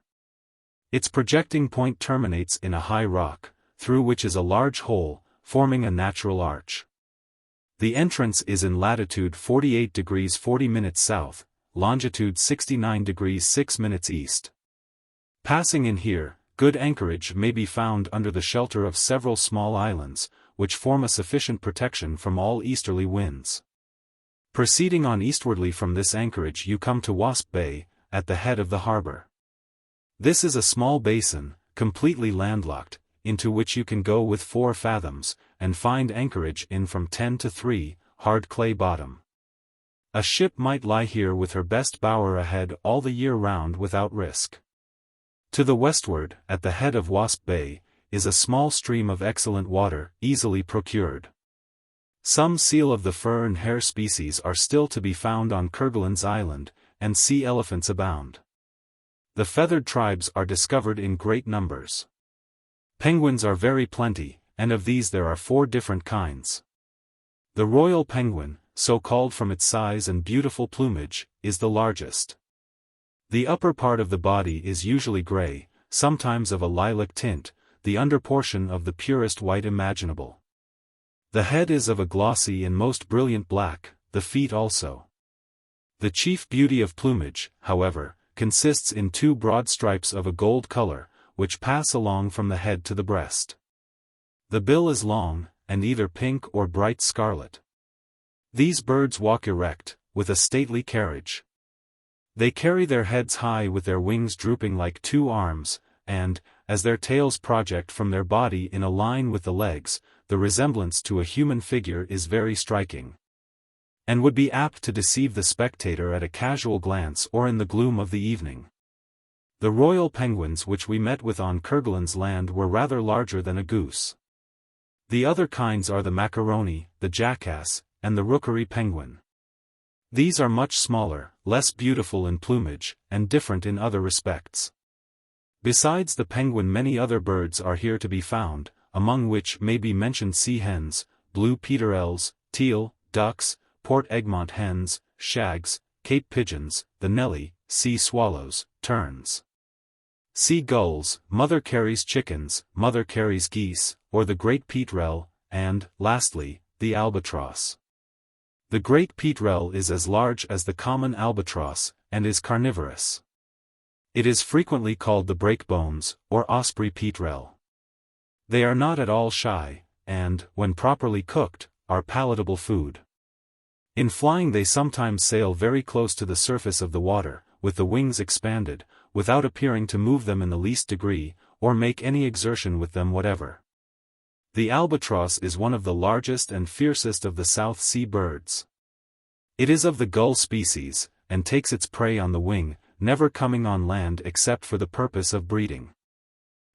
Its projecting point terminates in a high rock, through which is a large hole, forming a natural arch. The entrance is in latitude 48 degrees 40 minutes south, longitude 69 degrees 6 minutes east. Passing in here, good anchorage may be found under the shelter of several small islands, which form a sufficient protection from all easterly winds. Proceeding on eastwardly from this anchorage you come to Wasp Bay, at the head of the harbor. This is a small basin, completely landlocked, into which you can go with 4 fathoms, and find anchorage in from 10 to 3, hard clay bottom. A ship might lie here with her best bower ahead all the year round without risk. To the westward, at the head of Wasp Bay, is a small stream of excellent water, easily procured. Some seal of the fur and hare species are still to be found on Kerguelen's Island, and sea elephants abound. The feathered tribes are discovered in great numbers. Penguins are very plenty, and of these there are 4 different kinds. The royal penguin, so called from its size and beautiful plumage, is the largest. The upper part of the body is usually gray, sometimes of a lilac tint, the under portion of the purest white imaginable. The head is of a glossy and most brilliant black, the feet also. The chief beauty of plumage, however, consists in 2 broad stripes of a gold color, which pass along from the head to the breast. The bill is long, and either pink or bright scarlet. These birds walk erect, with a stately carriage. They carry their heads high with their wings drooping like 2 arms, and, as their tails project from their body in a line with the legs, the resemblance to a human figure is very striking, and would be apt to deceive the spectator at a casual glance or in the gloom of the evening. The royal penguins which we met with on Kerguelen's Land were rather larger than a goose. The other kinds are the macaroni, the jackass, and the rookery penguin. These are much smaller, less beautiful in plumage, and different in other respects. Besides the penguin many other birds are here to be found, among which may be mentioned sea hens, blue peterels, teal, ducks, Port Egmont hens, shags, Cape pigeons, the Nelly, sea swallows, terns. Sea gulls, mother carries chickens, mother carries geese, or the great petrel, and, lastly, the albatross. The great petrel is as large as the common albatross, and is carnivorous. It is frequently called the breakbones, or osprey petrel. They are not at all shy, and, when properly cooked, are palatable food. In flying they sometimes sail very close to the surface of the water, with the wings expanded, without appearing to move them in the least degree, or make any exertion with them whatever. The albatross is one of the largest and fiercest of the South Sea birds. It is of the gull species, and takes its prey on the wing, never coming on land except for the purpose of breeding.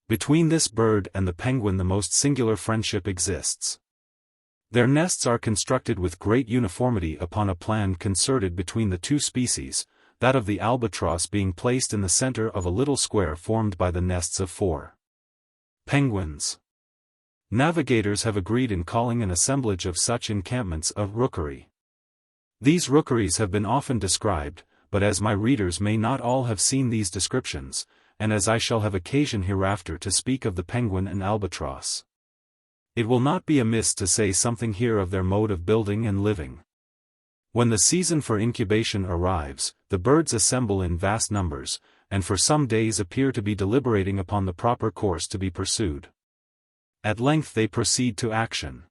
Between this bird and the penguin the most singular friendship exists. Their nests are constructed with great uniformity upon a plan concerted between the 2 species, that of the albatross being placed in the center of a little square formed by the nests of 4 penguins. Navigators have agreed in calling an assemblage of such encampments a rookery. These rookeries have been often described, but as my readers may not all have seen these descriptions, and as I shall have occasion hereafter to speak of the penguin and albatross, it will not be amiss to say something here of their mode of building and living. When the season for incubation arrives, the birds assemble in vast numbers, and for some days appear to be deliberating upon the proper course to be pursued. At length they proceed to action.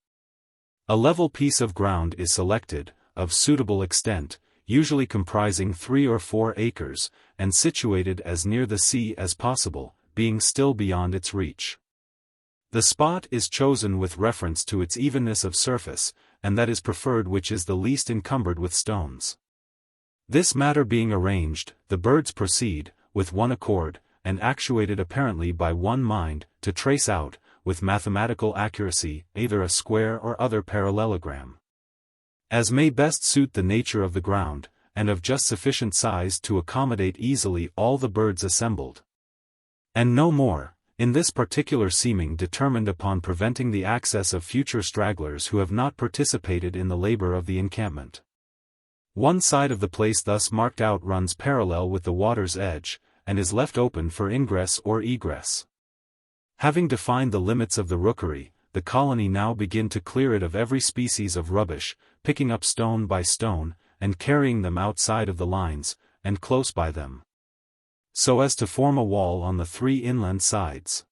A level piece of ground is selected, of suitable extent, usually comprising 3 or 4 acres, and situated as near the sea as possible, being still beyond its reach. The spot is chosen with reference to its evenness of surface, and that is preferred which is the least encumbered with stones. This matter being arranged, the birds proceed, with one accord, and actuated apparently by one mind, to trace out, with mathematical accuracy, either a square or other parallelogram, as may best suit the nature of the ground, and of just sufficient size to accommodate easily all the birds assembled. And no more, in this particular seeming determined upon preventing the access of future stragglers who have not participated in the labor of the encampment. One side of the place thus marked out runs parallel with the water's edge, and is left open for ingress or egress. Having defined the limits of the rookery, the colony now begin to clear it of every species of rubbish, picking up stone by stone, and carrying them outside of the lines, and close by them, so as to form a wall on the 3 inland sides.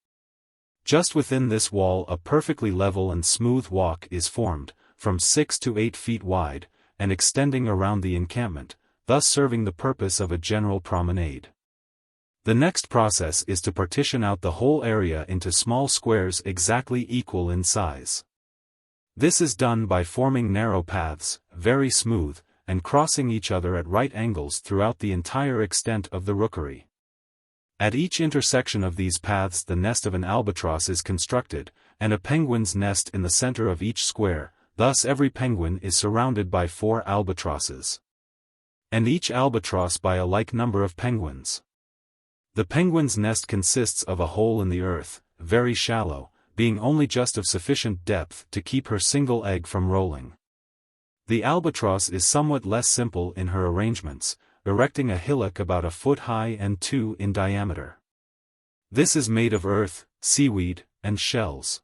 Just within this wall a perfectly level and smooth walk is formed, from 6 to 8 feet wide, and extending around the encampment, thus serving the purpose of a general promenade. The next process is to partition out the whole area into small squares exactly equal in size. This is done by forming narrow paths, very smooth, and crossing each other at right angles throughout the entire extent of the rookery. At each intersection of these paths the nest of an albatross is constructed, and a penguin's nest in the center of each square, thus every penguin is surrounded by 4 albatrosses, and each albatross by a like number of penguins. The penguin's nest consists of a hole in the earth, very shallow, being only just of sufficient depth to keep her single egg from rolling. The albatross is somewhat less simple in her arrangements, erecting a hillock about a foot high and 2 in diameter. This is made of earth, seaweed, and shells.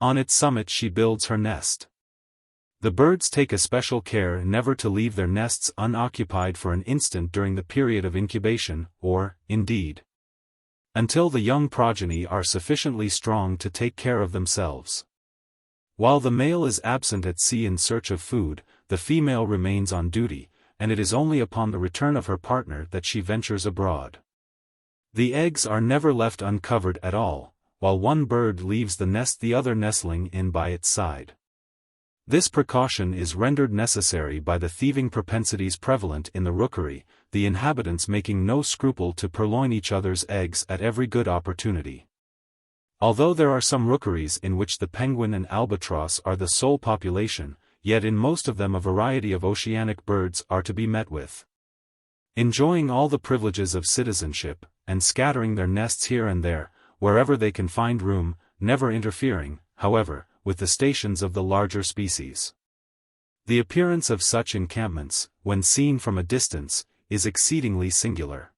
On its summit she builds her nest. The birds take especial care never to leave their nests unoccupied for an instant during the period of incubation, or, indeed, until the young progeny are sufficiently strong to take care of themselves. While the male is absent at sea in search of food, the female remains on duty, and it is only upon the return of her partner that she ventures abroad. The eggs are never left uncovered at all, while one bird leaves the nest the other nestling in by its side. This precaution is rendered necessary by the thieving propensities prevalent in the rookery, the inhabitants making no scruple to purloin each other's eggs at every good opportunity. Although there are some rookeries in which the penguin and albatross are the sole population, yet in most of them a variety of oceanic birds are to be met with, enjoying all the privileges of citizenship, and scattering their nests here and there, wherever they can find room, never interfering, however, with the stations of the larger species. The appearance of such encampments, when seen from a distance, is exceedingly singular.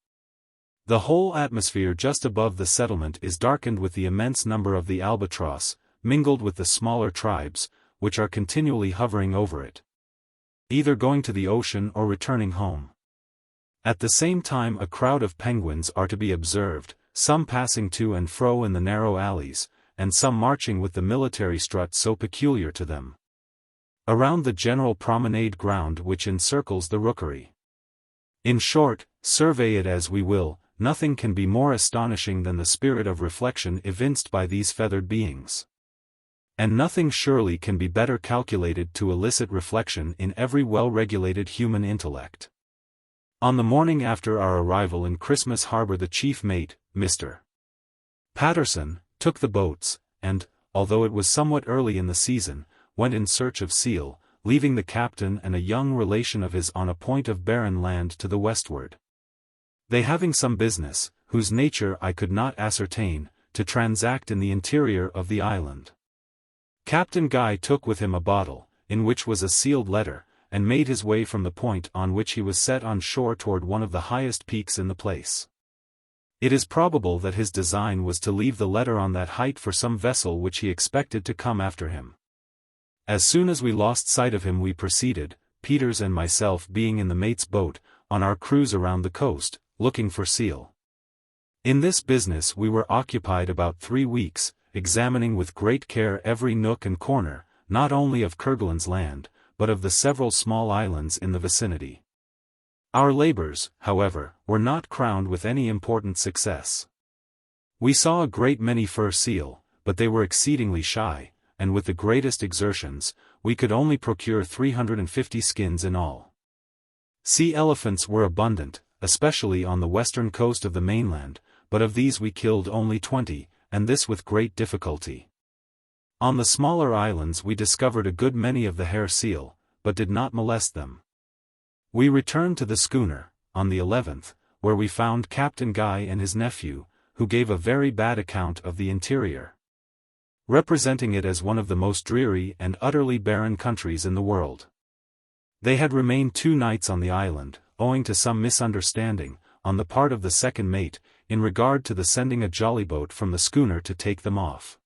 The whole atmosphere just above the settlement is darkened with the immense number of the albatross, mingled with the smaller tribes, which are continually hovering over it, either going to the ocean or returning home. At the same time a crowd of penguins are to be observed, some passing to and fro in the narrow alleys, and some marching with the military strut so peculiar to them, around the general promenade ground which encircles the rookery. In short, survey it as we will, nothing can be more astonishing than the spirit of reflection evinced by these feathered beings. And nothing surely can be better calculated to elicit reflection in every well-regulated human intellect. On the morning after our arrival in Christmas Harbor the chief mate, Mr. Patterson, took the boats, and, although it was somewhat early in the season, went in search of seal, leaving the captain and a young relation of his on a point of barren land to the westward. They having some business, whose nature I could not ascertain, to transact in the interior of the island. Captain Guy took with him a bottle, in which was a sealed letter, and made his way from the point on which he was set on shore toward one of the highest peaks in the place. It is probable that his design was to leave the letter on that height for some vessel which he expected to come after him. As soon as we lost sight of him we proceeded, Peters and myself being in the mate's boat, on our cruise around the coast, looking for seal. In this business we were occupied about 3 weeks, examining with great care every nook and corner, not only of Kerguelen's land, but of the several small islands in the vicinity. Our labors, however, were not crowned with any important success. We saw a great many fur seal, but they were exceedingly shy, and with the greatest exertions, we could only procure 350 skins in all. Sea elephants were abundant, especially on the western coast of the mainland, but of these we killed only 20, and this with great difficulty. On the smaller islands we discovered a good many of the hair seal, but did not molest them. We returned to the schooner, on the 11th, where we found Captain Guy and his nephew, who gave a very bad account of the interior, representing it as one of the most dreary and utterly barren countries in the world. They had remained 2 nights on the island, owing to some misunderstanding, on the part of the second mate, in regard to the sending a jollyboat from the schooner to take them off.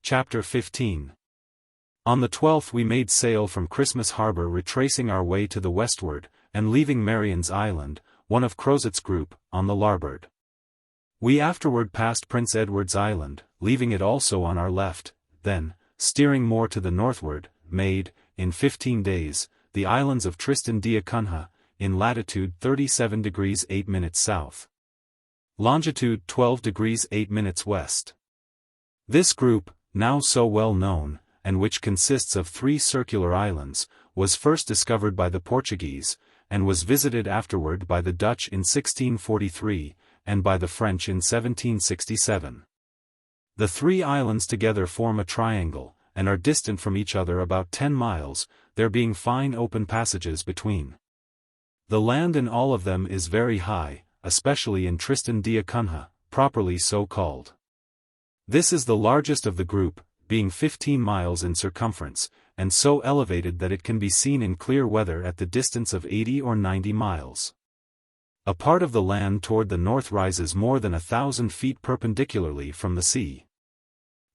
Chapter 15. On the 12th we made sail from Christmas Harbor, retracing our way to the westward, and leaving Marian's Island, one of Crozet's group, on the larboard. We afterward passed Prince Edward's Island, leaving it also on our left, then, steering more to the northward, made, in 15 days, the islands of Tristan d'Acunha, in latitude 37 degrees 8 minutes south. Longitude 12 degrees 8 minutes west. This group, now so well known, and which consists of 3 circular islands, was first discovered by the Portuguese, and was visited afterward by the Dutch in 1643, and by the French in 1767. The 3 islands together form a triangle, and are distant from each other about 10 miles, there being fine open passages between. The land in all of them is very high, especially in Tristan d'Acunha, properly so called. This is the largest of the group, being 15 miles in circumference, and so elevated that it can be seen in clear weather at the distance of 80 or 90 miles. A part of the land toward the north rises more than 1,000 feet perpendicularly from the sea.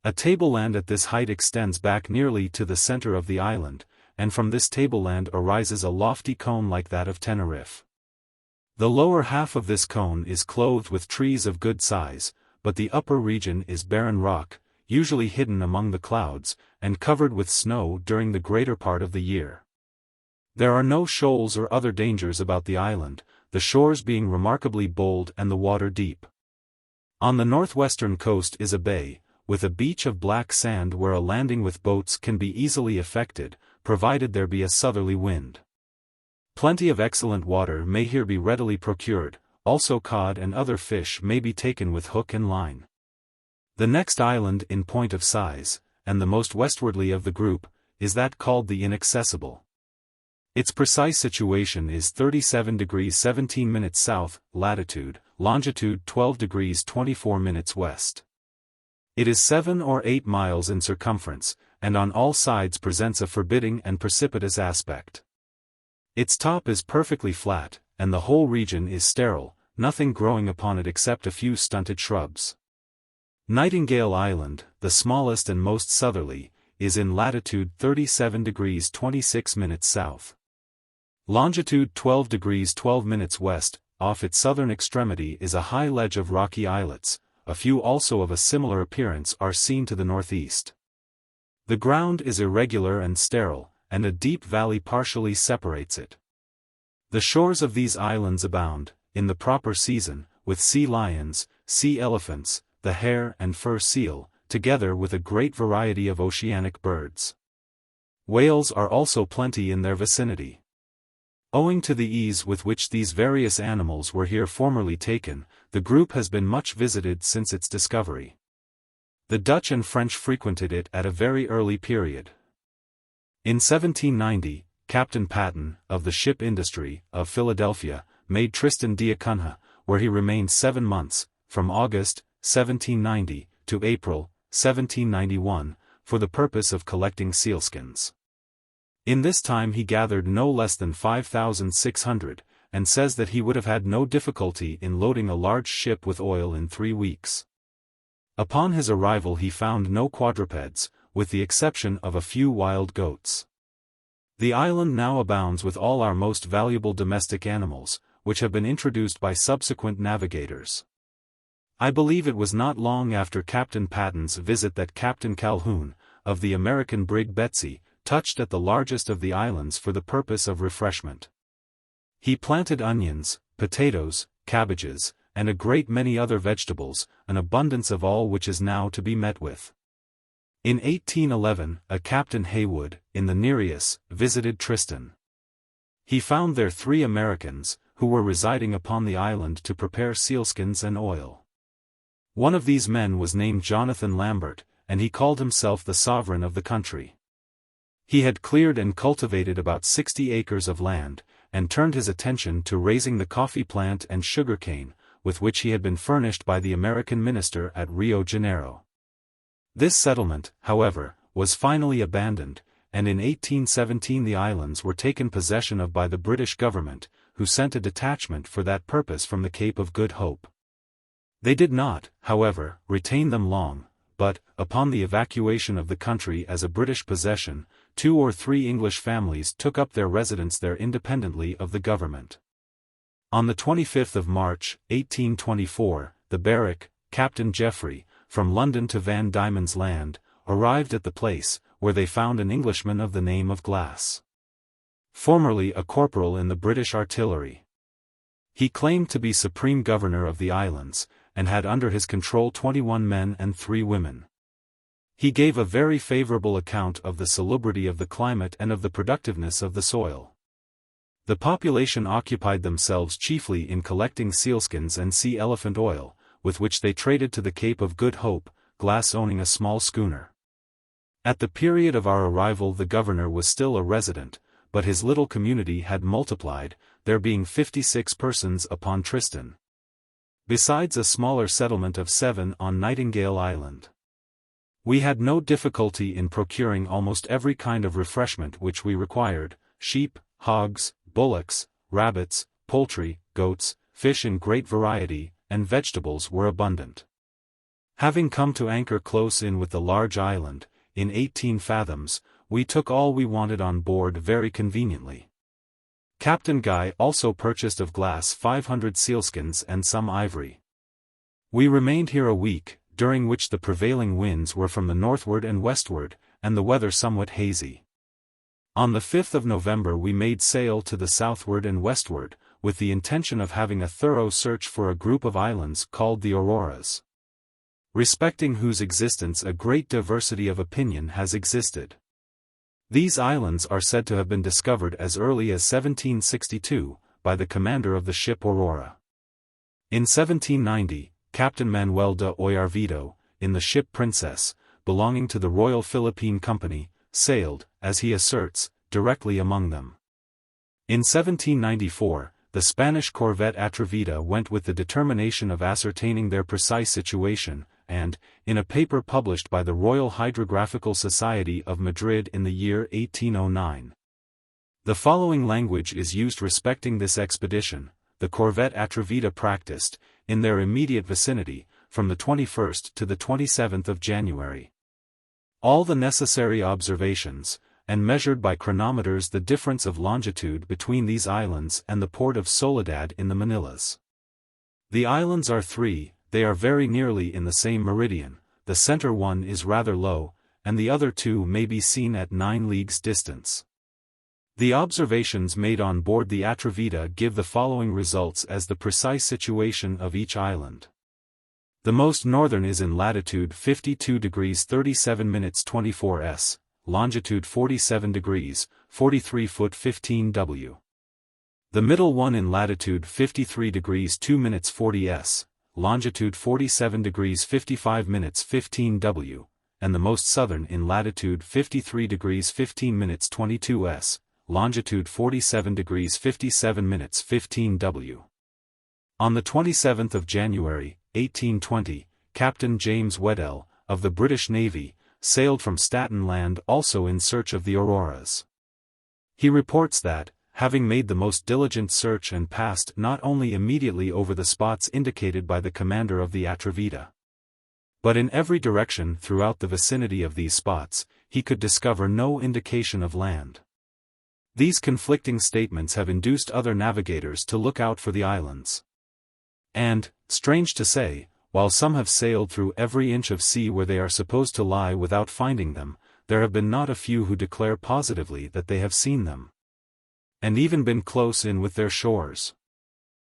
A tableland at this height extends back nearly to the center of the island, and from this tableland arises a lofty cone like that of Tenerife. The lower half of this cone is clothed with trees of good size, but the upper region is barren rock, usually hidden among the clouds, and covered with snow during the greater part of the year. There are no shoals or other dangers about the island, the shores being remarkably bold and the water deep. On the northwestern coast is a bay, with a beach of black sand where a landing with boats can be easily effected, provided there be a southerly wind. Plenty of excellent water may here be readily procured, also cod and other fish may be taken with hook and line. The next island in point of size, and the most westwardly of the group, is that called the Inaccessible. Its precise situation is 37 degrees 17 minutes south, latitude, longitude 12 degrees 24 minutes west. It is 7 or 8 miles in circumference, and on all sides presents a forbidding and precipitous aspect. Its top is perfectly flat, and the whole region is sterile, nothing growing upon it except a few stunted shrubs. Nightingale Island, the smallest and most southerly, is in latitude 37 degrees 26 minutes south. Longitude 12 degrees 12 minutes west, off its southern extremity is a high ledge of rocky islets, a few also of a similar appearance are seen to the northeast. The ground is irregular and sterile, and a deep valley partially separates it. The shores of these islands abound, in the proper season, with sea lions, sea elephants, the hare and fur seal, together with a great variety of oceanic birds. Whales are also plenty in their vicinity. Owing to the ease with which these various animals were here formerly taken, the group has been much visited since its discovery. The Dutch and French frequented it at a very early period. In 1790, Captain Patton, of the ship Industry, of Philadelphia, made Tristan d'Acunha, where he remained 7 months, from August, 1790, to April, 1791, for the purpose of collecting sealskins. In this time he gathered no less than 5,600, and says that he would have had no difficulty in loading a large ship with oil in 3 weeks. Upon his arrival he found no quadrupeds, with the exception of a few wild goats. The island now abounds with all our most valuable domestic animals, which have been introduced by subsequent navigators. I believe it was not long after Captain Patton's visit that Captain Calhoun, of the American brig Betsy, touched at the largest of the islands for the purpose of refreshment. He planted onions, potatoes, cabbages, and a great many other vegetables, an abundance of all which is now to be met with. In 1811, a Captain Haywood, in the Nereus, visited Tristan. He found there 3 Americans, who were residing upon the island to prepare sealskins and oil. One of these men was named Jonathan Lambert, and he called himself the sovereign of the country. He had cleared and cultivated about 60 acres of land, and turned his attention to raising the coffee plant and sugarcane, with which he had been furnished by the American minister at Rio Janeiro. This settlement, however, was finally abandoned, and in 1817 the islands were taken possession of by the British government, who sent a detachment for that purpose from the Cape of Good Hope. They did not, however, retain them long, but, upon the evacuation of the country as a British possession, 2 or 3 English families took up their residence there independently of the government. On the 25th of March, 1824, the barrack, Captain Jeffrey, from London to Van Diemen's Land, arrived at the place, where they found an Englishman of the name of Glass, formerly a corporal in the British artillery. He claimed to be supreme governor of the islands, and had under his control 21 men and 3 women. He gave a very favorable account of the salubrity of the climate and of the productiveness of the soil. The population occupied themselves chiefly in collecting sealskins and sea elephant oil, with which they traded to the Cape of Good Hope, Glass owning a small schooner. At the period of our arrival the governor was still a resident, but his little community had multiplied, there being 56 persons upon Tristan, besides a smaller settlement of 7 on Nightingale Island. We had no difficulty in procuring almost every kind of refreshment which we required: sheep, hogs, bullocks, rabbits, poultry, goats, fish in great variety, and vegetables were abundant. Having come to anchor close in with the large island, in 18 fathoms, we took all we wanted on board very conveniently. Captain Guy also purchased of Glass 500 sealskins and some ivory. We remained here a week, during which the prevailing winds were from the northward and westward, and the weather somewhat hazy. On the 5th of November we made sail to the southward and westward, with the intention of having a thorough search for a group of islands called the Auroras, respecting whose existence a great diversity of opinion has existed. These islands are said to have been discovered as early as 1762, by the commander of the ship Aurora. In 1790, Captain Manuel de Oyarvido, in the ship Princess, belonging to the Royal Philippine Company, sailed, as he asserts, directly among them. In 1794, the Spanish corvette Atrevida went with the determination of ascertaining their precise situation, and, in a paper published by the Royal Hydrographical Society of Madrid in the year 1809. The following language is used respecting this expedition: the corvette Atrevida practiced, in their immediate vicinity, from the 21st to the 27th of January. All the necessary observations, and measured by chronometers the difference of longitude between these islands and the port of Soledad in the Manillas. The islands are 3, they are very nearly in the same meridian, the center one is rather low, and the other 2 may be seen at 9 leagues distance. The observations made on board the Atrevida give the following results as the precise situation of each island. The most northern is in latitude 52 degrees 37 minutes 24 s, longitude 47 degrees, 43 foot 15 w. The middle one in latitude 53 degrees 2 minutes 40 s, longitude 47 degrees 55 minutes 15 w, and the most southern in latitude 53 degrees 15 minutes 22 s, longitude 47 degrees 57 minutes 15 w. On the 27th of January, 1820, Captain James Weddell, of the British Navy, sailed from Staten Land also in search of the Auroras. He reports that, having made the most diligent search and passed not only immediately over the spots indicated by the commander of the Atrevida, but in every direction throughout the vicinity of these spots, he could discover no indication of land. These conflicting statements have induced other navigators to look out for the islands. And, strange to say, while some have sailed through every inch of sea where they are supposed to lie without finding them, there have been not a few who declare positively that they have seen them, and even been close in with their shores.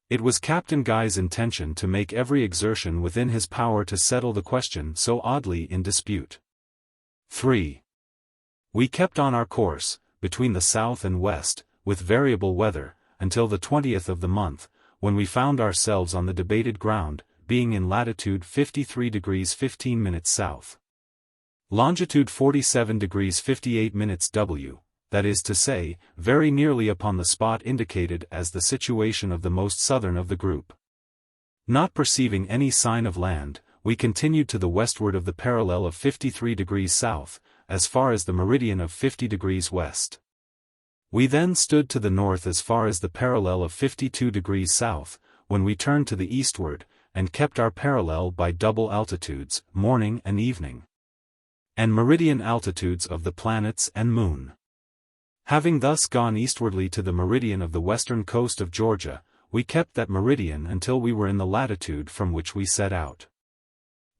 It was Captain Guy's intention to make every exertion within his power to settle the question so oddly in dispute. 3. We kept on our course, between the south and west, with variable weather, until the 20th of the month, when we found ourselves on the debated ground, being in latitude 53 degrees 15 minutes south. Longitude 47 degrees 58 minutes W, that is to say, very nearly upon the spot indicated as the situation of the most southern of the group. Not perceiving any sign of land, we continued to the westward of the parallel of 53 degrees south, as far as the meridian of 50 degrees west. We then stood to the north as far as the parallel of 52 degrees south, when we turned to the eastward, and kept our parallel by double altitudes, morning and evening, and meridian altitudes of the planets and moon. Having thus gone eastwardly to the meridian of the western coast of Georgia, we kept that meridian until we were in the latitude from which we set out.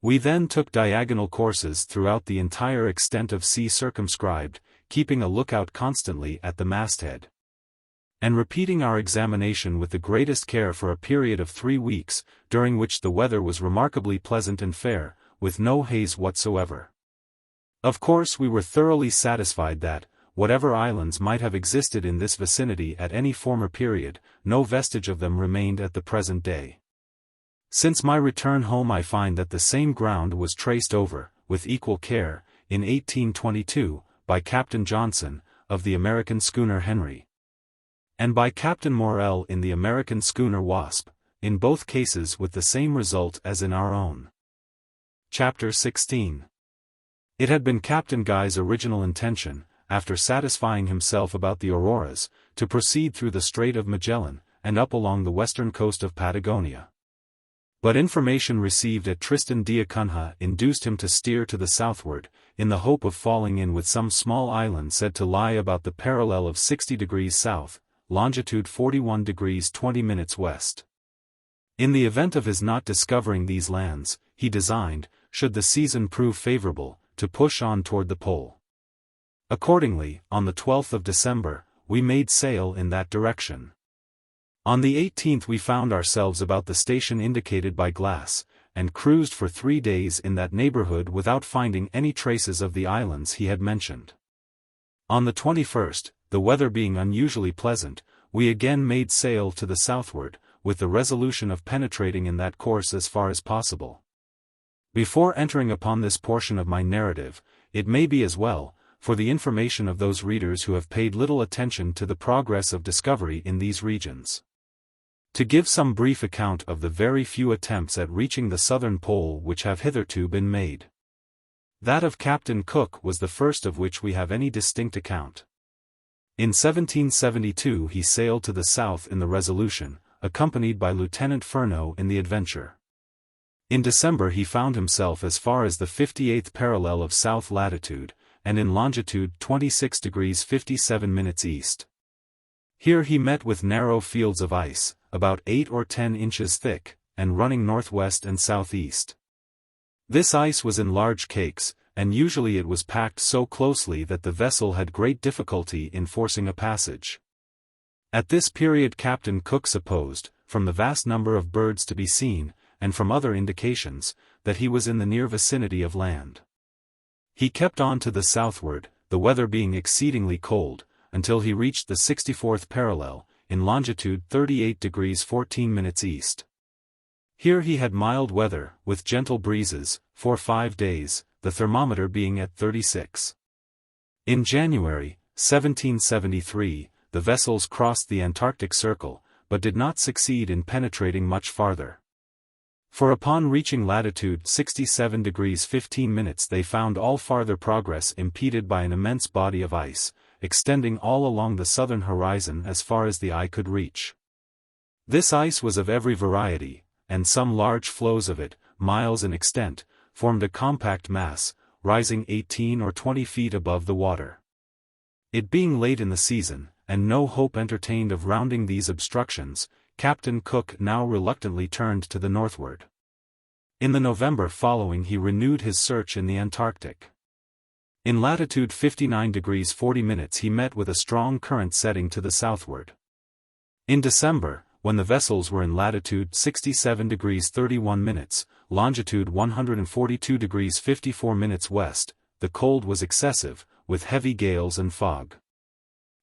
We then took diagonal courses throughout the entire extent of sea circumscribed, keeping a lookout constantly at the masthead, and repeating our examination with the greatest care for a period of 3 weeks, during which the weather was remarkably pleasant and fair, with no haze whatsoever. Of course we were thoroughly satisfied that, whatever islands might have existed in this vicinity at any former period, no vestige of them remained at the present day. Since my return home I find that the same ground was traced over, with equal care, in 1822, by Captain Johnson, of the American schooner Henry, and by Captain Morrell in the American schooner Wasp, in both cases with the same result as in our own. Chapter XVI. It had been Captain Guy's original intention, after satisfying himself about the auroras, to proceed through the Strait of Magellan, and up along the western coast of Patagonia. But information received at Tristan d'Acunha induced him to steer to the southward, in the hope of falling in with some small island said to lie about the parallel of 60 degrees south, longitude 41 degrees 20 minutes west. In the event of his not discovering these lands, he designed, should the season prove favorable, to push on toward the pole. Accordingly, on the 12th of December, we made sail in that direction. On the 18th we found ourselves about the station indicated by Glass, and cruised for 3 days in that neighborhood without finding any traces of the islands he had mentioned. On the 21st, the weather being unusually pleasant, we again made sail to the southward, with the resolution of penetrating in that course as far as possible. Before entering upon this portion of my narrative, it may be as well, for the information of those readers who have paid little attention to the progress of discovery in these regions, to give some brief account of the very few attempts at reaching the southern pole which have hitherto been made. That of Captain Cook was the first of which we have any distinct account. In 1772 he sailed to the south in the Resolution, accompanied by Lieutenant Furneaux in the Adventure. In December he found himself as far as the 58th parallel of south latitude, and in longitude 26 degrees 57 minutes east. Here he met with narrow fields of ice, about 8 or 10 inches thick, and running northwest and southeast. This ice was in large cakes, and usually it was packed so closely that the vessel had great difficulty in forcing a passage. At this period Captain Cook supposed, from the vast number of birds to be seen, and from other indications, that he was in the near vicinity of land. He kept on to the southward, the weather being exceedingly cold, until he reached the 64th parallel, in longitude 38 degrees 14 minutes east. Here he had mild weather, with gentle breezes, for 5 days, the thermometer being at 36. In January, 1773, the vessels crossed the Antarctic Circle, but did not succeed in penetrating much farther. For upon reaching latitude 67 degrees 15 minutes they found all farther progress impeded by an immense body of ice, extending all along the southern horizon as far as the eye could reach. This ice was of every variety, and some large floes of it, miles in extent, formed a compact mass, rising 18 or 20 feet above the water. It being late in the season, and no hope entertained of rounding these obstructions, Captain Cook now reluctantly turned to the northward. In the November following he renewed his search in the Antarctic. In latitude 59 degrees 40 minutes he met with a strong current setting to the southward. In December, when the vessels were in latitude 67 degrees 31 minutes, longitude 142 degrees 54 minutes west, the cold was excessive, with heavy gales and fog.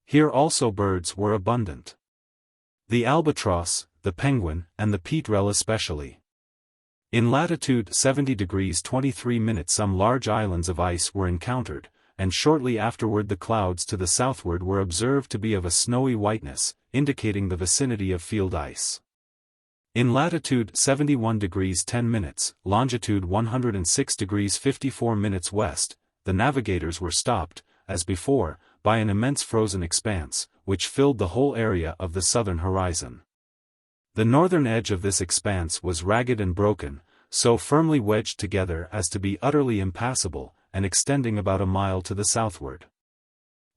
Here also birds were abundant. The albatross, the penguin, and the petrel especially. In latitude 70 degrees 23 minutes some large islands of ice were encountered, and shortly afterward the clouds to the southward were observed to be of a snowy whiteness, indicating the vicinity of field ice. In latitude 71 degrees 10 minutes, longitude 106 degrees 54 minutes west, the navigators were stopped, as before, by an immense frozen expanse, which filled the whole area of the southern horizon. The northern edge of this expanse was ragged and broken, so firmly wedged together as to be utterly impassable, and extending about a mile to the southward.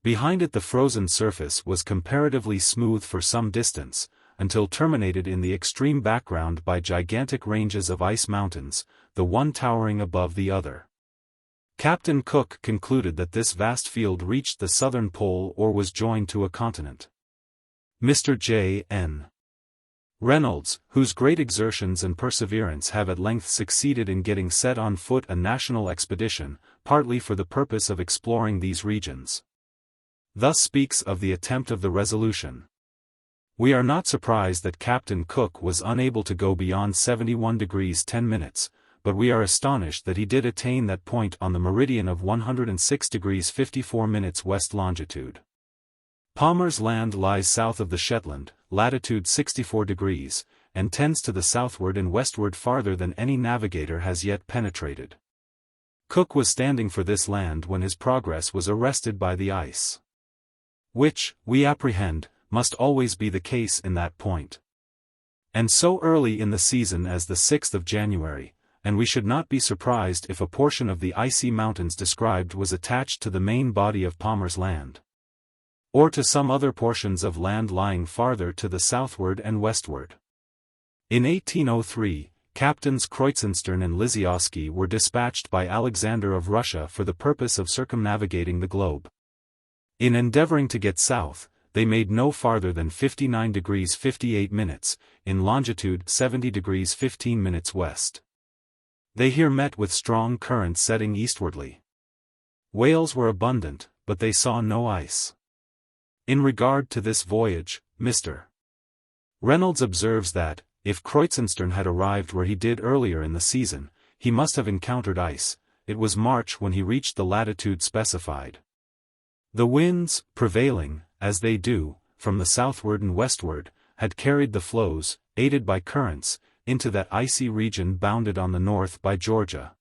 Behind it the frozen surface was comparatively smooth for some distance, until terminated in the extreme background by gigantic ranges of ice mountains, the one towering above the other. Captain Cook concluded that this vast field reached the southern pole or was joined to a continent. Mr. J.N. Reynolds, whose great exertions and perseverance have at length succeeded in getting set on foot a national expedition, partly for the purpose of exploring these regions, thus speaks of the attempt of the Resolution. We are not surprised that Captain Cook was unable to go beyond 71 degrees 10 minutes, but we are astonished that he did attain that point on the meridian of 106 degrees 54 minutes west longitude. Palmer's Land lies south of the Shetland, latitude 64 degrees, and tends to the southward and westward farther than any navigator has yet penetrated. Cook was standing for this land when his progress was arrested by the ice, which, we apprehend, must always be the case in that point. And so early in the season as the 6th of January, and we should not be surprised if a portion of the icy mountains described was attached to the main body of Palmer's Land, or to some other portions of land lying farther to the southward and westward. In 1803, Captains Kreutzenstern and Lisiowski were dispatched by Alexander of Russia for the purpose of circumnavigating the globe. In endeavoring to get south, they made no farther than 59 degrees 58 minutes, in longitude 70 degrees 15 minutes west. They here met with strong currents setting eastwardly. Whales were abundant, but they saw no ice. In regard to this voyage, Mr. Reynolds observes that, if Kreutzenstern had arrived where he did earlier in the season, he must have encountered ice. It was March when he reached the latitude specified. The winds, prevailing, as they do, from the southward and westward, had carried the floes, aided by currents, into that icy region bounded on the north by Georgia,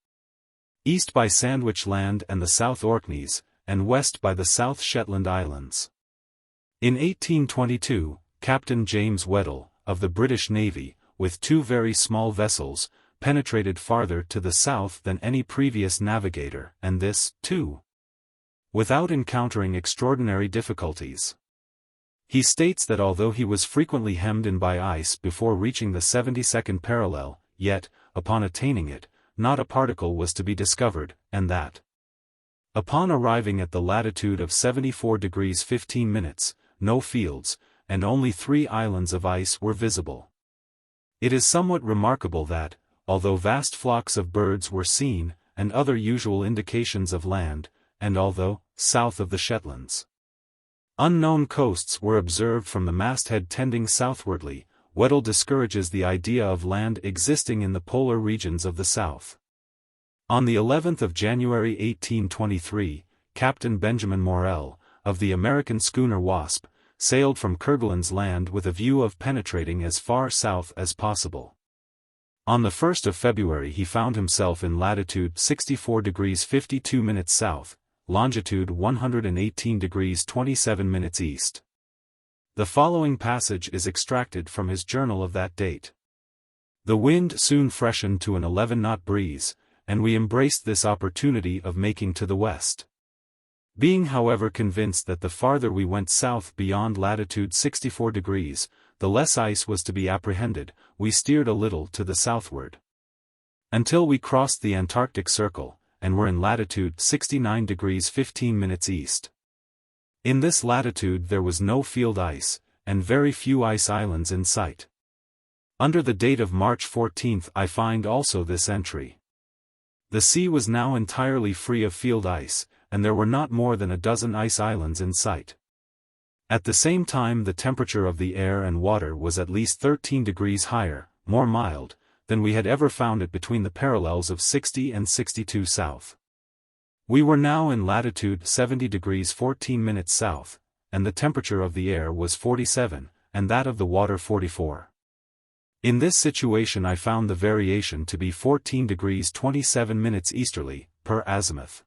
east by Sandwich Land and the South Orkneys, and west by the South Shetland Islands. In 1822, Captain James Weddell, of the British Navy, with 2 very small vessels, penetrated farther to the south than any previous navigator, and this, too, without encountering extraordinary difficulties. He states that although he was frequently hemmed in by ice before reaching the 72nd parallel, yet, upon attaining it, not a particle was to be discovered, and that, upon arriving at the latitude of 74 degrees 15 minutes, no fields, and only 3 islands of ice were visible. It is somewhat remarkable that, although vast flocks of birds were seen, and other usual indications of land, and although, south of the Shetlands, unknown coasts were observed from the masthead tending southwardly, Weddell discourages the idea of land existing in the polar regions of the south. On the 11th of January 1823, Captain Benjamin Morrell, of the American schooner Wasp, sailed from Kerguelen's Land with a view of penetrating as far south as possible. On the 1st of February he found himself in latitude 64 degrees 52 minutes south, longitude 118 degrees 27 minutes east. The following passage is extracted from his journal of that date. The wind soon freshened to an 11-knot breeze, and we embraced this opportunity of making to the west. Being however convinced that the farther we went south beyond latitude 64 degrees, the less ice was to be apprehended, we steered a little to the southward, until we crossed the Antarctic Circle, and were in latitude 69 degrees 15 minutes east. In this latitude there was no field ice, and very few ice islands in sight. Under the date of March 14 I find also this entry. The sea was now entirely free of field ice, and there were not more than a dozen ice islands in sight. At the same time the temperature of the air and water was at least 13 degrees higher, more mild, than we had ever found it between the parallels of 60 and 62 south. We were now in latitude 70 degrees 14 minutes south, and the temperature of the air was 47, and that of the water 44. In this situation I found the variation to be 14 degrees 27 minutes easterly, per azimuth.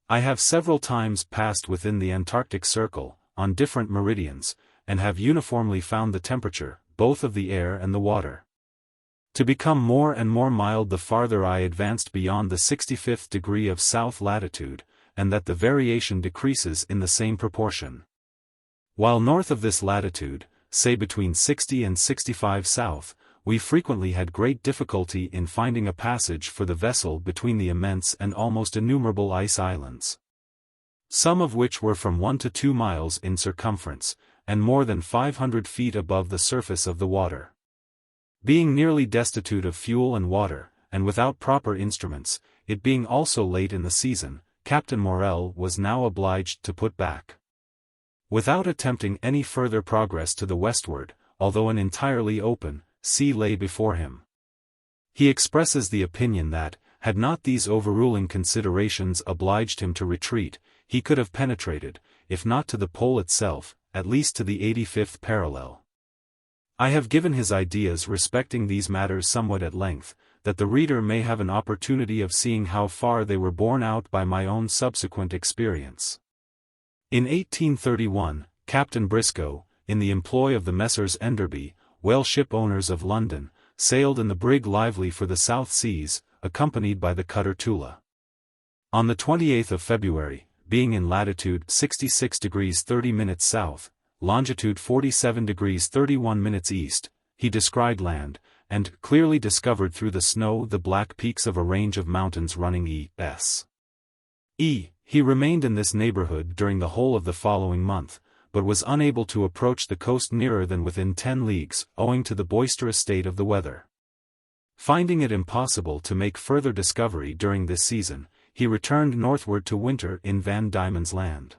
I have several times passed within the Antarctic Circle, on different meridians, and have uniformly found the temperature, both of the air and the water, to become more and more mild the farther I advanced beyond the 65th degree of south latitude, and that the variation decreases in the same proportion. While north of this latitude, say between 60 and 65 south, we frequently had great difficulty in finding a passage for the vessel between the immense and almost innumerable ice islands, some of which were from 1 to 2 miles in circumference, and more than 500 feet above the surface of the water. Being nearly destitute of fuel and water, and without proper instruments, it being also late in the season, Captain Morel was now obliged to put back, without attempting any further progress to the westward, although an entirely open sea lay before him. He expresses the opinion that, had not these overruling considerations obliged him to retreat, he could have penetrated, if not to the pole itself, at least to the 85th parallel. I have given his ideas respecting these matters somewhat at length, that the reader may have an opportunity of seeing how far they were borne out by my own subsequent experience. In 1831, Captain Briscoe, in the employ of the Messrs. Enderby, whale ship owners of London, sailed in the brig Lively for the South Seas, accompanied by the cutter Tula. On the 28th of February, being in latitude 66 degrees 30 minutes south, longitude 47 degrees 31 minutes east, he descried land, and clearly discovered through the snow the black peaks of a range of mountains running east. He remained in this neighborhood during the whole of the following month, but was unable to approach the coast nearer than within 10 leagues, owing to the boisterous state of the weather. Finding it impossible to make further discovery during this season, he returned northward to winter in Van Diemen's Land.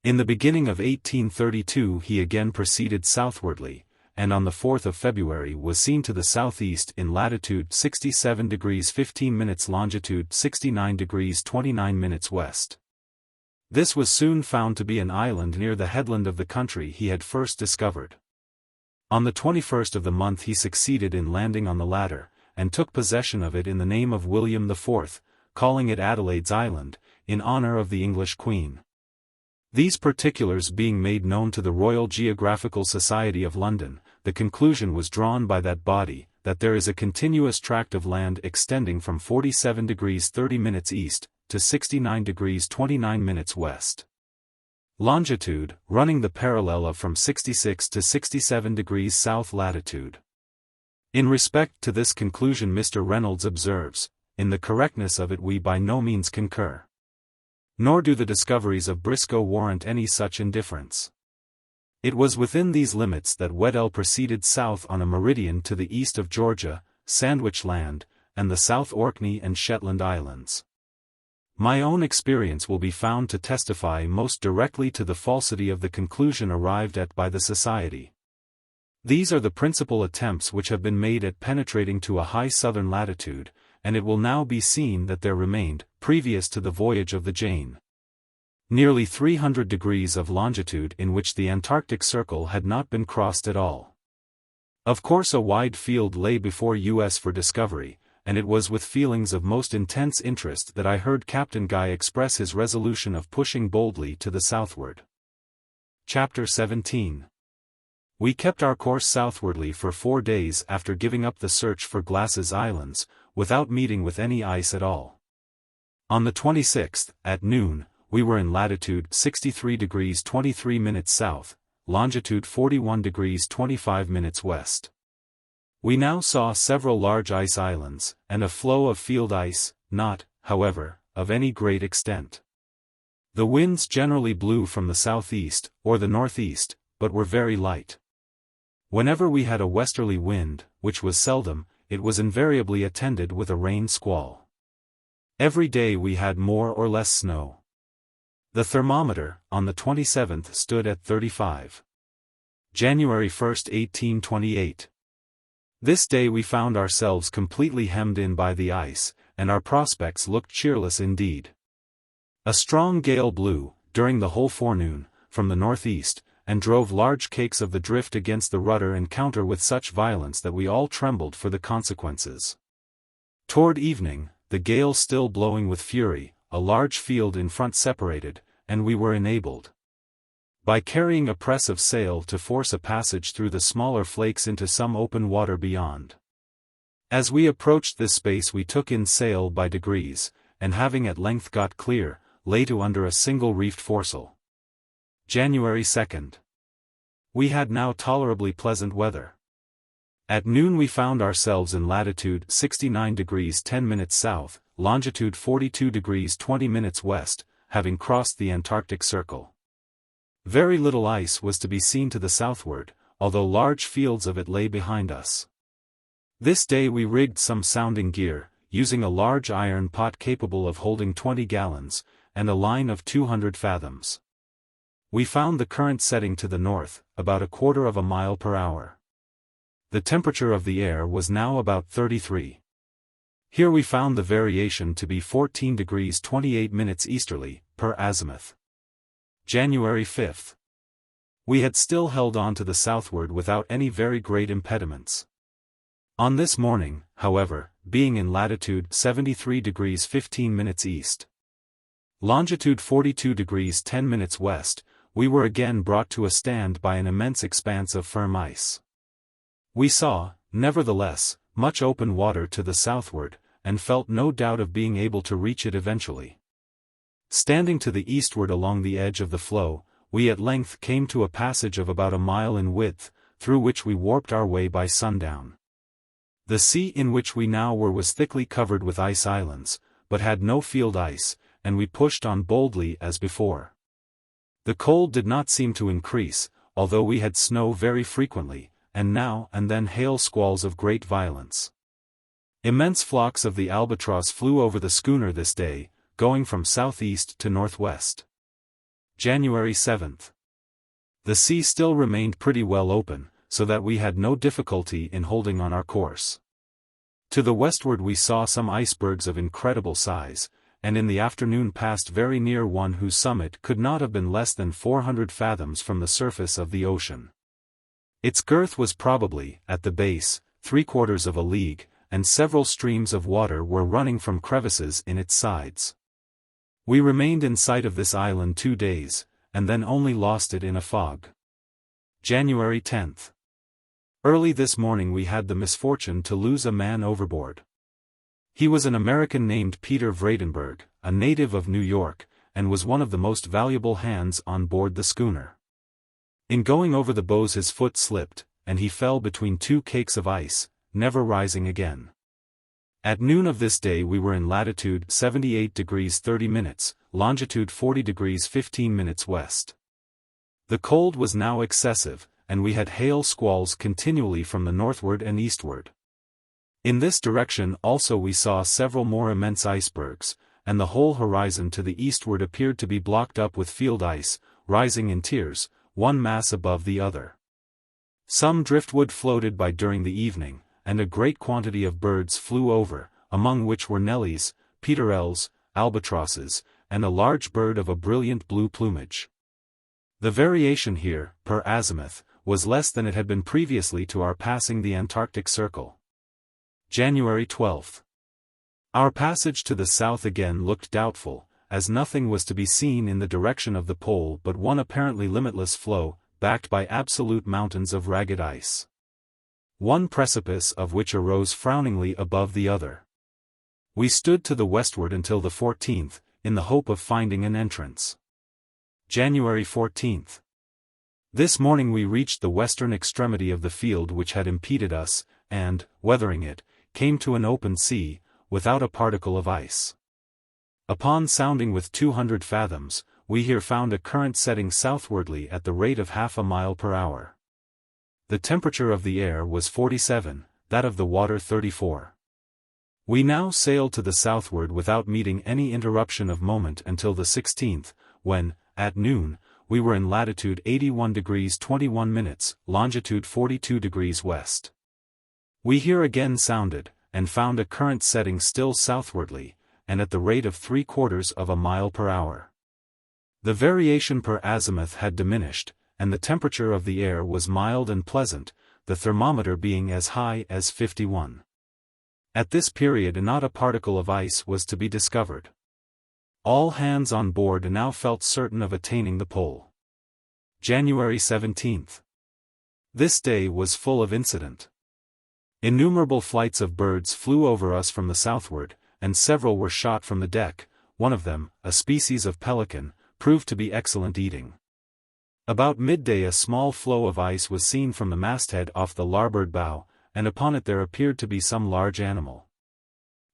In the beginning of 1832 he again proceeded southwardly, and on the 4th of February was seen to the southeast in latitude 67 degrees 15 minutes longitude 69 degrees 29 minutes west. This was soon found to be an island near the headland of the country he had first discovered. On the 21st of the month he succeeded in landing on the latter, and took possession of it in the name of William IV, calling it Adelaide's Island, in honor of the English Queen. These particulars being made known to the Royal Geographical Society of London, the conclusion was drawn by that body, that there is a continuous tract of land extending from 47 degrees 30 minutes east, to 69 degrees 29 minutes west. Longitude, running the parallel of from 66 to 67 degrees south latitude. In respect to this conclusion Mr. Reynolds observes, in the correctness of it we by no means concur. Nor do the discoveries of Briscoe warrant any such indifference. It was within these limits that Weddell proceeded south on a meridian to the east of Georgia, Sandwich Land, and the South Orkney and Shetland Islands. My own experience will be found to testify most directly to the falsity of the conclusion arrived at by the Society. These are the principal attempts which have been made at penetrating to a high southern latitude, and it will now be seen that there remained, previous to the voyage of the Jane, nearly 300 degrees of longitude in which the Antarctic Circle had not been crossed at all. Of course a wide field lay before us for discovery, and it was with feelings of most intense interest that I heard Captain Guy express his resolution of pushing boldly to the southward. Chapter 17. We kept our course southwardly for 4 days after giving up the search for Glass's Islands, without meeting with any ice at all. On the 26th, at noon, we were in latitude 63 degrees 23 minutes south, longitude 41 degrees 25 minutes west. We now saw several large ice islands, and a floe of field ice, not, however, of any great extent. The winds generally blew from the southeast, or the northeast, but were very light. Whenever we had a westerly wind, which was seldom, it was invariably attended with a rain squall. Every day we had more or less snow. The thermometer, on the 27th stood at 35. January 1, 1828. This day we found ourselves completely hemmed in by the ice, and our prospects looked cheerless indeed. A strong gale blew, during the whole forenoon, from the northeast, and drove large cakes of the drift against the rudder and counter with such violence that we all trembled for the consequences. Toward evening, the gale still blowing with fury, a large field in front separated, and we were enabled, by carrying a press of sail, to force a passage through the smaller flakes into some open water beyond. As we approached this space we took in sail by degrees, and having at length got clear, lay to under a single reefed foresail. January 2nd. We had now tolerably pleasant weather. At noon we found ourselves in latitude 69 degrees 10 minutes south, longitude 42 degrees 20 minutes west, having crossed the Antarctic Circle. Very little ice was to be seen to the southward, although large fields of it lay behind us. This day we rigged some sounding gear, using a large iron pot capable of holding 20 gallons, and a line of 200 fathoms. We found the current setting to the north, about 1/4 mile per hour. The temperature of the air was now about 33. Here we found the variation to be 14 degrees 28 minutes easterly, per azimuth. January 5th. We had still held on to the southward without any very great impediments. On this morning, however, being in latitude 73 degrees 15 minutes east, longitude 42 degrees 10 minutes west, we were again brought to a stand by an immense expanse of firm ice. We saw, nevertheless, much open water to the southward, and felt no doubt of being able to reach it eventually. Standing to the eastward along the edge of the floe, we at length came to a passage of about a mile in width, through which we warped our way by sundown. The sea in which we now were was thickly covered with ice islands, but had no field ice, and we pushed on boldly as before. The cold did not seem to increase, although we had snow very frequently, and now and then hail squalls of great violence. Immense flocks of the albatross flew over the schooner this day, going from southeast to northwest. January 7th. The sea still remained pretty well open, so that we had no difficulty in holding on our course. To the westward we saw some icebergs of incredible size, and in the afternoon passed very near one whose summit could not have been less than 400 fathoms from the surface of the ocean. Its girth was probably, at the base, 3/4 of a league, and several streams of water were running from crevices in its sides. We remained in sight of this island 2 days, and then only lost it in a fog. January 10th. Early this morning we had the misfortune to lose a man overboard. He was an American named Peter Vredenberg, a native of New York, and was one of the most valuable hands on board the schooner. In going over the bows his foot slipped, and he fell between 2 cakes of ice, never rising again. At noon of this day we were in latitude 78 degrees 30 minutes, longitude 40 degrees 15 minutes west. The cold was now excessive, and we had hail squalls continually from the northward and eastward. In this direction also we saw several more immense icebergs, and the whole horizon to the eastward appeared to be blocked up with field ice, rising in tiers, one mass above the other. Some driftwood floated by during the evening, and a great quantity of birds flew over, among which were Nellies, peterels, albatrosses, and a large bird of a brilliant blue plumage. The variation here, per azimuth, was less than it had been previously to our passing the Antarctic Circle. January 12th. Our passage to the south again looked doubtful, as nothing was to be seen in the direction of the pole but one apparently limitless floe, backed by absolute mountains of ragged ice, one precipice of which arose frowningly above the other. We stood to the westward until the 14th, in the hope of finding an entrance. January 14th. This morning we reached the western extremity of the field which had impeded us, and, weathering it, came to an open sea, without a particle of ice. Upon sounding with 200 fathoms, we here found a current setting southwardly at the rate of half a mile per hour. The temperature of the air was 47, that of the water 34. We now sailed to the southward without meeting any interruption of moment until the 16th, when, at noon, we were in latitude 81 degrees 21 minutes, longitude 42 degrees west. We here again sounded, and found a current setting still southwardly, and at the rate of 3/4 of a mile per hour. The variation per azimuth had diminished, and the temperature of the air was mild and pleasant, the thermometer being as high as 51. At this period not a particle of ice was to be discovered. All hands on board now felt certain of attaining the pole. January 17th. This day was full of incident. Innumerable flights of birds flew over us from the southward, and several were shot from the deck. One of them, a species of pelican, proved to be excellent eating. About midday a small floe of ice was seen from the masthead off the larboard bow, and upon it there appeared to be some large animal.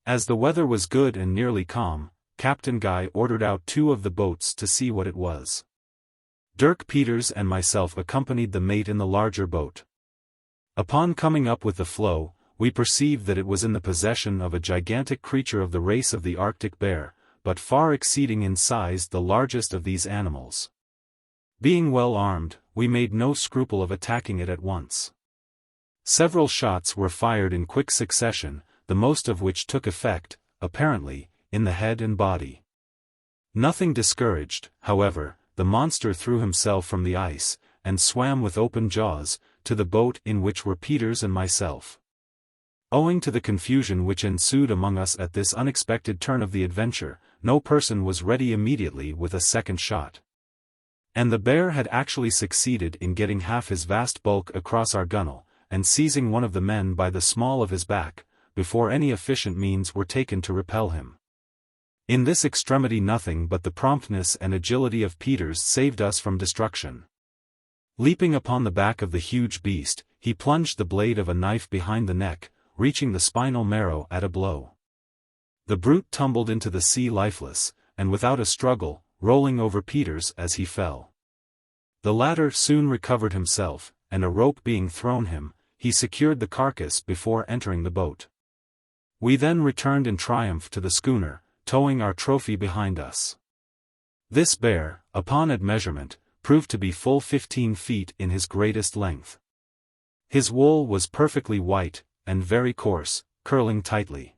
As the weather was good and nearly calm, Captain Guy ordered out 2 of the boats to see what it was. Dirk Peters and myself accompanied the mate in the larger boat. Upon coming up with the floe, we perceived that it was in the possession of a gigantic creature of the race of the Arctic bear, but far exceeding in size the largest of these animals. Being well armed, we made no scruple of attacking it at once. Several shots were fired in quick succession, the most of which took effect, apparently, in the head and body. Nothing discouraged, however, the monster threw himself from the ice, and swam with open jaws, to the boat in which were Peters and myself. Owing to the confusion which ensued among us at this unexpected turn of the adventure, no person was ready immediately with a second shot. And the bear had actually succeeded in getting half his vast bulk across our gunwale, and seizing one of the men by the small of his back, before any efficient means were taken to repel him. In this extremity nothing but the promptness and agility of Peters saved us from destruction. Leaping upon the back of the huge beast, he plunged the blade of a knife behind the neck, reaching the spinal marrow at a blow. The brute tumbled into the sea lifeless, and without a struggle, rolling over Peters as he fell. The latter soon recovered himself, and a rope being thrown him, he secured the carcass before entering the boat. We then returned in triumph to the schooner, towing our trophy behind us. This bear, upon admeasurement, proved to be full 15 feet in his greatest length. His wool was perfectly white, and very coarse, curling tightly.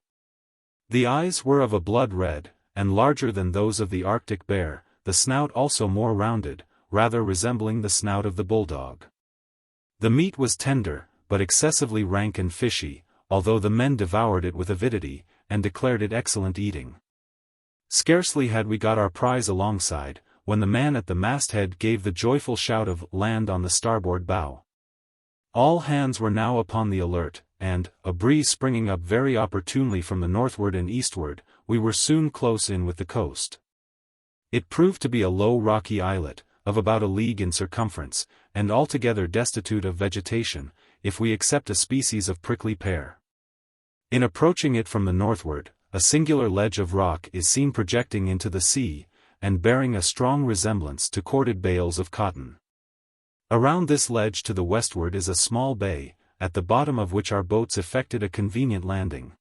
The eyes were of a blood red, and larger than those of the Arctic bear, the snout also more rounded, rather resembling the snout of the bulldog. The meat was tender, but excessively rank and fishy, although the men devoured it with avidity, and declared it excellent eating. Scarcely had we got our prize alongside, when the man at the masthead gave the joyful shout of "Land" on the starboard bow. All hands were now upon the alert, and, a breeze springing up very opportunely from the northward and eastward, we were soon close in with the coast. It proved to be a low rocky islet, of about a league in circumference, and altogether destitute of vegetation, if we except a species of prickly pear. In approaching it from the northward, a singular ledge of rock is seen projecting into the sea, and bearing a strong resemblance to corded bales of cotton. Around this ledge to the westward is a small bay, at the bottom of which our boats effected a convenient landing.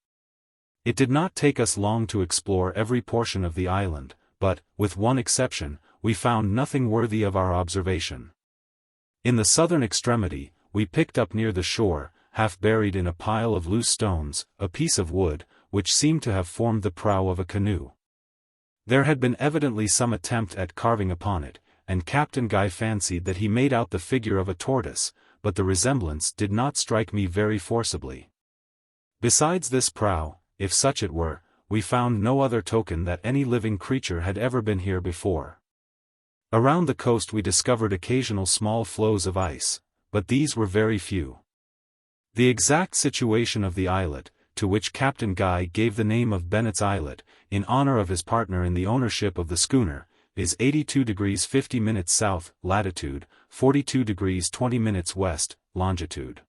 It did not take us long to explore every portion of the island, but, with one exception, we found nothing worthy of our observation. In the southern extremity, we picked up near the shore, half buried in a pile of loose stones, a piece of wood, which seemed to have formed the prow of a canoe. There had been evidently some attempt at carving upon it, and Captain Guy fancied that he made out the figure of a tortoise, but the resemblance did not strike me very forcibly. Besides this prow, if such it were, we found no other token that any living creature had ever been here before. Around the coast we discovered occasional small floes of ice, but these were very few. The exact situation of the islet, to which Captain Guy gave the name of Bennet's Islet, in honor of his partner in the ownership of the schooner, is 82 degrees 50 minutes south, latitude, 42 degrees 20 minutes west, longitude.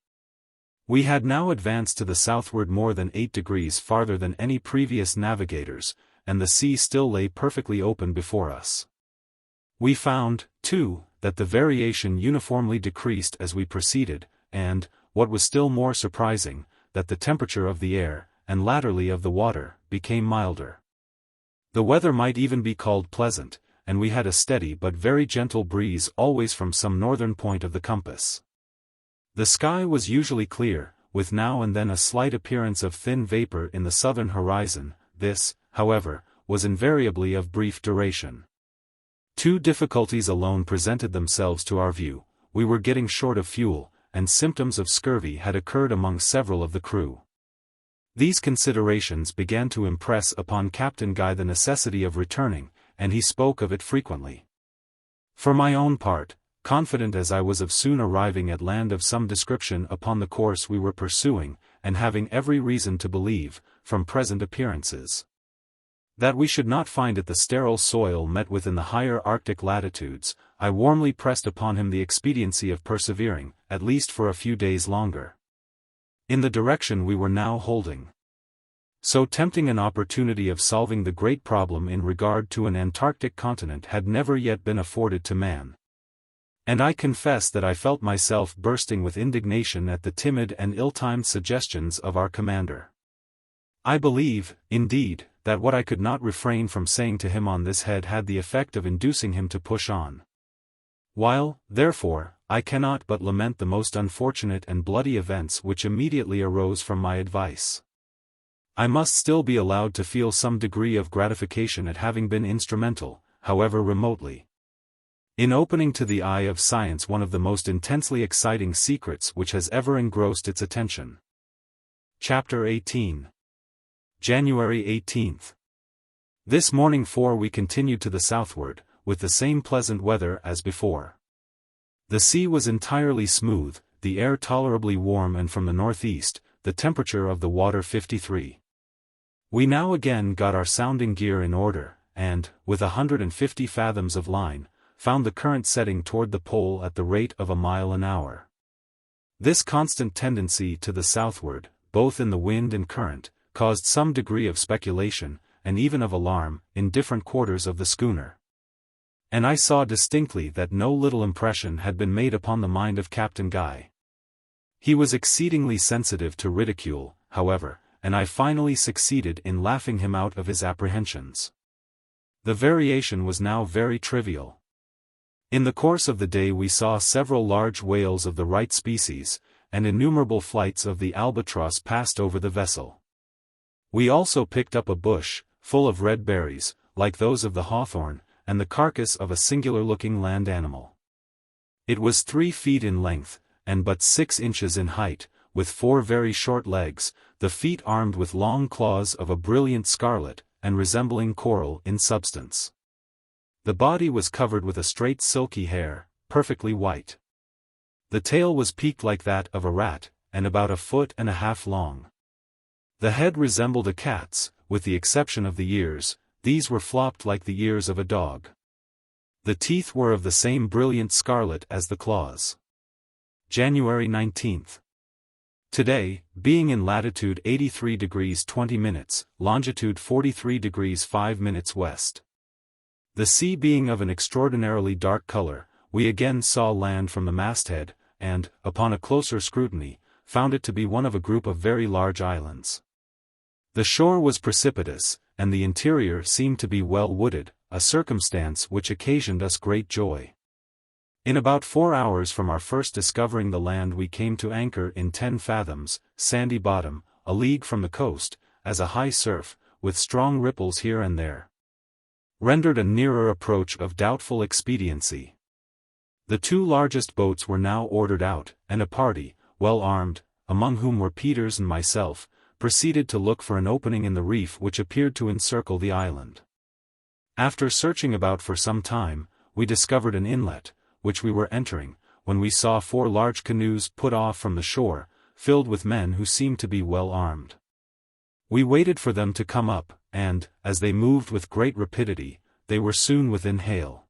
We had now advanced to the southward more than 8 degrees farther than any previous navigators, and the sea still lay perfectly open before us. We found, too, that the variation uniformly decreased as we proceeded, and, what was still more surprising, that the temperature of the air, and latterly of the water, became milder. The weather might even be called pleasant, and we had a steady but very gentle breeze always from some northern point of the compass. The sky was usually clear, with now and then a slight appearance of thin vapor in the southern horizon. This, however, was invariably of brief duration. Two difficulties alone presented themselves to our view: we were getting short of fuel, and symptoms of scurvy had occurred among several of the crew. These considerations began to impress upon Captain Guy the necessity of returning, and he spoke of it frequently. For my own part, confident as I was of soon arriving at land of some description upon the course we were pursuing, and having every reason to believe, from present appearances, that we should not find it the sterile soil met with in the higher Arctic latitudes, I warmly pressed upon him the expediency of persevering, at least for a few days longer, in the direction we were now holding. So tempting an opportunity of solving the great problem in regard to an Antarctic continent had never yet been afforded to man. And I confess that I felt myself bursting with indignation at the timid and ill-timed suggestions of our commander. I believe, indeed, that what I could not refrain from saying to him on this head had the effect of inducing him to push on. While, therefore, I cannot but lament the most unfortunate and bloody events which immediately arose from my advice, I must still be allowed to feel some degree of gratification at having been instrumental, however remotely, in opening to the eye of science one of the most intensely exciting secrets which has ever engrossed its attention. Chapter 18. January 18th. This morning we continued to the southward, with the same pleasant weather as before. The sea was entirely smooth, the air tolerably warm, and from the northeast, the temperature of the water 53. We now again got our sounding gear in order, and, with 150 fathoms of line, found the current setting toward the pole at the rate of a mile an hour. This constant tendency to the southward, both in the wind and current, caused some degree of speculation, and even of alarm, in different quarters of the schooner. And I saw distinctly that no little impression had been made upon the mind of Captain Guy. He was exceedingly sensitive to ridicule, however, and I finally succeeded in laughing him out of his apprehensions. The variation was now very trivial. In the course of the day we saw several large whales of the right species, and innumerable flights of the albatross passed over the vessel. We also picked up a bush, full of red berries, like those of the hawthorn, and the carcass of a singular-looking land animal. It was 3 feet in length, and but 6 inches in height, with 4 very short legs, the feet armed with long claws of a brilliant scarlet, and resembling coral in substance. The body was covered with a straight silky hair, perfectly white. The tail was peaked like that of a rat, and about 1.5 feet long. The head resembled a cat's, with the exception of the ears; these were flopped like the ears of a dog. The teeth were of the same brilliant scarlet as the claws. January 19th. Today, being in latitude 83 degrees 20 minutes, longitude 43 degrees 5 minutes west. The sea being of an extraordinarily dark color, we again saw land from the masthead, and, upon a closer scrutiny, found it to be one of a group of very large islands. The shore was precipitous, and the interior seemed to be well wooded, a circumstance which occasioned us great joy. In about 4 hours from our first discovering the land we came to anchor in 10 fathoms, sandy bottom, a league from the coast, as a high surf, with strong ripples here and there, rendered a nearer approach of doubtful expediency. The 2 largest boats were now ordered out, and a party, well armed, among whom were Peters and myself, proceeded to look for an opening in the reef which appeared to encircle the island. After searching about for some time, we discovered an inlet, which we were entering, when we saw 4 large canoes put off from the shore, filled with men who seemed to be well armed. We waited for them to come up, and, as they moved with great rapidity, they were soon within hail.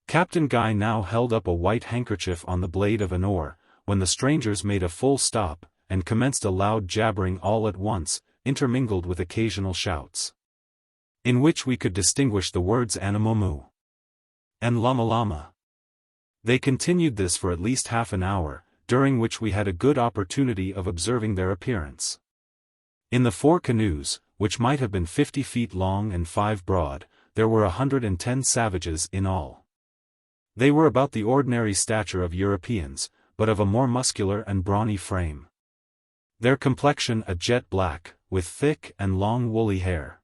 Captain Guy now held up a white handkerchief on the blade of an oar, when the strangers made a full stop, and commenced a loud jabbering all at once, intermingled with occasional shouts, in which we could distinguish the words Anamomu and Lama Lama. They continued this for at least half an hour, during which we had a good opportunity of observing their appearance. In the 4 canoes, which might have been 50 feet long and 5 broad, there were 110 savages in all. They were about the ordinary stature of Europeans, but of a more muscular and brawny frame. Their complexion a jet black, with thick and long woolly hair.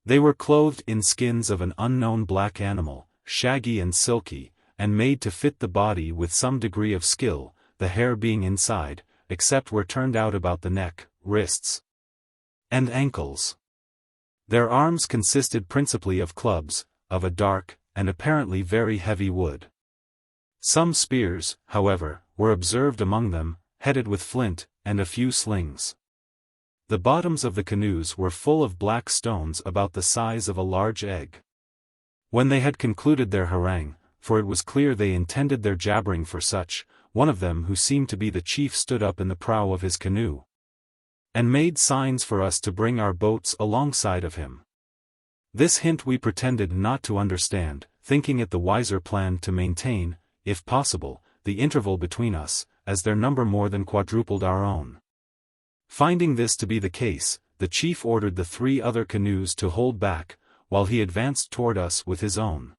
They were clothed in skins of an unknown black animal, shaggy and silky, and made to fit the body with some degree of skill, the hair being inside, except where turned out about the neck, wrists, and ankles. Their arms consisted principally of clubs, of a dark, and apparently very heavy wood. Some spears, however, were observed among them, headed with flint, and a few slings. The bottoms of the canoes were full of black stones about the size of a large egg. When they had concluded their harangue, for it was clear they intended their jabbering for such, one of them who seemed to be the chief stood up in the prow of his canoe, and made signs for us to bring our boats alongside of him. This hint we pretended not to understand, thinking it the wiser plan to maintain, if possible, the interval between us, as their number more than quadrupled our own. Finding this to be the case, the chief ordered the 3 other canoes to hold back, while he advanced toward us with his own.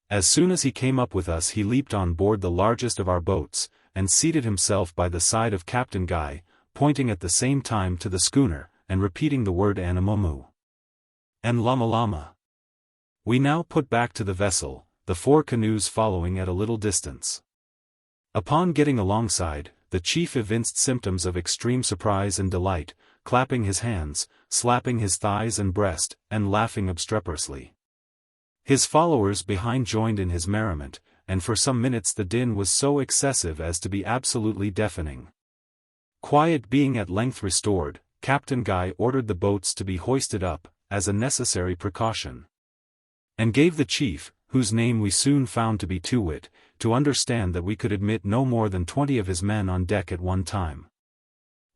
As soon as he came up with us he leaped on board the largest of our boats, and seated himself by the side of Captain Guy, pointing at the same time to the schooner, and repeating the word Anamomu and Lama Lama. We now put back to the vessel, the 4 canoes following at a little distance. Upon getting alongside, the chief evinced symptoms of extreme surprise and delight, clapping his hands, slapping his thighs and breast, and laughing obstreperously. His followers behind joined in his merriment, and for some minutes the din was so excessive as to be absolutely deafening. Quiet being at length restored, Captain Guy ordered the boats to be hoisted up, as a necessary precaution, and gave the chief, whose name we soon found to be Too-wit, to understand that we could admit no more than 20 of his men on deck at one time.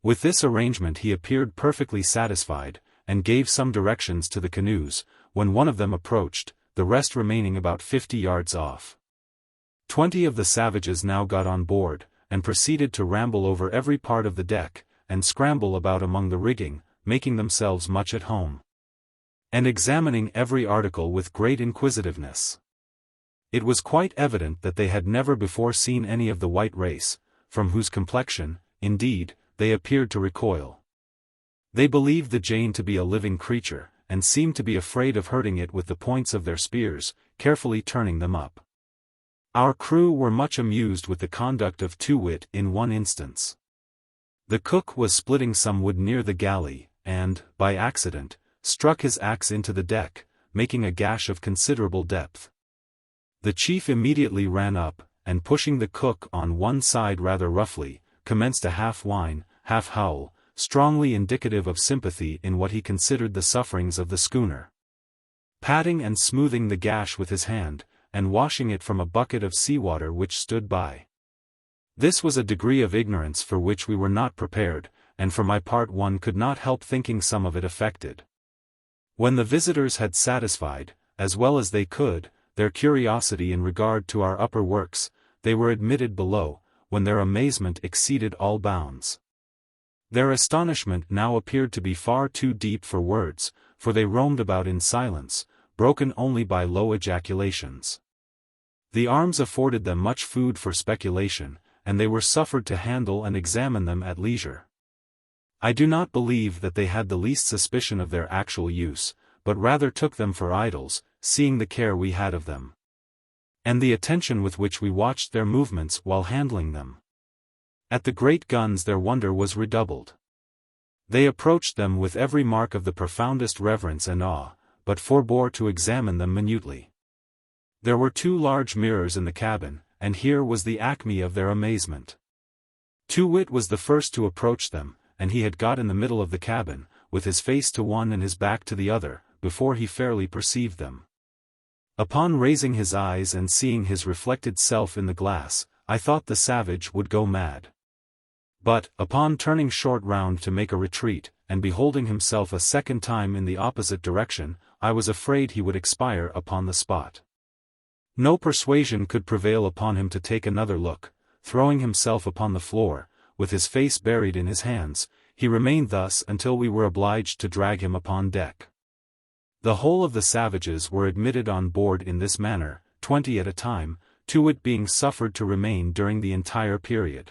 With this arrangement he appeared perfectly satisfied, and gave some directions to the canoes, when one of them approached, the rest remaining about 50 yards off. 20 of the savages now got on board, and proceeded to ramble over every part of the deck, and scramble about among the rigging, making themselves much at home, and examining every article with great inquisitiveness. It was quite evident that they had never before seen any of the white race, from whose complexion, indeed, they appeared to recoil. They believed the Jane to be a living creature, and seemed to be afraid of hurting it with the points of their spears, carefully turning them up. Our crew were much amused with the conduct of Too-wit in one instance. The cook was splitting some wood near the galley, and, by accident, struck his axe into the deck, making a gash of considerable depth. The chief immediately ran up, and pushing the cook on one side rather roughly, commenced a half-whine, half-howl, strongly indicative of sympathy in what he considered the sufferings of the schooner. Patting and smoothing the gash with his hand, and washing it from a bucket of sea-water which stood by. This was a degree of ignorance for which we were not prepared, and for my part one could not help thinking some of it affected. When the visitors had satisfied, as well as they could, their curiosity in regard to our upper works, they were admitted below, when their amazement exceeded all bounds. Their astonishment now appeared to be far too deep for words, for they roamed about in silence, broken only by low ejaculations. The arms afforded them much food for speculation, and they were suffered to handle and examine them at leisure. I do not believe that they had the least suspicion of their actual use, but rather took them for idols, seeing the care we had of them, and the attention with which we watched their movements while handling them. At the great guns their wonder was redoubled. They approached them with every mark of the profoundest reverence and awe, but forbore to examine them minutely. There were 2 large mirrors in the cabin, and here was the acme of their amazement. Too-wit was the first to approach them, and he had got in the middle of the cabin, with his face to one and his back to the other, before he fairly perceived them. Upon raising his eyes and seeing his reflected self in the glass, I thought the savage would go mad. But, upon turning short round to make a retreat, and beholding himself a second time in the opposite direction, I was afraid he would expire upon the spot. No persuasion could prevail upon him to take another look. Throwing himself upon the floor, with his face buried in his hands, he remained thus until we were obliged to drag him upon deck. The whole of the savages were admitted on board in this manner, 20 at a time, Too-wit being suffered to remain during the entire period.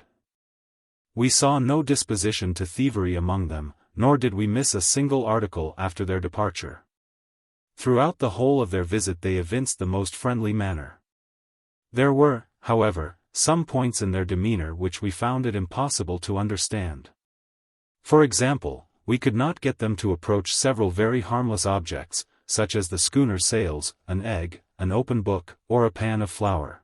We saw no disposition to thievery among them, nor did we miss a single article after their departure. Throughout the whole of their visit they evinced the most friendly manner. There were, however, some points in their demeanor which we found it impossible to understand. For example, we could not get them to approach several very harmless objects, such as the schooner's sails, an egg, an open book, or a pan of flour.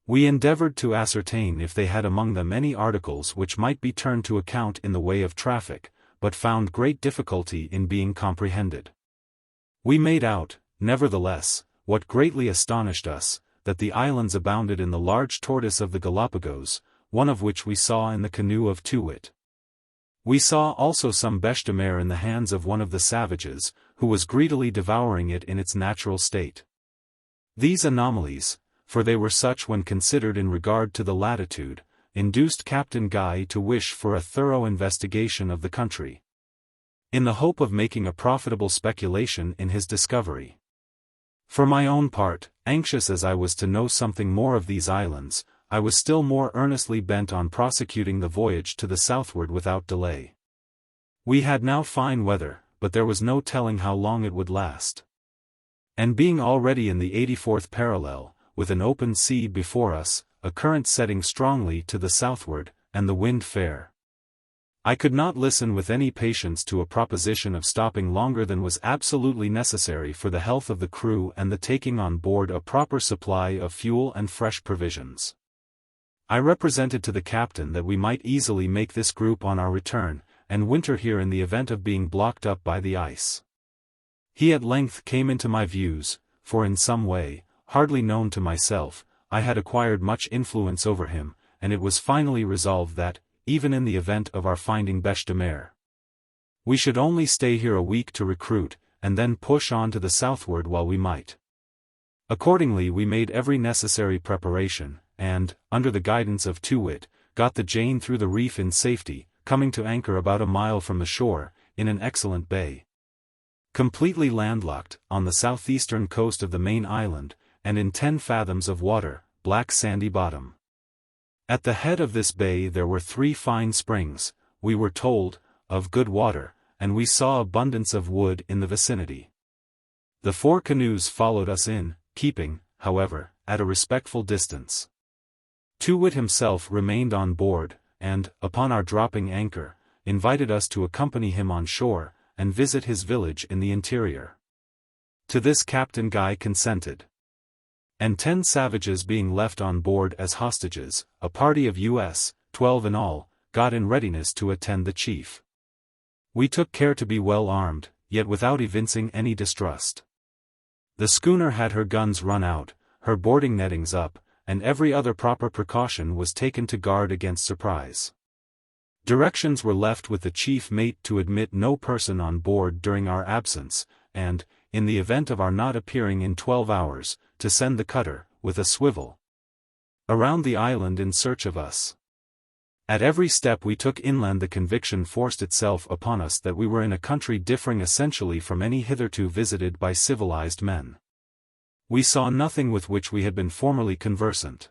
We endeavored to ascertain if they had among them any articles which might be turned to account in the way of traffic, but found great difficulty in being comprehended. We made out, nevertheless, what greatly astonished us, that the islands abounded in the large tortoise of the Galapagos, one of which we saw in the canoe of Too-wit. We saw also some bêche de mer in the hands of one of the savages, who was greedily devouring it in its natural state. These anomalies, for they were such when considered in regard to the latitude, induced Captain Guy to wish for a thorough investigation of the country, in the hope of making a profitable speculation in his discovery. For my own part, anxious as I was to know something more of these islands, I was still more earnestly bent on prosecuting the voyage to the southward without delay. We had now fine weather, but there was no telling how long it would last. And being already in the 84th parallel, with an open sea before us, a current setting strongly to the southward, and the wind fair, I could not listen with any patience to a proposition of stopping longer than was absolutely necessary for the health of the crew and the taking on board a proper supply of fuel and fresh provisions. I represented to the captain that we might easily make this group on our return, and winter here in the event of being blocked up by the ice. He at length came into my views, for in some way, hardly known to myself, I had acquired much influence over him, and it was finally resolved that, even in the event of our finding bêche de mer, we should only stay here a week to recruit, and then push on to the southward while we might. Accordingly we made every necessary preparation, and, under the guidance of Too-wit, got the Jane through the reef in safety, coming to anchor about a mile from the shore, in an excellent bay, completely landlocked, on the southeastern coast of the main island, and in 10 fathoms of water, black sandy bottom. At the head of this bay there were 3 fine springs, we were told, of good water, and we saw abundance of wood in the vicinity. The 4 canoes followed us in, keeping, however, at a respectful distance. Too-wit himself remained on board, and, upon our dropping anchor, invited us to accompany him on shore, and visit his village in the interior. To this Captain Guy consented. And 10 savages being left on board as hostages, a party of US, 12 in all, got in readiness to attend the chief. We took care to be well armed, yet without evincing any distrust. The schooner had her guns run out, her boarding nettings up, and every other proper precaution was taken to guard against surprise. Directions were left with the chief mate to admit no person on board during our absence, and, in the event of our not appearing in 12 hours, to send the cutter, with a swivel, around the island in search of us. At every step we took inland the conviction forced itself upon us that we were in a country differing essentially from any hitherto visited by civilized men. We saw nothing with which we had been formerly conversant.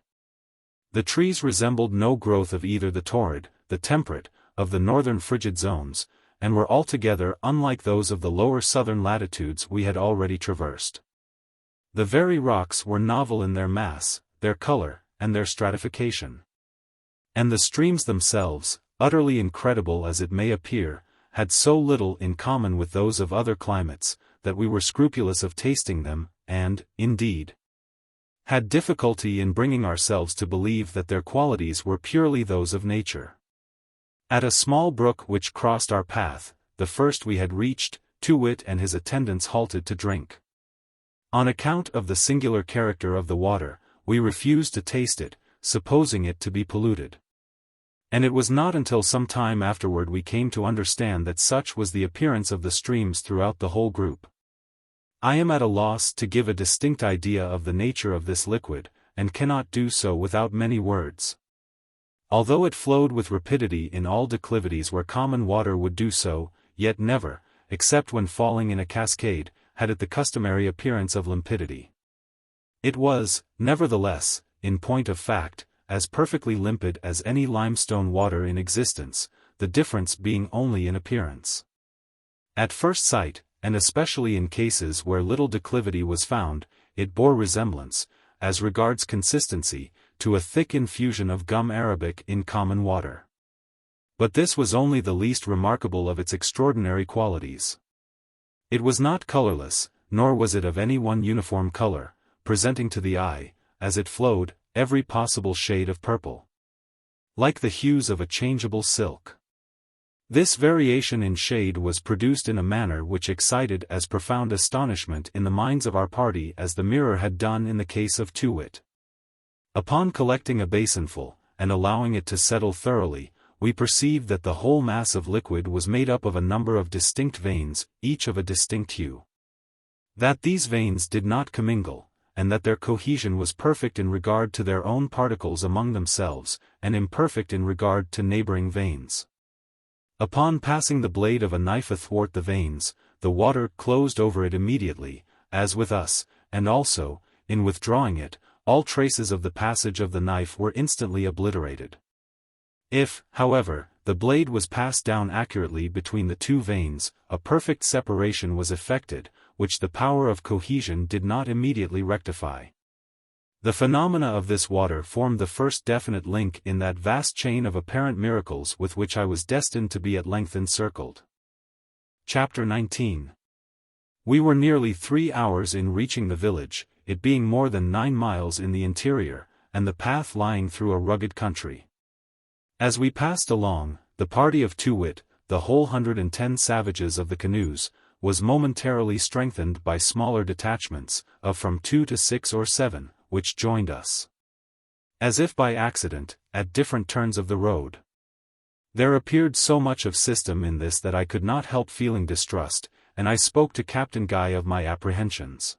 The trees resembled no growth of either the torrid, the temperate, of the northern frigid zones, and were altogether unlike those of the lower southern latitudes we had already traversed. The very rocks were novel in their mass, their color, and their stratification. And the streams themselves, utterly incredible as it may appear, had so little in common with those of other climates, that we were scrupulous of tasting them, and, indeed, had difficulty in bringing ourselves to believe that their qualities were purely those of nature. At a small brook which crossed our path, the first we had reached, Too-wit and his attendants halted to drink. On account of the singular character of the water, we refused to taste it, supposing it to be polluted. And it was not until some time afterward we came to understand that such was the appearance of the streams throughout the whole group. I am at a loss to give a distinct idea of the nature of this liquid, and cannot do so without many words. Although it flowed with rapidity in all declivities where common water would do so, yet never, except when falling in a cascade, had it the customary appearance of limpidity. It was, nevertheless, in point of fact, as perfectly limpid as any limestone water in existence, the difference being only in appearance. At first sight, and especially in cases where little declivity was found, it bore resemblance, as regards consistency, to a thick infusion of gum arabic in common water. But this was only the least remarkable of its extraordinary qualities. It was not colorless, nor was it of any one uniform color, presenting to the eye, as it flowed, every possible shade of purple, like the hues of a changeable silk. This variation in shade was produced in a manner which excited as profound astonishment in the minds of our party as the mirror had done in the case of Too-wit. Upon collecting a basinful, and allowing it to settle thoroughly, we perceived that the whole mass of liquid was made up of a number of distinct veins, each of a distinct hue. That these veins did not commingle, and that their cohesion was perfect in regard to their own particles among themselves, and imperfect in regard to neighboring veins. Upon passing the blade of a knife athwart the veins, the water closed over it immediately, as with us, and also, in withdrawing it, all traces of the passage of the knife were instantly obliterated. If, however, the blade was passed down accurately between the two veins, a perfect separation was effected, which the power of cohesion did not immediately rectify. The phenomena of this water formed the first definite link in that vast chain of apparent miracles with which I was destined to be at length encircled. Chapter 19. We were nearly 3 hours in reaching the village, it being more than 9 miles in the interior, and the path lying through a rugged country. As we passed along, the party of Too-wit, the whole 110 savages of the canoes, was momentarily strengthened by smaller detachments, of from 2 to 6 or 7, which joined us, as if by accident, at different turns of the road. There appeared so much of system in this that I could not help feeling distrust, and I spoke to Captain Guy of my apprehensions.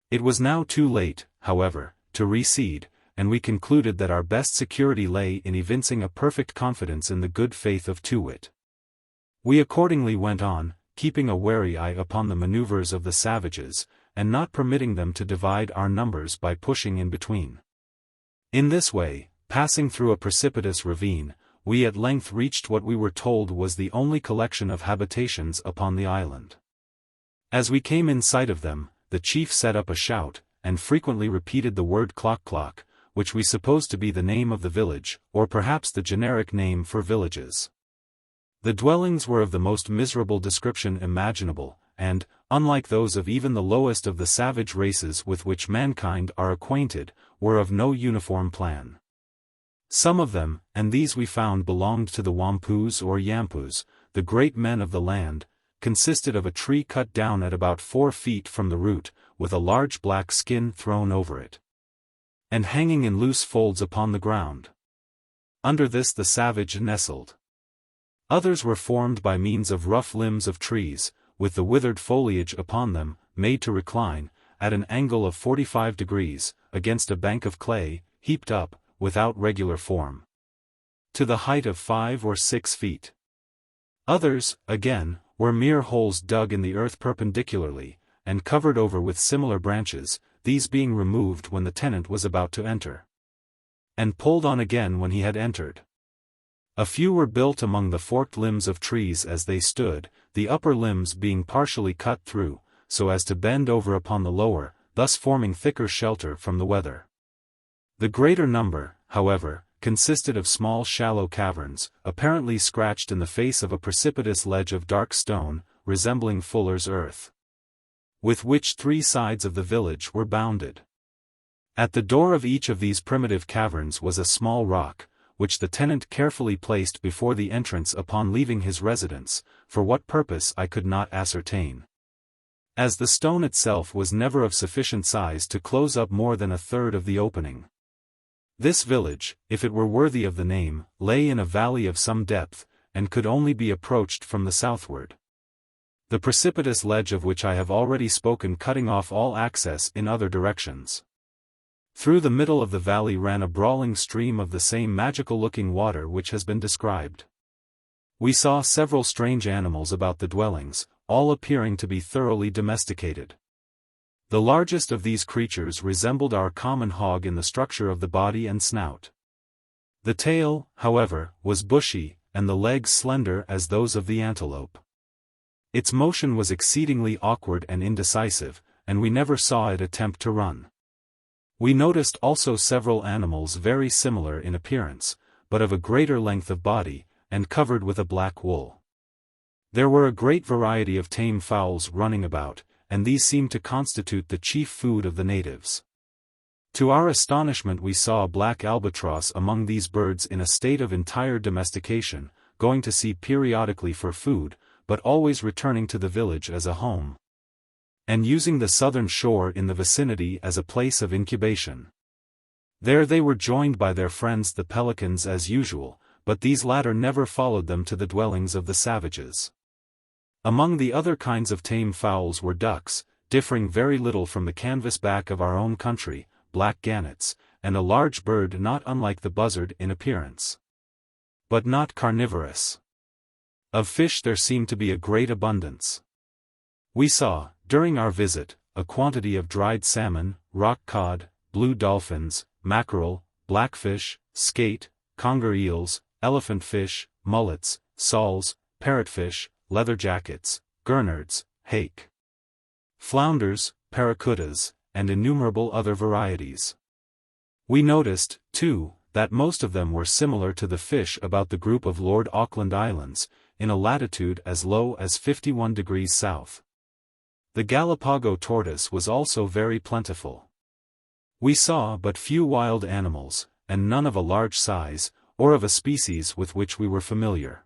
It was now too late, however, to recede, and we concluded that our best security lay in evincing a perfect confidence in the good faith of Too-wit. We accordingly went on, keeping a wary eye upon the maneuvers of the savages, and not permitting them to divide our numbers by pushing in between. In this way, passing through a precipitous ravine, we at length reached what we were told was the only collection of habitations upon the island. As we came in sight of them, the chief set up a shout, and frequently repeated the word clock, which we supposed to be the name of the village, or perhaps the generic name for villages. The dwellings were of the most miserable description imaginable, and, unlike those of even the lowest of the savage races with which mankind are acquainted, were of no uniform plan. Some of them, and these we found belonged to the Wampoos or Yampoos, the great men of the land, consisted of a tree cut down at about 4 feet from the root, with a large black skin thrown over it, and hanging in loose folds upon the ground. Under this the savage nestled. Others were formed by means of rough limbs of trees, with the withered foliage upon them, made to recline, at an angle of 45 degrees, against a bank of clay, heaped up, without regular form, to the height of 5 or 6 feet. Others, again, were mere holes dug in the earth perpendicularly, and covered over with similar branches, these being removed when the tenant was about to enter, and pulled on again when he had entered. A few were built among the forked limbs of trees as they stood, the upper limbs being partially cut through, so as to bend over upon the lower, thus forming thicker shelter from the weather. The greater number, however, consisted of small shallow caverns, apparently scratched in the face of a precipitous ledge of dark stone, resembling fuller's earth, with which 3 sides of the village were bounded. At the door of each of these primitive caverns was a small rock, which the tenant carefully placed before the entrance upon leaving his residence, for what purpose I could not ascertain, as the stone itself was never of sufficient size to close up more than 1/3 of the opening. This village, if it were worthy of the name, lay in a valley of some depth, and could only be approached from the southward, the precipitous ledge of which I have already spoken cutting off all access in other directions. Through the middle of the valley ran a brawling stream of the same magical-looking water which has been described. We saw several strange animals about the dwellings, all appearing to be thoroughly domesticated. The largest of these creatures resembled our common hog in the structure of the body and snout. The tail, however, was bushy, and the legs slender as those of the antelope. Its motion was exceedingly awkward and indecisive, and we never saw it attempt to run. We noticed also several animals very similar in appearance, but of a greater length of body, and covered with a black wool. There were a great variety of tame fowls running about, and these seemed to constitute the chief food of the natives. To our astonishment we saw a black albatross among these birds in a state of entire domestication, going to sea periodically for food, but always returning to the village as a home, and using the southern shore in the vicinity as a place of incubation. There they were joined by their friends the pelicans as usual, but these latter never followed them to the dwellings of the savages. Among the other kinds of tame fowls were ducks, differing very little from the canvas-back of our own country, black gannets, and a large bird not unlike the buzzard in appearance, but not carnivorous. Of fish there seemed to be a great abundance. We saw, during our visit, a quantity of dried salmon, rock cod, blue dolphins, mackerel, blackfish, skate, conger eels, elephant fish, mullets, soles, parrotfish, leather jackets, gurnards, hake, flounders, paracutas, and innumerable other varieties. We noticed, too, that most of them were similar to the fish about the group of Lord Auckland Islands, in a latitude as low as 51 degrees south. The Galapagos tortoise was also very plentiful. We saw but few wild animals, and none of a large size, or of a species with which we were familiar.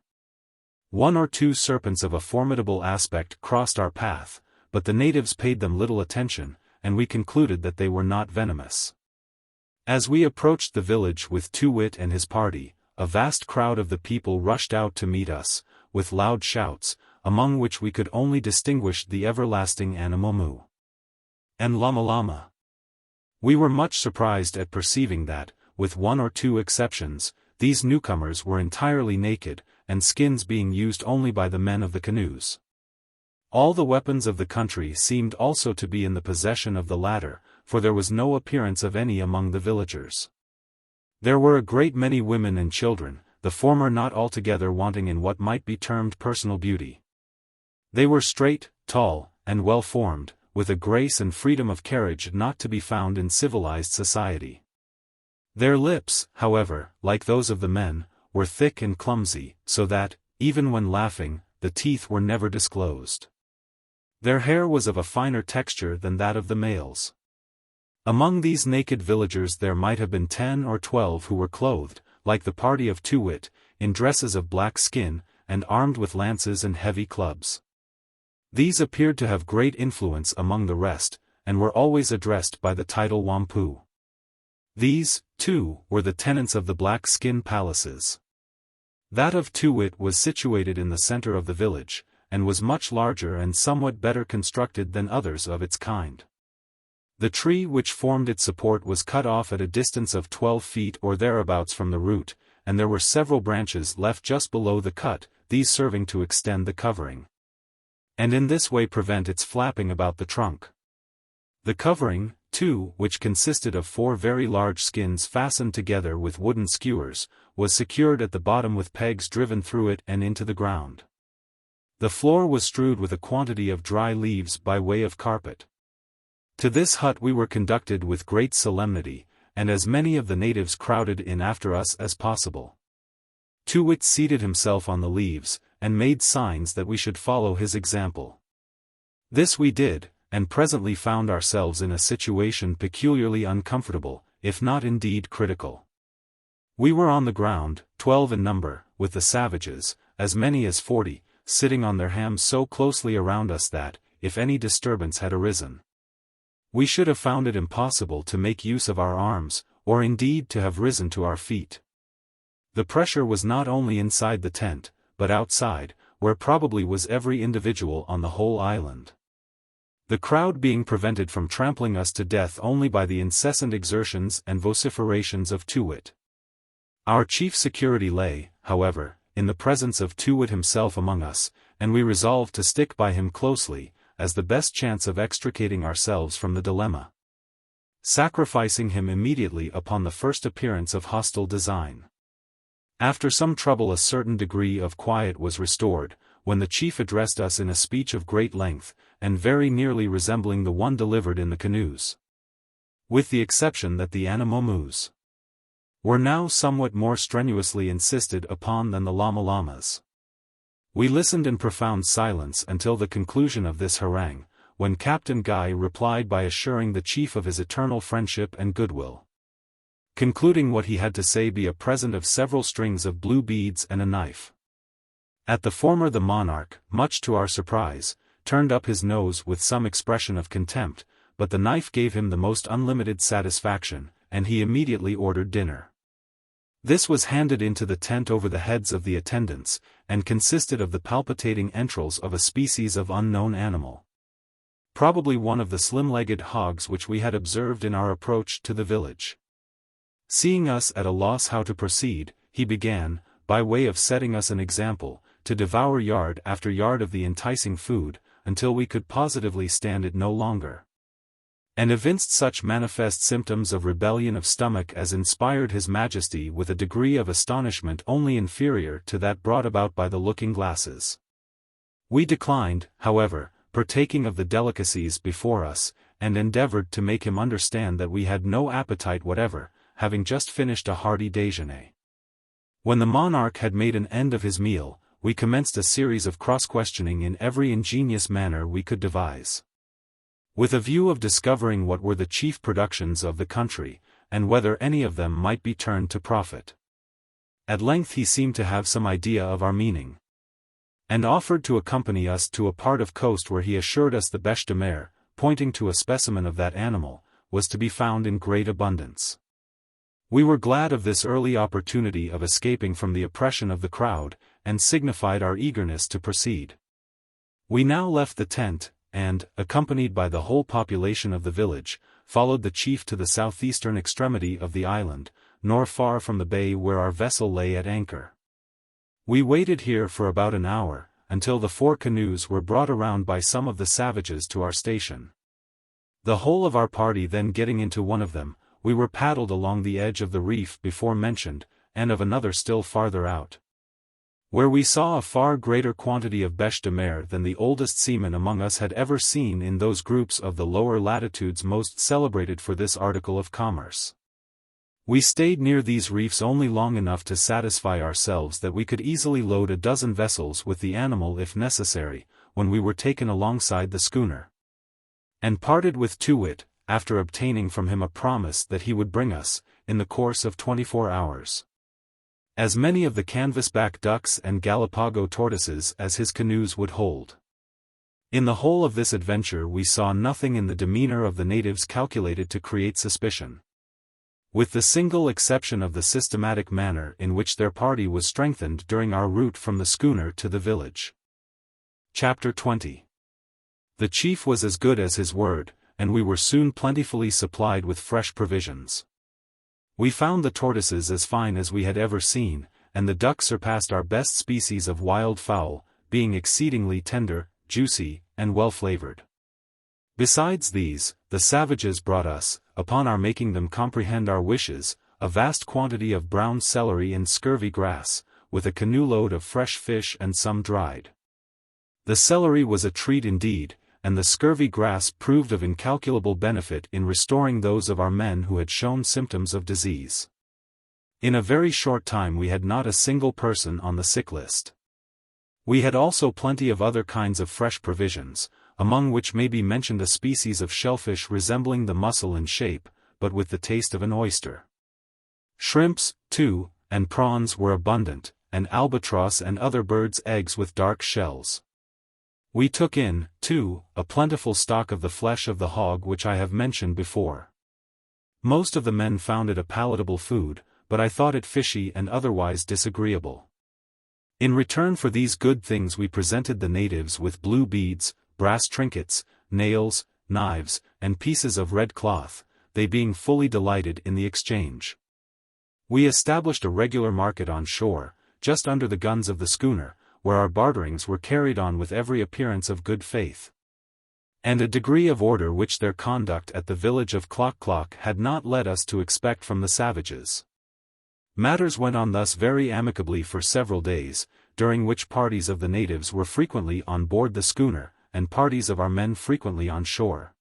One or two serpents of a formidable aspect crossed our path, but the natives paid them little attention, and we concluded that they were not venomous. As we approached the village with Too-wit and his party, a vast crowd of the people rushed out to meet us, with loud shouts, among which we could only distinguish the everlasting Anamomu and Lama Lama. We were much surprised at perceiving that, with one or two exceptions, these newcomers were entirely naked, and skins being used only by the men of the canoes. All the weapons of the country seemed also to be in the possession of the latter, for there was no appearance of any among the villagers. There were a great many women and children, the former not altogether wanting in what might be termed personal beauty. They were straight, tall, and well-formed, with a grace and freedom of carriage not to be found in civilized society. Their lips, however, like those of the men, were thick and clumsy, so that, even when laughing, the teeth were never disclosed. Their hair was of a finer texture than that of the males. Among these naked villagers there might have been 10 or 12 who were clothed, like the party of Too-wit, in dresses of black skin, and armed with lances and heavy clubs. These appeared to have great influence among the rest, and were always addressed by the title Wampu. These, too, were the tenants of the black skin palaces. That of Too-wit was situated in the center of the village, and was much larger and somewhat better constructed than others of its kind. The tree which formed its support was cut off at a distance of 12 feet or thereabouts from the root, and there were several branches left just below the cut, these serving to extend the covering, and in this way prevent its flapping about the trunk. The covering, too, which consisted of 4 very large skins fastened together with wooden skewers, was secured at the bottom with pegs driven through it and into the ground. The floor was strewed with a quantity of dry leaves by way of carpet. To this hut we were conducted with great solemnity, and as many of the natives crowded in after us as possible. Too-wit seated himself on the leaves, and made signs that we should follow his example. This we did, and presently found ourselves in a situation peculiarly uncomfortable, if not indeed critical. We were on the ground, 12 in number, with the savages, as many as 40, sitting on their hams so closely around us that, if any disturbance had arisen, we should have found it impossible to make use of our arms, or indeed to have risen to our feet. The pressure was not only inside the tent, but outside, where probably was every individual on the whole island. The crowd being prevented from trampling us to death only by the incessant exertions and vociferations of Too-wit. Our chief security lay, however, in the presence of Too-wit himself among us, and we resolved to stick by him closely, as the best chance of extricating ourselves from the dilemma, sacrificing him immediately upon the first appearance of hostile design. After some trouble a certain degree of quiet was restored, when the chief addressed us in a speech of great length, and very nearly resembling the one delivered in the canoes. With the exception that the animomus were now somewhat more strenuously insisted upon than the lama-lamas. We listened in profound silence until the conclusion of this harangue, when Captain Guy replied by assuring the chief of his eternal friendship and goodwill, concluding what he had to say be a present of several strings of blue beads and a knife. At the former the monarch, much to our surprise, turned up his nose with some expression of contempt, but the knife gave him the most unlimited satisfaction, and he immediately ordered dinner. This was handed into the tent over the heads of the attendants, and consisted of the palpitating entrails of a species of unknown animal. Probably one of the slim-legged hogs which we had observed in our approach to the village. Seeing us at a loss how to proceed, he began, by way of setting us an example, to devour yard after yard of the enticing food, until we could positively stand it no longer, and evinced such manifest symptoms of rebellion of stomach as inspired his majesty with a degree of astonishment only inferior to that brought about by the looking-glasses. We declined, however, partaking of the delicacies before us, and endeavored to make him understand that we had no appetite whatever, having just finished a hearty déjeuner. When the monarch had made an end of his meal, we commenced a series of cross-questioning in every ingenious manner we could devise, with a view of discovering what were the chief productions of the country, and whether any of them might be turned to profit. At length he seemed to have some idea of our meaning, and offered to accompany us to a part of coast where he assured us the bêche de mer, pointing to a specimen of that animal, was to be found in great abundance. We were glad of this early opportunity of escaping from the oppression of the crowd, and signified our eagerness to proceed. We now left the tent, and, accompanied by the whole population of the village, followed the chief to the southeastern extremity of the island, nor far from the bay where our vessel lay at anchor. We waited here for about an hour, until the 4 canoes were brought around by some of the savages to our station. The whole of our party then getting into one of them, we were paddled along the edge of the reef before mentioned, and of another still farther out, where we saw a far greater quantity of bêche de mer than the oldest seaman among us had ever seen in those groups of the lower latitudes most celebrated for this article of commerce. We stayed near these reefs only long enough to satisfy ourselves that we could easily load a dozen vessels with the animal if necessary, when we were taken alongside the schooner, and parted with Too-wit, after obtaining from him a promise that he would bring us, in the course of 24 hours, as many of the canvasback ducks and Gallipago tortoises as his canoes would hold. In the whole of this adventure we saw nothing in the demeanor of the natives calculated to create suspicion, with the single exception of the systematic manner in which their party was strengthened during our route from the schooner to the village. Chapter 20. The chief was as good as his word, and we were soon plentifully supplied with fresh provisions. We found the tortoises as fine as we had ever seen, and the duck surpassed our best species of wild fowl, being exceedingly tender, juicy, and well-flavored. Besides these, the savages brought us, upon our making them comprehend our wishes, a vast quantity of brown celery and scurvy grass, with a canoe-load of fresh fish and some dried. The celery was a treat indeed, and the scurvy grass proved of incalculable benefit in restoring those of our men who had shown symptoms of disease. In a very short time we had not a single person on the sick list. We had also plenty of other kinds of fresh provisions, among which may be mentioned a species of shellfish resembling the mussel in shape, but with the taste of an oyster. Shrimps, too, and prawns were abundant, and albatross and other birds' eggs with dark shells. We took in, too, a plentiful stock of the flesh of the hog which I have mentioned before. Most of the men found it a palatable food, but I thought it fishy and otherwise disagreeable. In return for these good things we presented the natives with blue beads, brass trinkets, nails, knives, and pieces of red cloth, they being fully delighted in the exchange. We established a regular market on shore, just under the guns of the schooner, where our barterings were carried on with every appearance of good faith, and a degree of order which their conduct at the village of Clock had not led us to expect from the savages. Matters went on thus very amicably for several days, during which parties of the natives were frequently on board the schooner, and parties of our men frequently on shore,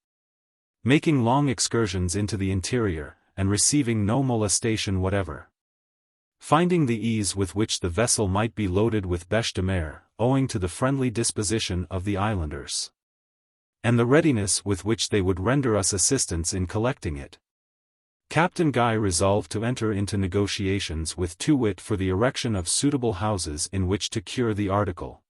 making long excursions into the interior, and receiving no molestation whatever. Finding the ease with which the vessel might be loaded with bêche de mer, owing to the friendly disposition of the islanders, and the readiness with which they would render us assistance in collecting it, Captain Guy resolved to enter into negotiations with Too Wit for the erection of suitable houses in which to cure the article,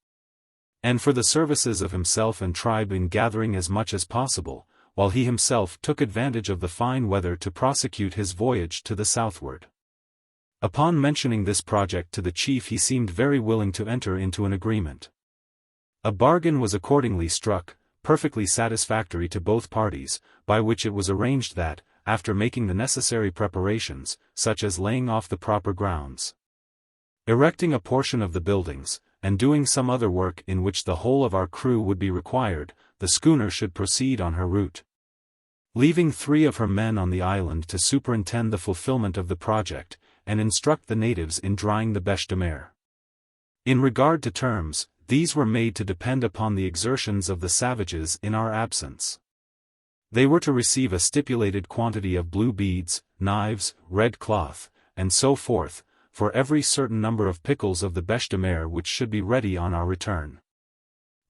and for the services of himself and tribe in gathering as much as possible, while he himself took advantage of the fine weather to prosecute his voyage to the southward. Upon mentioning this project to the chief, he seemed very willing to enter into an agreement. A bargain was accordingly struck, perfectly satisfactory to both parties, by which it was arranged that, after making the necessary preparations, such as laying off the proper grounds, erecting a portion of the buildings, and doing some other work in which the whole of our crew would be required, the schooner should proceed on her route, leaving 3 of her men on the island to superintend the fulfillment of the project, and instruct the natives in drying the bêche de mer. In regard to terms, these were made to depend upon the exertions of the savages in our absence. They were to receive a stipulated quantity of blue beads, knives, red cloth, and so forth, for every certain number of pickles of the bêche de mer which should be ready on our return.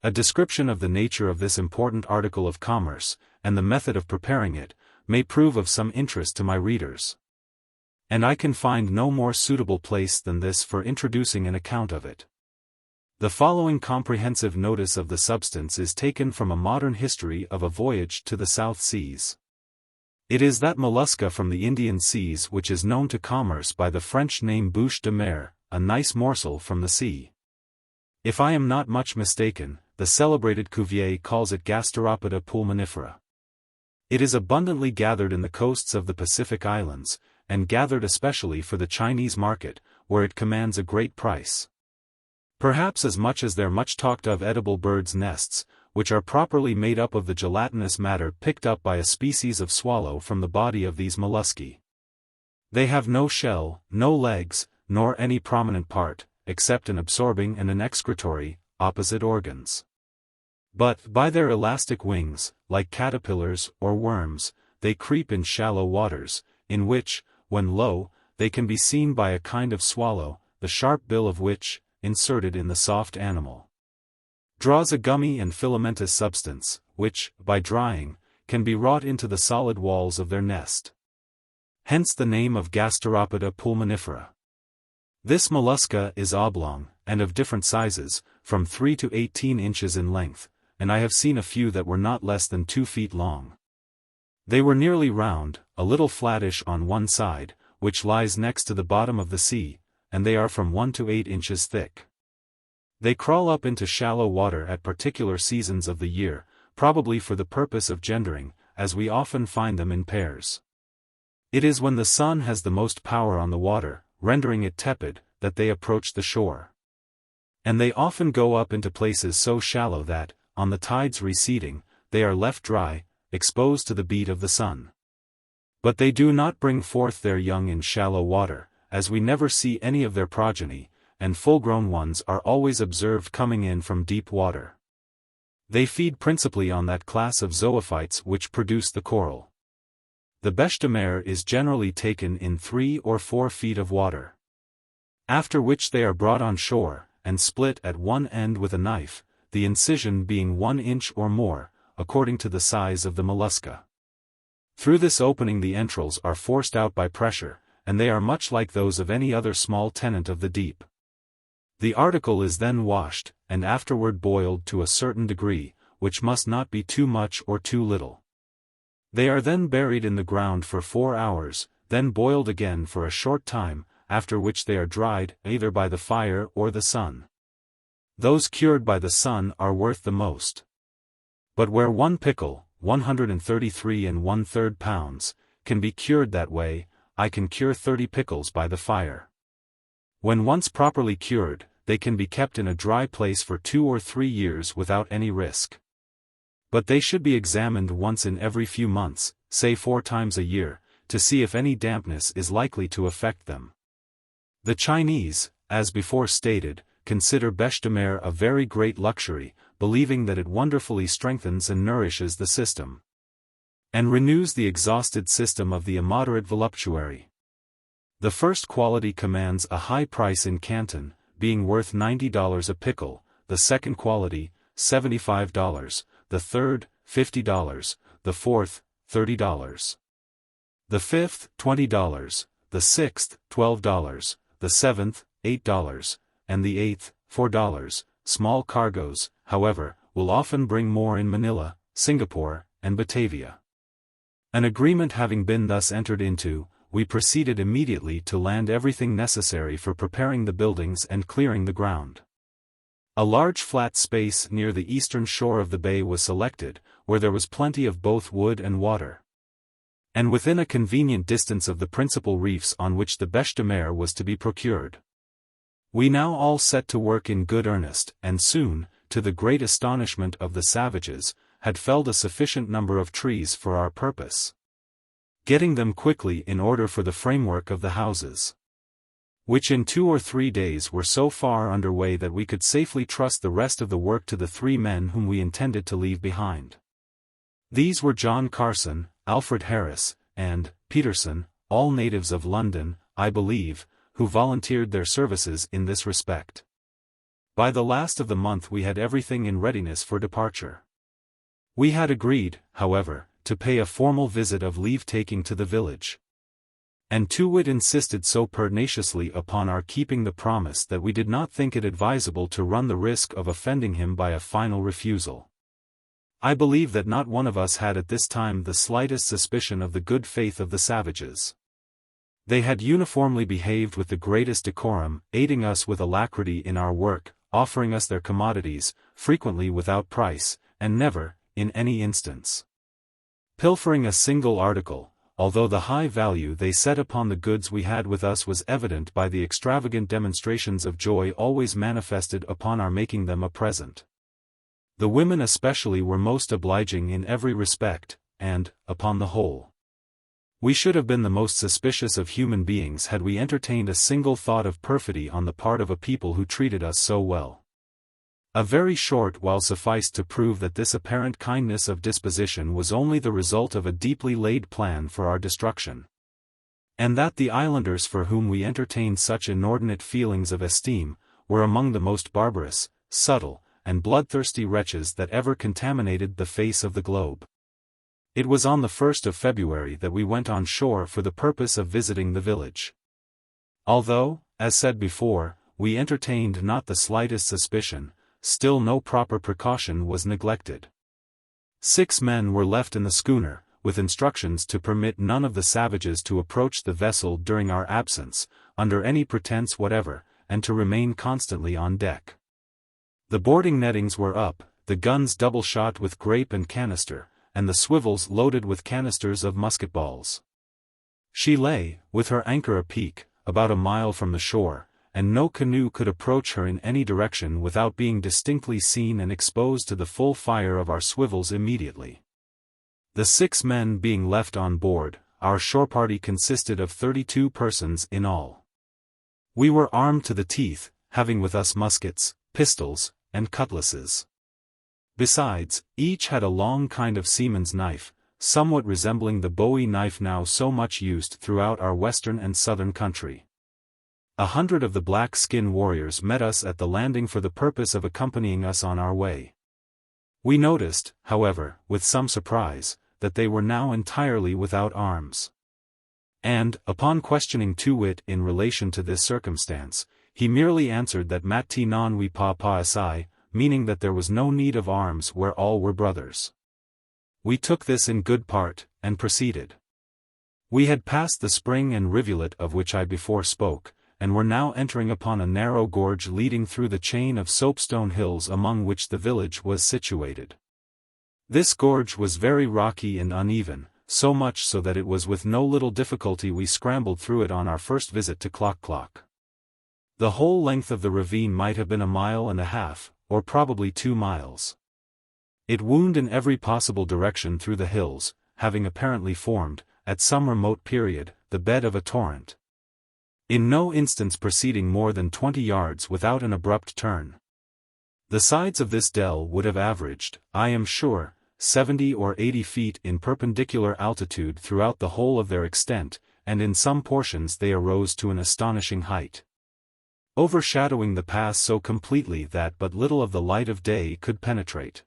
A description of the nature of this important article of commerce, and the method of preparing it, may prove of some interest to my readers, and I can find no more suitable place than this for introducing an account of it. The following comprehensive notice of the substance is taken from a modern history of a voyage to the South Seas. It is that mollusca from the Indian seas which is known to commerce by the French name bouche de mer, a nice morsel from the sea. If I am not much mistaken, the celebrated Cuvier calls it Gasteropoda pulmonifera. It is abundantly gathered in the coasts of the Pacific Islands, and gathered especially for the Chinese market, where it commands a great price. Perhaps as much as their much talked of edible birds' nests, which are properly made up of the gelatinous matter picked up by a species of swallow from the body of these mollusci. They have no shell, no legs, nor any prominent part, except an absorbing and an excretory, opposite organs. But, by their elastic wings, like caterpillars or worms, they creep in shallow waters, in which, when low, they can be seen by a kind of swallow, the sharp bill of which, inserted in the soft animal, draws a gummy and filamentous substance, which, by drying, can be wrought into the solid walls of their nest. Hence the name of Gasteropoda pulmonifera. This mollusca is oblong, and of different sizes, from 3 to 18 inches in length, and I have seen a few that were not less than 2 feet long. They were nearly round, a little flattish on one side, which lies next to the bottom of the sea, and they are from 1 to 8 inches thick. They crawl up into shallow water at particular seasons of the year, probably for the purpose of gendering, as we often find them in pairs. It is when the sun has the most power on the water, rendering it tepid, that they approach the shore. And they often go up into places so shallow that, on the tides receding, they are left dry, exposed to the beat of the sun. But they do not bring forth their young in shallow water, as we never see any of their progeny, and full-grown ones are always observed coming in from deep water. They feed principally on that class of zoophytes which produce the coral. The bêche de mer is generally taken in 3 or 4 feet of water, after which they are brought on shore, and split at one end with a knife, the incision being 1 inch or more, according to the size of the mollusca. Through this opening the entrails are forced out by pressure, and they are much like those of any other small tenant of the deep. The article is then washed, and afterward boiled to a certain degree, which must not be too much or too little. They are then buried in the ground for 4 hours, then boiled again for a short time, after which they are dried, either by the fire or the sun. Those cured by the sun are worth the most. But where 1 pickle, 133 1/3 pounds, can be cured that way, I can cure 30 pickles by the fire. When once properly cured, they can be kept in a dry place for 2 or 3 years without any risk. But they should be examined once in every few months, say 4 times a year, to see if any dampness is likely to affect them. The Chinese, as before stated, consider bêche de mer a very great luxury, believing that it wonderfully strengthens and nourishes the system, and renews the exhausted system of the immoderate voluptuary. The first quality commands a high price in Canton, being worth $90 a pickle, the second quality, $75, the third, $50, the fourth, $30. The fifth, $20, the sixth, $12, the seventh, $8, and the eighth, $4. Small cargoes, however, will often bring more in Manila, Singapore, and Batavia. An agreement having been thus entered into, we proceeded immediately to land everything necessary for preparing the buildings and clearing the ground. A large flat space near the eastern shore of the bay was selected, where there was plenty of both wood and water, and within a convenient distance of the principal reefs on which the bêche de mer was to be procured. We now all set to work in good earnest, and soon, to the great astonishment of the savages, had felled a sufficient number of trees for our purpose, getting them quickly in order for the framework of the houses, which in 2 or 3 days were so far under way that we could safely trust the rest of the work to the 3 men whom we intended to leave behind. These were John Carson, Alfred Harris, and Peterson, all natives of London, I believe, who volunteered their services in this respect. By the last of the month we had everything in readiness for departure. We had agreed, however, to pay a formal visit of leave-taking to the village, and Too-wit insisted so pertinaciously upon our keeping the promise that we did not think it advisable to run the risk of offending him by a final refusal. I believe that not one of us had at this time the slightest suspicion of the good faith of the savages. They had uniformly behaved with the greatest decorum, aiding us with alacrity in our work, offering us their commodities, frequently without price, and never, in any instance, pilfering a single article, although the high value they set upon the goods we had with us was evident by the extravagant demonstrations of joy always manifested upon our making them a present. The women especially were most obliging in every respect, and, upon the whole, we should have been the most suspicious of human beings had we entertained a single thought of perfidy on the part of a people who treated us so well. A very short while sufficed to prove that this apparent kindness of disposition was only the result of a deeply laid plan for our destruction, and that the islanders for whom we entertained such inordinate feelings of esteem, were among the most barbarous, subtle, and bloodthirsty wretches that ever contaminated the face of the globe. It was on the 1st of February that we went on shore for the purpose of visiting the village. Although, as said before, we entertained not the slightest suspicion, still no proper precaution was neglected. 6 men were left in the schooner, with instructions to permit none of the savages to approach the vessel during our absence, under any pretense whatever, and to remain constantly on deck. The boarding nettings were up, the guns double-shot with grape and canister, and the swivels loaded with canisters of musket balls. She lay, with her anchor apeak, about a mile from the shore, and no canoe could approach her in any direction without being distinctly seen and exposed to the full fire of our swivels immediately. The 6 men being left on board, our shore party consisted of 32 persons in all. We were armed to the teeth, having with us muskets, pistols, and cutlasses. Besides, each had a long kind of seaman's knife, somewhat resembling the bowie knife now so much used throughout our western and southern country. 100 of the black-skin warriors met us at the landing for the purpose of accompanying us on our way. We noticed, however, with some surprise, that they were now entirely without arms. And, upon questioning Too-wit in relation to this circumstance, he merely answered that mati non we pa pa asai, meaning that there was no need of arms where all were brothers. We took this in good part, and proceeded. We had passed the spring and rivulet of which I before spoke, and were now entering upon a narrow gorge leading through the chain of soapstone hills among which the village was situated. This gorge was very rocky and uneven, so much so that it was with no little difficulty we scrambled through it on our first visit to Clock Clock. The whole length of the ravine might have been 1.5 miles, or probably 2 miles. It wound in every possible direction through the hills, having apparently formed, at some remote period, the bed of a torrent. in no instance proceeding more than 20 yards without an abrupt turn. The sides of this dell would have averaged, I am sure, 70 or 80 feet in perpendicular altitude throughout the whole of their extent, and in some portions they arose to an astonishing height, overshadowing the pass so completely that but little of the light of day could penetrate.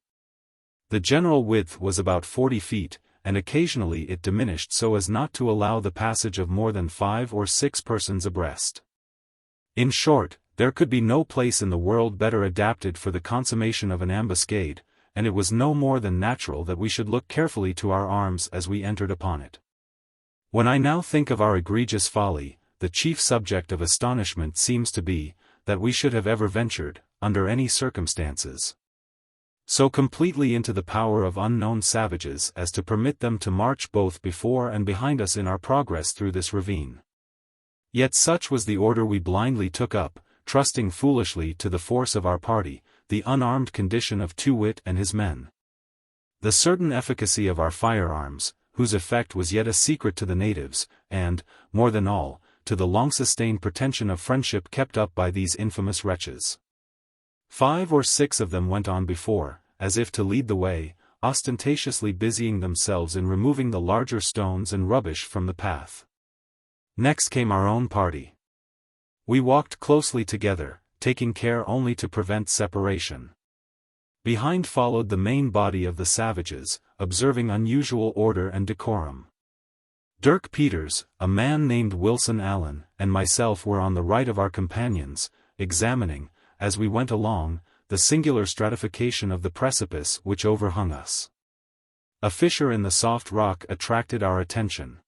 The general width was about 40 feet, and occasionally it diminished so as not to allow the passage of more than 5 or 6 persons abreast. In short, there could be no place in the world better adapted for the consummation of an ambuscade, and it was no more than natural that we should look carefully to our arms as we entered upon it. When I now think of our egregious folly, the chief subject of astonishment seems to be, that we should have ever ventured, under any circumstances, so completely into the power of unknown savages as to permit them to march both before and behind us in our progress through this ravine. Yet such was the order we blindly took up, trusting foolishly to the force of our party, the unarmed condition of Too-wit and his men, the certain efficacy of our firearms, whose effect was yet a secret to the natives, and, more than all, to the long-sustained pretension of friendship kept up by these infamous wretches. 5 or 6 of them went on before, as if to lead the way, ostentatiously busying themselves in removing the larger stones and rubbish from the path. Next came our own party. We walked closely together, taking care only to prevent separation. Behind followed the main body of the savages, observing unusual order and decorum. Dirk Peters, a man named Wilson Allen, and myself were on the right of our companions, examining, as we went along, the singular stratification of the precipice which overhung us. A fissure in the soft rock attracted our attention.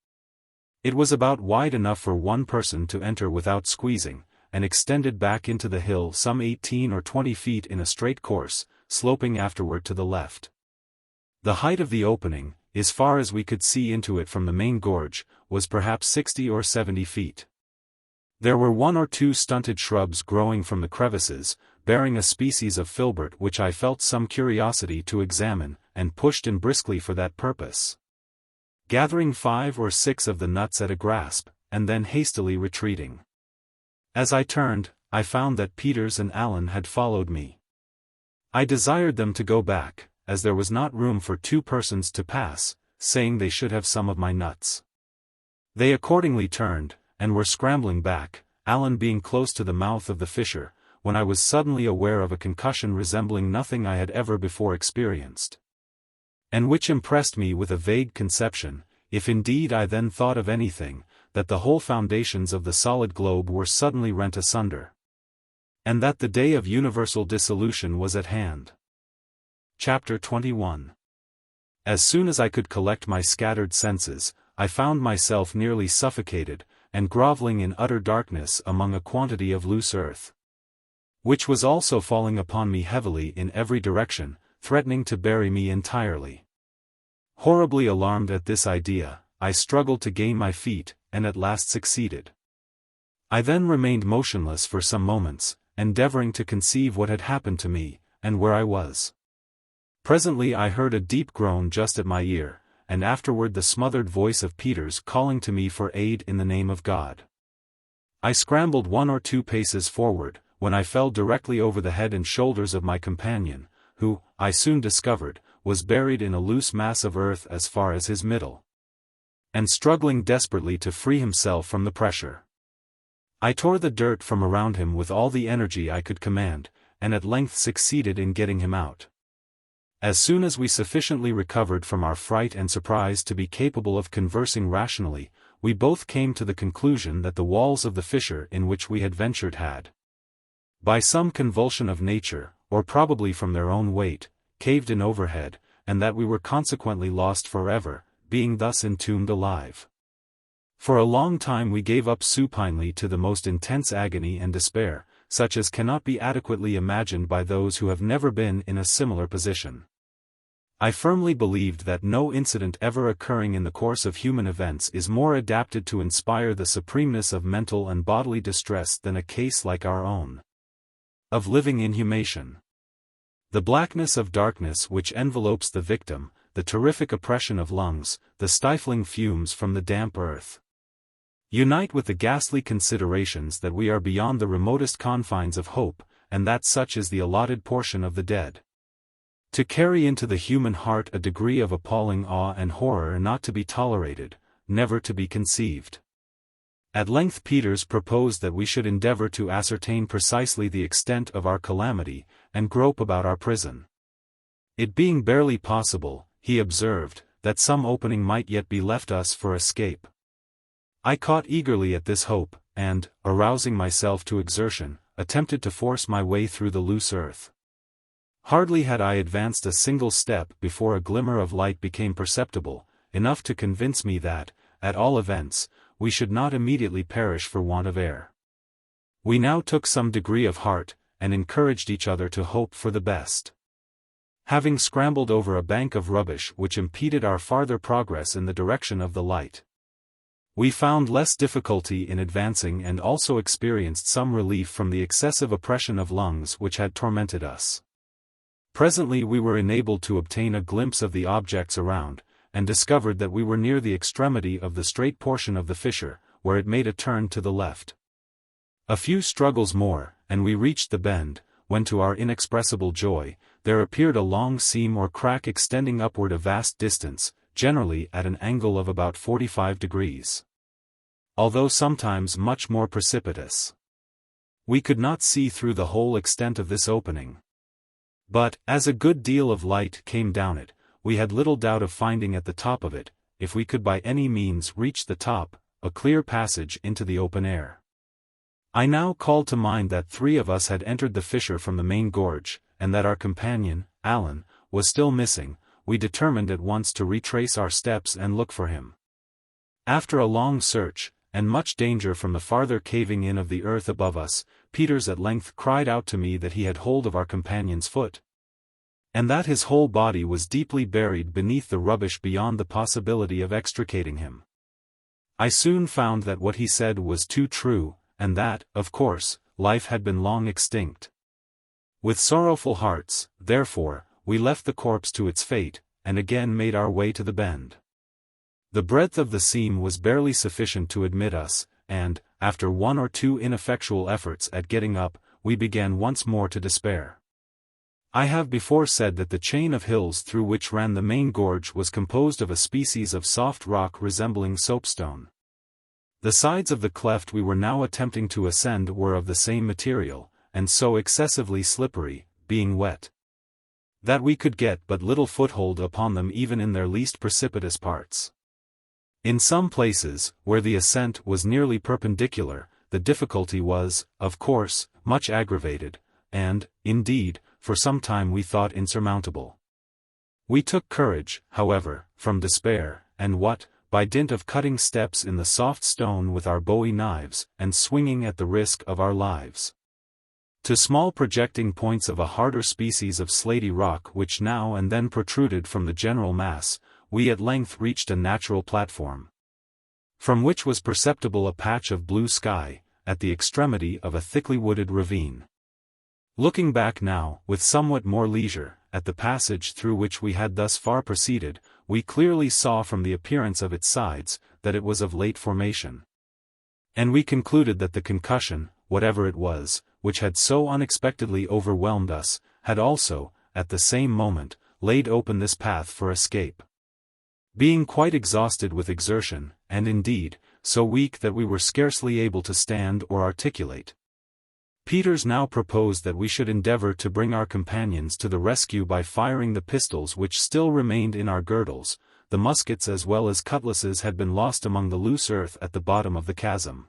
It was about wide enough for one person to enter without squeezing, and extended back into the hill some 18 or 20 feet in a straight course, sloping afterward to the left. The height of the opening, as far as we could see into it from the main gorge, was perhaps 60 or 70 feet. There were 1 or 2 stunted shrubs growing from the crevices, bearing a species of filbert which I felt some curiosity to examine, and pushed in briskly for that purpose, gathering 5 or 6 of the nuts at a grasp, and then hastily retreating. As I turned, I found that Peters and Allen had followed me. I desired them to go back, as there was not room for 2 persons to pass, saying they should have some of my nuts. They accordingly turned, and were scrambling back, Allen being close to the mouth of the fissure, when I was suddenly aware of a concussion resembling nothing I had ever before experienced, and which impressed me with a vague conception, if indeed I then thought of anything, that the whole foundations of the solid globe were suddenly rent asunder, and that the day of universal dissolution was at hand. Chapter 21. As soon as I could collect my scattered senses, I found myself nearly suffocated, and groveling in utter darkness among a quantity of loose earth, which was also falling upon me heavily in every direction, threatening to bury me entirely. Horribly alarmed at this idea, I struggled to gain my feet, and at last succeeded. I then remained motionless for some moments, endeavoring to conceive what had happened to me, and where I was. Presently I heard a deep groan just at my ear, and afterward the smothered voice of Peters calling to me for aid in the name of God. I scrambled 1 or 2 paces forward, when I fell directly over the head and shoulders of my companion, who, I soon discovered, was buried in a loose mass of earth as far as his middle, and struggling desperately to free himself from the pressure. I tore the dirt from around him with all the energy I could command, and at length succeeded in getting him out. As soon as we sufficiently recovered from our fright and surprise to be capable of conversing rationally, we both came to the conclusion that the walls of the fissure in which we had ventured had, by some convulsion of nature, or probably from their own weight, caved in overhead, and that we were consequently lost forever, being thus entombed alive. For a long time we gave up supinely to the most intense agony and despair, such as cannot be adequately imagined by those who have never been in a similar position. I firmly believed that no incident ever occurring in the course of human events is more adapted to inspire the supremeness of mental and bodily distress than a case like our own, of living inhumation. The blackness of darkness which envelopes the victim, the terrific oppression of lungs, the stifling fumes from the damp earth, unite with the ghastly considerations that we are beyond the remotest confines of hope, and that such is the allotted portion of the dead. To carry into the human heart a degree of appalling awe and horror not to be tolerated, never to be conceived. At length Peters proposed that we should endeavor to ascertain precisely the extent of our calamity, and grope about our prison. It being barely possible, he observed, that some opening might yet be left us for escape. I caught eagerly at this hope, and, arousing myself to exertion, attempted to force my way through the loose earth. Hardly had I advanced a single step before a glimmer of light became perceptible, enough to convince me that, at all events, we should not immediately perish for want of air. We now took some degree of heart, and encouraged each other to hope for the best. Having scrambled over a bank of rubbish which impeded our farther progress in the direction of the light, we found less difficulty in advancing and also experienced some relief from the excessive oppression of lungs which had tormented us. Presently we were enabled to obtain a glimpse of the objects around, and discovered that we were near the extremity of the straight portion of the fissure, where it made a turn to the left. A few struggles more, and we reached the bend, when to our inexpressible joy, there appeared a long seam or crack extending upward a vast distance, generally at an angle of about 45 degrees. Although sometimes much more precipitous. We could not see through the whole extent of this opening. But, as a good deal of light came down it, we had little doubt of finding at the top of it, if we could by any means reach the top, a clear passage into the open air. I now called to mind that 3 of us had entered the fissure from the main gorge, and that our companion, Allan, was still missing. We determined at once to retrace our steps and look for him. After a long search, and much danger from the farther caving in of the earth above us, Peters at length cried out to me that he had hold of our companion's foot, and that his whole body was deeply buried beneath the rubbish beyond the possibility of extricating him. I soon found that what he said was too true, and that, of course, life had been long extinct. With sorrowful hearts, therefore, we left the corpse to its fate, and again made our way to the bend. The breadth of the seam was barely sufficient to admit us, and, after 1 or 2 ineffectual efforts at getting up, we began once more to despair. I have before said that the chain of hills through which ran the main gorge was composed of a species of soft rock resembling soapstone. The sides of the cleft we were now attempting to ascend were of the same material, and so excessively slippery, being wet, that we could get but little foothold upon them even in their least precipitous parts. In some places, where the ascent was nearly perpendicular, the difficulty was, of course, much aggravated, and, indeed, for some time we thought insurmountable. We took courage, however, from despair, and what, by dint of cutting steps in the soft stone with our bowie knives, and swinging at the risk of our lives to small projecting points of a harder species of slaty rock which now and then protruded from the general mass, we at length reached a natural platform, from which was perceptible a patch of blue sky, at the extremity of a thickly wooded ravine. Looking back now, with somewhat more leisure, at the passage through which we had thus far proceeded, we clearly saw from the appearance of its sides, that it was of late formation. And we concluded that the concussion, whatever it was, which had so unexpectedly overwhelmed us, had also, at the same moment, laid open this path for escape. Being quite exhausted with exertion, and indeed, so weak that we were scarcely able to stand or articulate, Peters now proposed that we should endeavor to bring our companions to the rescue by firing the pistols which still remained in our girdles. The muskets as well as cutlasses had been lost among the loose earth at the bottom of the chasm.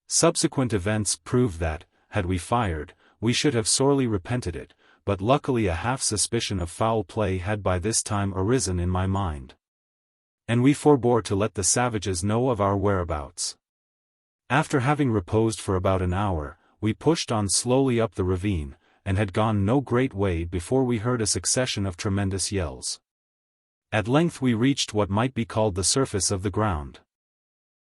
Subsequent events proved that, had we fired, we should have sorely repented it, but luckily a half-suspicion of foul play had by this time arisen in my mind, and we forbore to let the savages know of our whereabouts. After having reposed for about an hour, we pushed on slowly up the ravine, and had gone no great way before we heard a succession of tremendous yells. At length we reached what might be called the surface of the ground.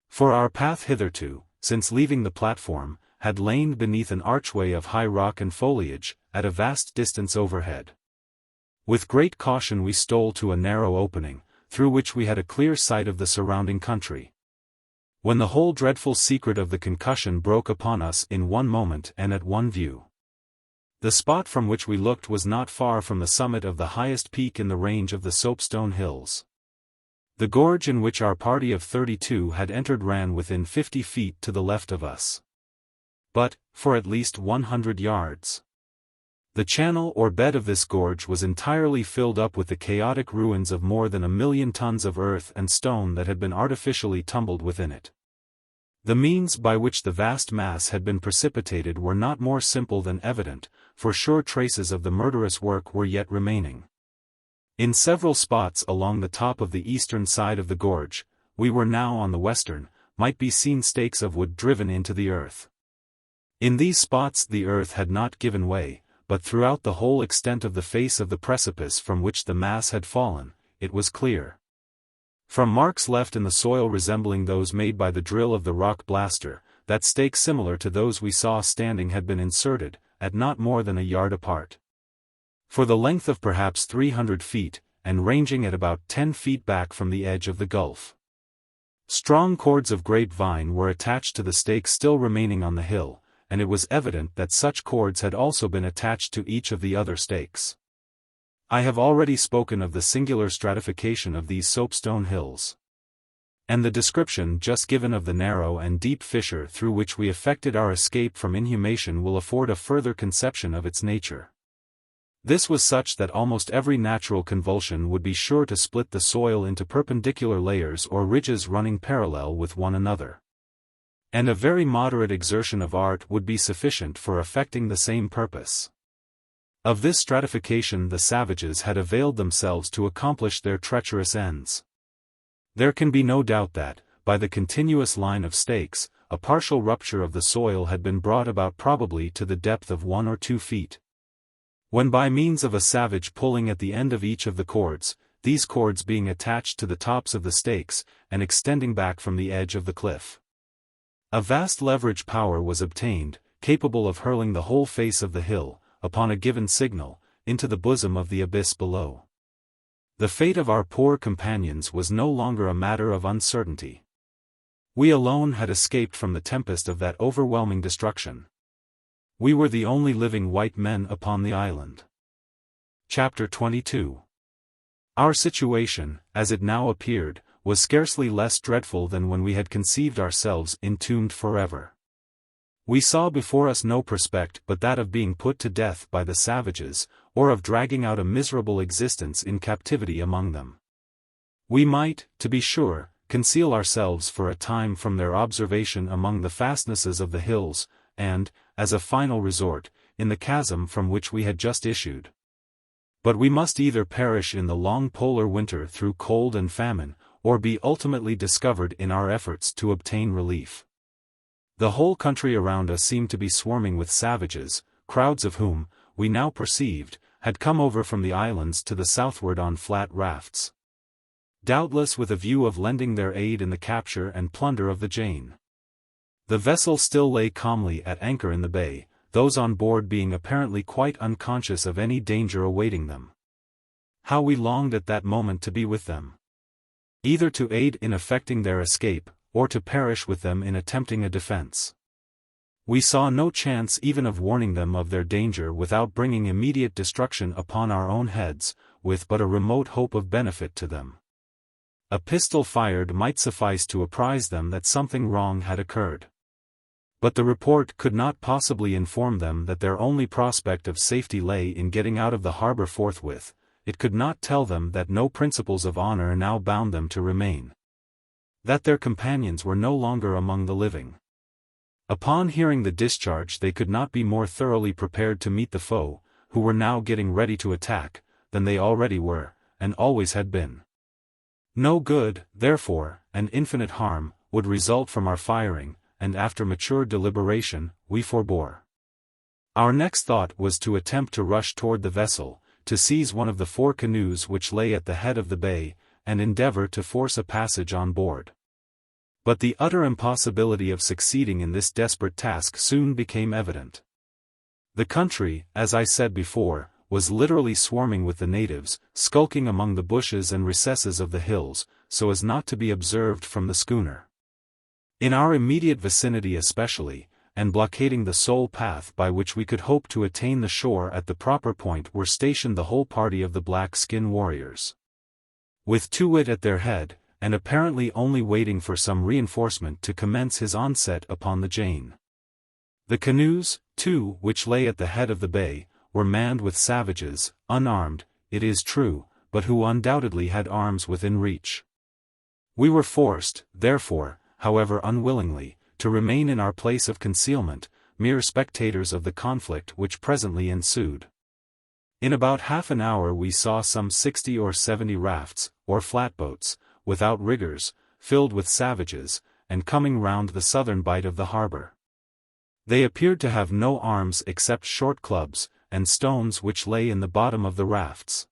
For our path hitherto, since leaving the platform, had lain beneath an archway of high rock and foliage, at a vast distance overhead. With great caution we stole to a narrow opening, through which we had a clear sight of the surrounding country. when the whole dreadful secret of the concussion broke upon us in one moment and at one view. The spot from which we looked was not far from the summit of the highest peak in the range of the Soapstone Hills. The gorge in which our party of 32 had entered ran within 50 feet to the left of us. But, for at least 100 yards. The channel or bed of this gorge was entirely filled up with the chaotic ruins of more than 1,000,000 tons of earth and stone that had been artificially tumbled within it. The means by which the vast mass had been precipitated were not more simple than evident, for sure traces of the murderous work were yet remaining. In several spots along the top of the eastern side of the gorge, we were now on the western, might be seen stakes of wood driven into the earth. In these spots the earth had not given way, but throughout the whole extent of the face of the precipice from which the mass had fallen, it was clear. From marks left in the soil resembling those made by the drill of the rock blaster, that stakes similar to those we saw standing had been inserted, at not more than a yard apart. For the length of perhaps 300 feet, and ranging at about 10 feet back from the edge of the gulf. Strong cords of grapevine were attached to the stakes still remaining on the hill, and it was evident that such cords had also been attached to each of the other stakes. I have already spoken of the singular stratification of these soapstone hills. And the description just given of the narrow and deep fissure through which we effected our escape from inhumation will afford a further conception of its nature. This was such that almost every natural convulsion would be sure to split the soil into perpendicular layers or ridges running parallel with one another. And a very moderate exertion of art would be sufficient for effecting the same purpose. Of this stratification the savages had availed themselves to accomplish their treacherous ends. There can be no doubt that, by the continuous line of stakes, a partial rupture of the soil had been brought about probably to the depth of 1 or 2 feet. When by means of a savage pulling at the end of each of the cords, these cords being attached to the tops of the stakes, and extending back from the edge of the cliff, a vast leverage power was obtained, capable of hurling the whole face of the hill, upon a given signal, into the bosom of the abyss below. The fate of our poor companions was no longer a matter of uncertainty. We alone had escaped from the tempest of that overwhelming destruction. We were the only living white men upon the island. Chapter 22. Our situation, as it now appeared, was scarcely less dreadful than when we had conceived ourselves entombed forever. We saw before us no prospect but that of being put to death by the savages, or of dragging out a miserable existence in captivity among them. We might, to be sure, conceal ourselves for a time from their observation among the fastnesses of the hills, and, as a final resort, in the chasm from which we had just issued. But we must either perish in the long polar winter through cold and famine, or be ultimately discovered in our efforts to obtain relief. The whole country around us seemed to be swarming with savages, crowds of whom, we now perceived, had come over from the islands to the southward on flat rafts. Doubtless with a view of lending their aid in the capture and plunder of the Jane. The vessel still lay calmly at anchor in the bay, those on board being apparently quite unconscious of any danger awaiting them. How we longed at that moment to be with them! Either to aid in effecting their escape, or to perish with them in attempting a defense. We saw no chance even of warning them of their danger without bringing immediate destruction upon our own heads, with but a remote hope of benefit to them. A pistol fired might suffice to apprise them that something wrong had occurred. But the report could not possibly inform them that their only prospect of safety lay in getting out of the harbor forthwith. It could not tell them that no principles of honor now bound them to remain. That their companions were no longer among the living. Upon hearing the discharge they could not be more thoroughly prepared to meet the foe, who were now getting ready to attack, than they already were, and always had been. No good, therefore, and infinite harm, would result from our firing, and after mature deliberation, we forbore. Our next thought was to attempt to rush toward the vessel, to seize one of the 4 canoes which lay at the head of the bay, and endeavor to force a passage on board. But the utter impossibility of succeeding in this desperate task soon became evident. The country, as I said before, was literally swarming with the natives, skulking among the bushes and recesses of the hills, so as not to be observed from the schooner. In our immediate vicinity especially, and blockading the sole path by which we could hope to attain the shore at the proper point, were stationed the whole party of the black-skin warriors. With Too-wit at their head, and apparently only waiting for some reinforcement to commence his onset upon the Jane. The canoes, too, which lay at the head of the bay, were manned with savages, unarmed, it is true, but who undoubtedly had arms within reach. We were forced, therefore, however unwillingly, to remain in our place of concealment, mere spectators of the conflict which presently ensued. In about half an hour we saw some 60 or 70 rafts, or flatboats, without riggers, filled with savages, and coming round the southern bight of the harbor. They appeared to have no arms except short clubs, and stones which lay in the bottom of the rafts.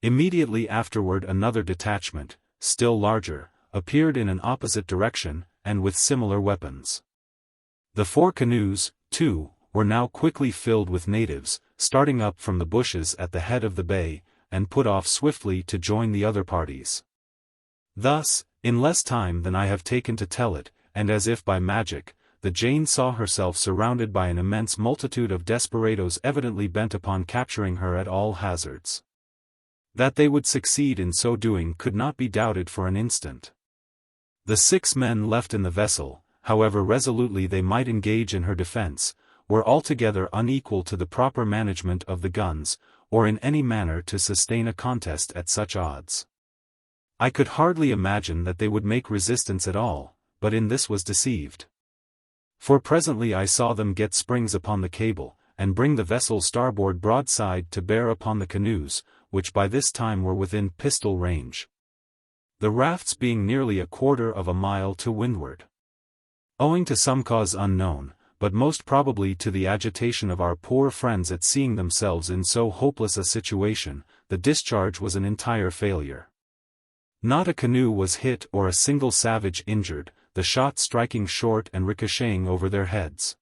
Immediately afterward another detachment, still larger, appeared in an opposite direction, and with similar weapons. The 4 canoes, too, were now quickly filled with natives, starting up from the bushes at the head of the bay, and put off swiftly to join the other parties. Thus, in less time than I have taken to tell it, and as if by magic, the Jane saw herself surrounded by an immense multitude of desperadoes evidently bent upon capturing her at all hazards. That they would succeed in so doing could not be doubted for an instant. The 6 men left in the vessel, however resolutely they might engage in her defense, were altogether unequal to the proper management of the guns, or in any manner to sustain a contest at such odds. I could hardly imagine that they would make resistance at all, but in this was deceived. For presently I saw them get springs upon the cable, and bring the vessel's starboard broadside to bear upon the canoes, which by this time were within pistol range. The rafts being nearly a quarter of a mile to windward. Owing to some cause unknown, but most probably to the agitation of our poor friends at seeing themselves in so hopeless a situation, the discharge was an entire failure. Not a canoe was hit or a single savage injured, the shot striking short and ricocheting over their heads.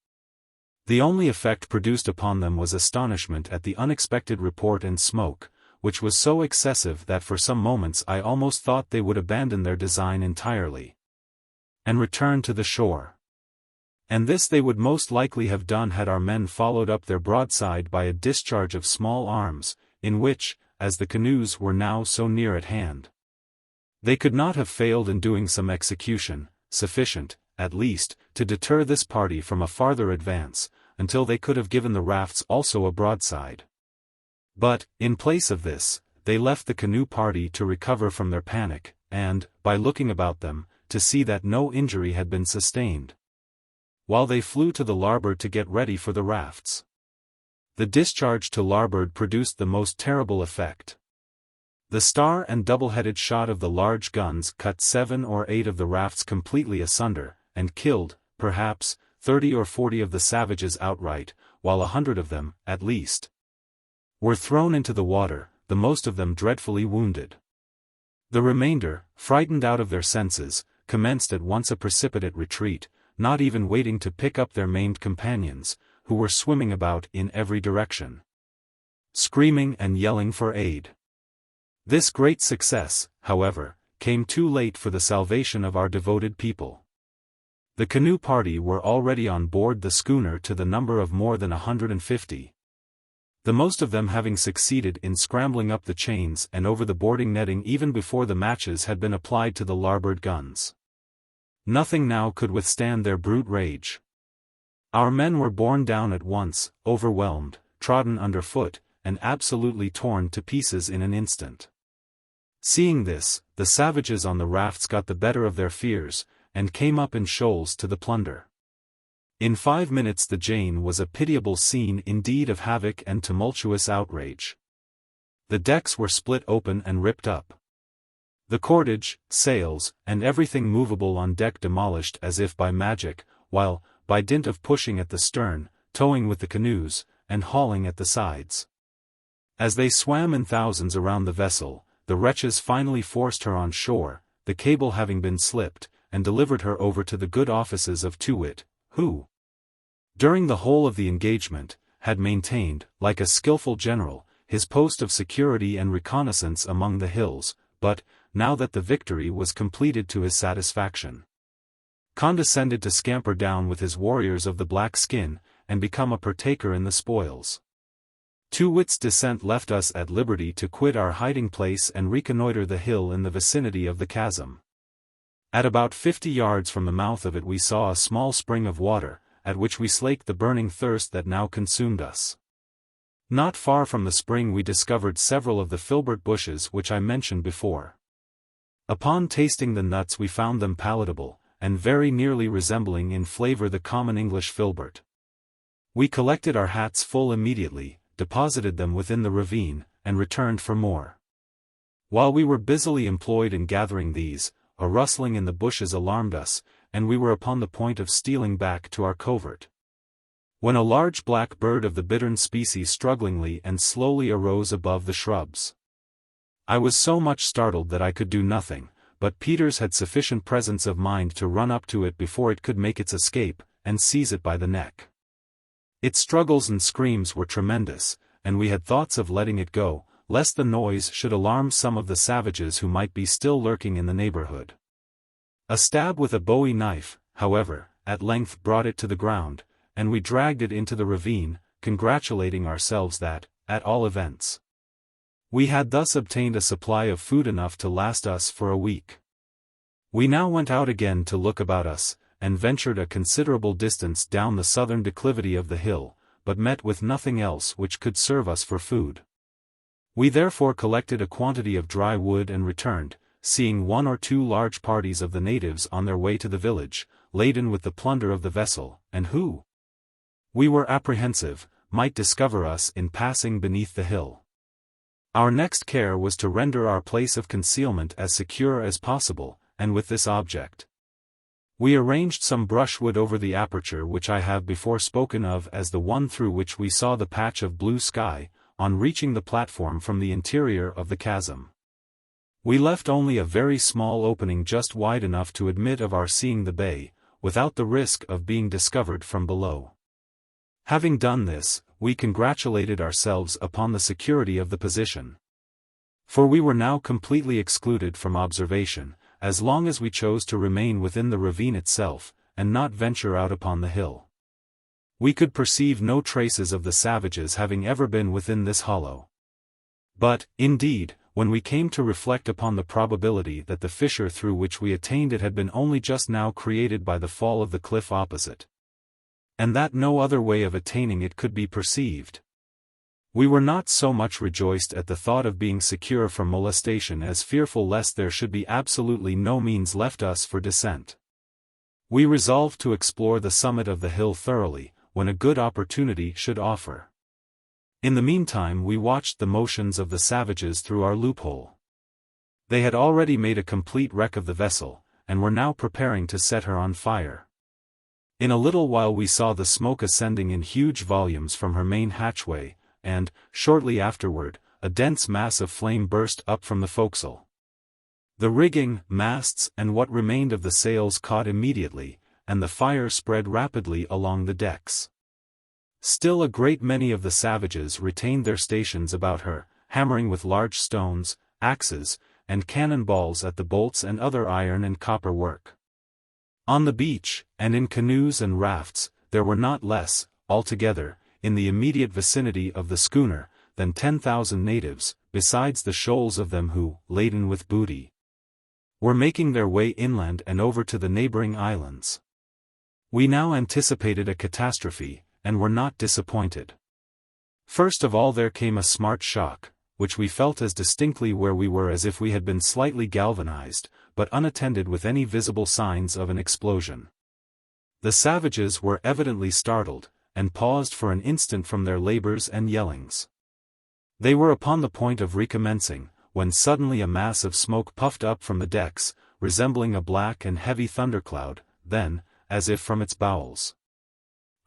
The only effect produced upon them was astonishment at the unexpected report and smoke, which was so excessive that for some moments I almost thought they would abandon their design entirely, and return to the shore. And this they would most likely have done had our men followed up their broadside by a discharge of small arms, in which, as the canoes were now so near at hand, they could not have failed in doing some execution, sufficient, at least, to deter this party from a farther advance, until they could have given the rafts also a broadside. But, in place of this, they left the canoe party to recover from their panic, and, by looking about them, to see that no injury had been sustained, while they flew to the larboard to get ready for the rafts. The discharge to larboard produced the most terrible effect. The star and double-headed shot of the large guns cut 7 or 8 of the rafts completely asunder, and killed, perhaps, 30 or 40 of the savages outright, while 100 of them, at least, were thrown into the water, the most of them dreadfully wounded. The remainder, frightened out of their senses, commenced at once a precipitate retreat, not even waiting to pick up their maimed companions, who were swimming about in every direction, screaming and yelling for aid. This great success, however, came too late for the salvation of our devoted people. The canoe party were already on board the schooner to the number of more than 150. The most of them having succeeded in scrambling up the chains and over the boarding netting even before the matches had been applied to the larboard guns. Nothing now could withstand their brute rage. Our men were borne down at once, overwhelmed, trodden underfoot, and absolutely torn to pieces in an instant. Seeing this, the savages on the rafts got the better of their fears, and came up in shoals to the plunder. In 5 minutes the Jane was a pitiable scene indeed of havoc and tumultuous outrage. The decks were split open and ripped up. The cordage, sails, and everything movable on deck demolished as if by magic, while, by dint of pushing at the stern, towing with the canoes, and hauling at the sides, as they swam in thousands around the vessel, the wretches finally forced her on shore, the cable having been slipped, and delivered her over to the good offices of Too-wit, who, during the whole of the engagement, had maintained, like a skilful general, his post of security and reconnaissance among the hills, but, now that the victory was completed to his satisfaction, condescended to scamper down with his warriors of the black skin, and become a partaker in the spoils. 2 wits' descent left us at liberty to quit our hiding place and reconnoiter the hill in the vicinity of the chasm. At about 50 yards from the mouth of it we saw a small spring of water, at which we slaked the burning thirst that now consumed us. Not far from the spring we discovered several of the filbert bushes which I mentioned before. Upon tasting the nuts we found them palatable, and very nearly resembling in flavor the common English filbert. We collected our hats full immediately, deposited them within the ravine, and returned for more. While we were busily employed in gathering these, a rustling in the bushes alarmed us, and we were upon the point of stealing back to our covert, when a large black bird of the bittern species strugglingly and slowly arose above the shrubs. I was so much startled that I could do nothing, but Peters had sufficient presence of mind to run up to it before it could make its escape, and seize it by the neck. Its struggles and screams were tremendous, and we had thoughts of letting it go, lest the noise should alarm some of the savages who might be still lurking in the neighborhood. A stab with a bowie knife, however, at length brought it to the ground, and we dragged it into the ravine, congratulating ourselves that, at all events, we had thus obtained a supply of food enough to last us for a week. We now went out again to look about us, and ventured a considerable distance down the southern declivity of the hill, but met with nothing else which could serve us for food. We therefore collected a quantity of dry wood and returned, seeing 1 or 2 large parties of the natives on their way to the village, laden with the plunder of the vessel, and who, we were apprehensive, might discover us in passing beneath the hill. Our next care was to render our place of concealment as secure as possible, and with this object, we arranged some brushwood over the aperture which I have before spoken of as the one through which we saw the patch of blue sky, on reaching the platform from the interior of the chasm. We left only a very small opening just wide enough to admit of our seeing the bay, without the risk of being discovered from below. Having done this, we congratulated ourselves upon the security of the position. For we were now completely excluded from observation, as long as we chose to remain within the ravine itself, and not venture out upon the hill. We could perceive no traces of the savages having ever been within this hollow. But, indeed, when we came to reflect upon the probability that the fissure through which we attained it had been only just now created by the fall of the cliff opposite, and that no other way of attaining it could be perceived, we were not so much rejoiced at the thought of being secure from molestation as fearful lest there should be absolutely no means left us for descent. We resolved to explore the summit of the hill thoroughly, when a good opportunity should offer. In the meantime we watched the motions of the savages through our loophole. They had already made a complete wreck of the vessel, and were now preparing to set her on fire. In a little while we saw the smoke ascending in huge volumes from her main hatchway, and, shortly afterward, a dense mass of flame burst up from the forecastle. The rigging, masts, and what remained of the sails caught immediately, and the fire spread rapidly along the decks. Still a great many of the savages retained their stations about her, hammering with large stones, axes, and cannon balls at the bolts and other iron and copper work. On the beach, and in canoes and rafts, there were not less, altogether, in the immediate vicinity of the schooner, than 10,000 natives, besides the shoals of them who, laden with booty, were making their way inland and over to the neighboring islands. We now anticipated a catastrophe, and were not disappointed. First of all there came a smart shock, which we felt as distinctly where we were as if we had been slightly galvanized, but unattended with any visible signs of an explosion. The savages were evidently startled, and paused for an instant from their labors and yellings. They were upon the point of recommencing, when suddenly a mass of smoke puffed up from the decks, resembling a black and heavy thundercloud, then, as if from its bowels,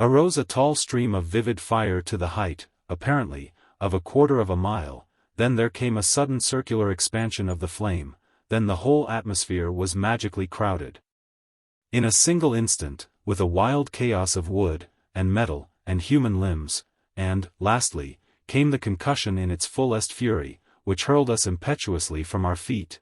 arose a tall stream of vivid fire to the height, apparently, of 1/4 mile, then there came a sudden circular expansion of the flame, then the whole atmosphere was magically crowded. In a single instant, with a wild chaos of wood, and metal, and human limbs, and, lastly, came the concussion in its fullest fury, which hurled us impetuously from our feet.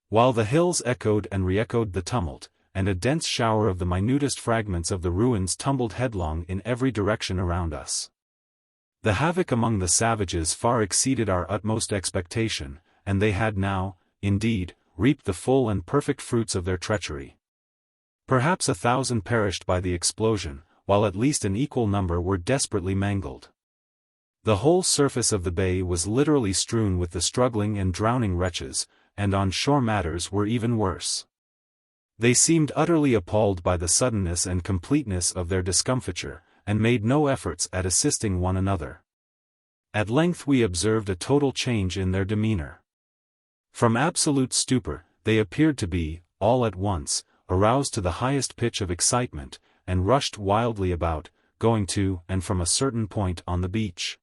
While the hills echoed and re-echoed the tumult, and a dense shower of the minutest fragments of the ruins tumbled headlong in every direction around us. The havoc among the savages far exceeded our utmost expectation, and they had now, indeed, reaped the full and perfect fruits of their treachery. Perhaps 1,000 perished by the explosion, while at least an equal number were desperately mangled. The whole surface of the bay was literally strewn with the struggling and drowning wretches, and on shore matters were even worse. They seemed utterly appalled by the suddenness and completeness of their discomfiture, and made no efforts at assisting one another. At length we observed a total change in their demeanor. From absolute stupor, they appeared to be, all at once, aroused to the highest pitch of excitement, and rushed wildly about, going to and from a certain point on the beach.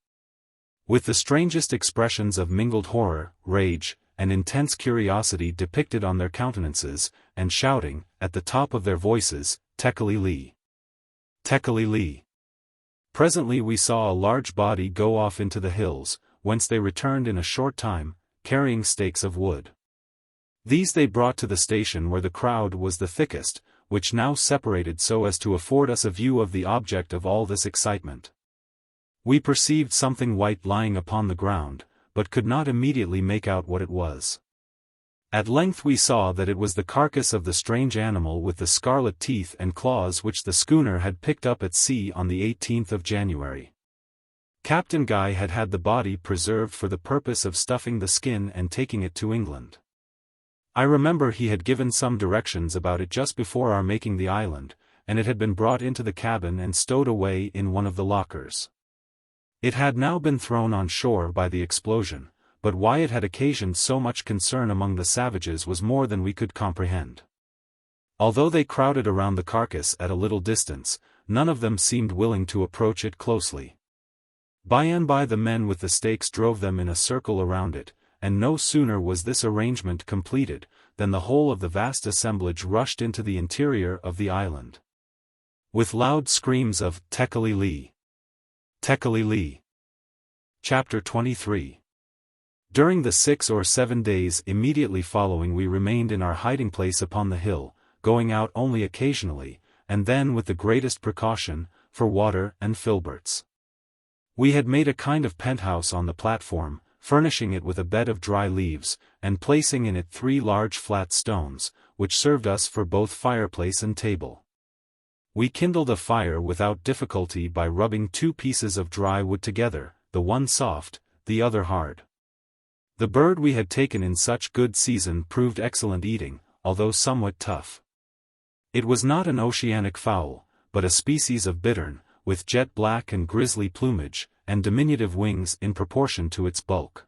With the strangest expressions of mingled horror, rage, and intense curiosity depicted on their countenances, and shouting, at the top of their voices, "Tekeli-li! Tekeli-li!" Presently we saw a large body go off into the hills, whence they returned in a short time, carrying stakes of wood. These they brought to the station where the crowd was the thickest, which now separated so as to afford us a view of the object of all this excitement. We perceived something white lying upon the ground, but could not immediately make out what it was. At length we saw that it was the carcass of the strange animal with the scarlet teeth and claws which the schooner had picked up at sea on the 18th of January. Captain Guy had had the body preserved for the purpose of stuffing the skin and taking it to England. I remember he had given some directions about it just before our making the island, and it had been brought into the cabin and stowed away in one of the lockers. It had now been thrown on shore by the explosion, but why it had occasioned so much concern among the savages was more than we could comprehend. Although they crowded around the carcass at a little distance, none of them seemed willing to approach it closely. By and by the men with the stakes drove them in a circle around it, and no sooner was this arrangement completed, than the whole of the vast assemblage rushed into the interior of the island. With loud screams of "Tekeli-li! Tekeli-li!" Chapter 23. During the 6 or 7 days immediately following we remained in our hiding place upon the hill, going out only occasionally, and then with the greatest precaution, for water and filberts. We had made a kind of penthouse on the platform, furnishing it with a bed of dry leaves, and placing in it 3 large flat stones, which served us for both fireplace and table. We kindled a fire without difficulty by rubbing 2 pieces of dry wood together, the one soft, the other hard. The bird we had taken in such good season proved excellent eating, although somewhat tough. It was not an oceanic fowl, but a species of bittern, with jet black and grisly plumage, and diminutive wings in proportion to its bulk.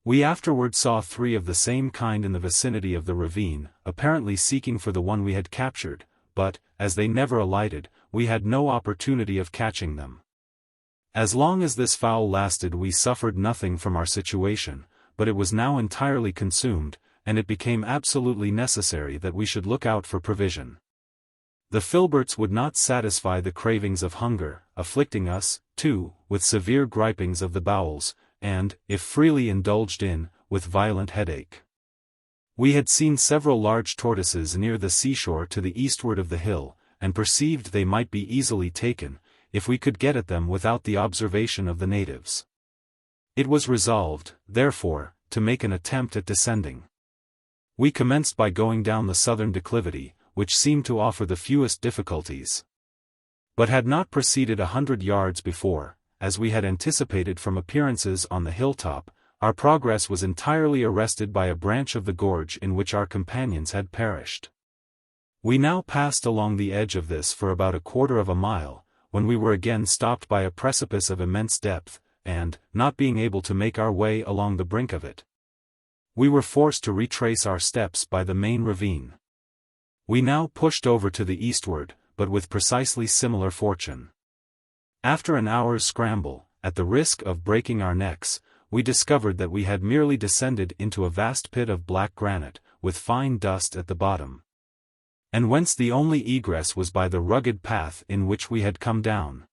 We afterward saw 3 of the same kind in the vicinity of the ravine, apparently seeking for the one we had captured, but, as they never alighted, we had no opportunity of catching them. As long as this fowl lasted we suffered nothing from our situation, but it was now entirely consumed, and it became absolutely necessary that we should look out for provision. The filberts would not satisfy the cravings of hunger, afflicting us, too, with severe gripings of the bowels, and, if freely indulged in, with violent headache. We had seen several large tortoises near the seashore to the eastward of the hill, and perceived they might be easily taken, if we could get at them without the observation of the natives. It was resolved, therefore, to make an attempt at descending. We commenced by going down the southern declivity, which seemed to offer the fewest difficulties. But had not proceeded 100 yards before, as we had anticipated from appearances on the hilltop, our progress was entirely arrested by a branch of the gorge in which our companions had perished. We now passed along the edge of this for about 1/4 of a mile, when we were again stopped by a precipice of immense depth, and, not being able to make our way along the brink of it, we were forced to retrace our steps by the main ravine. We now pushed over to the eastward, but with precisely similar fortune. After an hour's scramble, at the risk of breaking our necks, we discovered that we had merely descended into a vast pit of black granite, with fine dust at the bottom, and whence the only egress was by the rugged path in which we had come down.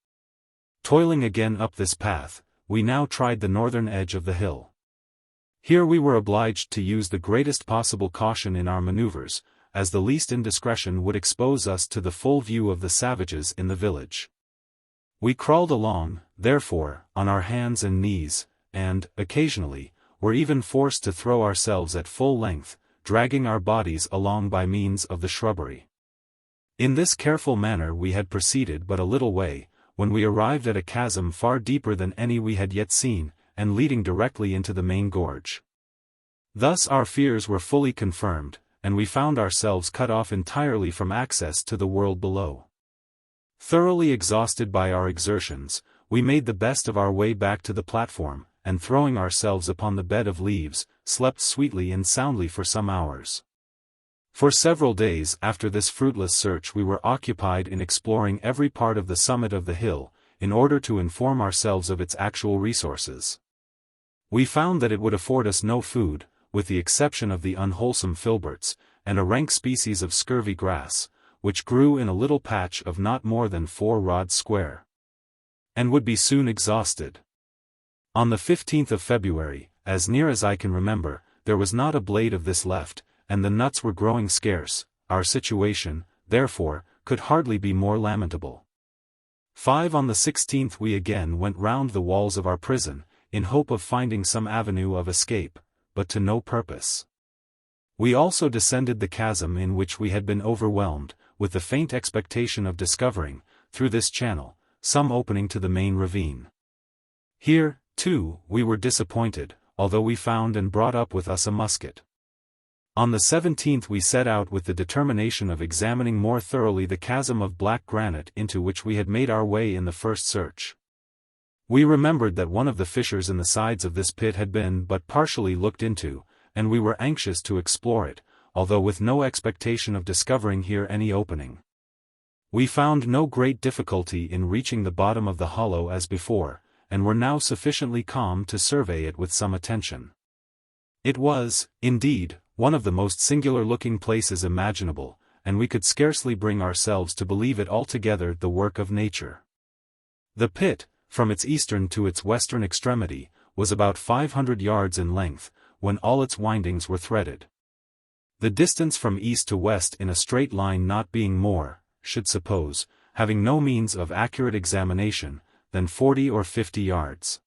Toiling again up this path, we now tried the northern edge of the hill. Here we were obliged to use the greatest possible caution in our maneuvers, as the least indiscretion would expose us to the full view of the savages in the village. We crawled along, therefore, on our hands and knees, and, occasionally, were even forced to throw ourselves at full length, dragging our bodies along by means of the shrubbery. In this careful manner we had proceeded but a little way, when we arrived at a chasm far deeper than any we had yet seen, and leading directly into the main gorge. Thus our fears were fully confirmed, and we found ourselves cut off entirely from access to the world below. Thoroughly exhausted by our exertions, we made the best of our way back to the platform, and throwing ourselves upon the bed of leaves, slept sweetly and soundly for some hours. For several days after this fruitless search we were occupied in exploring every part of the summit of the hill, in order to inform ourselves of its actual resources. We found that it would afford us no food, with the exception of the unwholesome filberts, and a rank species of scurvy grass, which grew in a little patch of not more than 4 rods square, and would be soon exhausted. On the 15th of February, as near as I can remember, there was not a blade of this left, and the nuts were growing scarce. Our situation, therefore, could hardly be more lamentable. 5 On the 16th we again went round the walls of our prison, in hope of finding some avenue of escape, but to no purpose. We also descended the chasm in which we had been overwhelmed, with the faint expectation of discovering, through this channel, some opening to the main ravine. Here, too, we were disappointed, although we found and brought up with us a musket. On the 17th we set out with the determination of examining more thoroughly the chasm of black granite into which we had made our way in the first search. We remembered that one of the fissures in the sides of this pit had been but partially looked into, and we were anxious to explore it, although with no expectation of discovering here any opening. We found no great difficulty in reaching the bottom of the hollow as before, and were now sufficiently calm to survey it with some attention. It was, indeed, one of the most singular-looking places imaginable, and we could scarcely bring ourselves to believe it altogether the work of nature. The pit, from its eastern to its western extremity, was about 500 yards in length, when all its windings were threaded. The distance from east to west in a straight line not being more, should suppose, having no means of accurate examination, than 40 or 50 yards.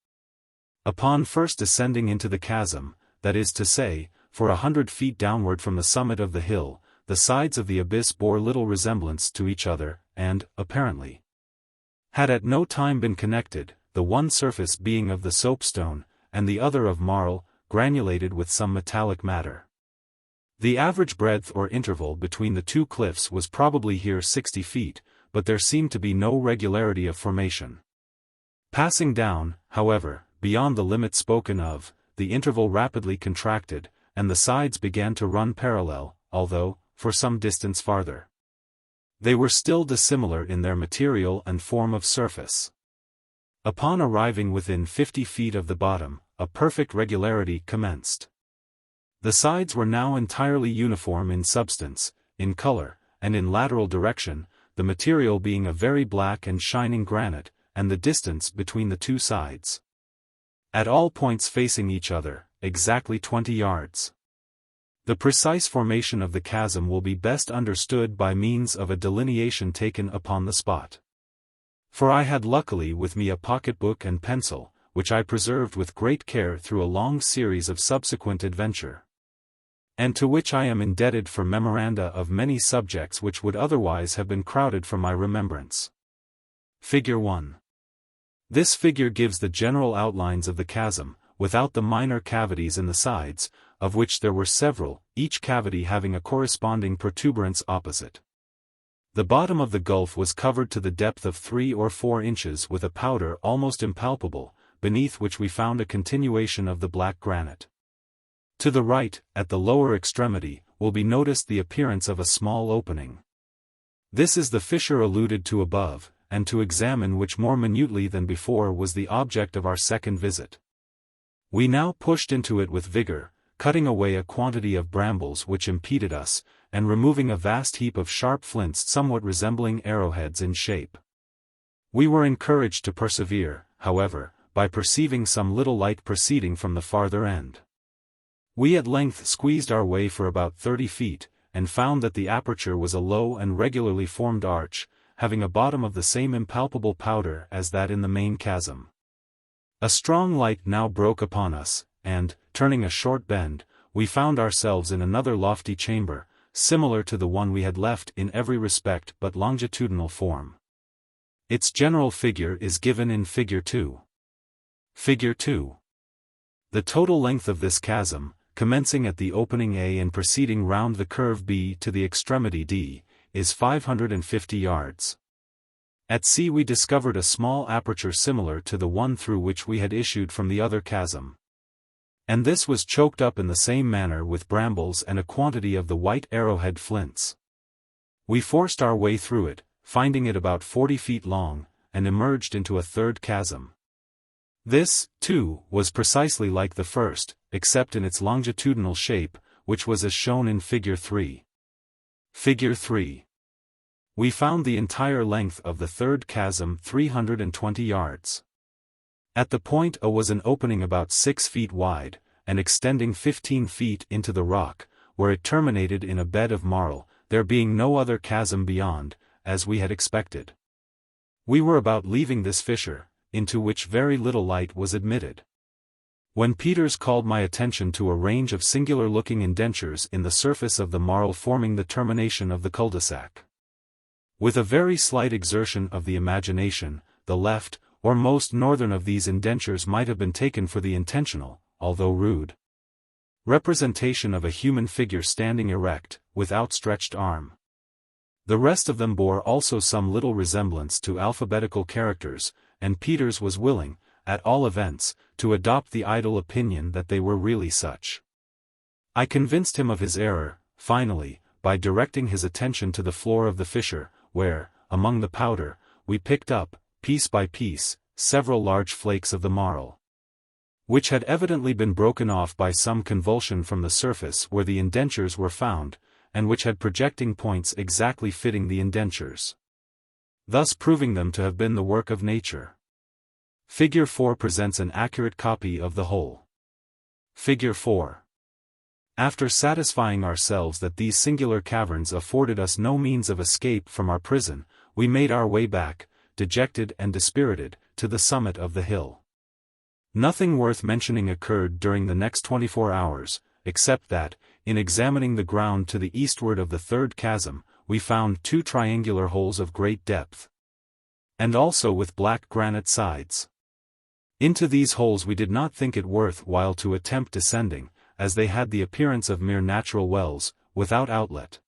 Upon first descending into the chasm, that is to say, for 100 feet downward from the summit of the hill, the sides of the abyss bore little resemblance to each other, and, apparently, had at no time been connected, the one surface being of the soapstone, and the other of marl, granulated with some metallic matter. The average breadth or interval between the two cliffs was probably here 60 feet, but there seemed to be no regularity of formation. Passing down, however, beyond the limit spoken of, the interval rapidly contracted, and the sides began to run parallel, although, for some distance farther, they were still dissimilar in their material and form of surface. Upon arriving within 50 feet of the bottom, a perfect regularity commenced. The sides were now entirely uniform in substance, in color, and in lateral direction, the material being a very black and shining granite, and the distance between the two sides, at all points facing each other, exactly 20 yards. The precise formation of the chasm will be best understood by means of a delineation taken upon the spot. For I had luckily with me a pocket-book and pencil, which I preserved with great care through a long series of subsequent adventure, and to which I am indebted for memoranda of many subjects which would otherwise have been crowded from my remembrance. Figure 1. This figure gives the general outlines of the chasm, without the minor cavities in the sides, of which there were several, each cavity having a corresponding protuberance opposite. The bottom of the gulf was covered to the depth of 3 or 4 inches with a powder almost impalpable, beneath which we found a continuation of the black granite. To the right, at the lower extremity, will be noticed the appearance of a small opening. This is the fissure alluded to above, and to examine which more minutely than before was the object of our second visit. We now pushed into it with vigor, cutting away a quantity of brambles which impeded us, and removing a vast heap of sharp flints somewhat resembling arrowheads in shape. We were encouraged to persevere, however, by perceiving some little light proceeding from the farther end. We at length squeezed our way for about 30 feet, and found that the aperture was a low and regularly formed arch, having a bottom of the same impalpable powder as that in the main chasm. A strong light now broke upon us, and, turning a short bend, we found ourselves in another lofty chamber, similar to the one we had left in every respect but longitudinal form. Its general figure is given in Figure 2. Figure 2. The total length of this chasm, commencing at the opening A and proceeding round the curve B to the extremity D, is 550 yards. At C we discovered a small aperture similar to the one through which we had issued from the other chasm. And this was choked up in the same manner with brambles and a quantity of the white arrowhead flints. We forced our way through it, finding it about 40 feet long, and emerged into a third chasm. This, too, was precisely like the first, except in its longitudinal shape, which was as shown in Figure 3. Figure 3. We found the entire length of the third chasm 320 yards. At the point A was an opening about 6 feet wide, and extending 15 feet into the rock, where it terminated in a bed of marl, there being no other chasm beyond, as we had expected. We were about leaving this fissure, into which very little light was admitted, when Peters called my attention to a range of singular-looking indentures in the surface of the marl forming the termination of the cul-de-sac. With a very slight exertion of the imagination, the left, or most northern of these indentures might have been taken for the intentional, although rude, representation of a human figure standing erect, with outstretched arm. The rest of them bore also some little resemblance to alphabetical characters, and Peters was willing, at all events, to adopt the idle opinion that they were really such. I convinced him of his error, finally, by directing his attention to the floor of the fissure, where, among the powder, we picked up, piece by piece, several large flakes of the marl, which had evidently been broken off by some convulsion from the surface where the indentures were found, and which had projecting points exactly fitting the indentures, thus proving them to have been the work of nature. Figure 4 presents an accurate copy of the whole. Figure 4. After satisfying ourselves that these singular caverns afforded us no means of escape from our prison, we made our way back, dejected and dispirited, to the summit of the hill. Nothing worth mentioning occurred during the next 24 hours, except that, in examining the ground to the eastward of the third chasm, we found 2 triangular holes of great depth, and also with black granite sides. Into these holes we did not think it worth while to attempt descending, as they had the appearance of mere natural wells, without outlet.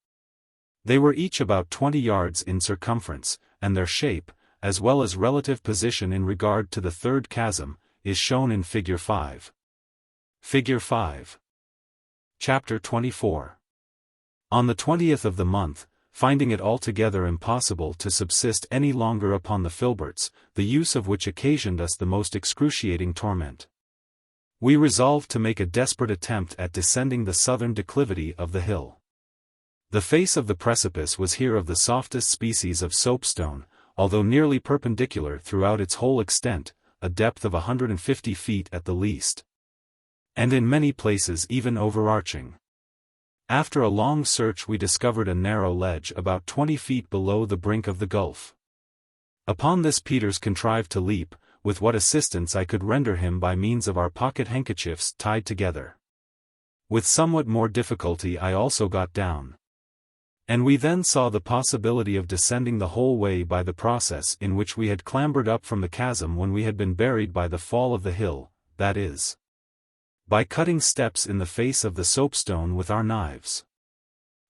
They were each about 20 yards in circumference, and their shape, as well as relative position in regard to the third chasm, is shown in Figure 5. Figure 5. Chapter 24. On the 20th of the month, finding it altogether impossible to subsist any longer upon the filberts, the use of which occasioned us the most excruciating torment, we resolved to make a desperate attempt at descending the southern declivity of the hill. The face of the precipice was here of the softest species of soapstone, although nearly perpendicular throughout its whole extent, a depth of 150 feet at the least, and in many places even overarching. After a long search we discovered a narrow ledge about 20 feet below the brink of the gulf. Upon this Peters contrived to leap, with what assistance I could render him by means of our pocket handkerchiefs tied together. With somewhat more difficulty I also got down, and we then saw the possibility of descending the whole way by the process in which we had clambered up from the chasm when we had been buried by the fall of the hill, that is, by cutting steps in the face of the soapstone with our knives.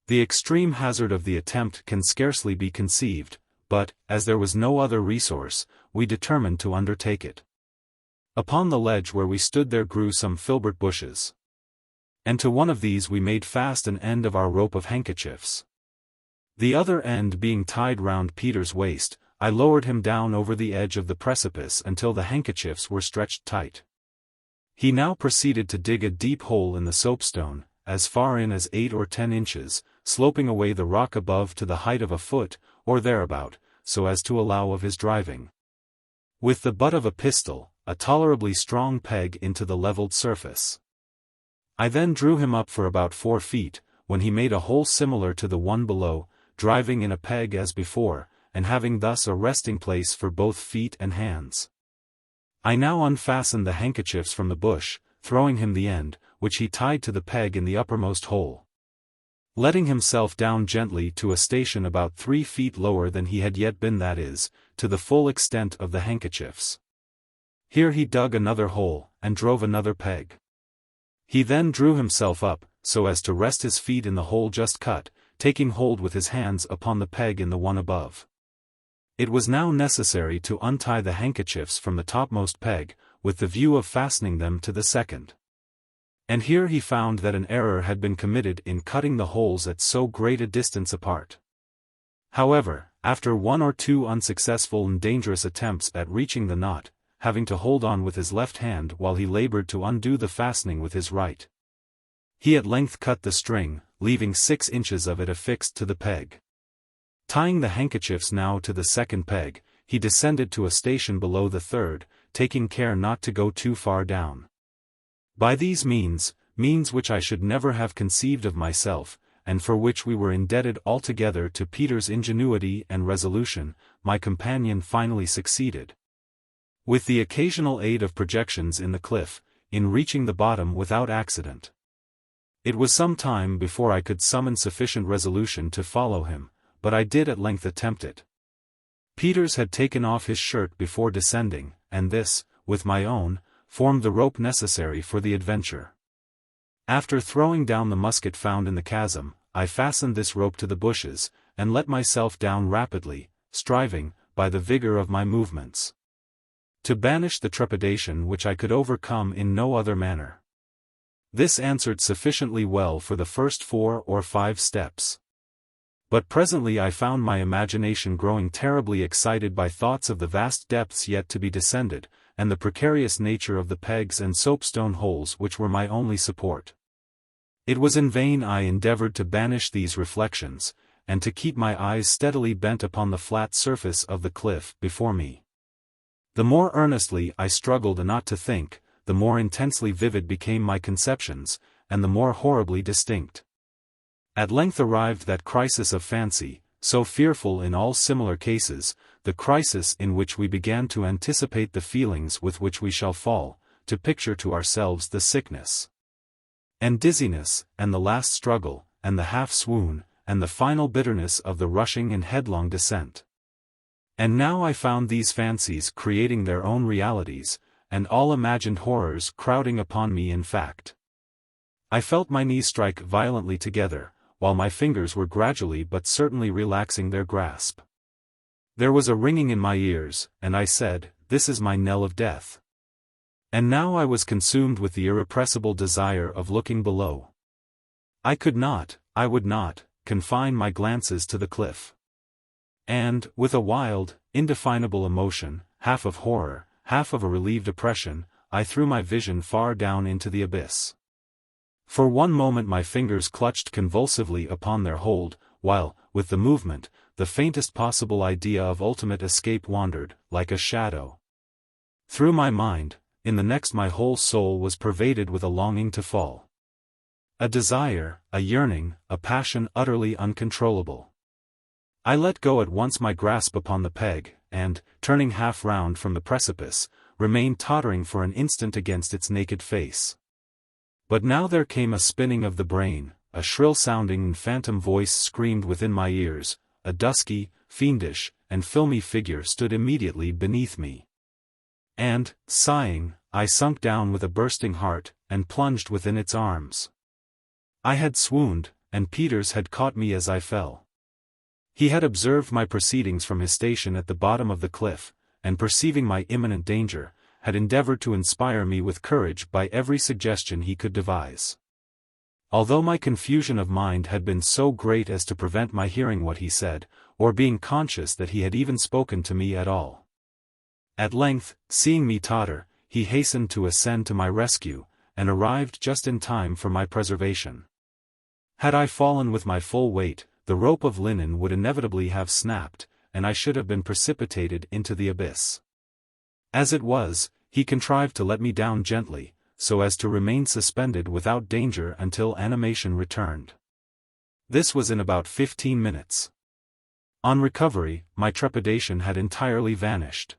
The extreme hazard of the attempt can scarcely be conceived, but, as there was no other resource, we determined to undertake it. Upon the ledge where we stood there grew some filbert bushes, and to one of these we made fast an end of our rope of handkerchiefs. The other end being tied round Peter's waist, I lowered him down over the edge of the precipice until the handkerchiefs were stretched tight. He now proceeded to dig a deep hole in the soapstone, as far in as 8 or 10 inches, sloping away the rock above to the height of a foot, or thereabout, so as to allow of his driving, with the butt of a pistol, a tolerably strong peg into the levelled surface. I then drew him up for about 4 feet, when he made a hole similar to the one below, driving in a peg as before, and having thus a resting place for both feet and hands. I now unfastened the handkerchiefs from the bush, throwing him the end, which he tied to the peg in the uppermost hole. Letting himself down gently to a station about 3 feet lower than he had yet been, that is, to the full extent of the handkerchiefs. Here he dug another hole, and drove another peg. He then drew himself up, so as to rest his feet in the hole just cut, taking hold with his hands upon the peg in the one above. It was now necessary to untie the handkerchiefs from the topmost peg, with the view of fastening them to the second. And here he found that an error had been committed in cutting the holes at so great a distance apart. However, after 1 or 2 unsuccessful and dangerous attempts at reaching the knot, having to hold on with his left hand while he labored to undo the fastening with his right, he at length cut the string, leaving 6 inches of it affixed to the peg. Tying the handkerchiefs now to the second peg, he descended to a station below the third, taking care not to go too far down. By these means which I should never have conceived of myself, and for which we were indebted altogether to Peter's ingenuity and resolution, my companion finally succeeded, with the occasional aid of projections in the cliff, in reaching the bottom without accident. It was some time before I could summon sufficient resolution to follow him, but I did at length attempt it. Peters had taken off his shirt before descending, and this, with my own, formed the rope necessary for the adventure. After throwing down the musket found in the chasm, I fastened this rope to the bushes, and let myself down rapidly, striving, by the vigor of my movements, to banish the trepidation which I could overcome in no other manner. This answered sufficiently well for the first 4 or 5 steps. But presently I found my imagination growing terribly excited by thoughts of the vast depths yet to be descended, and the precarious nature of the pegs and soapstone holes which were my only support. It was in vain I endeavored to banish these reflections, and to keep my eyes steadily bent upon the flat surface of the cliff before me. The more earnestly I struggled not to think, the more intensely vivid became my conceptions, and the more horribly distinct. At length arrived that crisis of fancy, so fearful in all similar cases, the crisis in which we began to anticipate the feelings with which we shall fall, to picture to ourselves the sickness and dizziness, and the last struggle, and the half-swoon, and the final bitterness of the rushing and headlong descent. And now I found these fancies creating their own realities, and all imagined horrors crowding upon me in fact. I felt my knees strike violently together, while my fingers were gradually but certainly relaxing their grasp. There was a ringing in my ears, and I said, "This is my knell of death." And now I was consumed with the irrepressible desire of looking below. I could not, I would not, confine my glances to the cliff. And, with a wild, indefinable emotion, half of horror, half of a relieved oppression, I threw my vision far down into the abyss. For one moment my fingers clutched convulsively upon their hold, while, with the movement, the faintest possible idea of ultimate escape wandered, like a shadow, through my mind. In the next my whole soul was pervaded with a longing to fall. A desire, a yearning, a passion utterly uncontrollable. I let go at once my grasp upon the peg, and, turning half round from the precipice, remained tottering for an instant against its naked face. But now there came a spinning of the brain, a shrill-sounding and phantom voice screamed within my ears, a dusky, fiendish, and filmy figure stood immediately beneath me. And, sighing, I sunk down with a bursting heart, and plunged within its arms. I had swooned, and Peters had caught me as I fell. He had observed my proceedings from his station at the bottom of the cliff, and perceiving my imminent danger, had endeavored to inspire me with courage by every suggestion he could devise. Although my confusion of mind had been so great as to prevent my hearing what he said, or being conscious that he had even spoken to me at all. At length, seeing me totter, he hastened to ascend to my rescue, and arrived just in time for my preservation. Had I fallen with my full weight, the rope of linen would inevitably have snapped, and I should have been precipitated into the abyss. As it was, he contrived to let me down gently, so as to remain suspended without danger until animation returned. This was in about 15 minutes. On recovery, my trepidation had entirely vanished.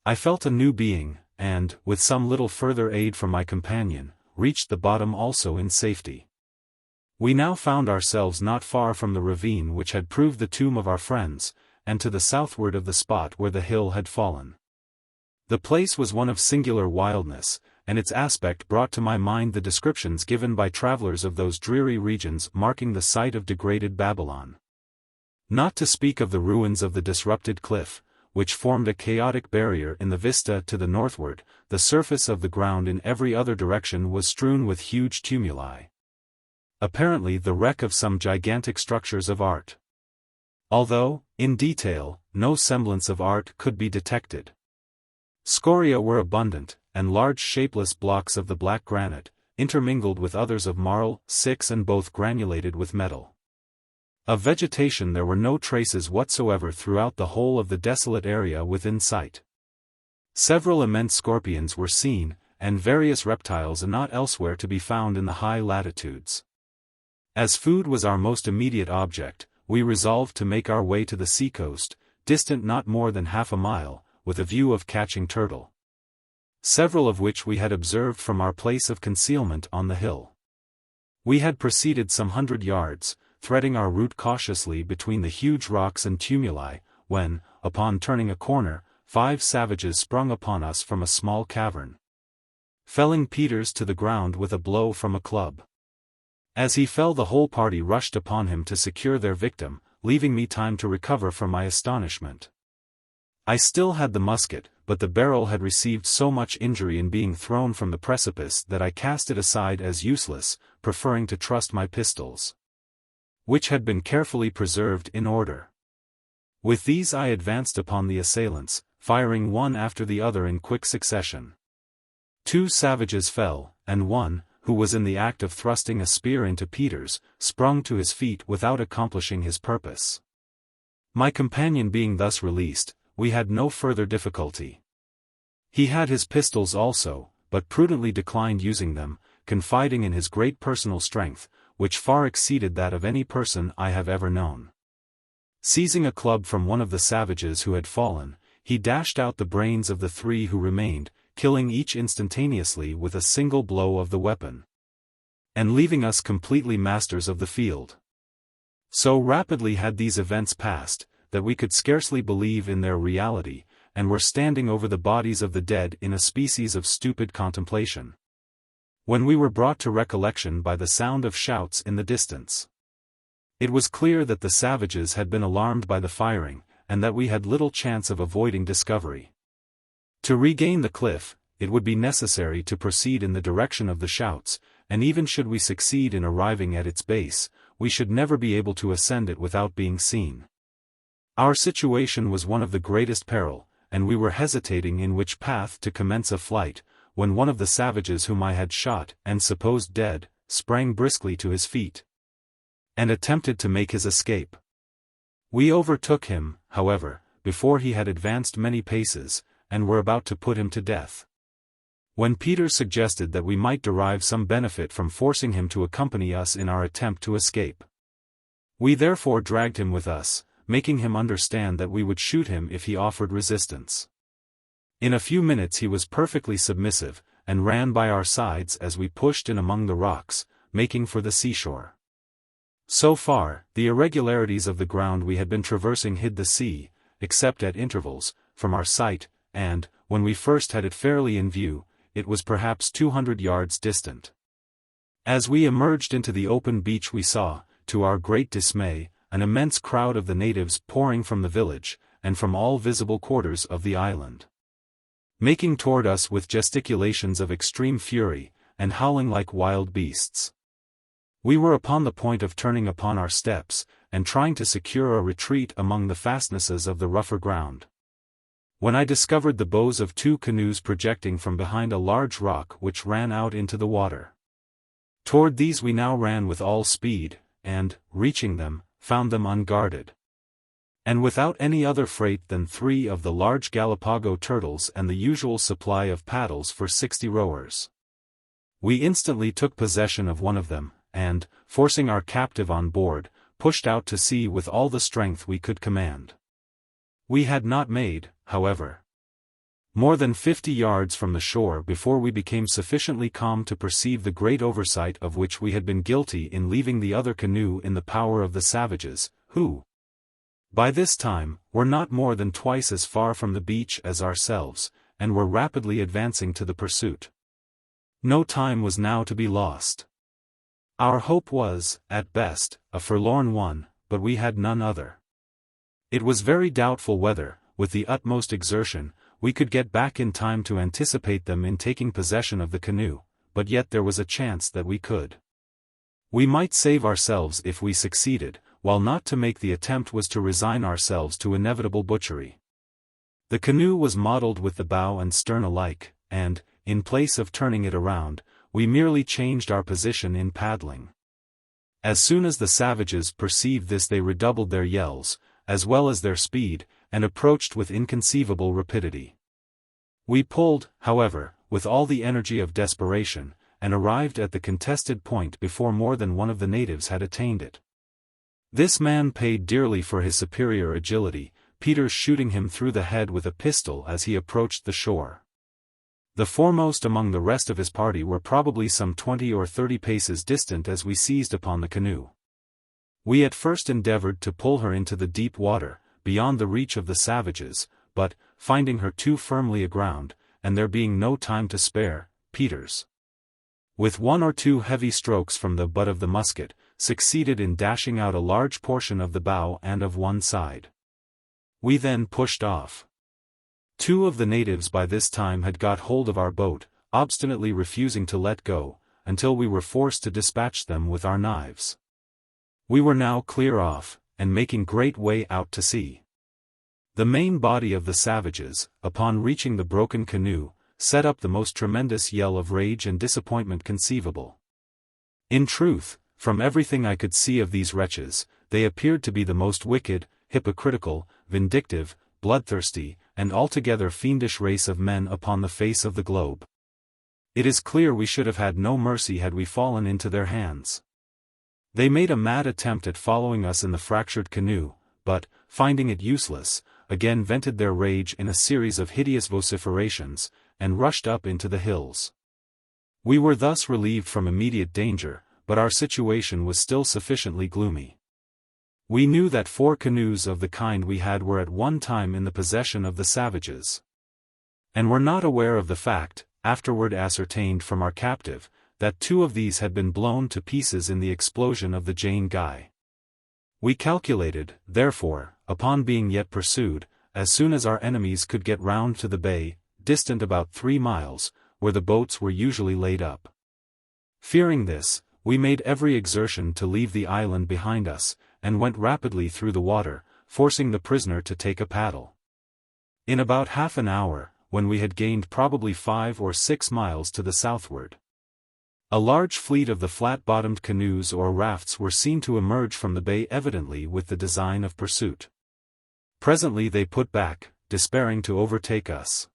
I felt a new being, and, with some little further aid from my companion, reached the bottom also in safety. We now found ourselves not far from the ravine which had proved the tomb of our friends, and to the southward of the spot where the hill had fallen. The place was one of singular wildness, and its aspect brought to my mind the descriptions given by travelers of those dreary regions marking the site of degraded Babylon. Not to speak of the ruins of the disrupted cliff, which formed a chaotic barrier in the vista to the northward, the surface of the ground in every other direction was strewn with huge tumuli. Apparently the wreck of some gigantic structures of art. Although, in detail, no semblance of art could be detected. Scoria were abundant, and large shapeless blocks of the black granite, intermingled with others of marl, and both granulated with metal. Of vegetation there were no traces whatsoever throughout the whole of the desolate area within sight. Several immense scorpions were seen, and various reptiles not elsewhere to be found in the high latitudes. As food was our most immediate object, we resolved to make our way to the seacoast, distant not more than half a mile, with a view of catching turtle, several of which we had observed from our place of concealment on the hill. We had proceeded some 100 yards, threading our route cautiously between the huge rocks and tumuli, when, upon turning a corner, 5 savages sprung upon us from a small cavern, felling Peters to the ground with a blow from a club. As he fell, the whole party rushed upon him to secure their victim, leaving me time to recover from my astonishment. I still had the musket, but the barrel had received so much injury in being thrown from the precipice that I cast it aside as useless, preferring to trust my pistols, which had been carefully preserved in order. With these I advanced upon the assailants, firing one after the other in quick succession. 2 savages fell, and one, who was in the act of thrusting a spear into Peters, sprung to his feet without accomplishing his purpose. My companion being thus released, we had no further difficulty. He had his pistols also, but prudently declined using them, confiding in his great personal strength, which far exceeded that of any person I have ever known. Seizing a club from one of the savages who had fallen, he dashed out the brains of the 3 who remained, killing each instantaneously with a single blow of the weapon, and leaving us completely masters of the field. So rapidly had these events passed, that we could scarcely believe in their reality, and were standing over the bodies of the dead in a species of stupid contemplation, when we were brought to recollection by the sound of shouts in the distance. It was clear that the savages had been alarmed by the firing, and that we had little chance of avoiding discovery. To regain the cliff, it would be necessary to proceed in the direction of the shouts, and even should we succeed in arriving at its base, we should never be able to ascend it without being seen. Our situation was one of the greatest peril, and we were hesitating in which path to commence a flight, when one of the savages whom I had shot and supposed dead, sprang briskly to his feet, and attempted to make his escape. We overtook him, however, before he had advanced many paces, and were about to put him to death, when Peter suggested that we might derive some benefit from forcing him to accompany us in our attempt to escape. We therefore dragged him with us, making him understand that we would shoot him if he offered resistance. In a few minutes he was perfectly submissive, and ran by our sides as we pushed in among the rocks, making for the seashore. So far, the irregularities of the ground we had been traversing hid the sea, except at intervals, from our sight, and, when we first had it fairly in view, it was perhaps 200 yards distant. As we emerged into the open beach we saw, to our great dismay, an immense crowd of the natives pouring from the village, and from all visible quarters of the island, making toward us with gesticulations of extreme fury, and howling like wild beasts. We were upon the point of turning upon our steps, and trying to secure a retreat among the fastnesses of the rougher ground, when I discovered the bows of 2 canoes projecting from behind a large rock which ran out into the water. Toward these we now ran with all speed, and, reaching them, found them unguarded, and without any other freight than 3 of the large Gallipago turtles and the usual supply of paddles for 60 rowers. We instantly took possession of one of them, and, forcing our captive on board, pushed out to sea with all the strength we could command. We had not made, however, more than 50 yards from the shore before we became sufficiently calm to perceive the great oversight of which we had been guilty in leaving the other canoe in the power of the savages, who, by this time, were not more than twice as far from the beach as ourselves, and were rapidly advancing to the pursuit. No time was now to be lost. Our hope was, at best, a forlorn one, but we had none other. It was very doubtful whether, with the utmost exertion, we could get back in time to anticipate them in taking possession of the canoe, but yet there was a chance that we could. We might save ourselves if we succeeded, while not to make the attempt was to resign ourselves to inevitable butchery. The canoe was modelled with the bow and stern alike, and, in place of turning it around, we merely changed our position in paddling. As soon as the savages perceived this they redoubled their yells, as well as their speed, and approached with inconceivable rapidity. We pulled, however, with all the energy of desperation, and arrived at the contested point before more than one of the natives had attained it. This man paid dearly for his superior agility, Peter shooting him through the head with a pistol as he approached the shore. The foremost among the rest of his party were probably some 20 or 30 paces distant as we seized upon the canoe. We at first endeavored to pull her into the deep water, beyond the reach of the savages, but, finding her too firmly aground, and there being no time to spare, Peters, with one or two heavy strokes from the butt of the musket, succeeded in dashing out a large portion of the bow and of one side. We then pushed off. Two of the natives by this time had got hold of our boat, obstinately refusing to let go, until we were forced to dispatch them with our knives. We were now clear off, and making great way out to sea. The main body of the savages, upon reaching the broken canoe, set up the most tremendous yell of rage and disappointment conceivable. In truth, from everything I could see of these wretches, they appeared to be the most wicked, hypocritical, vindictive, bloodthirsty, and altogether fiendish race of men upon the face of the globe. It is clear we should have had no mercy had we fallen into their hands. They made a mad attempt at following us in the fractured canoe, but, finding it useless, again vented their rage in a series of hideous vociferations, and rushed up into the hills. We were thus relieved from immediate danger, but our situation was still sufficiently gloomy. We knew that 4 canoes of the kind we had were at one time in the possession of the savages, and were not aware of the fact, afterward ascertained from our captive, that 2 of these had been blown to pieces in the explosion of the Jane Guy. We calculated, therefore, upon being yet pursued, as soon as our enemies could get round to the bay, distant about 3 miles, where the boats were usually laid up. Fearing this, we made every exertion to leave the island behind us, and went rapidly through the water, forcing the prisoner to take a paddle. In about half an hour, when we had gained probably 5 or 6 miles to the southward, a large fleet of the flat-bottomed canoes or rafts were seen to emerge from the bay evidently with the design of pursuit. Presently they put back, despairing to overtake us.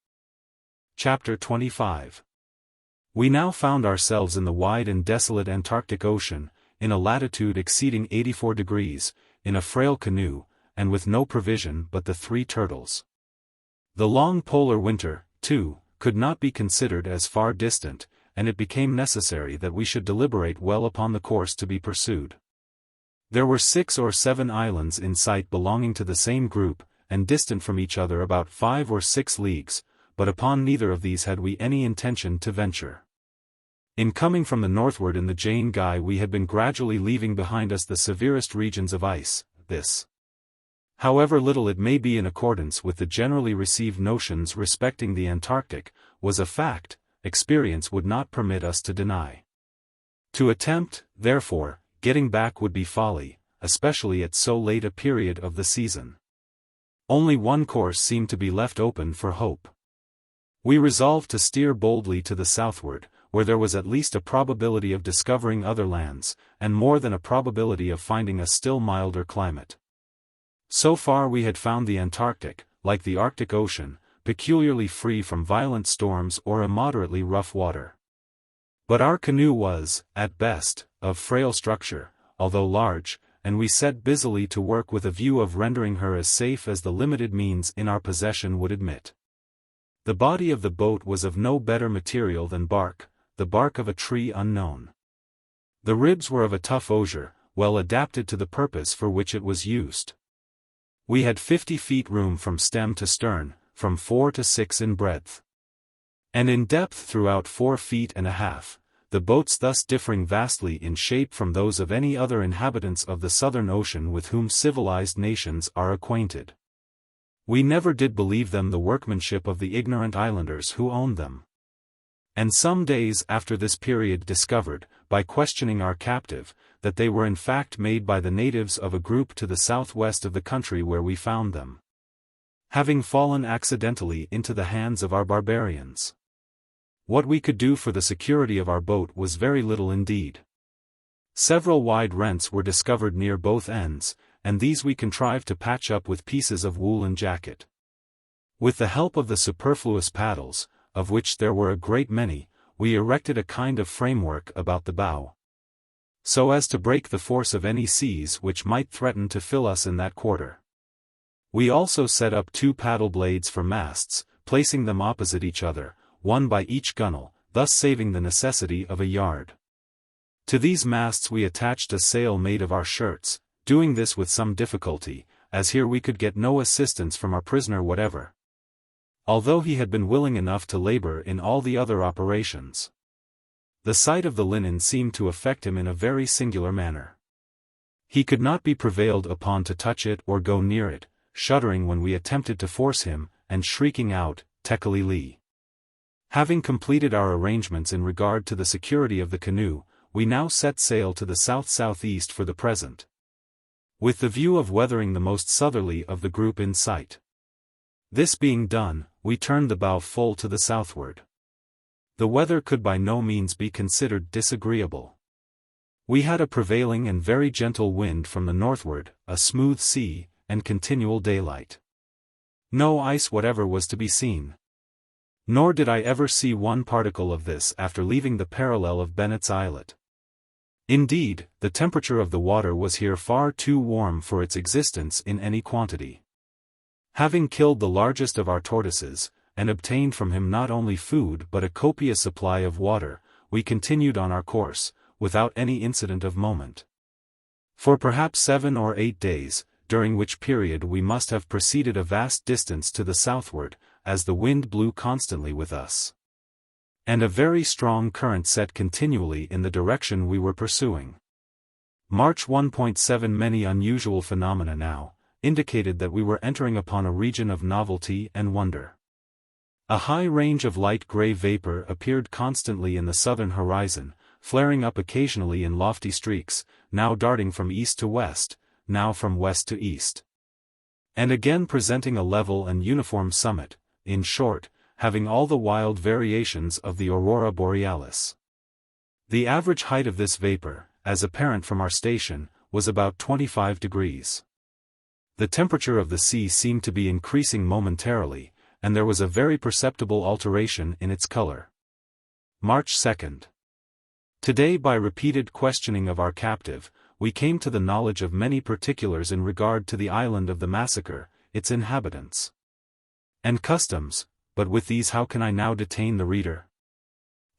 Chapter 25. We now found ourselves in the wide and desolate Antarctic Ocean, in a latitude exceeding 84 degrees, in a frail canoe, and with no provision but the 3 turtles. The long polar winter, too, could not be considered as far distant, and it became necessary that we should deliberate well upon the course to be pursued. There were 6 or 7 islands in sight belonging to the same group, and distant from each other about 5 or 6 leagues, but upon neither of these had we any intention to venture. In coming from the northward in the Jane Guy we had been gradually leaving behind us the severest regions of ice. This, however little it may be in accordance with the generally received notions respecting the Antarctic, was a fact, experience would not permit us to deny. To attempt, therefore, getting back would be folly, especially at so late a period of the season. Only one course seemed to be left open for hope. We resolved to steer boldly to the southward, where there was at least a probability of discovering other lands, and more than a probability of finding a still milder climate. So far we had found the Antarctic, like the Arctic Ocean, peculiarly free from violent storms or immoderately rough water. But our canoe was, at best, of frail structure, although large, and we set busily to work with a view of rendering her as safe as the limited means in our possession would admit. The body of the boat was of no better material than bark, the bark of a tree unknown. The ribs were of a tough osier, well adapted to the purpose for which it was used. We had 50 feet room from stem to stern, from 4 to 6 in breadth, and in depth throughout 4 feet and a half, the boats thus differing vastly in shape from those of any other inhabitants of the Southern Ocean with whom civilized nations are acquainted. We never did believe them the workmanship of the ignorant islanders who owned them. And some days after this period discovered, by questioning our captive, that they were in fact made by the natives of a group to the southwest of the country where we found them, having fallen accidentally into the hands of our barbarians. What we could do for the security of our boat was very little indeed. Several wide rents were discovered near both ends, and these we contrived to patch up with pieces of woolen jacket. With the help of the superfluous paddles, of which there were a great many, we erected a kind of framework about the bow, so as to break the force of any seas which might threaten to fill us in that quarter. We also set up 2 paddle blades for masts, placing them opposite each other, one by each gunwale, thus saving the necessity of a yard. To these masts we attached a sail made of our shirts, doing this with some difficulty, as here we could get no assistance from our prisoner whatever, although he had been willing enough to labor in all the other operations. The sight of the linen seemed to affect him in a very singular manner. He could not be prevailed upon to touch it or go near it, shuddering when we attempted to force him, and shrieking out, "Tekeli-li." Having completed our arrangements in regard to the security of the canoe, we now set sail to the south-southeast for the present, with the view of weathering the most southerly of the group in sight. This being done, we turned the bow full to the southward. The weather could by no means be considered disagreeable. We had a prevailing and very gentle wind from the northward, a smooth sea, and continual daylight. No ice whatever was to be seen. Nor did I ever see one particle of this after leaving the parallel of Bennet's Islet. Indeed, the temperature of the water was here far too warm for its existence in any quantity. Having killed the largest of our tortoises, and obtained from him not only food but a copious supply of water, we continued on our course, without any incident of moment, for perhaps 7 or 8 days, during which period we must have proceeded a vast distance to the southward, as the wind blew constantly with us, and a very strong current set continually in the direction we were pursuing. March 1.7 Many unusual phenomena now indicated that we were entering upon a region of novelty and wonder. A high range of light gray vapor appeared constantly in the southern horizon, flaring up occasionally in lofty streaks, now darting from east to west, now from west to east, and again presenting a level and uniform summit, in short, having all the wild variations of the aurora borealis. The average height of this vapor, as apparent from our station, was about 25 degrees. The temperature of the sea seemed to be increasing momentarily, and there was a very perceptible alteration in its color. March 2. Today, by repeated questioning of our captive, we came to the knowledge of many particulars in regard to the island of the massacre, its inhabitants and customs, but with these how can I now detain the reader?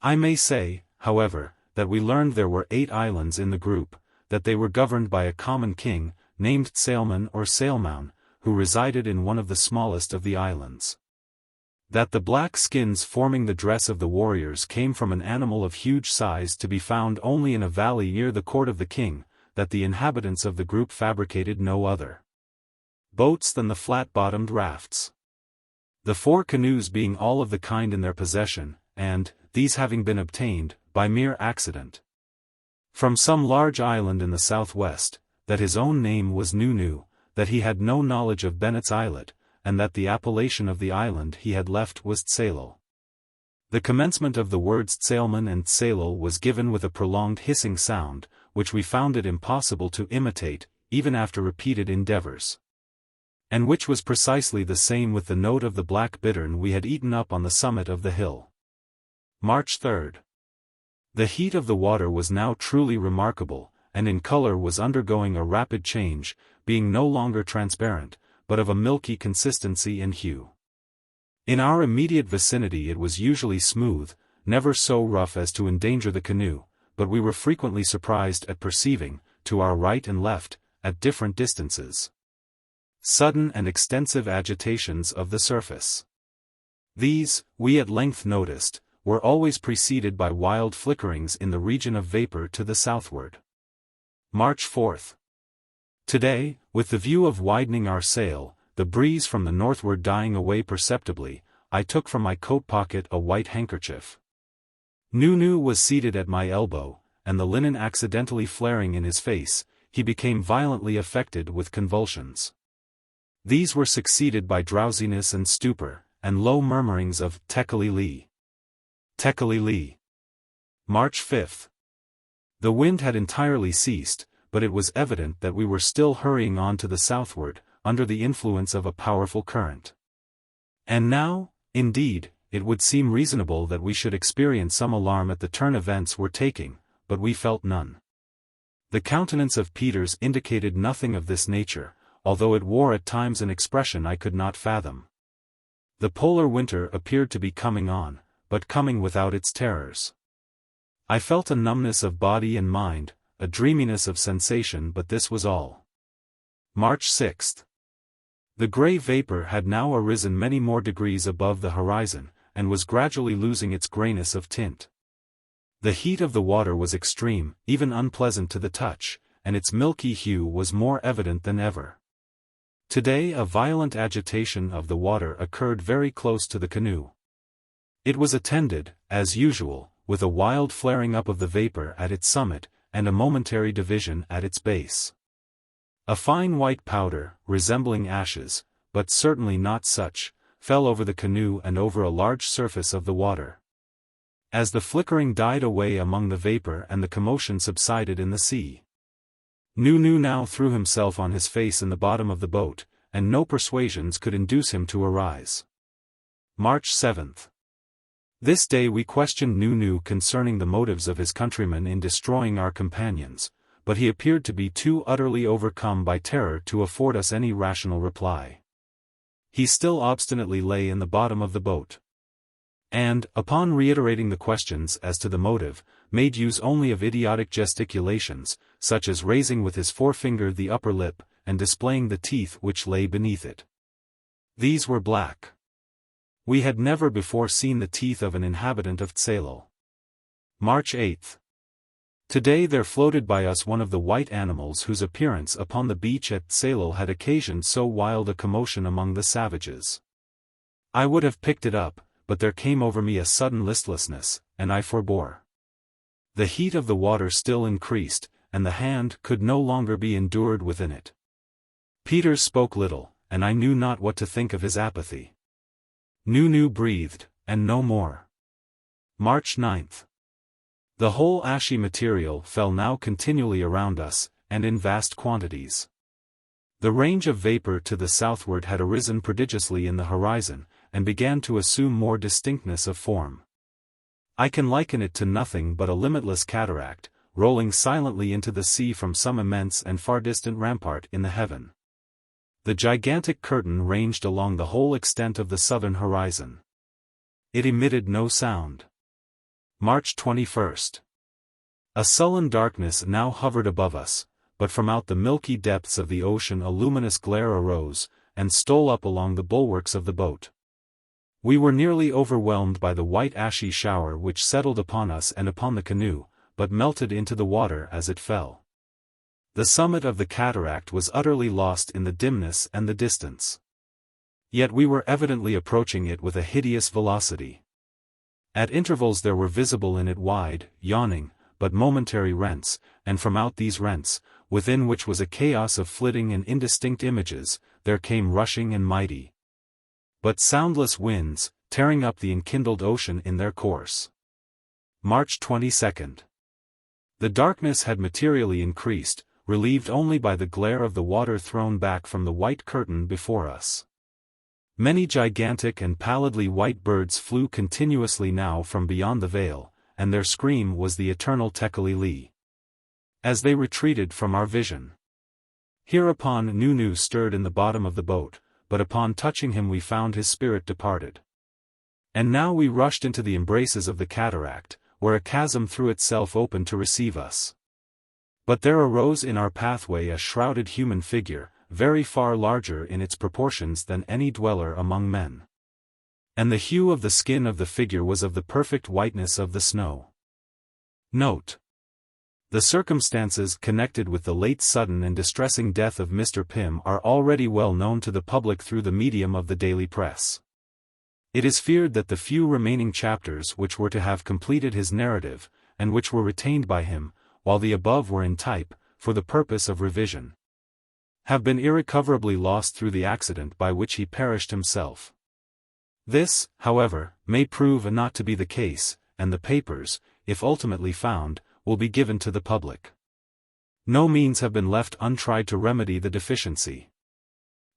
I may say, however, that we learned there were 8 islands in the group, that they were governed by a common king, named Sailman or Sailmaun, who resided in one of the smallest of the islands. That the black skins forming the dress of the warriors came from an animal of huge size to be found only in a valley near the court of the king, that the inhabitants of the group fabricated no other boats than the flat-bottomed rafts, the 4 canoes being all of the kind in their possession, and, these having been obtained, by mere accident, from some large island in the southwest, that his own name was Nunu, that he had no knowledge of Bennet's Islet, and that the appellation of the island he had left was Tsalal. The commencement of the words Tsalman and Tsalal was given with a prolonged hissing sound, which we found it impossible to imitate, even after repeated endeavors, and which was precisely the same with the note of the black bittern we had eaten up on the summit of the hill. March 3. The heat of the water was now truly remarkable, and in color was undergoing a rapid change, being no longer transparent, but of a milky consistency and hue. In our immediate vicinity it was usually smooth, never so rough as to endanger the canoe, but we were frequently surprised at perceiving, to our right and left, at different distances, sudden and extensive agitations of the surface. These, we at length noticed, were always preceded by wild flickerings in the region of vapor to the southward. March 4th. Today, with the view of widening our sail, the breeze from the northward dying away perceptibly, I took from my coat pocket a white handkerchief. Nu was seated at my elbow, and the linen accidentally flaring in his face, he became violently affected with convulsions. These were succeeded by drowsiness and stupor, and low murmurings of "Tekeli-li. Tekeli-li." March 5th. The wind had entirely ceased, but it was evident that we were still hurrying on to the southward, under the influence of a powerful current. And now, indeed, it would seem reasonable that we should experience some alarm at the turn events were taking, but we felt none. The countenance of Peters indicated nothing of this nature, although it wore at times an expression I could not fathom. The polar winter appeared to be coming on, but coming without its terrors. I felt a numbness of body and mind, a dreaminess of sensation, but this was all. March 6th. The gray vapor had now arisen many more degrees above the horizon, and was gradually losing its grayness of tint. The heat of the water was extreme, even unpleasant to the touch, and its milky hue was more evident than ever. Today a violent agitation of the water occurred very close to the canoe. It was attended, as usual, with a wild flaring up of the vapor at its summit, and a momentary division at its base. A fine white powder, resembling ashes, but certainly not such, fell over the canoe and over a large surface of the water. As the flickering died away among the vapor and the commotion subsided in the sea, Nu now threw himself on his face in the bottom of the boat, and no persuasions could induce him to arise. March 7th. This day we questioned Nu concerning the motives of his countrymen in destroying our companions, but he appeared to be too utterly overcome by terror to afford us any rational reply. He still obstinately lay in the bottom of the boat, and, upon reiterating the questions as to the motive, made use only of idiotic gesticulations, such as raising with his forefinger the upper lip, and displaying the teeth which lay beneath it. These were black. We had never before seen the teeth of an inhabitant of XVIII. March 8th. Today there floated by us one of the white animals whose appearance upon the beach at XVIII had occasioned so wild a commotion among the savages. I would have picked it up, but there came over me a sudden listlessness, and I forbore. The heat of the water still increased, and the hand could no longer be endured within it. Peters spoke little, and I knew not what to think of his apathy. Nu breathed, and no more. March 9th. The whole ashy material fell now continually around us, and in vast quantities. The range of vapor to the southward had arisen prodigiously in the horizon, and began to assume more distinctness of form. I can liken it to nothing but a limitless cataract, rolling silently into the sea from some immense and far distant rampart in the heaven. The gigantic curtain ranged along the whole extent of the southern horizon. It emitted no sound. March 21st. A sullen darkness now hovered above us, but from out the milky depths of the ocean a luminous glare arose, and stole up along the bulwarks of the boat. We were nearly overwhelmed by the white ashy shower which settled upon us and upon the canoe, but melted into the water as it fell. The summit of the cataract was utterly lost in the dimness and the distance. Yet we were evidently approaching it with a hideous velocity. At intervals there were visible in it wide, yawning, but momentary rents, and from out these rents, within which was a chaos of flitting and indistinct images, there came rushing and mighty, but soundless winds, tearing up the enkindled ocean in their course. March 22nd. The darkness had materially increased, relieved only by the glare of the water thrown back from the white curtain before us. Many gigantic and pallidly white birds flew continuously now from beyond the veil, and their scream was the eternal Tekeli-li. As they retreated from our vision. Hereupon Nunu stirred in the bottom of the boat, but upon touching him we found his spirit departed. And now we rushed into the embraces of the cataract, where a chasm threw itself open to receive us. But there arose in our pathway a shrouded human figure, very far larger in its proportions than any dweller among men. And the hue of the skin of the figure was of the perfect whiteness of the snow. Note: the circumstances connected with the late sudden and distressing death of Mr. Pym are already well known to the public through the medium of the daily press. It is feared that the few remaining chapters which were to have completed his narrative, and which were retained by him, while the above were in type, for the purpose of revision, have been irrecoverably lost through the accident by which he perished himself. This, however, may prove not to be the case, and the papers, if ultimately found, will be given to the public. No means have been left untried to remedy the deficiency.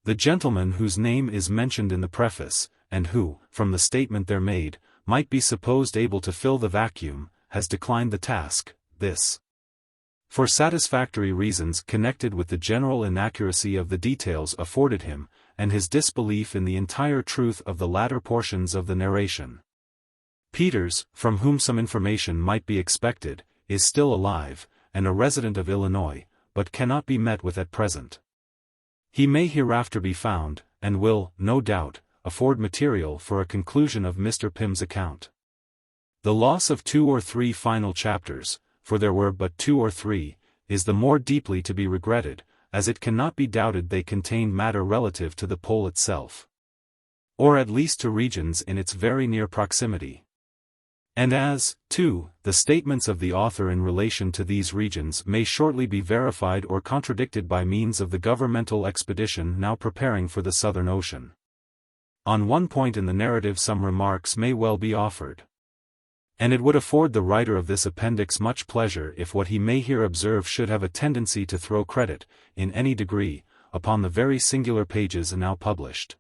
The gentleman whose name is mentioned in the preface, and who, from the statement there made, might be supposed able to fill the vacuum, has declined the task, this, for satisfactory reasons connected with the general inaccuracy of the details afforded him, and his disbelief in the entire truth of the latter portions of the narration. Peters, from whom some information might be expected, is still alive, and a resident of Illinois, but cannot be met with at present. He may hereafter be found, and will, no doubt, afford material for a conclusion of Mr. Pym's account. The loss of 2 or 3 final chapters, for there were but 2 or 3, is the more deeply to be regretted, as it cannot be doubted they contained matter relative to the pole itself, or at least to regions in its very near proximity. And as, too, the statements of the author in relation to these regions may shortly be verified or contradicted by means of the governmental expedition now preparing for the Southern Ocean. On one point in the narrative some remarks may well be offered. And it would afford the writer of this appendix much pleasure if what he may here observe should have a tendency to throw credit, in any degree, upon the very singular pages now published.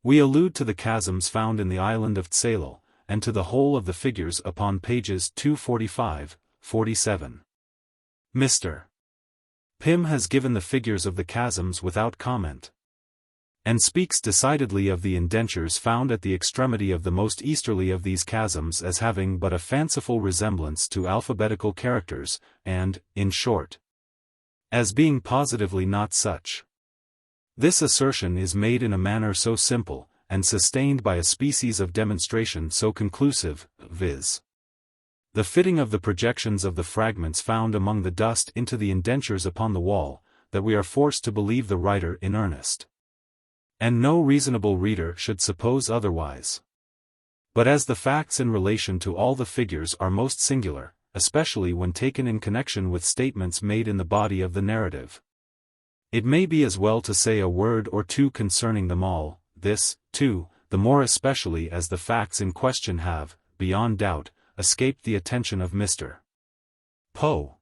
We allude to the chasms found in the island of XVIII, and to the whole of the figures upon pages 245, 47. Mr. Pym has given the figures of the chasms without comment, and speaks decidedly of the indentures found at the extremity of the most easterly of these chasms as having but a fanciful resemblance to alphabetical characters, and, in short, as being positively not such. This assertion is made in a manner so simple, and sustained by a species of demonstration so conclusive, viz. the fitting of the projections of the fragments found among the dust into the indentures upon the wall, that we are forced to believe the writer in earnest. And no reasonable reader should suppose otherwise. But as the facts in relation to all the figures are most singular, especially when taken in connection with statements made in the body of the narrative, it may be as well to say a word or two concerning them all, this, too, the more especially as the facts in question have, beyond doubt, escaped the attention of Mr. Poe.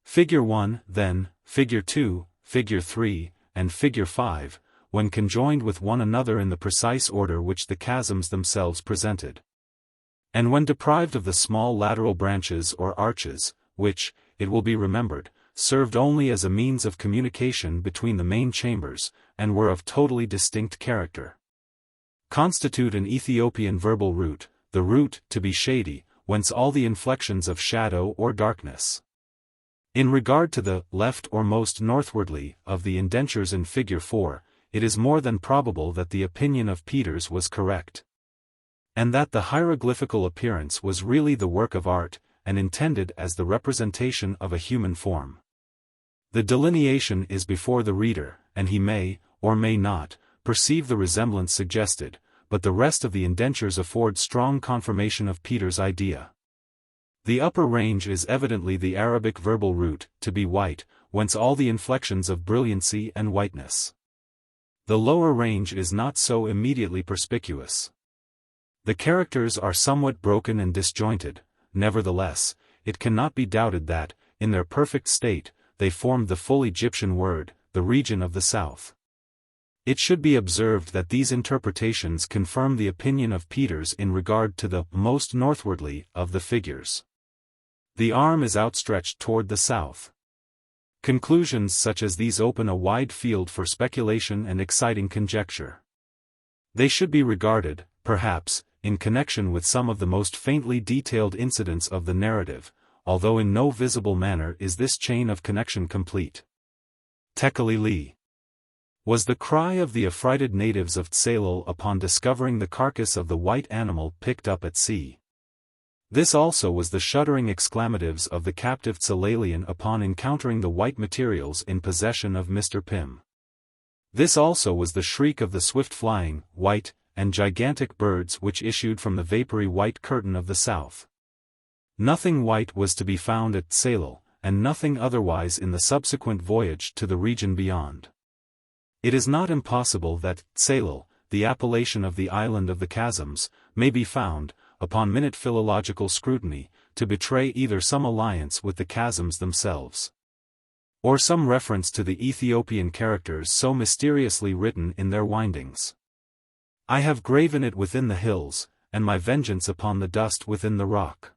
Figure 1, then, Figure 2, Figure 3, and Figure 5, when conjoined with one another in the precise order which the chasms themselves presented, and when deprived of the small lateral branches or arches, which, it will be remembered, served only as a means of communication between the main chambers, and were of totally distinct character, constitute an Ethiopian verbal root, the root, to be shady, whence all the inflections of shadow or darkness. In regard to the left or most northwardly of the indentures in Figure 4, it is more than probable that the opinion of Peters was correct, and that the hieroglyphical appearance was really the work of art, and intended as the representation of a human form. The delineation is before the reader, and he may, or may not, perceive the resemblance suggested, but the rest of the indentures afford strong confirmation of Peters' idea. The upper range is evidently the Arabic verbal root, to be white, whence all the inflections of brilliancy and whiteness. The lower range is not so immediately perspicuous. The characters are somewhat broken and disjointed, nevertheless, it cannot be doubted that, in their perfect state, they formed the full Egyptian word, the region of the south. It should be observed that these interpretations confirm the opinion of Peters in regard to the most northwardly of the figures. The arm is outstretched toward the south. Conclusions such as these open a wide field for speculation and exciting conjecture. They should be regarded, perhaps, in connection with some of the most faintly detailed incidents of the narrative, although in no visible manner is this chain of connection complete. Tekeli-li was the cry of the affrighted natives of XVIII upon discovering the carcass of the white animal picked up at sea. This also was the shuddering exclamatives of the captive Tsilalian upon encountering the white materials in possession of Mr. Pym. This also was the shriek of the swift-flying, white, and gigantic birds which issued from the vapory white curtain of the south. Nothing white was to be found at XVIII, and nothing otherwise in the subsequent voyage to the region beyond. It is not impossible that XVIII, the appellation of the island of the chasms, may be found, upon minute philological scrutiny, to betray either some alliance with the chasms themselves, or some reference to the Ethiopian characters so mysteriously written in their windings. I have graven it within the hills, and my vengeance upon the dust within the rock.